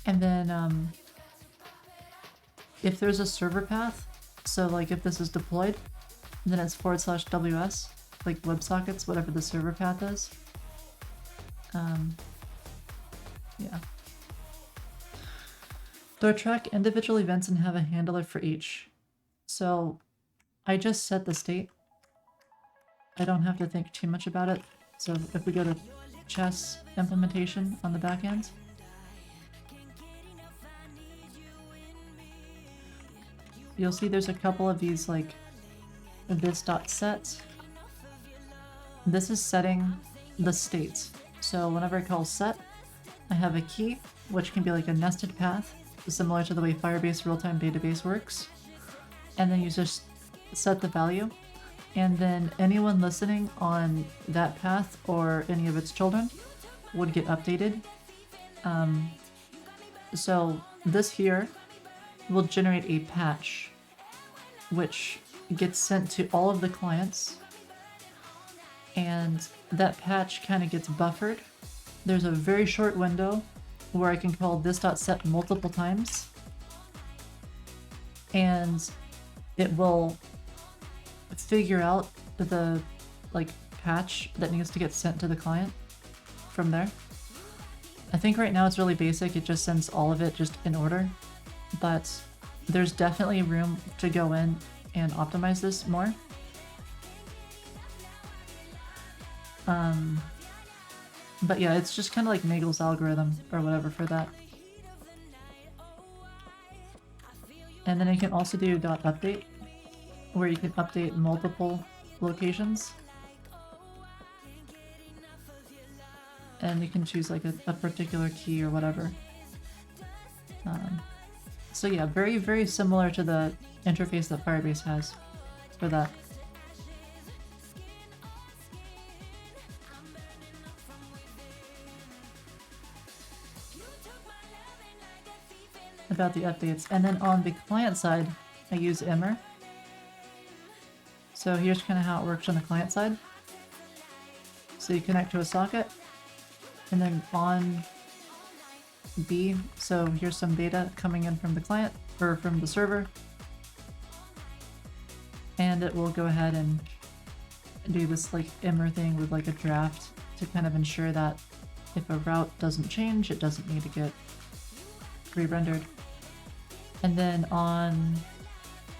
S1: And then if there's a server path, so like if this is deployed, then it's /WS, like WebSockets, whatever the server path is. Yeah. Do I track individual events and have a handler for each? So I just set the state. I don't have to think too much about it. So if we go to chess implementation on the back end, you'll see there's a couple of these like this.set. This is setting the state. So whenever I call set, I have a key, which can be like a nested path, similar to the way Firebase real-time database works. And then you just set the value. And then anyone listening on that path or any of its children would get updated. So this here will generate a patch, which gets sent to all of the clients. And that patch kind of gets buffered. There's a very short window where I can call this.set multiple times. And it will figure out the like patch that needs to get sent to the client from there. I think right now it's really basic. It just sends all of it just in order, but there's definitely room to go in and optimize this more. But yeah, it's just kind of like Nagel's algorithm or whatever for that. And then you can also do .update, where you can update multiple locations. And you can choose like a particular key or whatever. So yeah, very, very similar to the interface that Firebase has for that. About the updates. And then on the client side, I use Immer. So here's kind of how it works on the client side. So you connect to a socket, and then on B, so here's some data coming in from the client, or from the server, and it will go ahead and do this like Immer thing with like a draft to kind of ensure that If a route doesn't change, it doesn't need to get re-rendered. And then on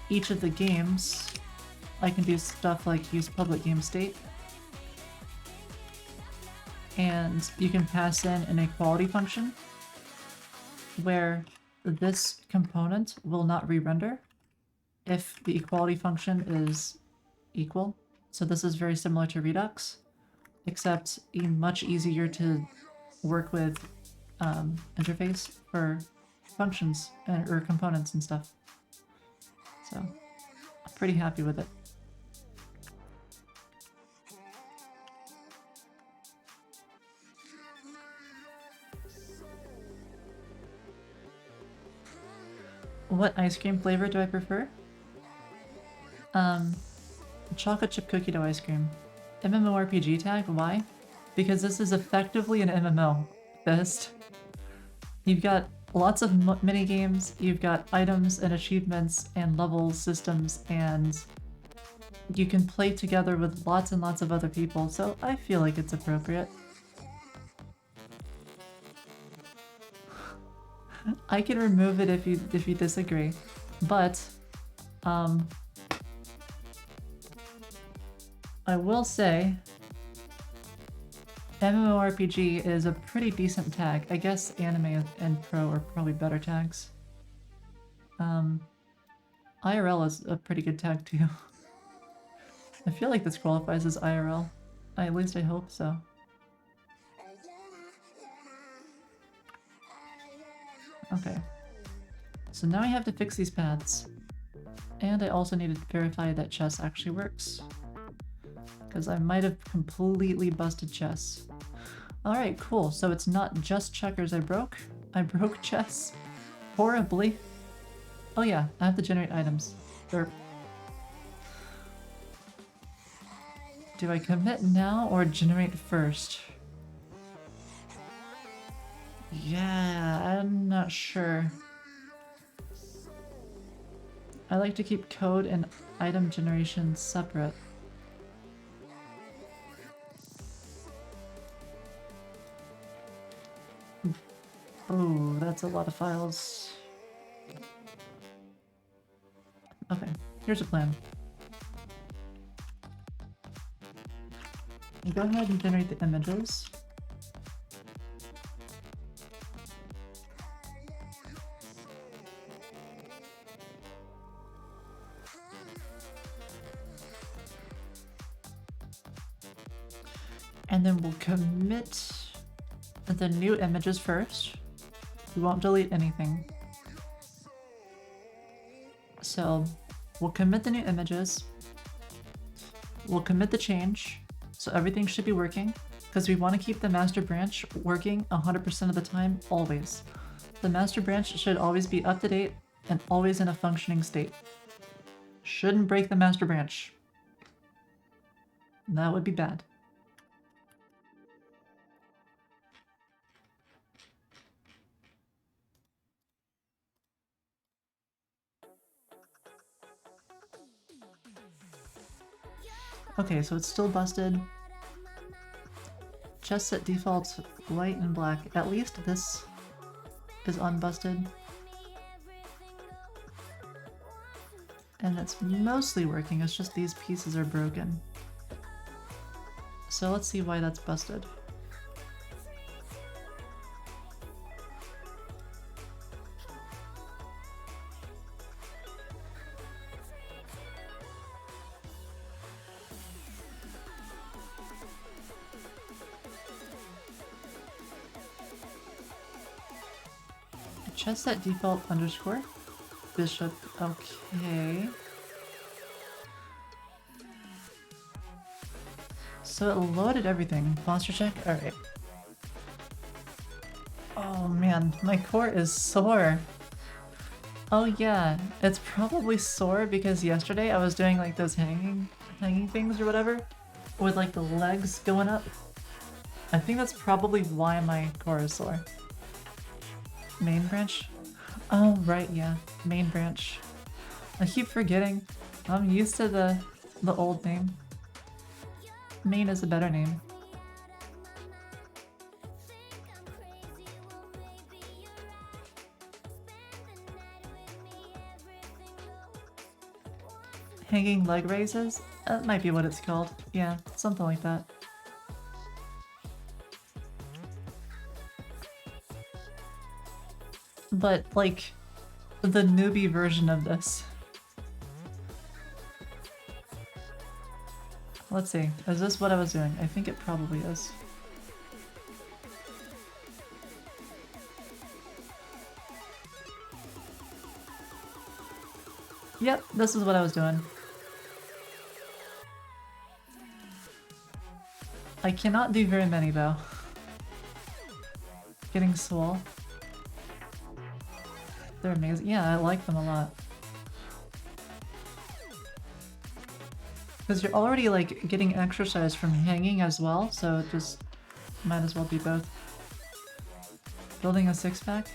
S1: each of the games, I can do stuff like use public game state. And you can pass in an equality function where this component will not re-render if the equality function is equal. So this is very similar to Redux, except much easier to work with interface for functions or components and stuff. So I'm pretty happy with it. What ice cream flavor do I prefer? Chocolate chip cookie dough ice cream. MMORPG tag, why? Because this is effectively an MMO. Best. You've got lots of mini games, you've got items and achievements and level systems, and you can play together with lots and lots of other people, so I feel like it's appropriate. I can remove it if you disagree, but I will say MMORPG is a pretty decent tag. I guess anime and pro are probably better tags. IRL is a pretty good tag too. I feel like this qualifies as IRL. At least I hope so. Okay. So now I have to fix these paths. And I also need to verify that chess actually works. Because I might have completely busted chess. Alright, cool. So it's not just checkers I broke. I broke chess. Horribly. Oh yeah, I have to generate items. Derp. Do I commit now or generate first? Yeah, I'm not sure. I like to keep code and item generation separate. Oh, that's a lot of files. Okay, here's a plan. You go ahead and generate the images. And then we'll commit the new images first. We won't delete anything. So we'll commit the new images. We'll commit the change. So everything should be working because we want to keep the master branch working 100% of the time, always. The master branch should always be up to date and always in a functioning state. Shouldn't break the master branch. That would be bad. Okay, so it's still busted. Chess set defaults white and black. At least this is unbusted. And it's mostly working, it's just these pieces are broken. So let's see why that's busted. Chess set default underscore bishop. Okay. So it loaded everything. Posture check? Alright. Oh man, my core is sore. Oh yeah, it's probably sore because yesterday I was doing like those hanging things or whatever with like the legs going up. I think that's probably why my core is sore. Main branch? Oh right, yeah, main branch. I keep forgetting. I'm used to the old name. Main is a better name. Hanging leg raises? That might be what it's called. Yeah, something like that. But, like, the newbie version of this. Let's see. Is this what I was doing? I think it probably is. Yep, this is what I was doing. I cannot do very many though. Getting swole. They're amazing. Yeah, I like them a lot. Because you're already like getting exercise from hanging as well, so it just might as well be both. Building a six-pack?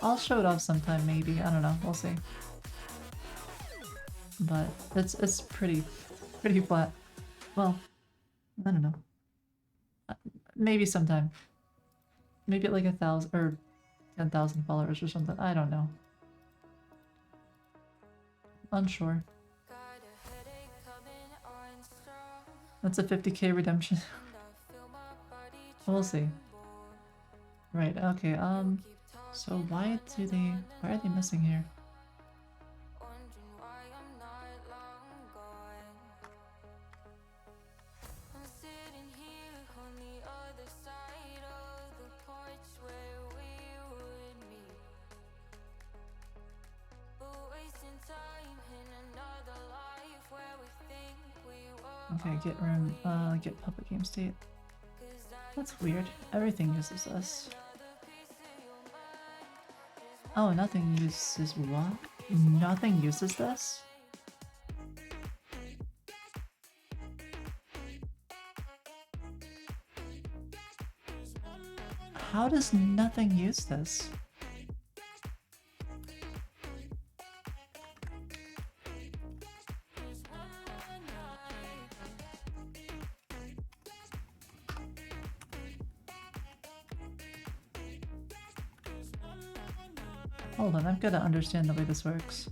S1: I'll show it off sometime maybe, I don't know, we'll see. But it's pretty flat. Well, I don't know. Maybe sometime. Maybe at like 1,000 or 10,000 followers or something, I don't know. Unsure. That's a 50k redemption. We'll see. Right, okay, so why are they missing here? Okay, get room, get public game state. That's weird. Everything uses this. Oh, nothing uses what? Nothing uses this? How does nothing use this? Hold on, I've got to understand the way this works.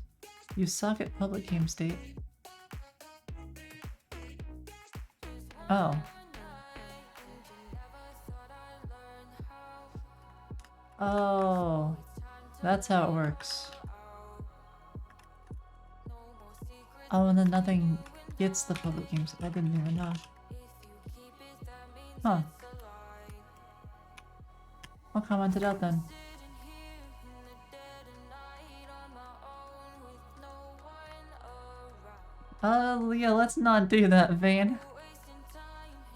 S1: You suck at public game state. Oh. Oh. That's how it works. Oh, and then nothing gets the public game state. I didn't even know. Huh. I'll comment it out then. Yeah, let's not do that, Vane.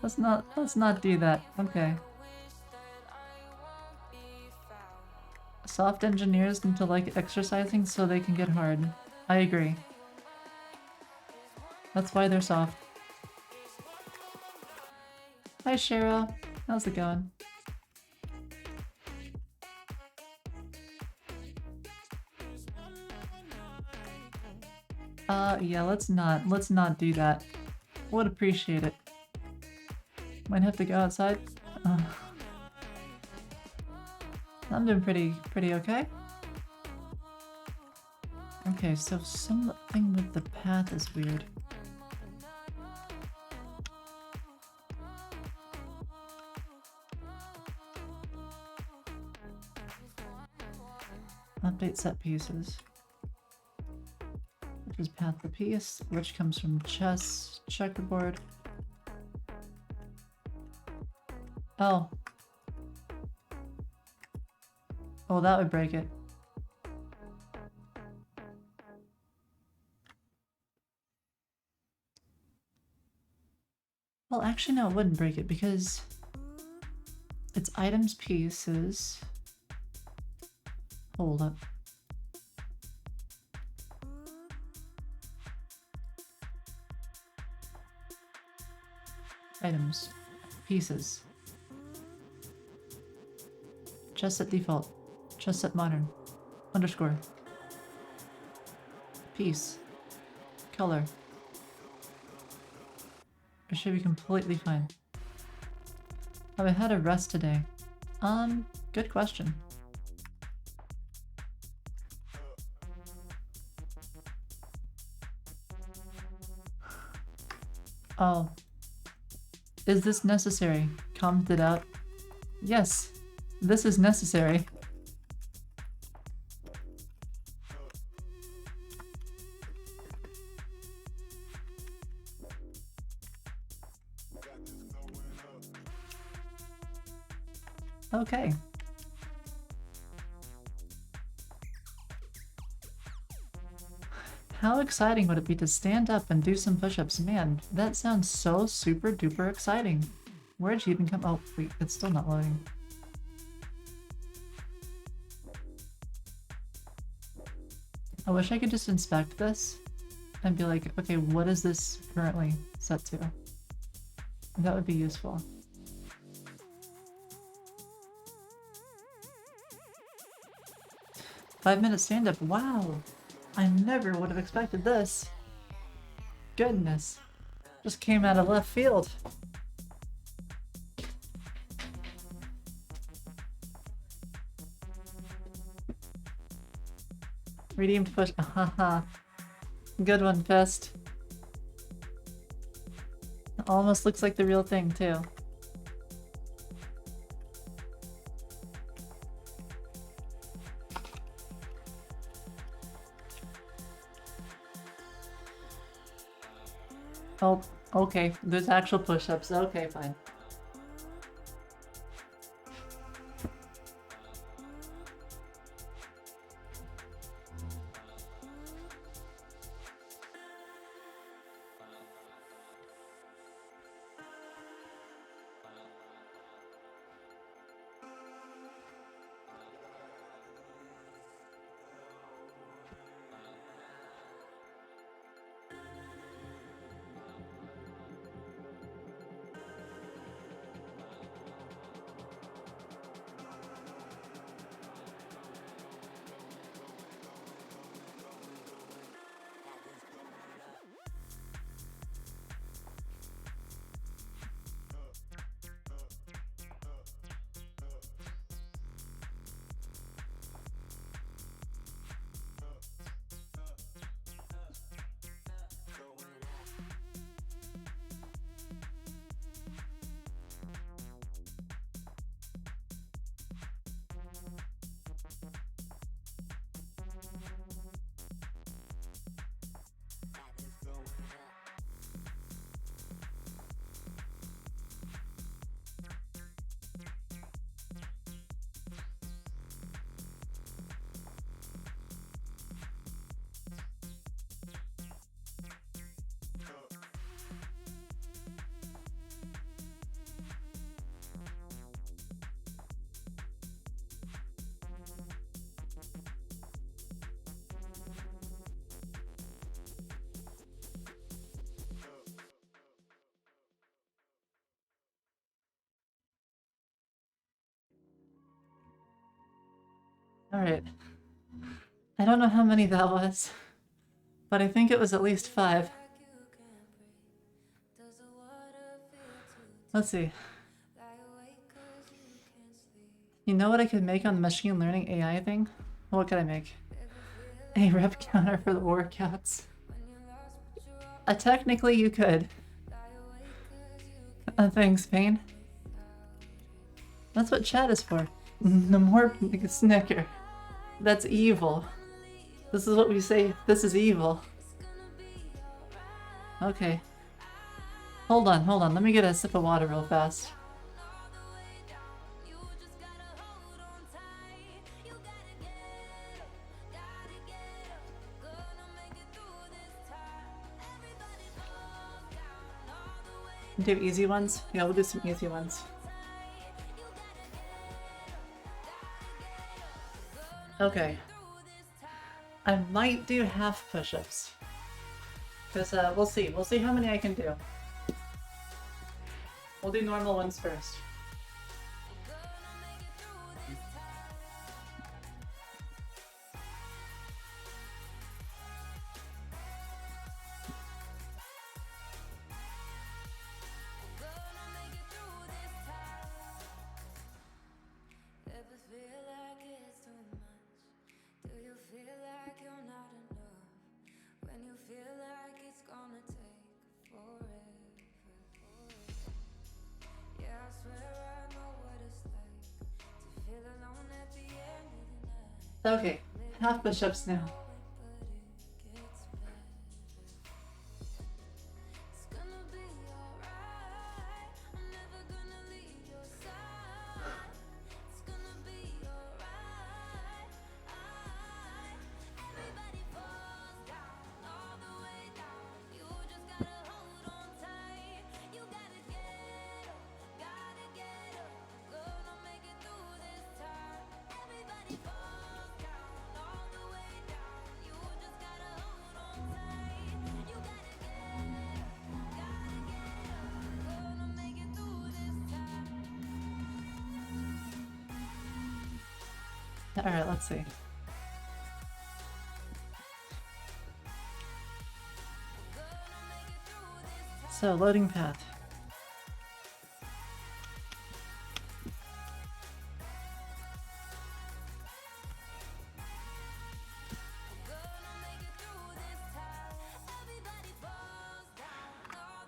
S1: Let's not do that. Okay. Soft engineers need to like exercising so they can get hard. I agree. That's why they're soft. Hi Cheryl, how's it going? Yeah, let's not do that. Would appreciate it. Might have to go outside. I'm doing pretty okay. Okay, so something with the path is weird. Update set pieces. Which is path the piece, which comes from chess, checkerboard. Oh. Oh, that would break it. Well, actually, no, it wouldn't break it because it's items pieces. Hold up. Items. Pieces. Chess set default. Chess set modern. Underscore. Piece. Color. It should be completely fine. Have I had a rest today? Good question. Oh. Is this necessary? Commented out. Yes, this is necessary. Okay. How exciting would it be to stand up and do some push-ups? Man, that sounds so super duper exciting. Where'd you even come? Oh, wait, it's still not loading. I wish I could just inspect this and be like, okay, what is this currently set to? That would be useful. Five-minute stand-up. Wow. I never would have expected this. Goodness. Just came out of left field. Redeemed push. Haha. Good one, Fest. Almost looks like the real thing, too. Oh, okay. There's actual push-ups. Okay, fine. Alright. I don't know how many that was, but I think it was at least 5. Let's see. You know what I could make on the machine learning AI thing? What could I make? A rep counter for the workouts. Technically you could. Thanks, Payne. That's what chat is for. The more snicker. That's evil. This is what we say. This is evil. Okay. Hold on. Let me get a sip of water real fast. Do easy ones? Yeah, we'll do some easy ones. Okay. I might do half push-ups. Because, we'll see. We'll see how many I can do. We'll do normal ones first. Okay, half bishops now. Alright, let's see. So, loading path.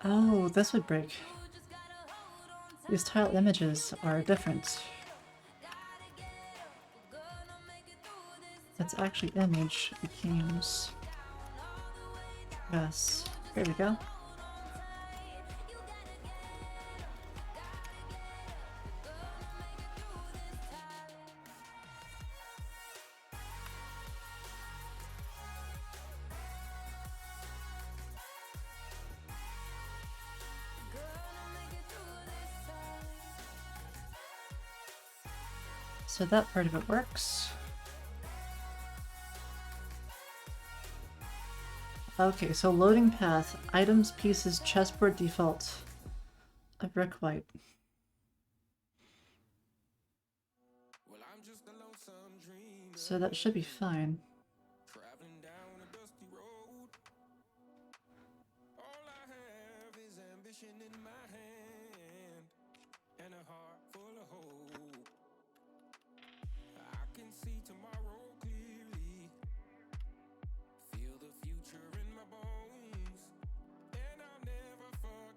S1: Oh, this would break. These tile images are different. It's actually image becomes yes. Here we go. So that part of it works. Okay, so loading path, items, pieces, chessboard default, a brick white. So that should be fine.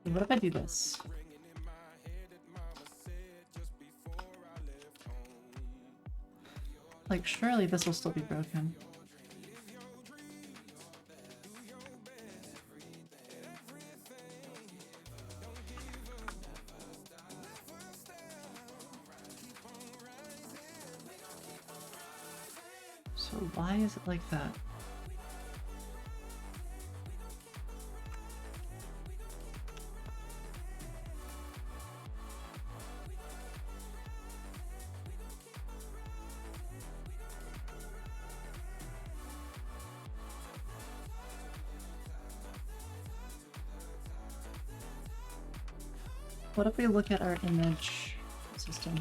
S1: What if I do this? Like, surely this will still be broken. So why is it like that? What if we look at our image system?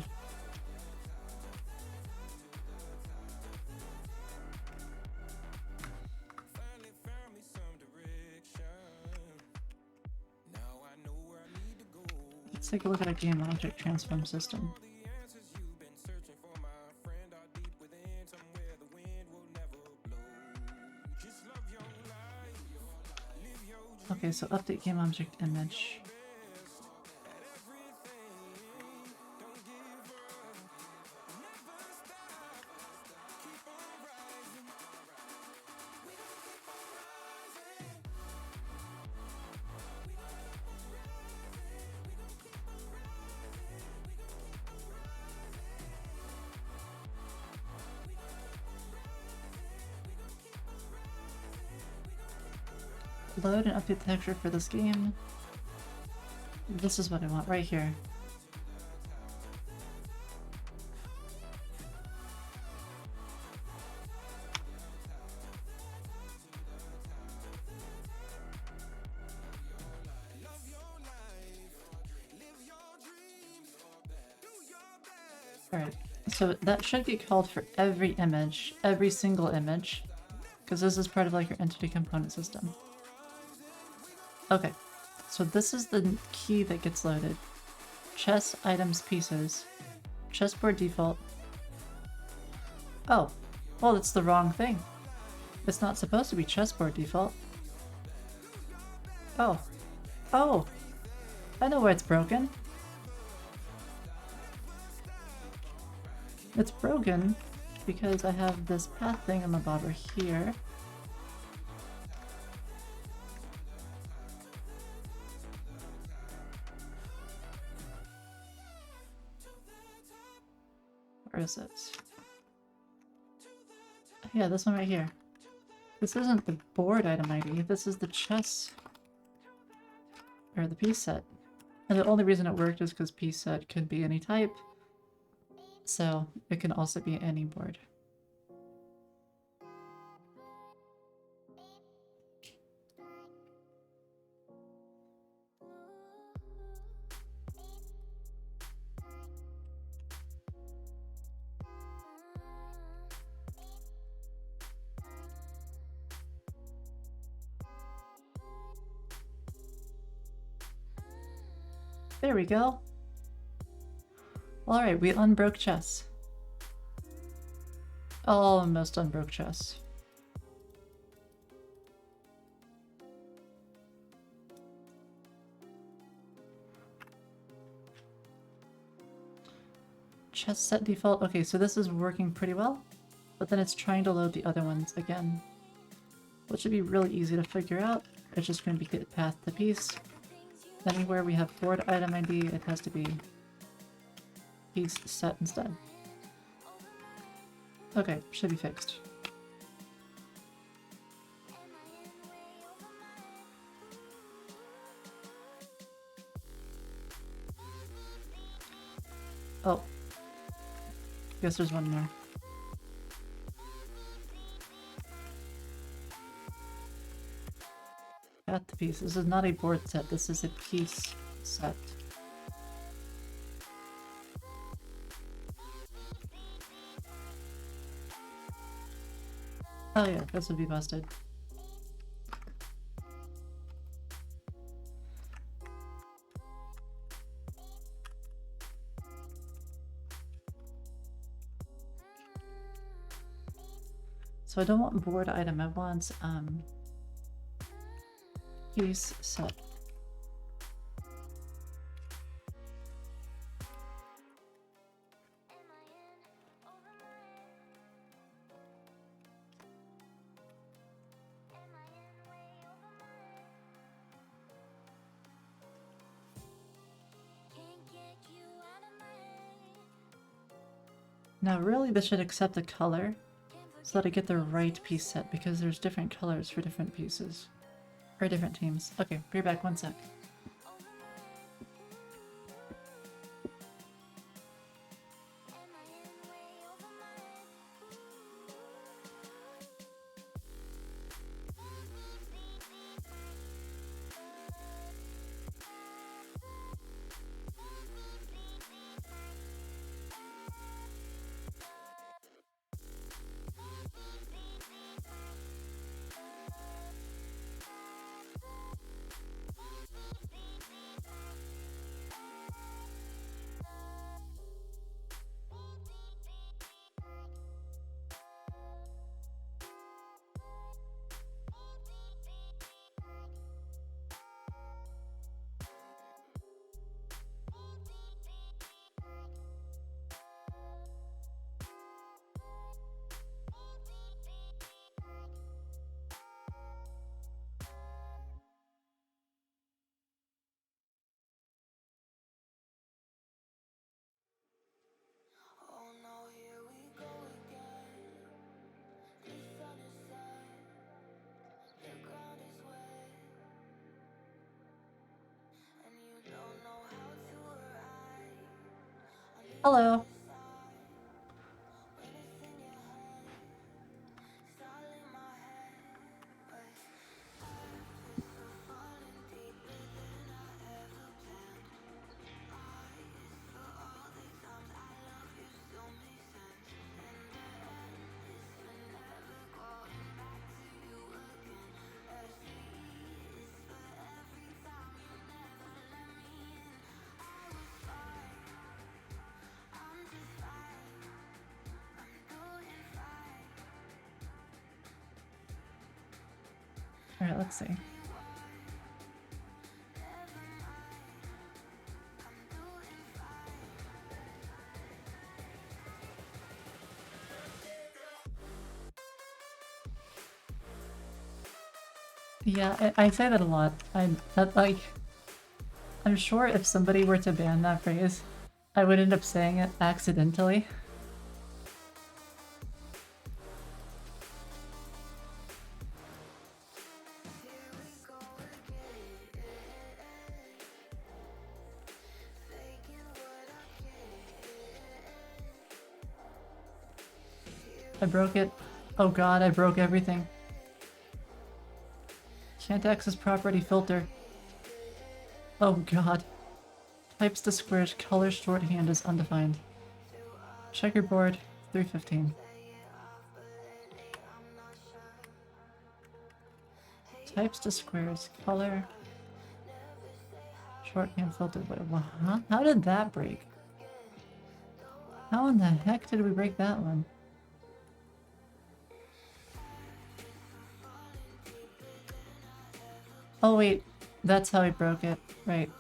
S1: Let's take a look at our game object transform system. Okay, so update game object image. Load and update the texture for this game. This is what I want right here. Alright, so that should get called for every image, every single image, because this is part of like your entity component system. Okay, so this is the key that gets loaded. Chess, items, pieces. Chessboard default. Oh, well, it's the wrong thing. It's not supposed to be chessboard default. Oh. Oh! I know where it's broken. It's broken because I have this path thing on the bobber here. Where is it? Yeah, this one right here. This isn't the board item ID, this is the chess, or the piece set. And the only reason it worked is because piece set could be any type, so it can also be any board. There we go. Alright, we unbroke chess. Almost unbroke chess. Chess set default. Okay, so this is working pretty well, but then it's trying to load the other ones again, which should be really easy to figure out. It's just going to be get path to piece. Anywhere we have board item ID, it has to be piece set instead. Okay, should be fixed. Oh. Guess there's one more. Path to piece. This is not a board set, this is a piece set. Oh yeah, this would be busted. So I don't want board item, I want piece set. Now really this should accept the color so that I get the right piece set, because there's different colors for different pieces. Or different teams. Okay, be back 1 sec.
S4: Oh no, here we go again. The sun is set, the ground is wet, and you don't know how to arrive.
S1: Hello.
S4: When it's in your hand, it's all in my head. But after so falling deeper than I ever planned. Eyes for all the times I love you still make sense. And the end is for never going back to you again. Let's see, it's for every time you never let me in. I was fine, I'm just fine, I'm doing fine.
S1: Alright, let's see. Yeah, I say that a lot. I'm sure if somebody were to ban that phrase, I would end up saying it accidentally. I broke it. Oh god, I broke everything. Can't access property filter. Oh god. Types to squares, color shorthand is undefined. Checkerboard, 315. Types to squares, color, shorthand filter. Wait, what? Huh? How did that break? How in the heck did we break that one? Oh wait, that's how we broke it. Right.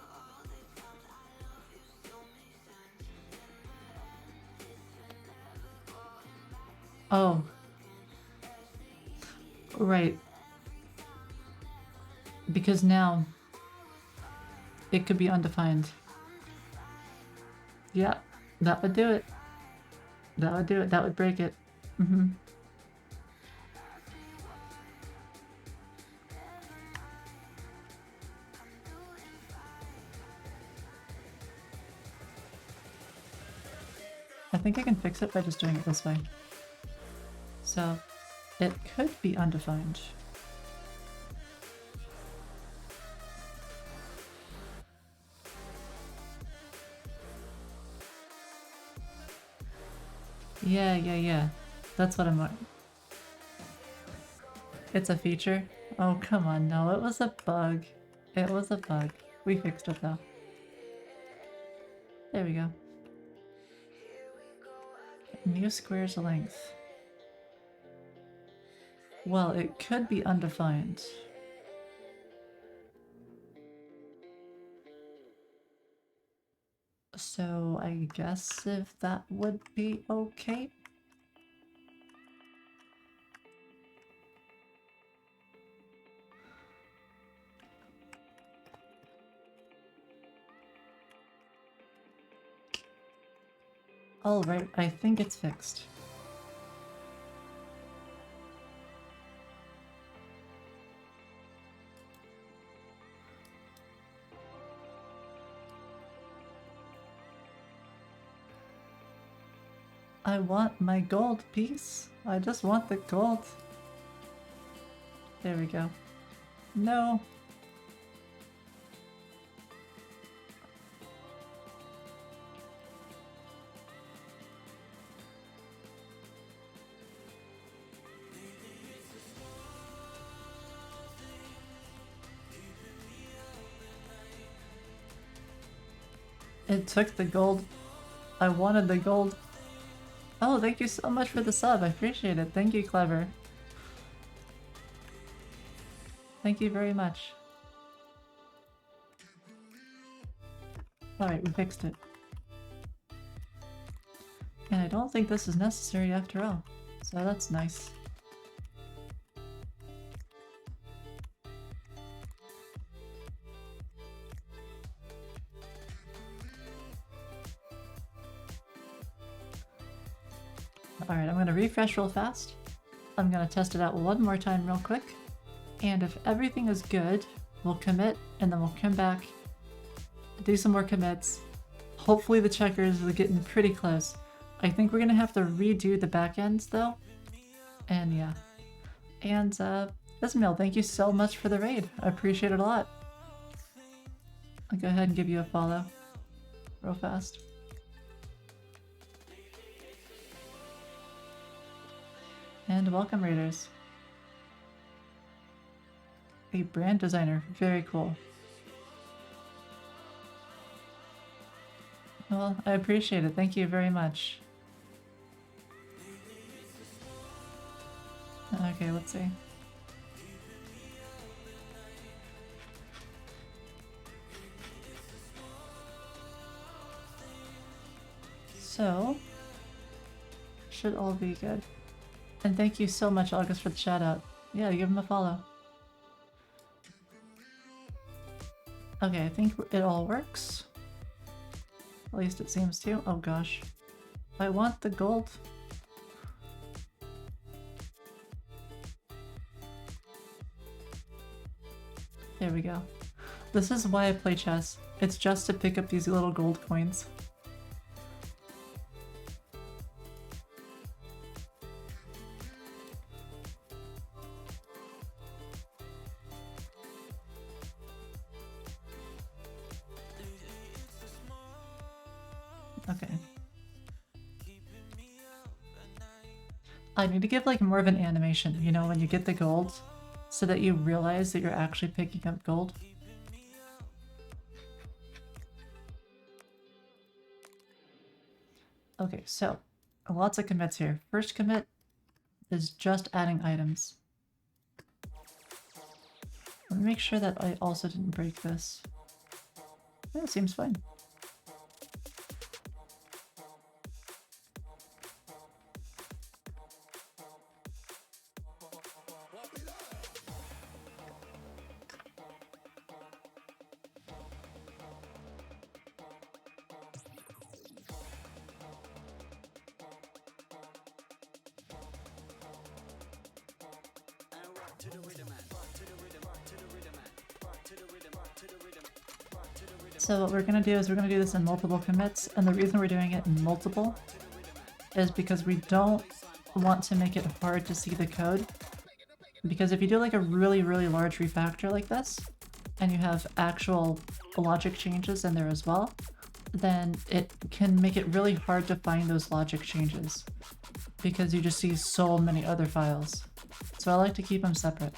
S1: Oh. Right. Because now it could be undefined. Yeah, that would do it. That would do it. That would break it. Mm-hmm. I think I can fix it by just doing it this way. So, it could be undefined. Yeah. That's what I'm... It's a feature? Oh, come on, no, it was a bug. It was a bug. We fixed it though. There we go. Mu squares length. Well, it could be undefined. So I guess if that would be okay. Alright, I think it's fixed. I want my gold piece. I just want the gold. There we go. No. It took the gold. I wanted the gold. Oh, thank you so much for the sub. I appreciate it. Thank you, Clever. Thank you very much. Alright, we fixed it. And I don't think this is necessary after all. So that's nice. Alright, I'm gonna refresh real fast. I'm gonna test it out one more time real quick. And if everything is good, we'll commit and then we'll come back, do some more commits. Hopefully the checkers are getting pretty close. I think we're gonna have to redo the back ends though. And yeah. And Ismail, thank you so much for the raid. I appreciate it a lot. I'll go ahead and give you a follow real fast. And welcome, raiders. A brand designer, very cool. Well, I appreciate it. Thank you very much. Okay, let's see. So, should all be good. And thank you so much, August, for the shout out. Yeah, give him a follow. Okay, I think it all works. At least it seems to. Oh gosh. I want the gold. There we go. This is why I play chess. It's just to pick up these little gold coins. Okay. I need to give like more of an animation, you know, when you get the gold, so that you realize that you're actually picking up gold. Okay, so lots of commits here. First commit is just adding items. Let me make sure that I also didn't break this. Yeah, it seems fine. So what we're gonna do is we're gonna do this in multiple commits, and the reason we're doing it in multiple is because we don't want to make it hard to see the code. Because if you do like a really large refactor like this, and you have actual logic changes in there as well, then it can make it really hard to find those logic changes, because you just see so many other files. So I like to keep them separate.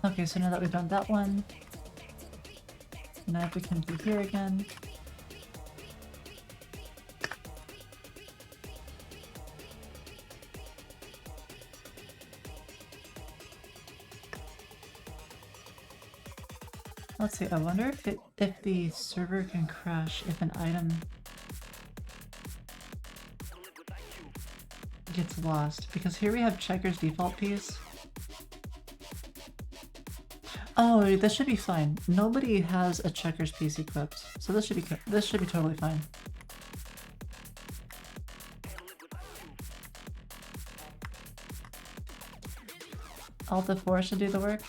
S1: Okay, so now that we've done that one, now if we come through here again. Let's see, I wonder if the server can crash if an item gets lost, because here we have checkers default piece. Oh, this should be fine. Nobody has a checkers piece equipped, so this should be totally fine. Alt F4 should do the work.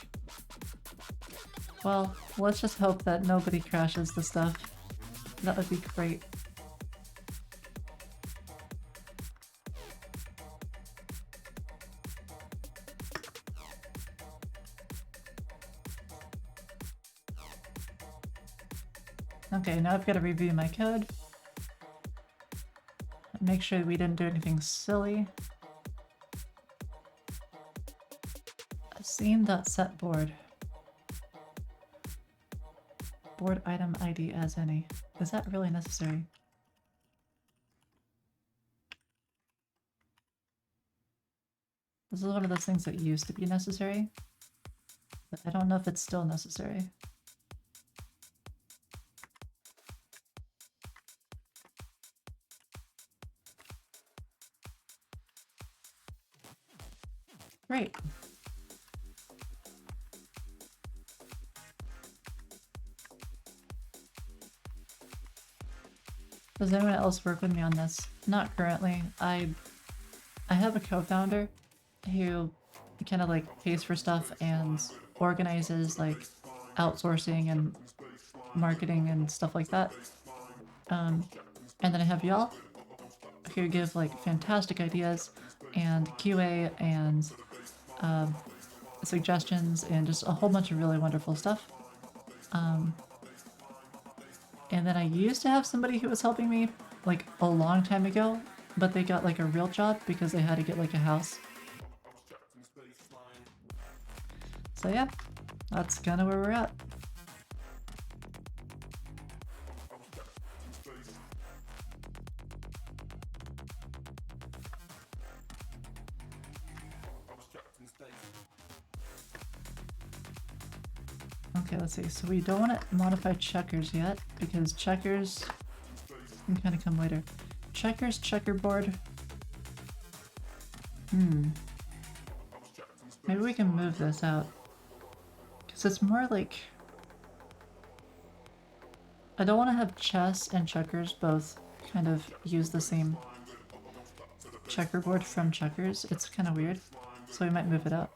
S1: Well, let's just hope that nobody crashes the stuff. That would be great. Okay, now I've got to review my code. Make sure we didn't do anything silly. Scene.set board. Board item ID as any. Is that really necessary? This is one of those things that used to be necessary, but I don't know if it's still necessary. Great. Does anyone else work with me on this? Not currently. I have a co-founder who kind of like pays for stuff and organizes like outsourcing and marketing and stuff like that. And then I have y'all who give like fantastic ideas and QA and suggestions and just a whole bunch of really wonderful stuff. And then I used to have somebody who was helping me like a long time ago, but they got like a real job because they had to get like a house. So yeah, that's kind of where we're at. Okay, let's see. So we don't want to modify checkers yet because checkers can kind of come later. Checkers, checkerboard. Maybe we can move this out. Because it's more like... I don't want to have chess and checkers both kind of use the same checkerboard from checkers. It's kind of weird. So we might move it out.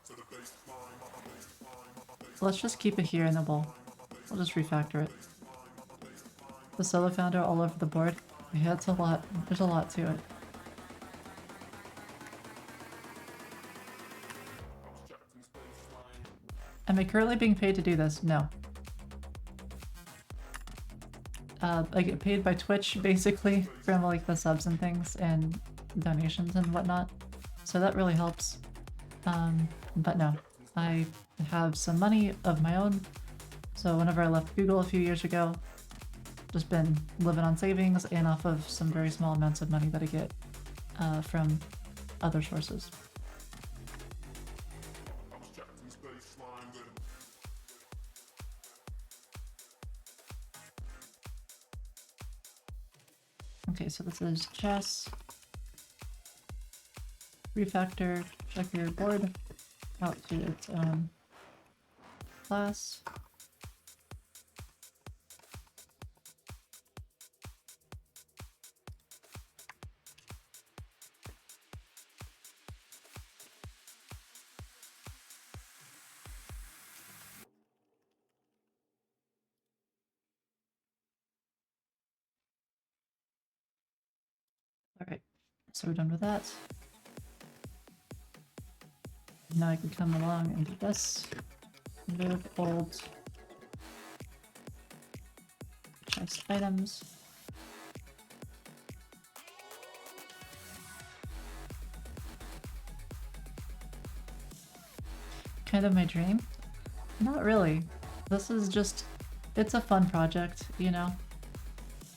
S1: Let's just keep it here in the bowl. We'll just refactor it. The solo founder all over the board. Yeah, it's a lot. There's a lot to it. Am I currently being paid to do this? No. I get paid by Twitch, basically, from like the subs and things, and donations and whatnot. So that really helps. But no. I have some money of my own. So whenever I left Google a few years ago, just been living on savings and off of some very small amounts of money that I get from other sources. Okay, so this is chess, refactor, check your board out to its own class. Alright, so we're done with that. Now I can come along and do this. Move old chest items. Kind of my dream? Not really. This is just, it's a fun project, you know?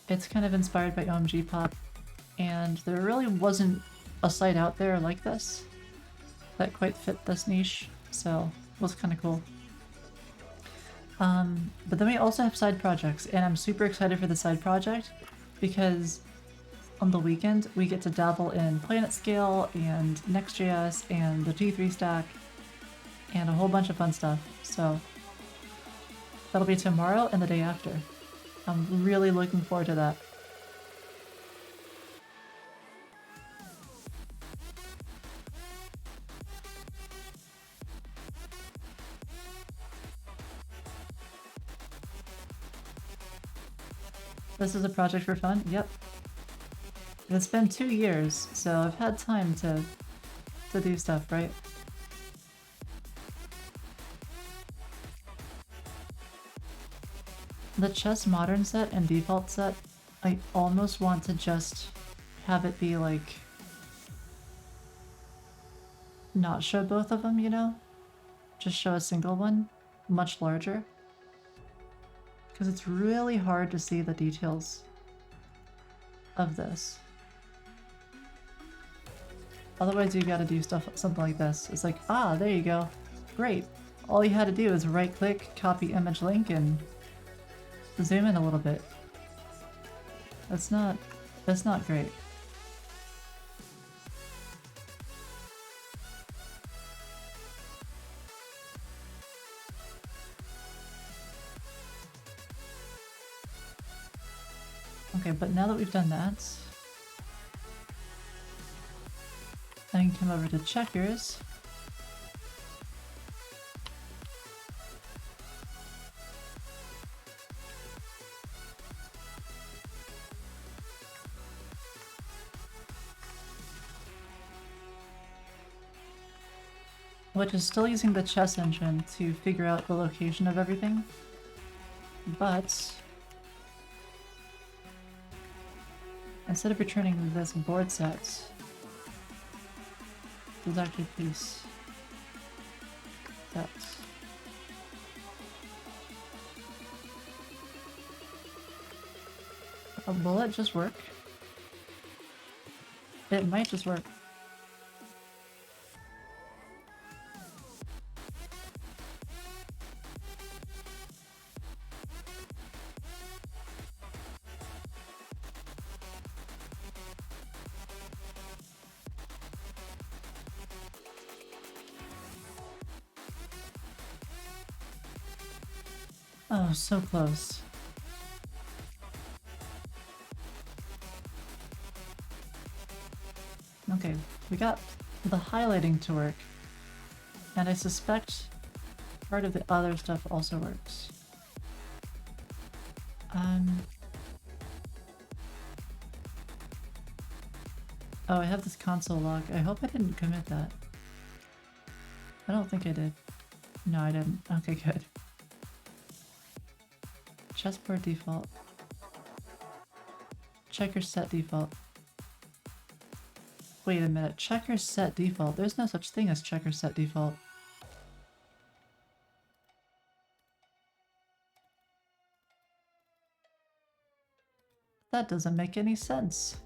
S1: It's kind of inspired by OMG Pop, and there really wasn't a site out there like this that quite fit this niche, so it was kind of cool. But then we also have side projects, and I'm super excited for the side project because on the weekend we get to dabble in Planet Scale and Next.js and the T3 stack and a whole bunch of fun stuff. So that'll be tomorrow and the day after. I'm really looking forward to that. This is a project for fun? Yep. It's been 2 years, so I've had time to do stuff, right? The chess modern set and default set, I almost want to just have it be like not show both of them, you know? Just show a single one, much larger. Because it's really hard to see the details of this. Otherwise you gotta do something like this. It's like, ah, there you go. Great. All you had to do is right click, copy image link, and zoom in a little bit. That's not great. Okay, but now that we've done that, I can come over to checkers. which is still using the chess engine to figure out the location of everything. But instead of returning this board set, there's actually piece sets. Will it just work? It might just work. Oh, so close. Okay, we got the highlighting to work, and I suspect part of the other stuff also works. Oh, I have this console log. I hope I didn't commit that. I don't think I did. No, I didn't. Okay, good. Chessboard default. Checkers set default. Wait a minute, checkers set default. There's no such thing as checkers set default. That doesn't make any sense.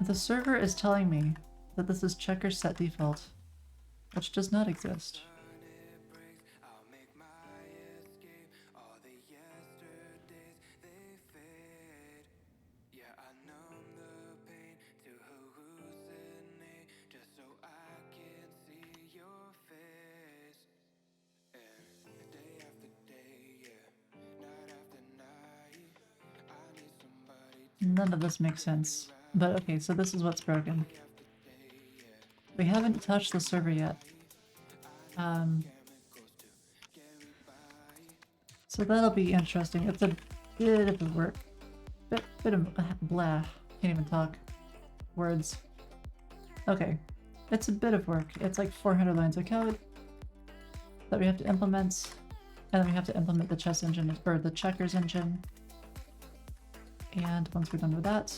S1: The server is telling me that this is checkers set default, which does not exist. None of this makes sense. But okay, so this is what's broken. We haven't touched the server yet. So that'll be interesting. It's a bit of work. Bit of blah. Can't even talk. Words. Okay. It's a bit of work. It's like 400 lines of code that we have to implement. And then we have to implement the chess engine, or the checkers engine. And once we're done with that,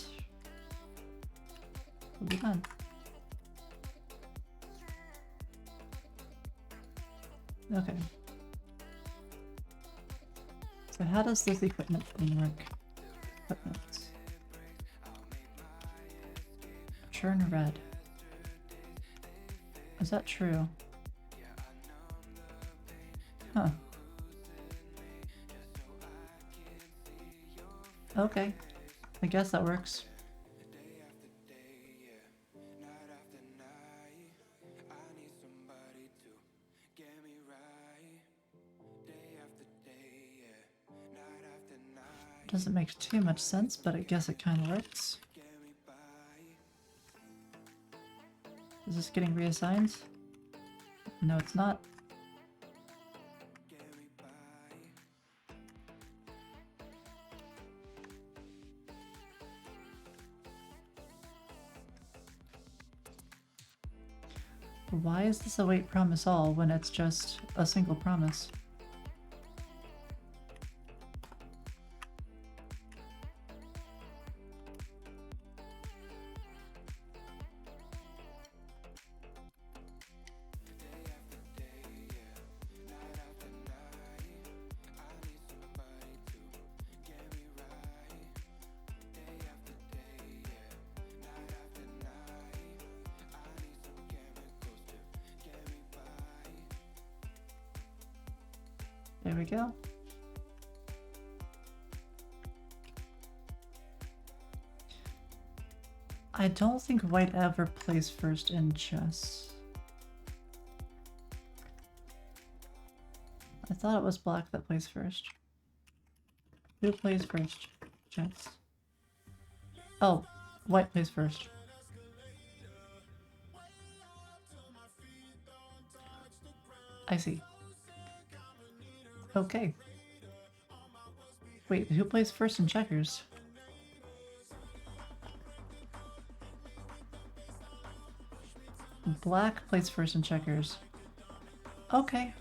S1: we'll be done. Okay. So how does this equipment thing work? Equipment. Churn red. Is that true? Huh. Okay. I guess that works. Doesn't make too much sense, but I guess it kind of works. Is this getting reassigned? No, it's not. Why is this await promise all when it's just a single promise? There we go. I don't think white ever plays first in chess. I thought it was black that plays first. Who plays first? Chess. Oh, white plays first. I see. Okay. Wait, who plays first in checkers? Black plays first in checkers. Okay.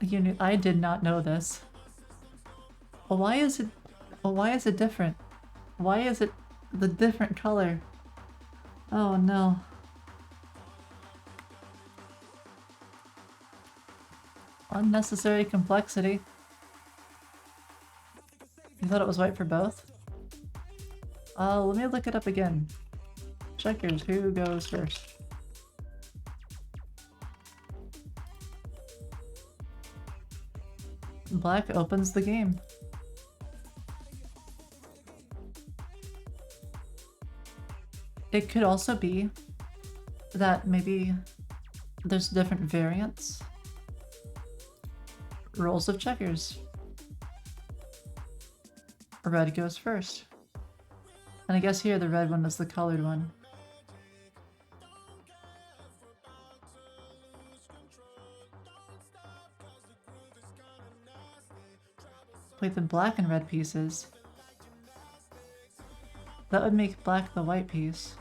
S1: You knew, I did not know this. Well, why is it? Well, why is it different? Why is it the different color? Oh no. Unnecessary complexity. You thought it was white for both? Let me look it up again. Checkers, who goes first? Black opens the game. It could also be that maybe there's different variants. Rules of checkers. Red goes first. And I guess here the red one is the colored one. Play the black and red pieces. That would make black the white piece.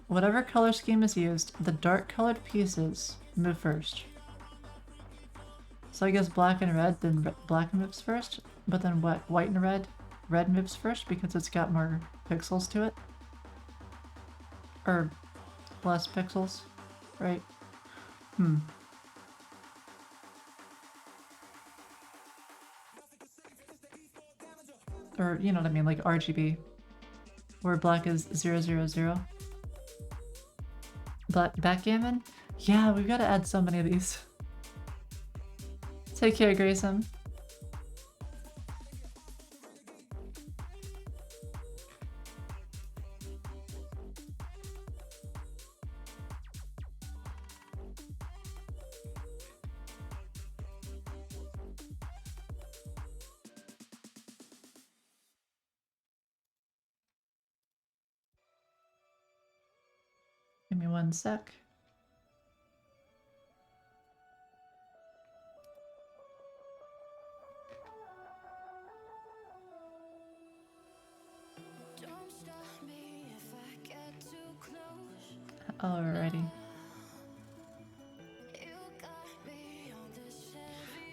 S1: Whatever color scheme is used, the dark colored pieces move first. So I guess black and red, then black moves first, but then what? White and red moves first because it's got more pixels to it? Or less pixels, right? Or, you know what I mean, like RGB, where black is 000. But backgammon? Yeah, we've got to add so many of these. Take care, Grayson. Give me one sec. Alrighty.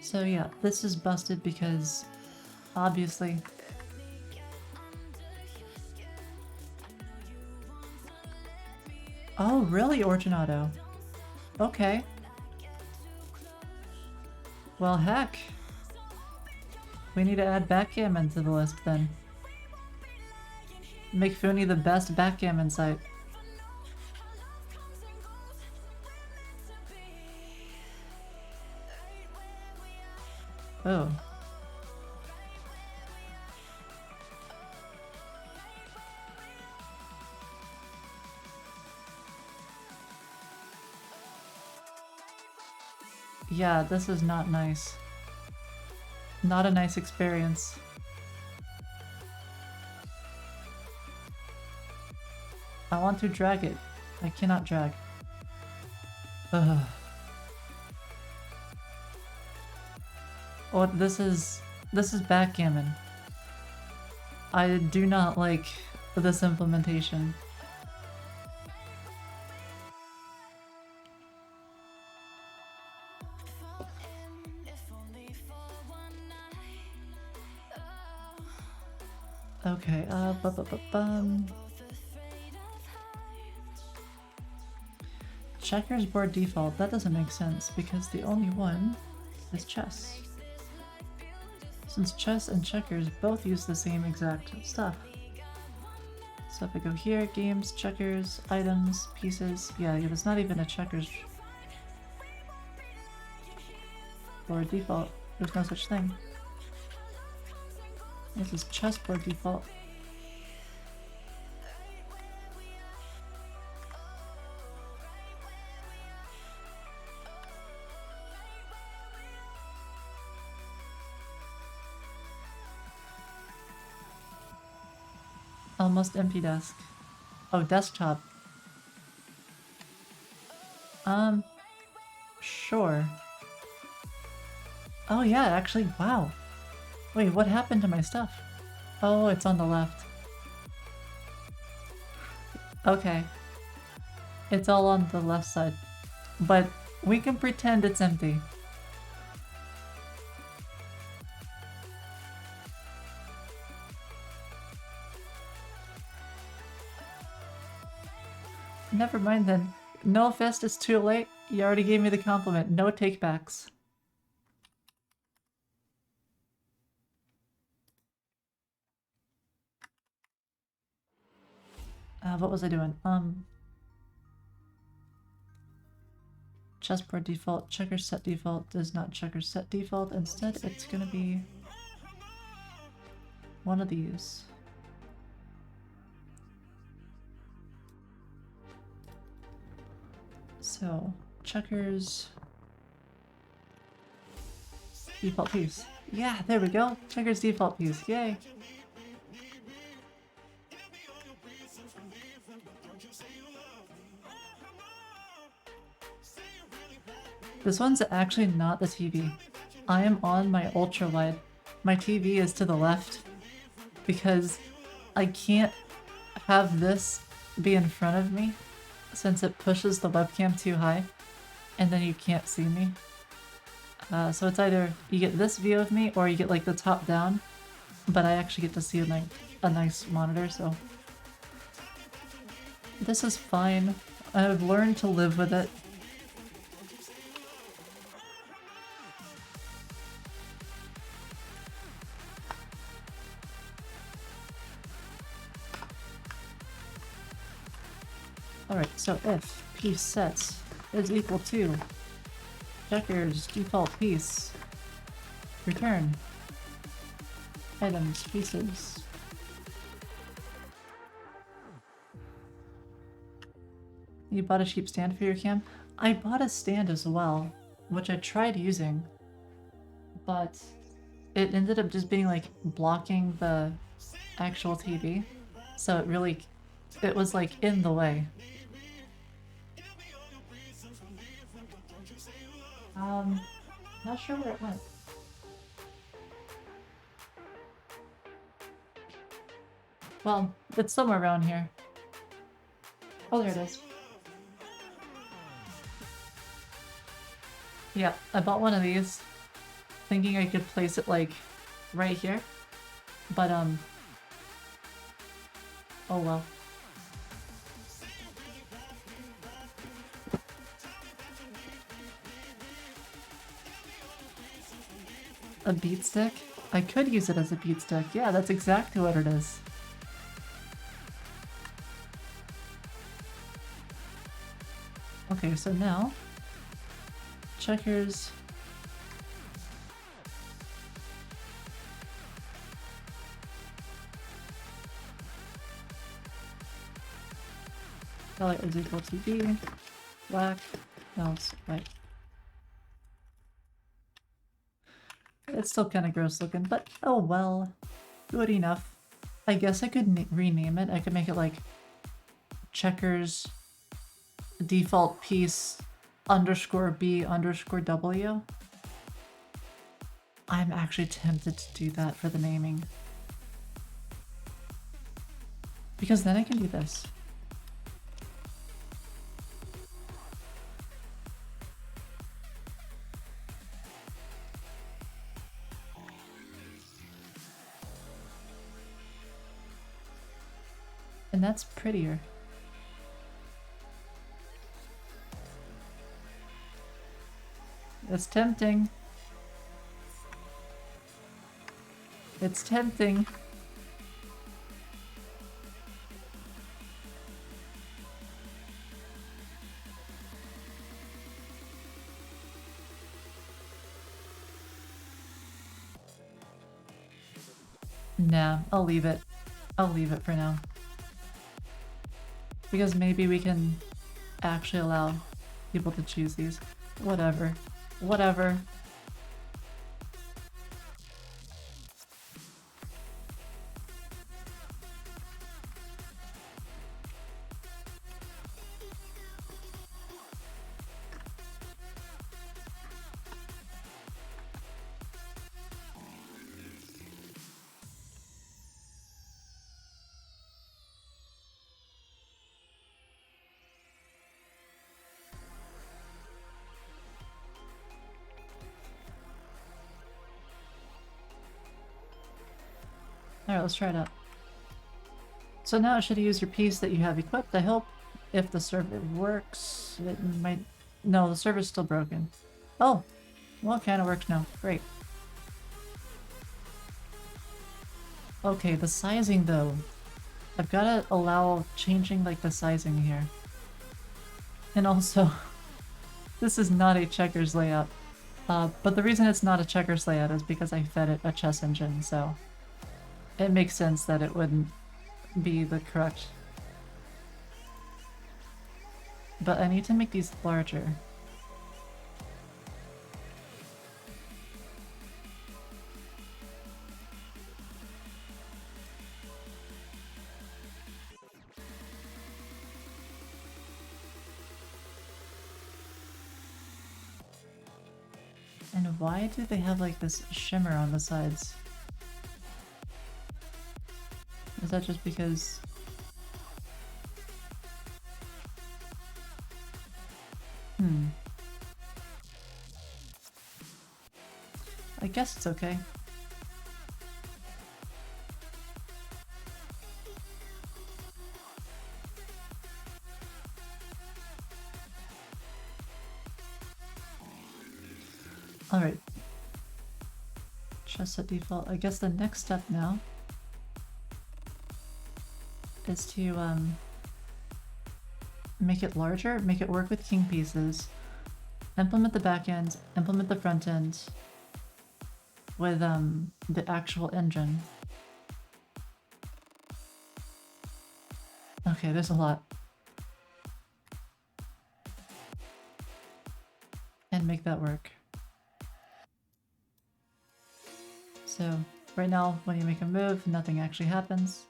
S1: So yeah, this is busted because obviously oh really, Originato? Okay. Well heck. We need to add backgammon to the list then. Make Foony the best backgammon site. Oh. Yeah, this is not nice. Not a nice experience. I want to drag it. I cannot drag. Ugh. Oh, this is backgammon. I do not like this implementation. Okay, checkers board default, that doesn't make sense because the only one is chess. Since chess and checkers both use the same exact stuff. So if I go here, games, checkers, items, pieces, yeah, there's not even a checkers board default. There's no such thing. This is chessboard default. Almost empty desk. Oh, desktop. sure. Oh yeah, actually, wow. Wait, what happened to my stuff? Oh, it's on the left. Okay. It's all on the left side. But we can pretend it's empty. Never mind then. No Fest is too late. You already gave me the compliment. No takebacks. What was I doing? Chessboard default, checker set default does not checker set default. Instead, it's gonna be one of these. So, checkers default piece. Yeah, there we go. Checkers default piece. Yay. This one's actually not the TV. I am on my ultra wide. My TV is to the left because I can't have this be in front of me since it pushes the webcam too high and then you can't see me. So it's either you get this view of me or you get like the top down, but I actually get to see like a nice monitor, so this is fine. I've learned to live with it. Alright, so if piece sets is equal to checkers default piece, return items pieces. You bought a cheap stand for your cam? I bought a stand as well, which I tried using, but it ended up just being like blocking the actual TV, so it was like in the way. Not sure where it went. Well, it's somewhere around here. Oh, there it is. Yeah, I bought one of these, thinking I could place it like right here, but oh well. A beat stick? I could use it as a beat stick. Yeah, that's exactly what it is. Okay, so now checkers color is equal to B, black, else white. It's still kind of gross looking, but oh well, good enough. I guess I could rename it. I could make it like checkers default piece underscore B underscore W. I'm actually tempted to do that for the naming. Because then I can do this. And that's prettier. It's tempting. It's tempting. Nah, I'll leave it. I'll leave it for now. Because maybe we can actually allow people to choose these. Whatever. Whatever. Alright, let's try it out. So now it should use your piece that you have equipped, I hope. If the server works, it might... No, the server's still broken. Oh! Well, it kinda works now. Great. Okay, the sizing though. I've gotta allow changing like the sizing here. And also, this is not a checkers layout. But the reason it's not a checkers layout is because I fed it a chess engine, so it makes sense that it wouldn't be the correct. But I need to make these larger. And why do they have like this shimmer on the sides? Is that just because... I guess it's okay. Alright. Chess at default. I guess the next step now is to make it larger, make it work with king pieces, implement the back end, implement the front end with the actual engine. Okay, there's a lot. And make that work. So, right now, when you make a move, nothing actually happens.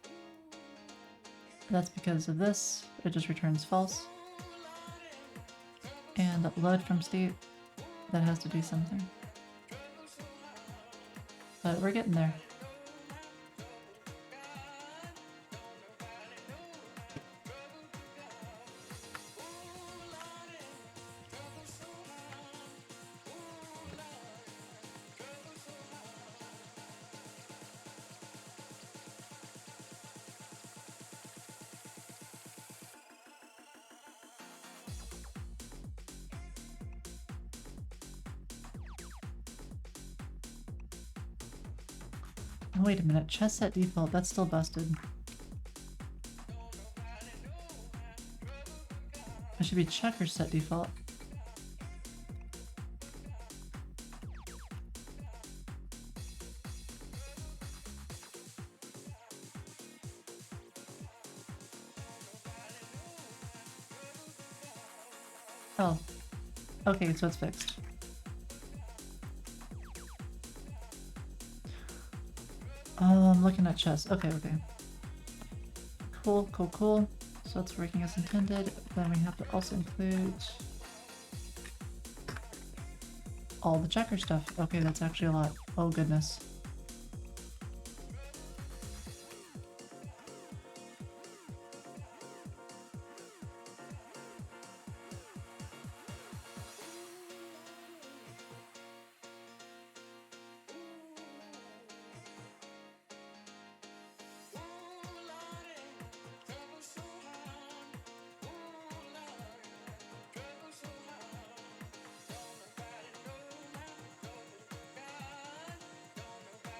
S1: That's because of this. It just returns false. And load from state, that has to do something. But we're getting there. Oh, wait a minute, chess set default, that's still busted. It should be checkers set default. Oh. Okay, so it's fixed. I'm looking at chess. Okay, okay. Cool, cool, cool. So it's working as intended. Then we have to also include all the checker stuff. Okay, that's actually a lot. Oh goodness.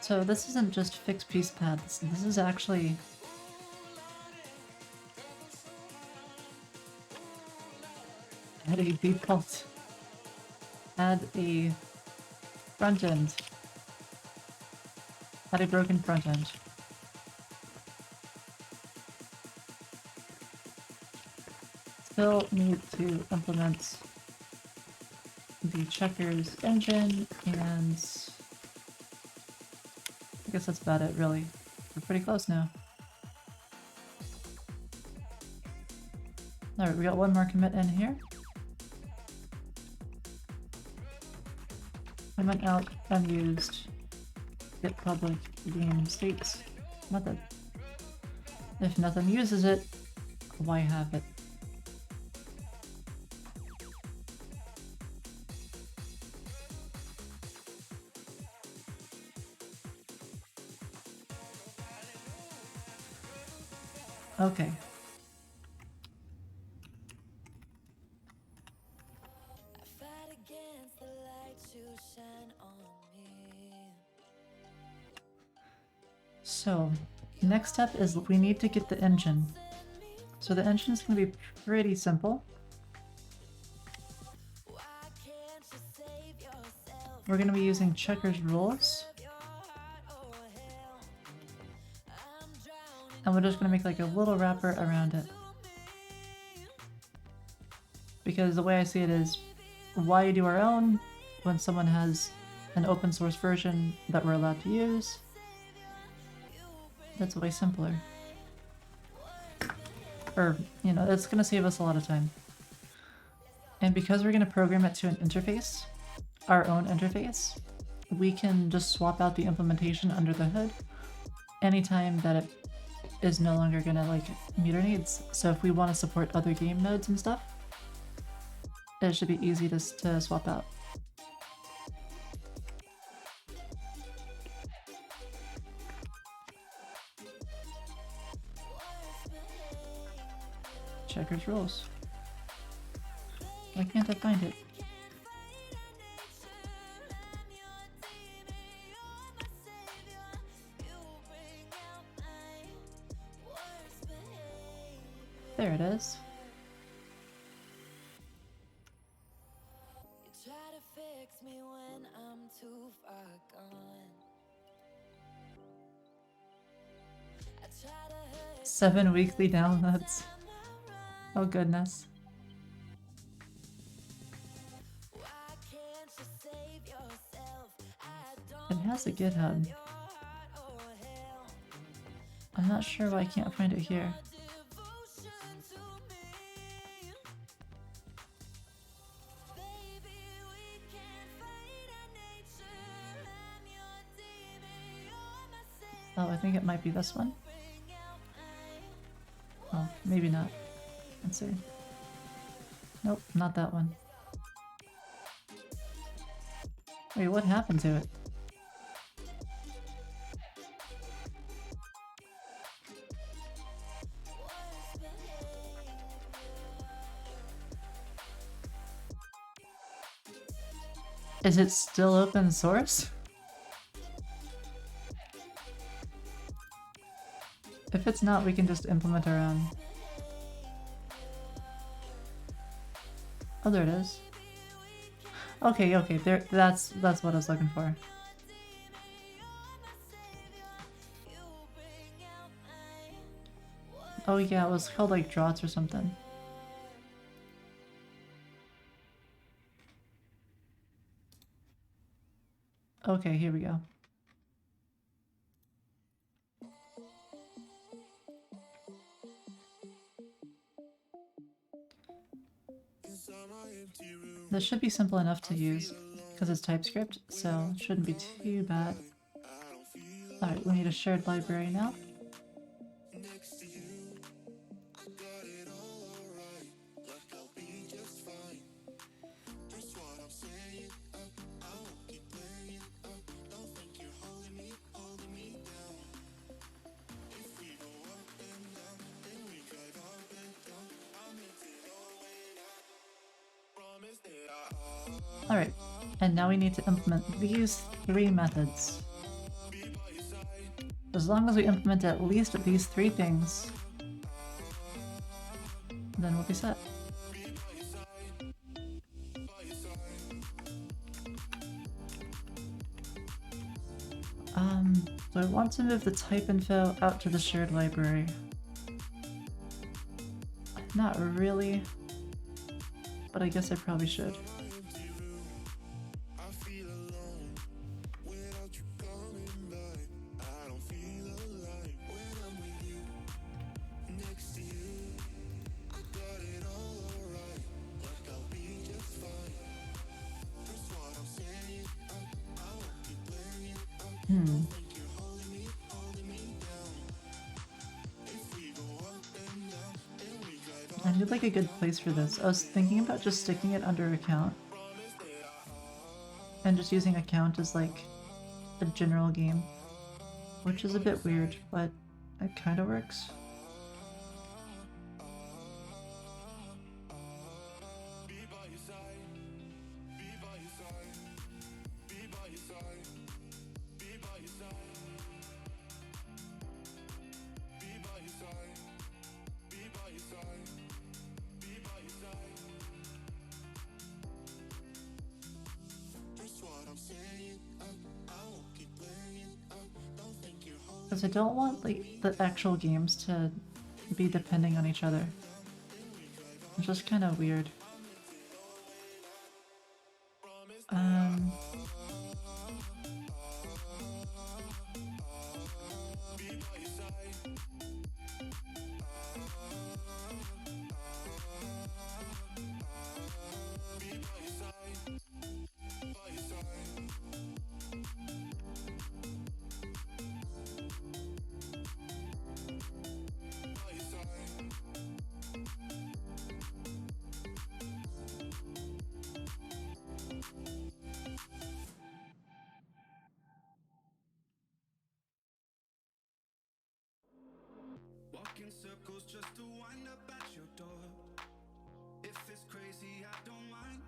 S1: So this isn't just fixed piece paths, this is actually... add a default. Add a front end. Add a broken front end. Still need to implement the checkers engine, and I guess that's about it, really. We're pretty close now. Alright, we got one more commit in here. I went out unused. Get public game states. Method. If nothing uses it, why have it? Okay.
S4: I fight against the light you shine on me.
S1: So, next step is we need to get the engine. So the engine is going to be pretty simple.
S4: Why can't you save yourself?
S1: We're going to be using checkers rules.
S4: Your heart, oh hell. I'm drowning
S1: And we're just going to make like a little wrapper around it. Because the way I see it is, why do our own when someone has an open source version that we're allowed to use? That's way simpler. Or, you know, it's going to save us a lot of time. And because we're going to program it to an interface, our own interface, we can just swap out the implementation under the hood anytime that it is no longer going to like meet our needs. So if we want to support other game modes and stuff, it should be easy to swap out. Checkers rules. Why can't I find it? There it is.
S4: You try to fix me when I'm too far gone. I try to hurt
S1: 7 weekly downloads. Oh goodness.
S4: why can't you save yourself? I
S1: It
S4: don't
S1: has a GitHub.
S4: your heart, oh hell.
S1: I'm not sure why I can't find it here.
S4: Devotion to me. Baby, we can't fight our nature. I'm your demon, you're my savior.
S1: Oh, I think it might be this one.
S4: Bring out my
S1: Oh, maybe not. Let's see. Nope, not that one. Wait, what happened to it? Is it still open source? If it's not, we can just implement our own. Oh, there it is. Okay, okay, there. That's what I was looking for. Oh yeah, it was called like Draughts or something. Okay, here we go. This should be simple enough to use because it's TypeScript, so it shouldn't be too bad. Alright, we need a shared library now. Alright, and now we need to implement these 3 methods. As long as we implement at least these 3 things, then we'll be set. So I want to move the type info out to the shared library. Not really, but I guess I probably should. I need like a good place for this. I was thinking about just sticking it under account and just using account as like a general game, which is a bit weird, but it kind of works. Because I don't want like the actual games to be depending on each other. It's just kind of weird. Um,
S4: Walk in circles just to wind up at your door. If it's crazy, I don't mind.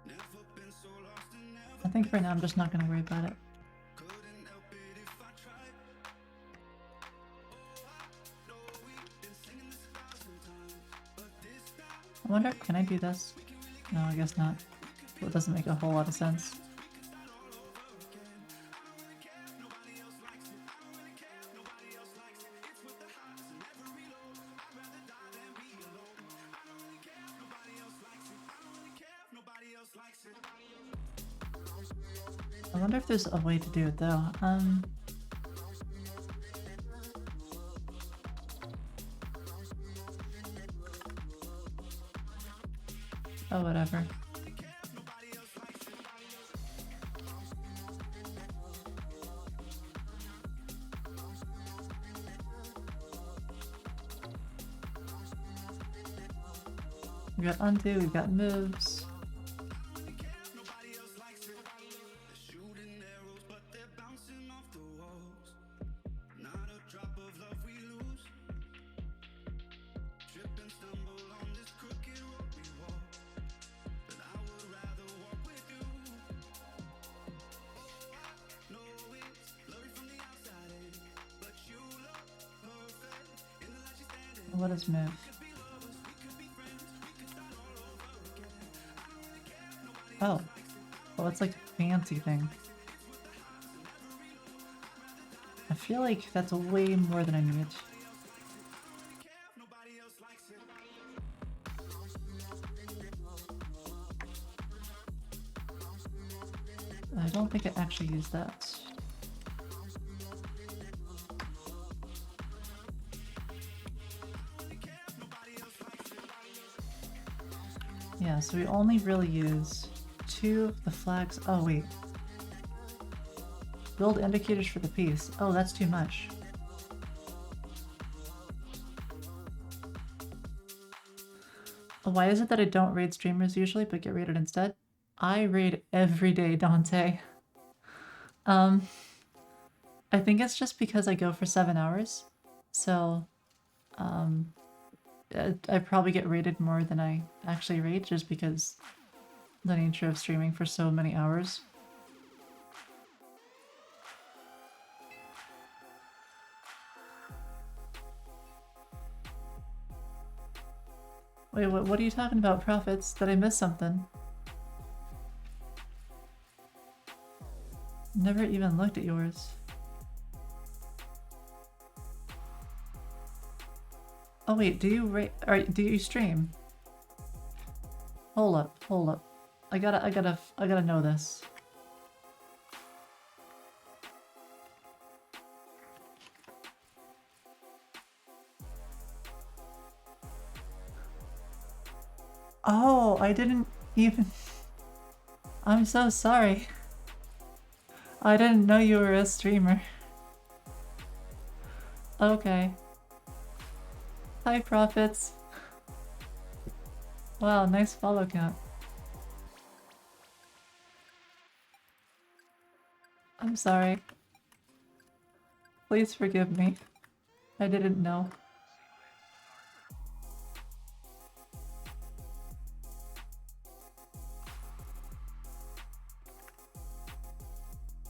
S4: Never been so lost and never
S1: I think for now I'm just not gonna worry about it.
S4: couldn't help it if I tried. Oh, I know we've been singing this 1,000 times, but this time
S1: I wonder, can I do this? No, I guess not. Well, it doesn't make a whole lot of sense. I wonder if there's a way to do it though. Oh, whatever. We got undo, we've got moves.
S4: shooting arrows, but they're bouncing off the walls. Not a drop of love we lose. Trip and stumble on this crooked road we walk, but I would rather walk with you. No, it's blurry from the outside in, but you look perfect in the light you stand in.
S1: What is move? Oh. Oh, it's like a fancy thing. I feel like that's way more than I need. I don't think I actually used that. Yeah, so we only really use 2 of the flags. Oh, wait. Build indicators for the piece. Oh, that's too much. Why is it that I don't raid streamers usually, but get raided instead? I raid every day, Dante. I think it's just because I go for 7 hours. So, I probably get raided more than I actually raid, just because the nature of streaming for so many hours. Wait, what are you talking about, Profits? Did I miss something? Never even looked at yours. Oh wait, do you stream? Hold up. I gotta know this. Oh, I didn't even... I'm so sorry. I didn't know you were a streamer. Okay. Hi, Profits. Wow, nice follow count. I'm sorry. Please forgive me. I didn't know.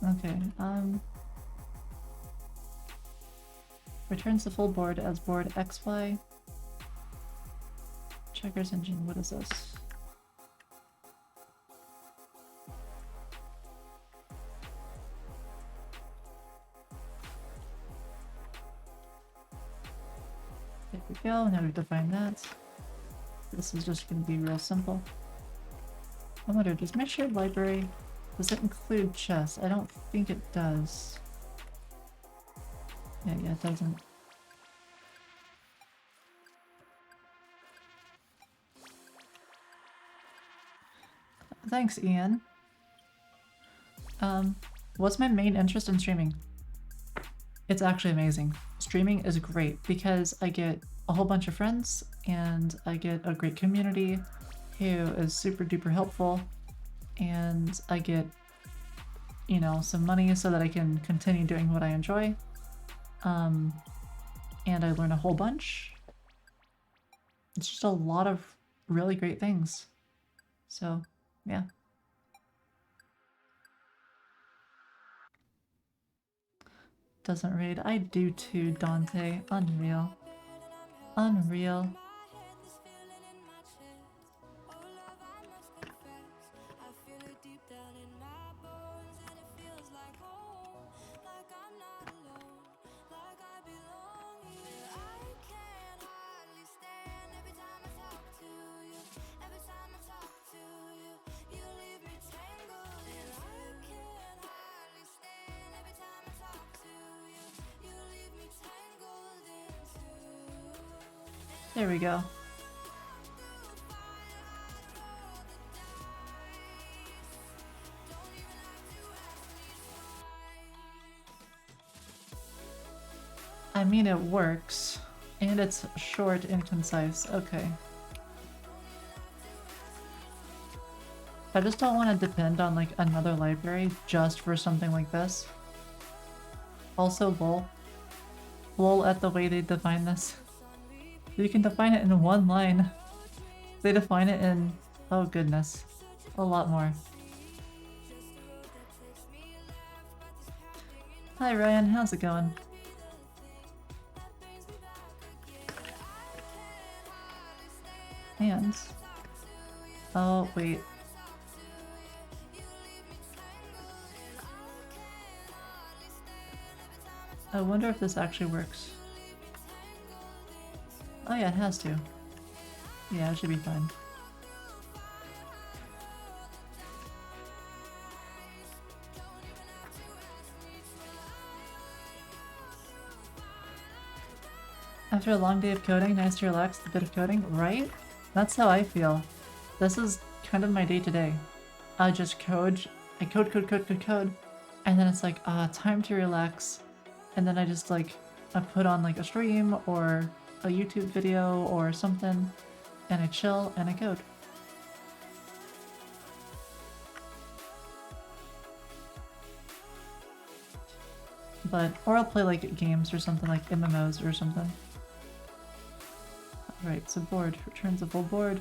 S1: Okay, returns the full board as board XY. Checkers engine, what is this? There we go, now we've defined that. This is just going to be real simple. I wonder, does my shared library, does it include chess? I don't think it does. Yeah, it doesn't. Thanks, Ian. What's my main interest in streaming? It's actually amazing. Streaming is great because I get a whole bunch of friends and I get a great community who is super duper helpful, and I get, you know, some money so that I can continue doing what I enjoy. And I learn a whole bunch. It's just a lot of really great things. So, yeah. Doesn't raid. I do too, Dante. Unreal. Unreal. There we go. I mean, it works. And it's short and concise. Okay. I just don't want to depend on like another library just for something like this. Also, lol. Lol at the way they define this. You can define it in one line. They define it in, oh goodness, a lot more. Hi Ryan, how's it going? And, oh wait. I wonder if this actually works. Oh yeah, it has to. Yeah, it should be fine. After a long day of coding, nice to relax with a bit of coding, right? That's how I feel. This is kind of my day-to-day. I just code, I code, and then it's like, time to relax. And then I just like, I put on like a stream or a YouTube video or something, and I chill and I code. But, or I'll play like games or something, like MMOs or something. Alright, so board, returns a full board.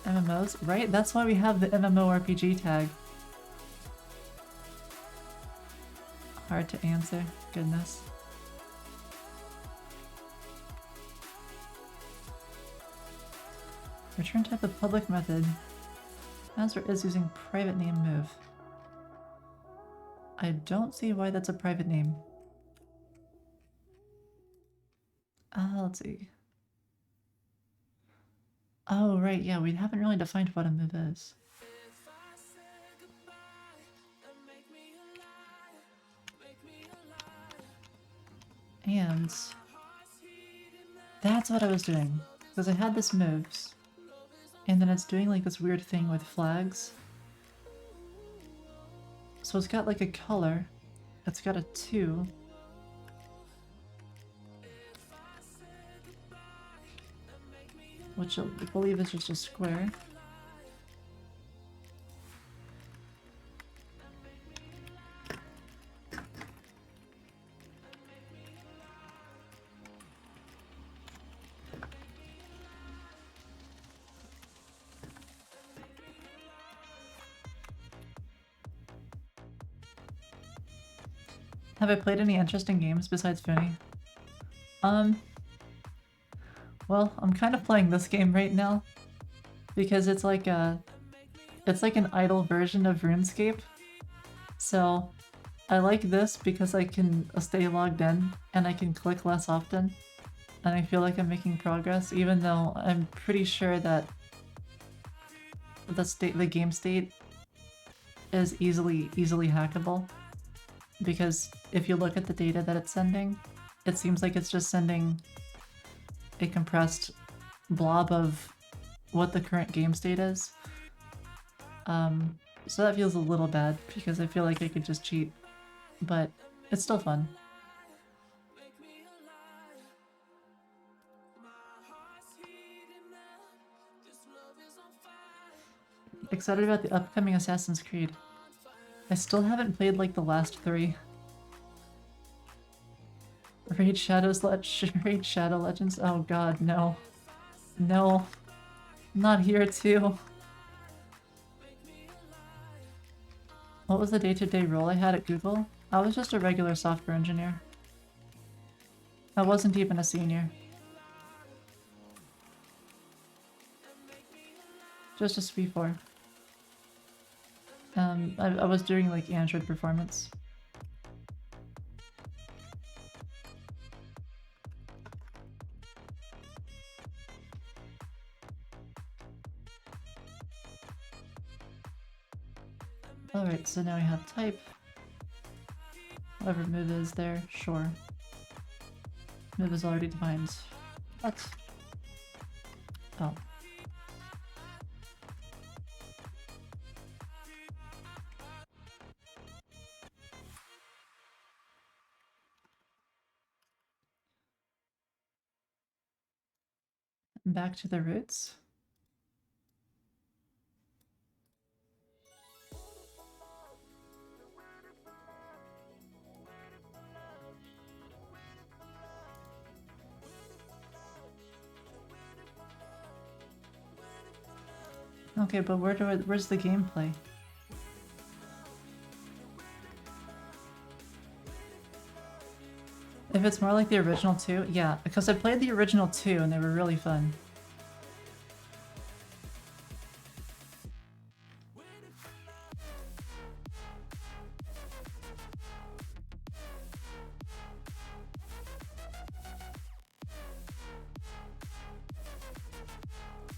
S1: MMOs, right? That's why we have the MMORPG tag. Hard to answer, goodness. Return type of public method. Answer is using private name move. I don't see why that's a private name. Let's see. Oh, right, yeah, we haven't really defined what a move is. And that's what I was doing, because I had this moves, and then it's doing like this weird thing with flags. So it's got like a color, it's got a 2. Which I believe is just a square. Have I played any interesting games besides Foony? Well, I'm kind of playing this game right now because it's like an idle version of RuneScape. So I like this because I can stay logged in and I can click less often. And I feel like I'm making progress, even though I'm pretty sure that the game state is easily hackable. Because if you look at the data that it's sending, it seems like it's just sending a compressed blob of what the current game state is. So that feels a little bad because I feel like I could just cheat, but it's still fun. Excited about the upcoming Assassin's Creed. I still haven't played like the last 3. Raid Shadow Legends? Oh god, no. No. Not here too. What was the day-to-day role I had at Google? I was just a regular software engineer. I wasn't even a senior. Just a SPE4. I was doing like Android performance. Alright, so now we have type. Whatever move is there, sure. Move is already defined. What? Oh. Back to the roots. Okay, but where's the gameplay? If it's more like the original 2, yeah, because I played the original 2 and they were really fun.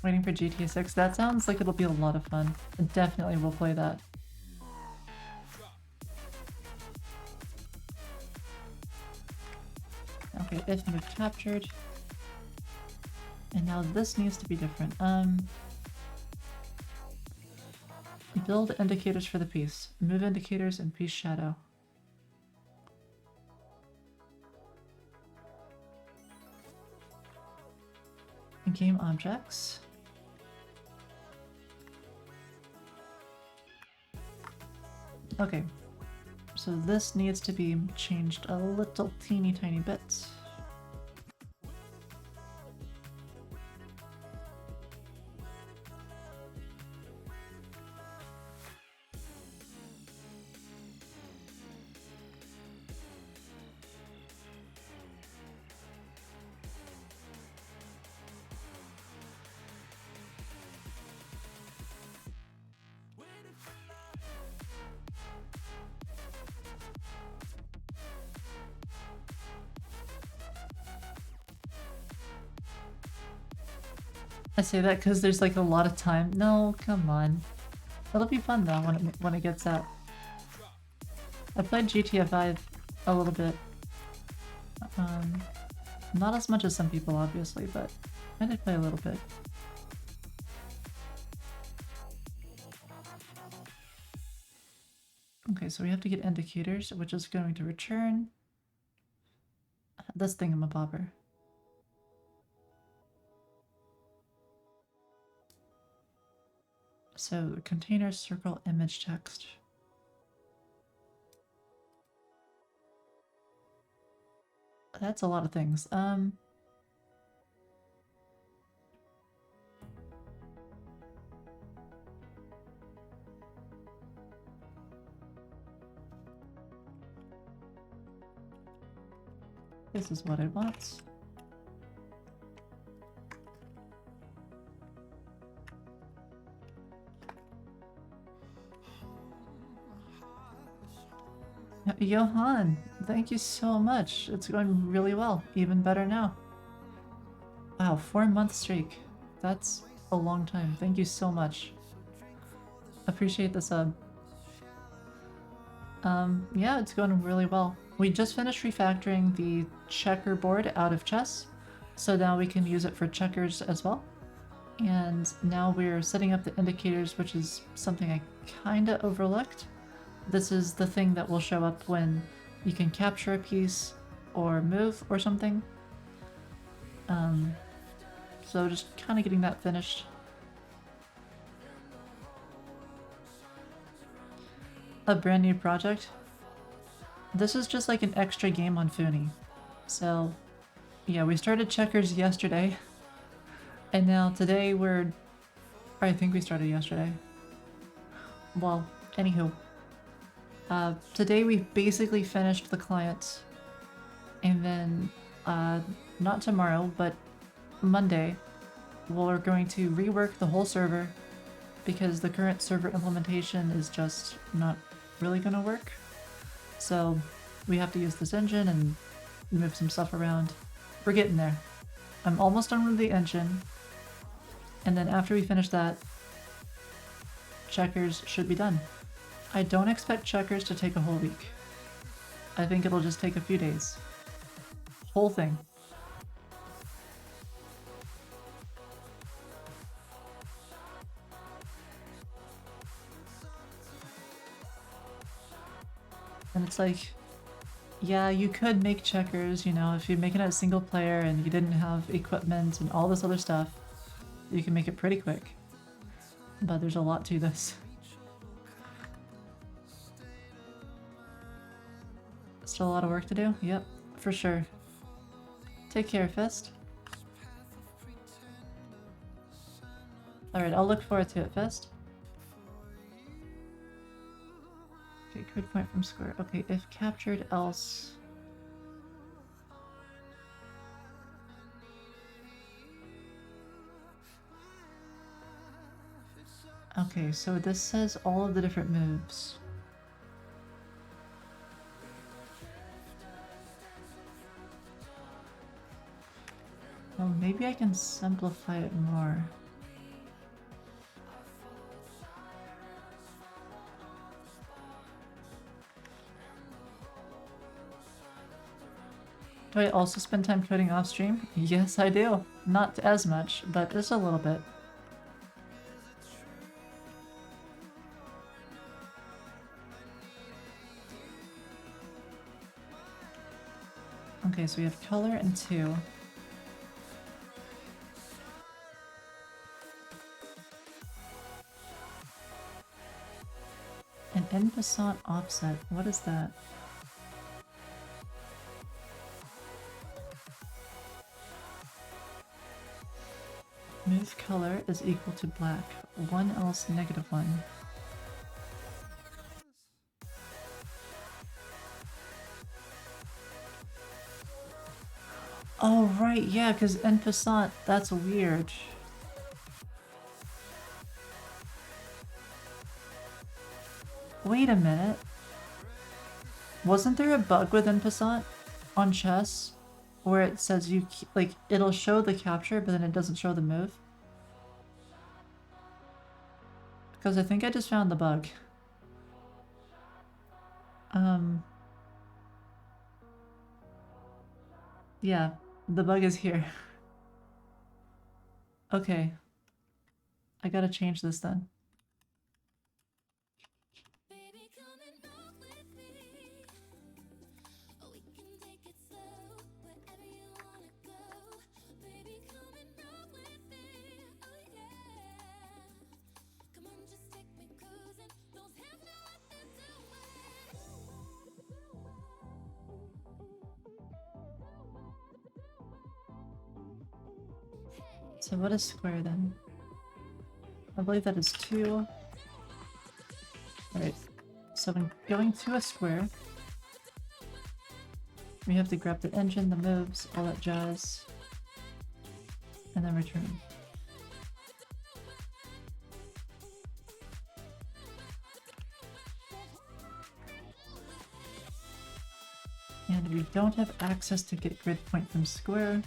S1: Waiting for GTA 6. That sounds like it'll be a lot of fun. I definitely will play that. Okay, if move captured. And now this needs to be different. Build indicators for the piece. Move indicators and piece shadow. Game objects. Okay, so this needs to be changed a little teeny tiny bit. I say that because there's like a lot of time. No, come on. It'll be fun though when it gets out. I played GTA 5 a little bit. Not as much as some people obviously, but I did play a little bit. Okay, so we have to get indicators, which is going to return this thingamabobber. So container circle image text. That's a lot of things. This is what I want. Johan, thank you so much. It's going really well. Even better now. Wow, 4-month streak. That's a long time. Thank you so much. Appreciate the sub. Yeah, it's going really well. We just finished refactoring the checkerboard out of chess, so now we can use it for checkers as well. And now we're setting up the indicators, which is something I kinda overlooked. This is the thing that will show up when you can capture a piece or move or something. So just kind of getting that finished. A brand new project. This is just like an extra game on Foony. So yeah, we started checkers yesterday. And now today I think we started yesterday. Well, anywho. Today we basically finished the client. And then, not tomorrow, but Monday, we're going to rework the whole server because the current server implementation is just not really gonna work. So we have to use this engine and move some stuff around. We're getting there. I'm almost done with the engine. And then after we finish that, checkers should be done. I don't expect checkers to take a whole week. I think it'll just take a few days. Whole thing. And it's like, yeah, you could make checkers, you know, if you're making it a single player and you didn't have equipment and all this other stuff, you can make it pretty quick. But there's a lot to this. Still a lot of work to do? Yep, for sure. Take care, Fist. Alright, I'll look forward to it, Fist. Okay, grid point from square. Okay, if captured, else... Okay, so this says all of the different moves. Well, maybe I can simplify it more. Do I also spend time coding off stream? Yes, I do. Not as much, but just a little bit. Okay, so we have color and 2. An en passant offset, what is that? Move color is equal to black, 1 else negative 1. Oh right, yeah, because en passant, that's weird. Wait a minute. Wasn't there a bug with en passant on chess where it says you, like, it'll show the capture but then it doesn't show the move? Because I think I just found the bug. Yeah, the bug is here. Okay. I gotta change this then.
S4: Baby, come and walk with me. We can take it slow, wherever you wanna go. Baby, come and roll with me. Oh yeah. Come on, just take me cruising. Those hands know what they're doing.
S1: So what is square then? I believe that is 2. Alright, so when going to a square, we have to grab the engine, the moves, all that jazz, and then return. And we don't have access to get grid point from square.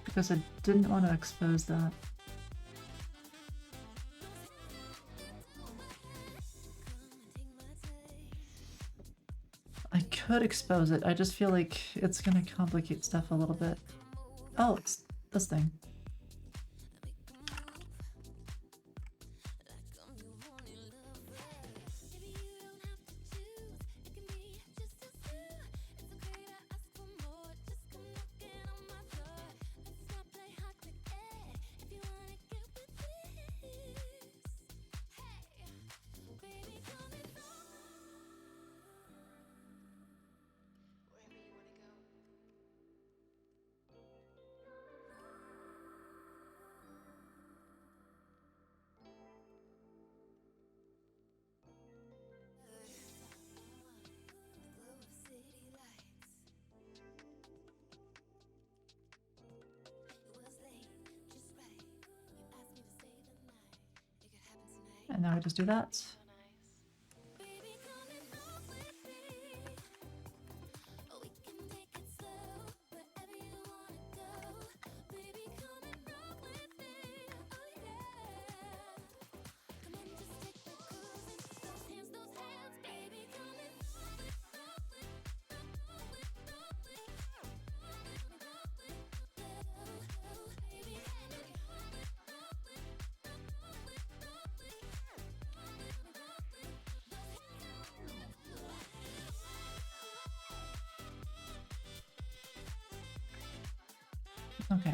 S1: Because I didn't want to expose that. I could expose it, I just feel like it's gonna complicate stuff a little bit. Oh, it's this thing. And now I just do that. Okay.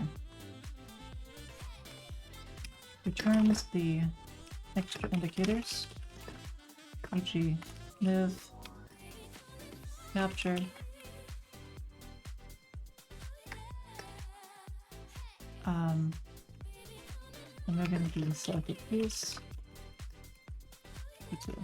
S1: Returns the extra indicators, e.g. move, capture, and we're going to do the selected piece, P2.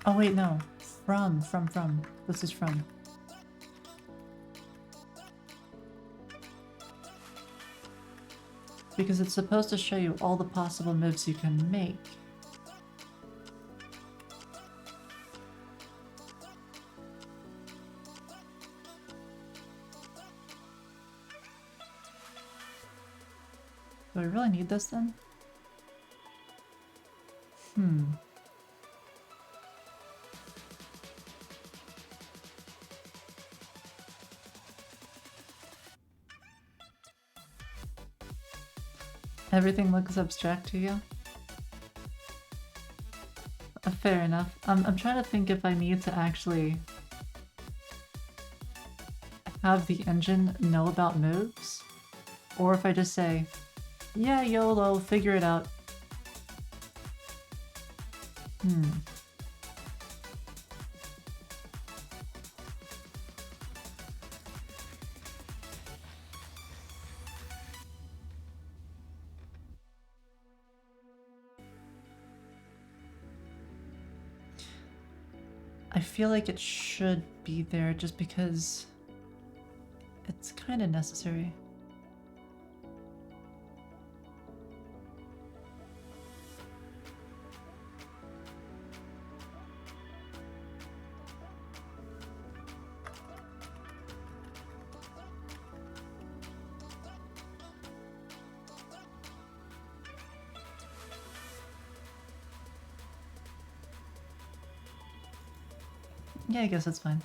S1: Oh wait, no. From. This is from. Because it's supposed to show you all the possible moves you can make. Do I really need this then? Everything looks abstract to you? Fair enough. I'm trying to think if I need to actually have the engine know about moves, or if I just say, yeah, YOLO, figure it out. I feel like it should be there just because it's kind of necessary. Yeah, I guess that's fine.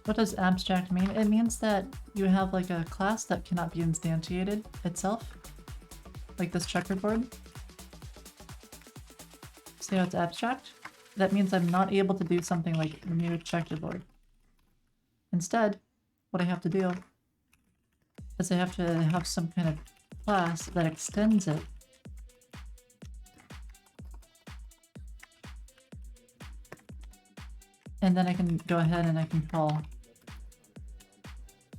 S1: What does abstract mean? It means that you have like a class that cannot be instantiated itself. Like this checkerboard. See how it's abstract? That means I'm not able to do something like new checkerboard. Instead, what I have to do is I have to have some kind of class that extends it. And then I can go ahead and I can call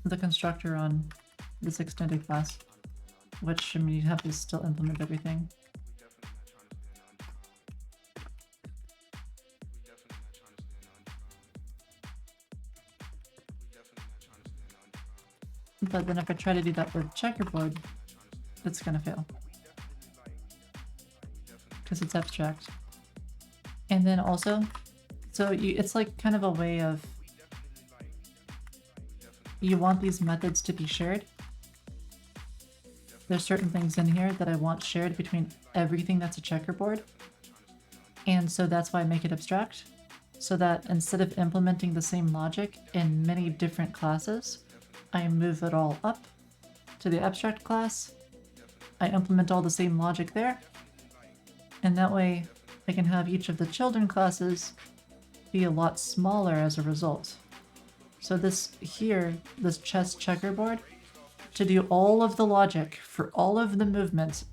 S1: the constructor on this extended class, which, I mean, you have to still implement everything. But then if I try to do that with checkerboard, it's gonna fail. Because it's abstract. And then also, so it's like kind of a way of, you want these methods to be shared. There's certain things in here that I want shared between everything that's a checkerboard. And so that's why I make it abstract. So that instead of implementing the same logic in many different classes, I move it all up to the abstract class. I implement all the same logic there. And that way I can have each of the children classes be a lot smaller as a result. So this here, this chess checkerboard, to do all of the logic for all of the movements,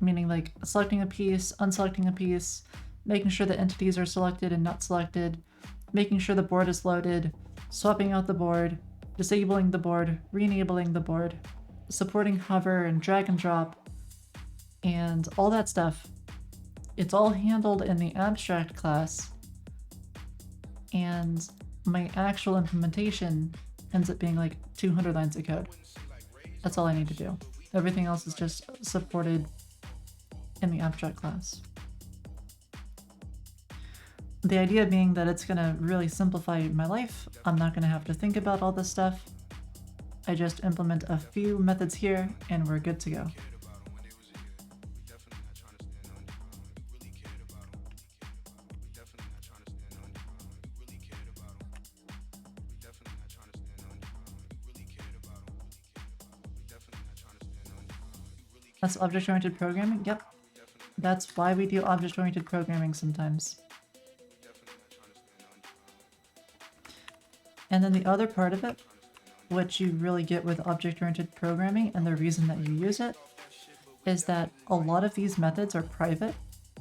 S1: meaning like selecting a piece, unselecting a piece, making sure the entities are selected and not selected, making sure the board is loaded, swapping out the board, disabling the board, re-enabling the board, supporting hover and drag and drop, and all that stuff. It's all handled in the abstract class, and my actual implementation ends up being like 200 lines of code. That's all I need to do. Everything else is just supported in the abstract class. The idea being that it's gonna really simplify my life. I'm not gonna have to think about all this stuff. I just implement a few methods here and we're good to go. That's object-oriented programming? Yep. That's why we do object-oriented programming sometimes. And then the other part of it, what you really get with object-oriented programming and the reason that you use it, is that a lot of these methods are private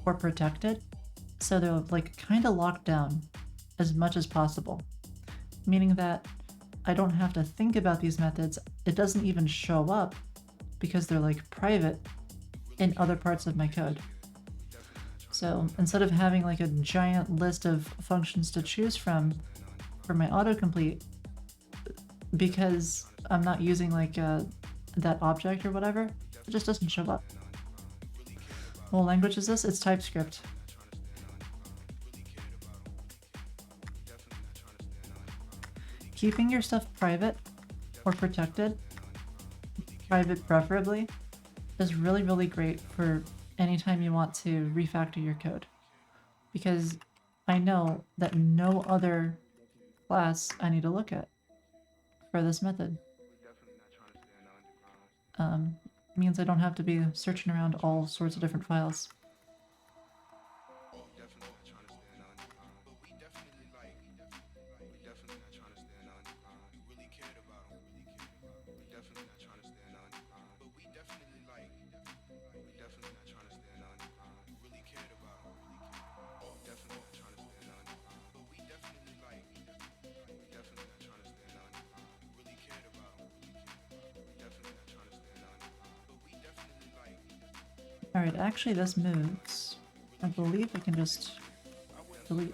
S1: or protected, so they're like kind of locked down as much as possible. Meaning that I don't have to think about these methods, it doesn't even show up because they're like private in other parts of my code. So instead of having like a giant list of functions to choose from for my autocomplete, because I'm not using like that object or whatever, it just doesn't show up. What language is this? It's TypeScript. Keeping your stuff private or protected, private preferably, is really, really great for anytime you want to refactor your code. Because I know that no other class I need to look at for this method. Means I don't have to be searching around all sorts of different files. Alright, actually this moves. I believe I can just delete.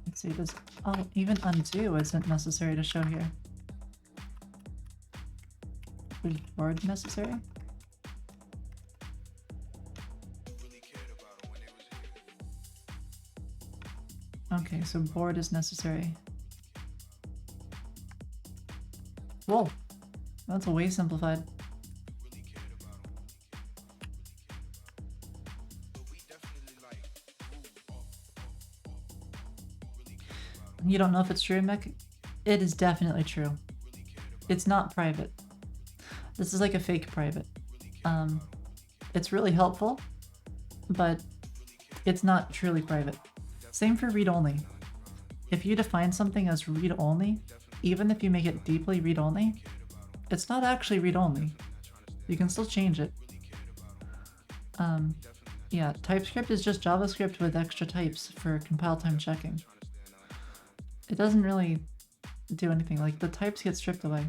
S1: Let's see, does even undo isn't necessary to show here. Is board necessary? Okay, so board is necessary. Whoa, that's way simplified. You don't know if it's true, Mick? It is definitely true. It's not private. This is like a fake private. It's really helpful, but it's not truly private. Same for read-only. If you define something as read-only, even if you make it deeply read-only, it's not actually read-only. You can still change it. Yeah, TypeScript is just JavaScript with extra types for compile time checking. It doesn't really do anything, like the types get stripped away.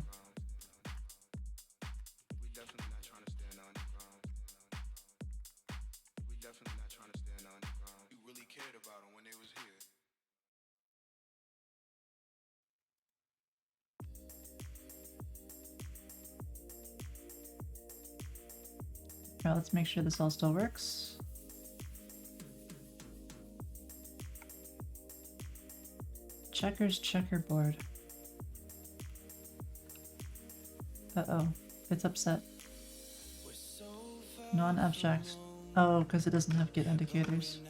S1: Now let's make sure this all still works. Checkers checkerboard. Uh-oh, it's upset. Non-abstract. Oh, because it doesn't have get indicators.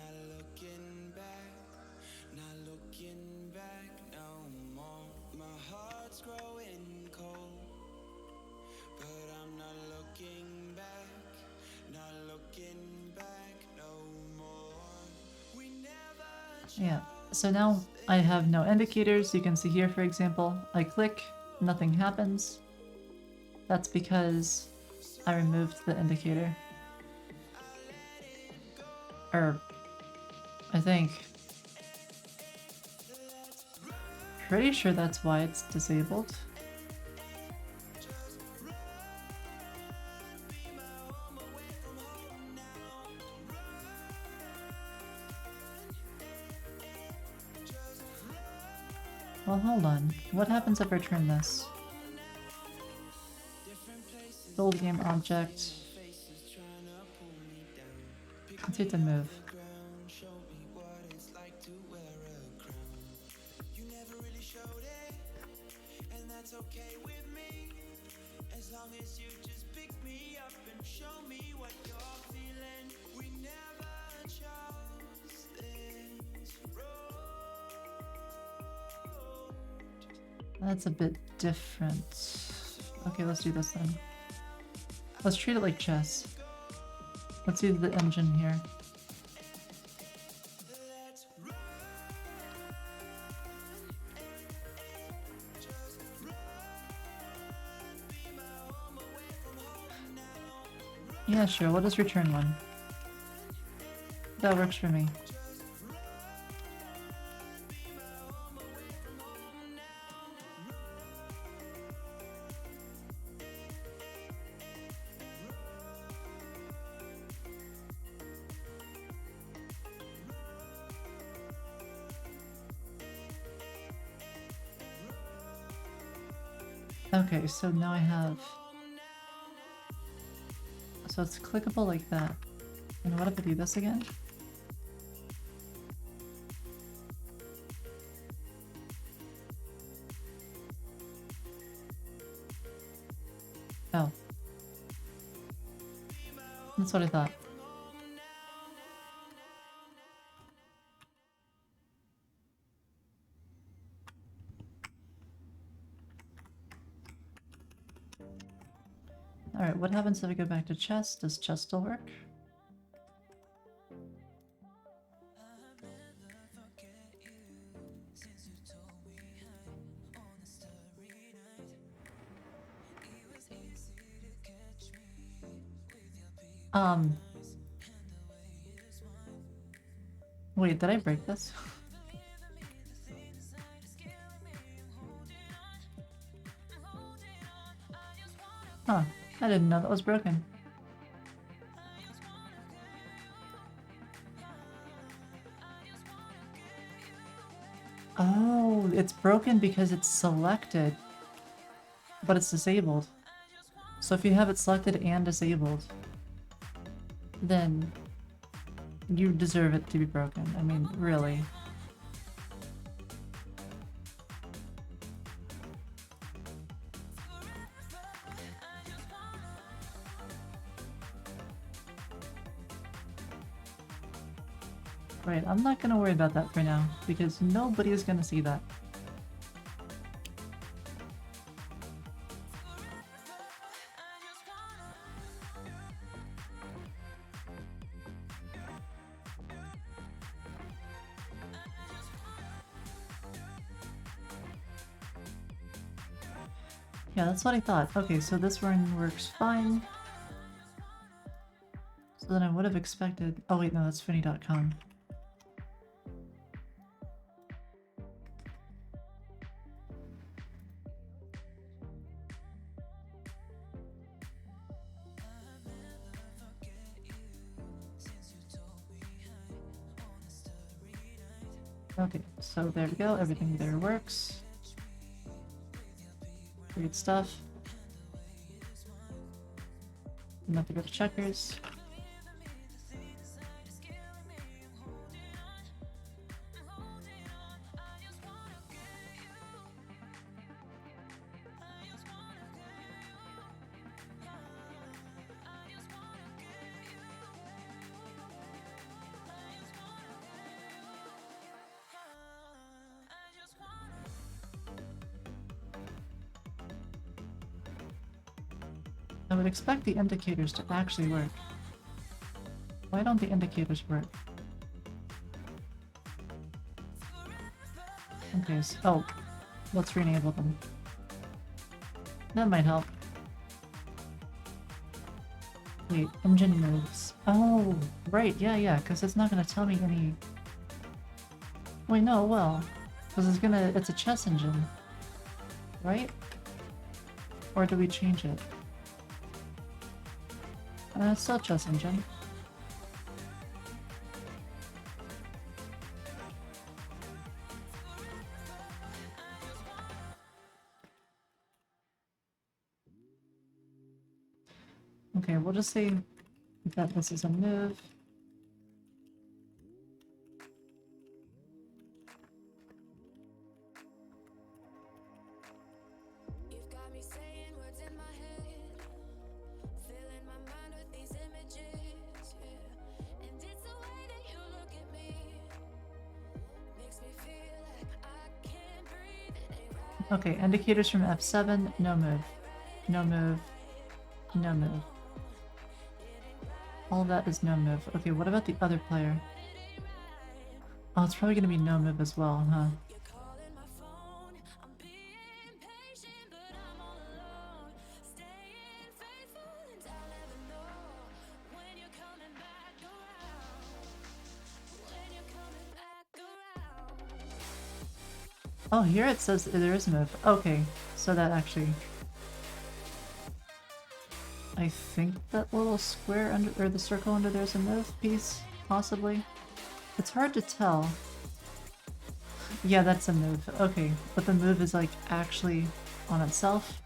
S1: Yeah, so now I have no indicators. You can see here, for example, I click, nothing happens. That's because I removed the indicator. Or, I think. Pretty sure that's why it's disabled. Well, hold on. What happens if I turn this? Build game object. Let's hit to move. That's a bit different. Okay, let's do this then. Let's treat it like chess. Let's do the engine here. Yeah, sure, we'll just return one. That works for me. Okay, so now I have... So it's clickable like that. And what if I do this again? Oh. That's what I thought. Alright, what happens if I go back to chess? Does chess still work? Wait, did I break this? Huh, I didn't know that was broken. Oh, it's broken because it's selected, but it's disabled. So if you have it selected and disabled, then you deserve it to be broken. I mean, really. Right, I'm not gonna worry about that for now, because nobody is gonna see that. Yeah, that's what I thought. Okay, so this one works fine. So then I would have expected... Oh wait, no, that's Foony.com. Okay, so there we go, everything there works. Great stuff. I'm about to go to checkers. I would expect the indicators to actually work. Why don't the indicators work? Okay, so, oh, let's re-enable them. That might help. Wait, engine moves. Oh, right, yeah, because it's not gonna tell me any... Wait, no, well, because it's a chess engine, right? Or do we change it? It's still chess engine. Okay, we'll just say that this is a move.
S4: You've got me saying words in my head, filling my mind with these images, yeah. And it's the way that you look at me, makes me feel like I can't breathe. It ain't right.
S1: Okay, indicators from F7, no move. No move. No move. All that is no move. Okay, what about the other player? Oh, it's probably gonna be no move as well, huh?
S4: You're calling my phone, I'm being patient, but I'm all alone. Staying faithful and I'll never know when you're coming back around. When you're coming back around.
S1: Oh, here it says there is a move. Okay, so that actually... I think that little square under, or the circle under there's a move piece, possibly. It's hard to tell. Yeah, that's a move. Okay, but the move is like actually on itself,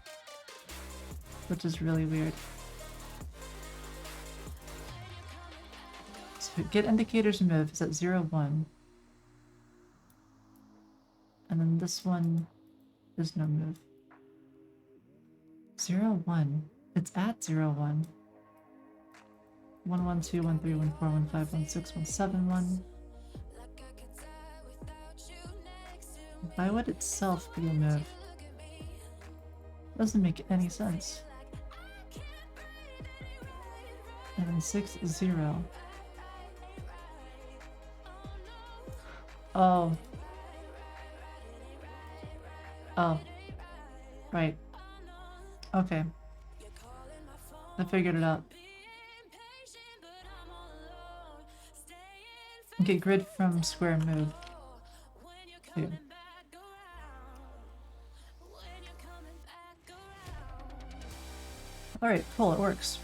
S1: which is really weird. So get indicators move is at 0, 1. And then this one is no move. 0, 1. It's at 0, 1. 1, 1, 2, 1, 3, 1, 4, 1, 5, 1, 6, 1, 7, 1. Why would itself be a move? Doesn't make any sense. And then 6, 0. Oh. Oh. Right. Okay. I figured it out. Okay, grid from square move. 2. Alright, cool, it works.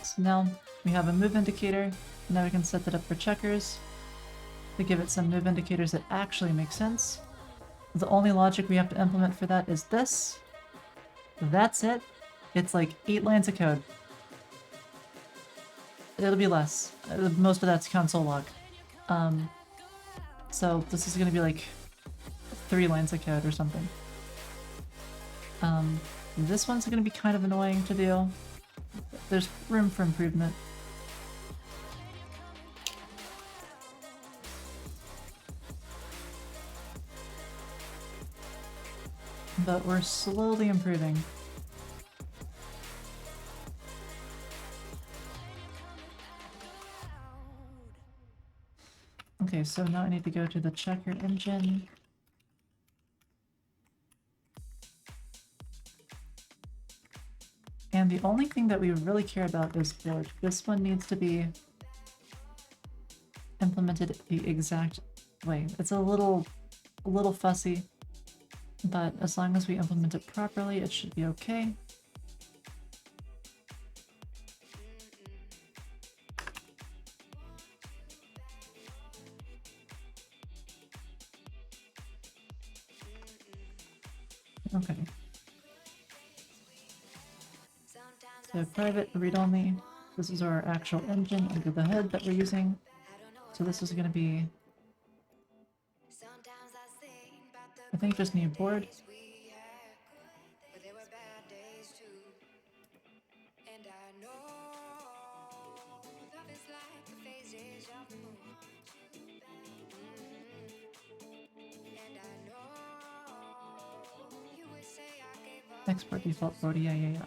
S1: So now we have a move indicator. Now we can set that up for checkers to give it some move indicators that actually make sense. The only logic we have to implement for that is this. That's it. It's like 8 lines of code. It'll be less. Most of that's console log. So this is gonna be like 3 lines of code or something. This one's gonna be kind of annoying to do. There's room for improvement. but we're slowly improving. Okay, so now I need to go to the checker engine. And the only thing that we really care about is board. This one needs to be implemented the exact way. It's a little fussy, but as long as we implement it properly, it should be okay. Okay. So private read-only. This is our actual engine under the hood that we're using. So this is going to be, I think, just need board. Export default board, yeah.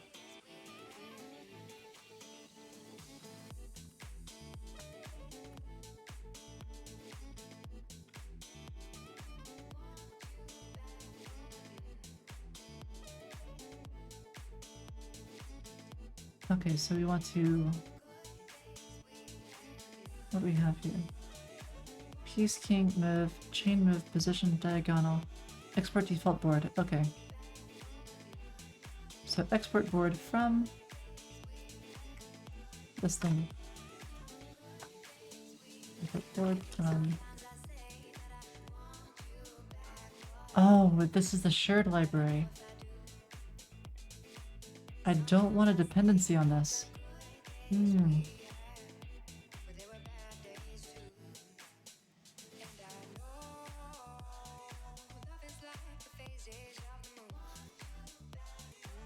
S1: Okay, so we want to... What do we have here? Piece, king, move, chain move, position, diagonal. Export default board, okay. So export board from this thing. Export board from... Oh, this is the shared library. I don't want a dependency on this.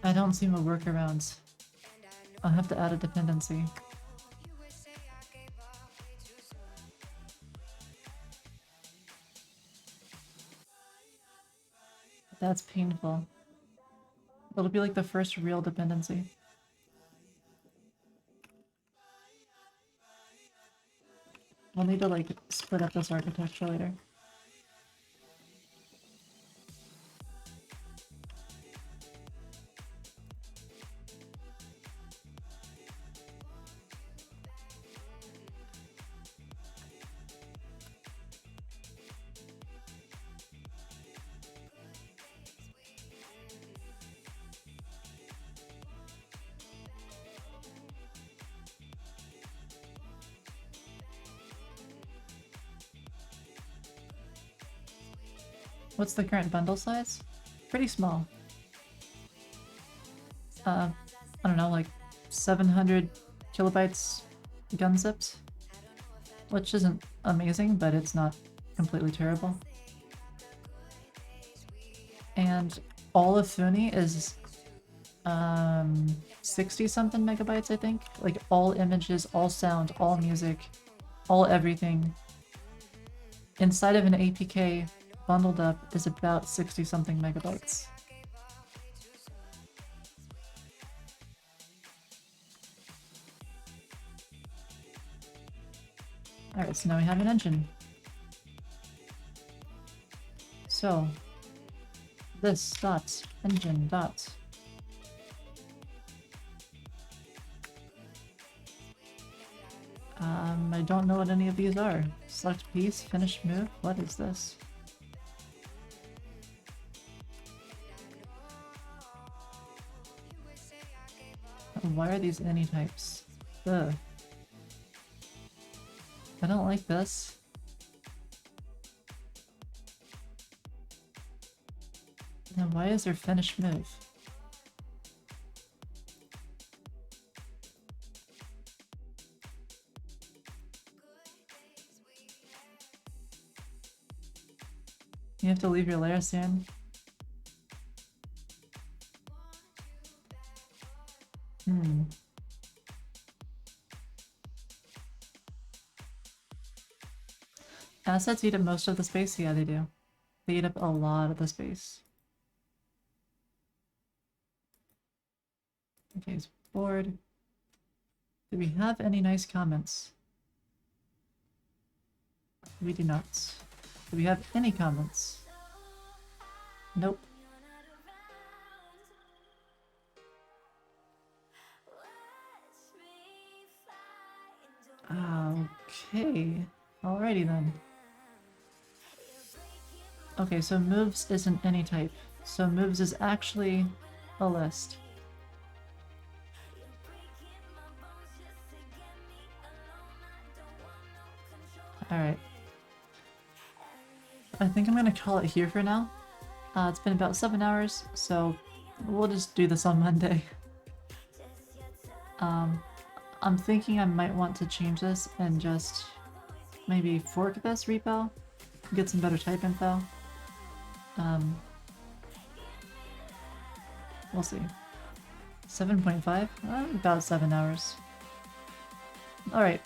S1: I don't see a workaround. I'll have to add a dependency. That's painful. It'll be like the first real dependency. We'll need to like split up this architecture later. What's the current bundle size? Pretty small. I don't know, like 700 kilobytes gun zips, which isn't amazing, but it's not completely terrible. And all of Foony is 60 something megabytes, I think. Like all images, all sound, all music, all everything. Inside of an APK bundled up is about 60 something megabytes. Alright, so now we have an engine. So, this dot engine dot. I don't know what any of these are. Select piece, finish move, what is this? Why are these any types? Ugh. I don't like this. Now why is there finish move? You have to leave your layer soon. Assets eat up most of the space? Yeah, they do. They eat up a lot of the space. board. Do we have any nice comments? We do not. Do we have any comments? Nope. Okay. Alrighty then. Okay, so moves isn't any type. So moves is actually a list. Alright. I think I'm gonna call it here for now. It's been about 7 hours, so we'll just do this on Monday. I'm thinking I might want to change this and just maybe fork this repo, get some better type info. We'll see. 7.5? About 7 hours. Alright.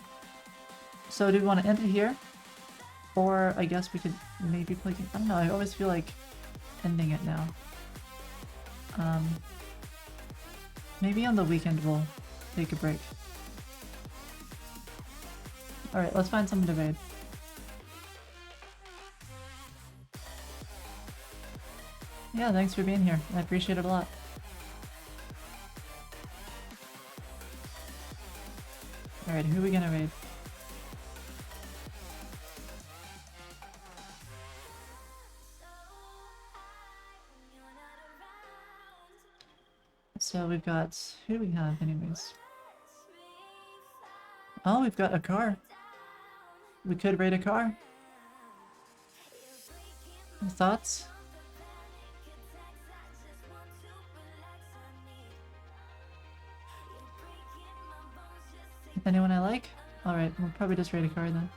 S1: So do we want to end it here? Or I guess we could maybe play... I don't know, I always feel like ending it now. Maybe on the weekend we'll take a break. Alright, let's find someone to raid. Yeah, thanks for being here. I appreciate it a lot. Alright, who are we gonna raid? So we've got... who do we have anyways? Oh, we've got a car. We could raid a car. Thoughts? Anyone I like? Alright, we'll probably just raid a car then.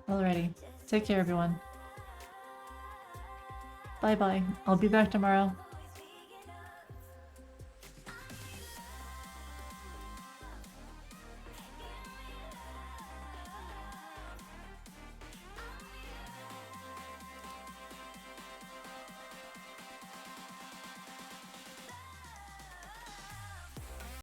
S1: Alrighty. Take care, everyone. Bye bye. I'll be back tomorrow.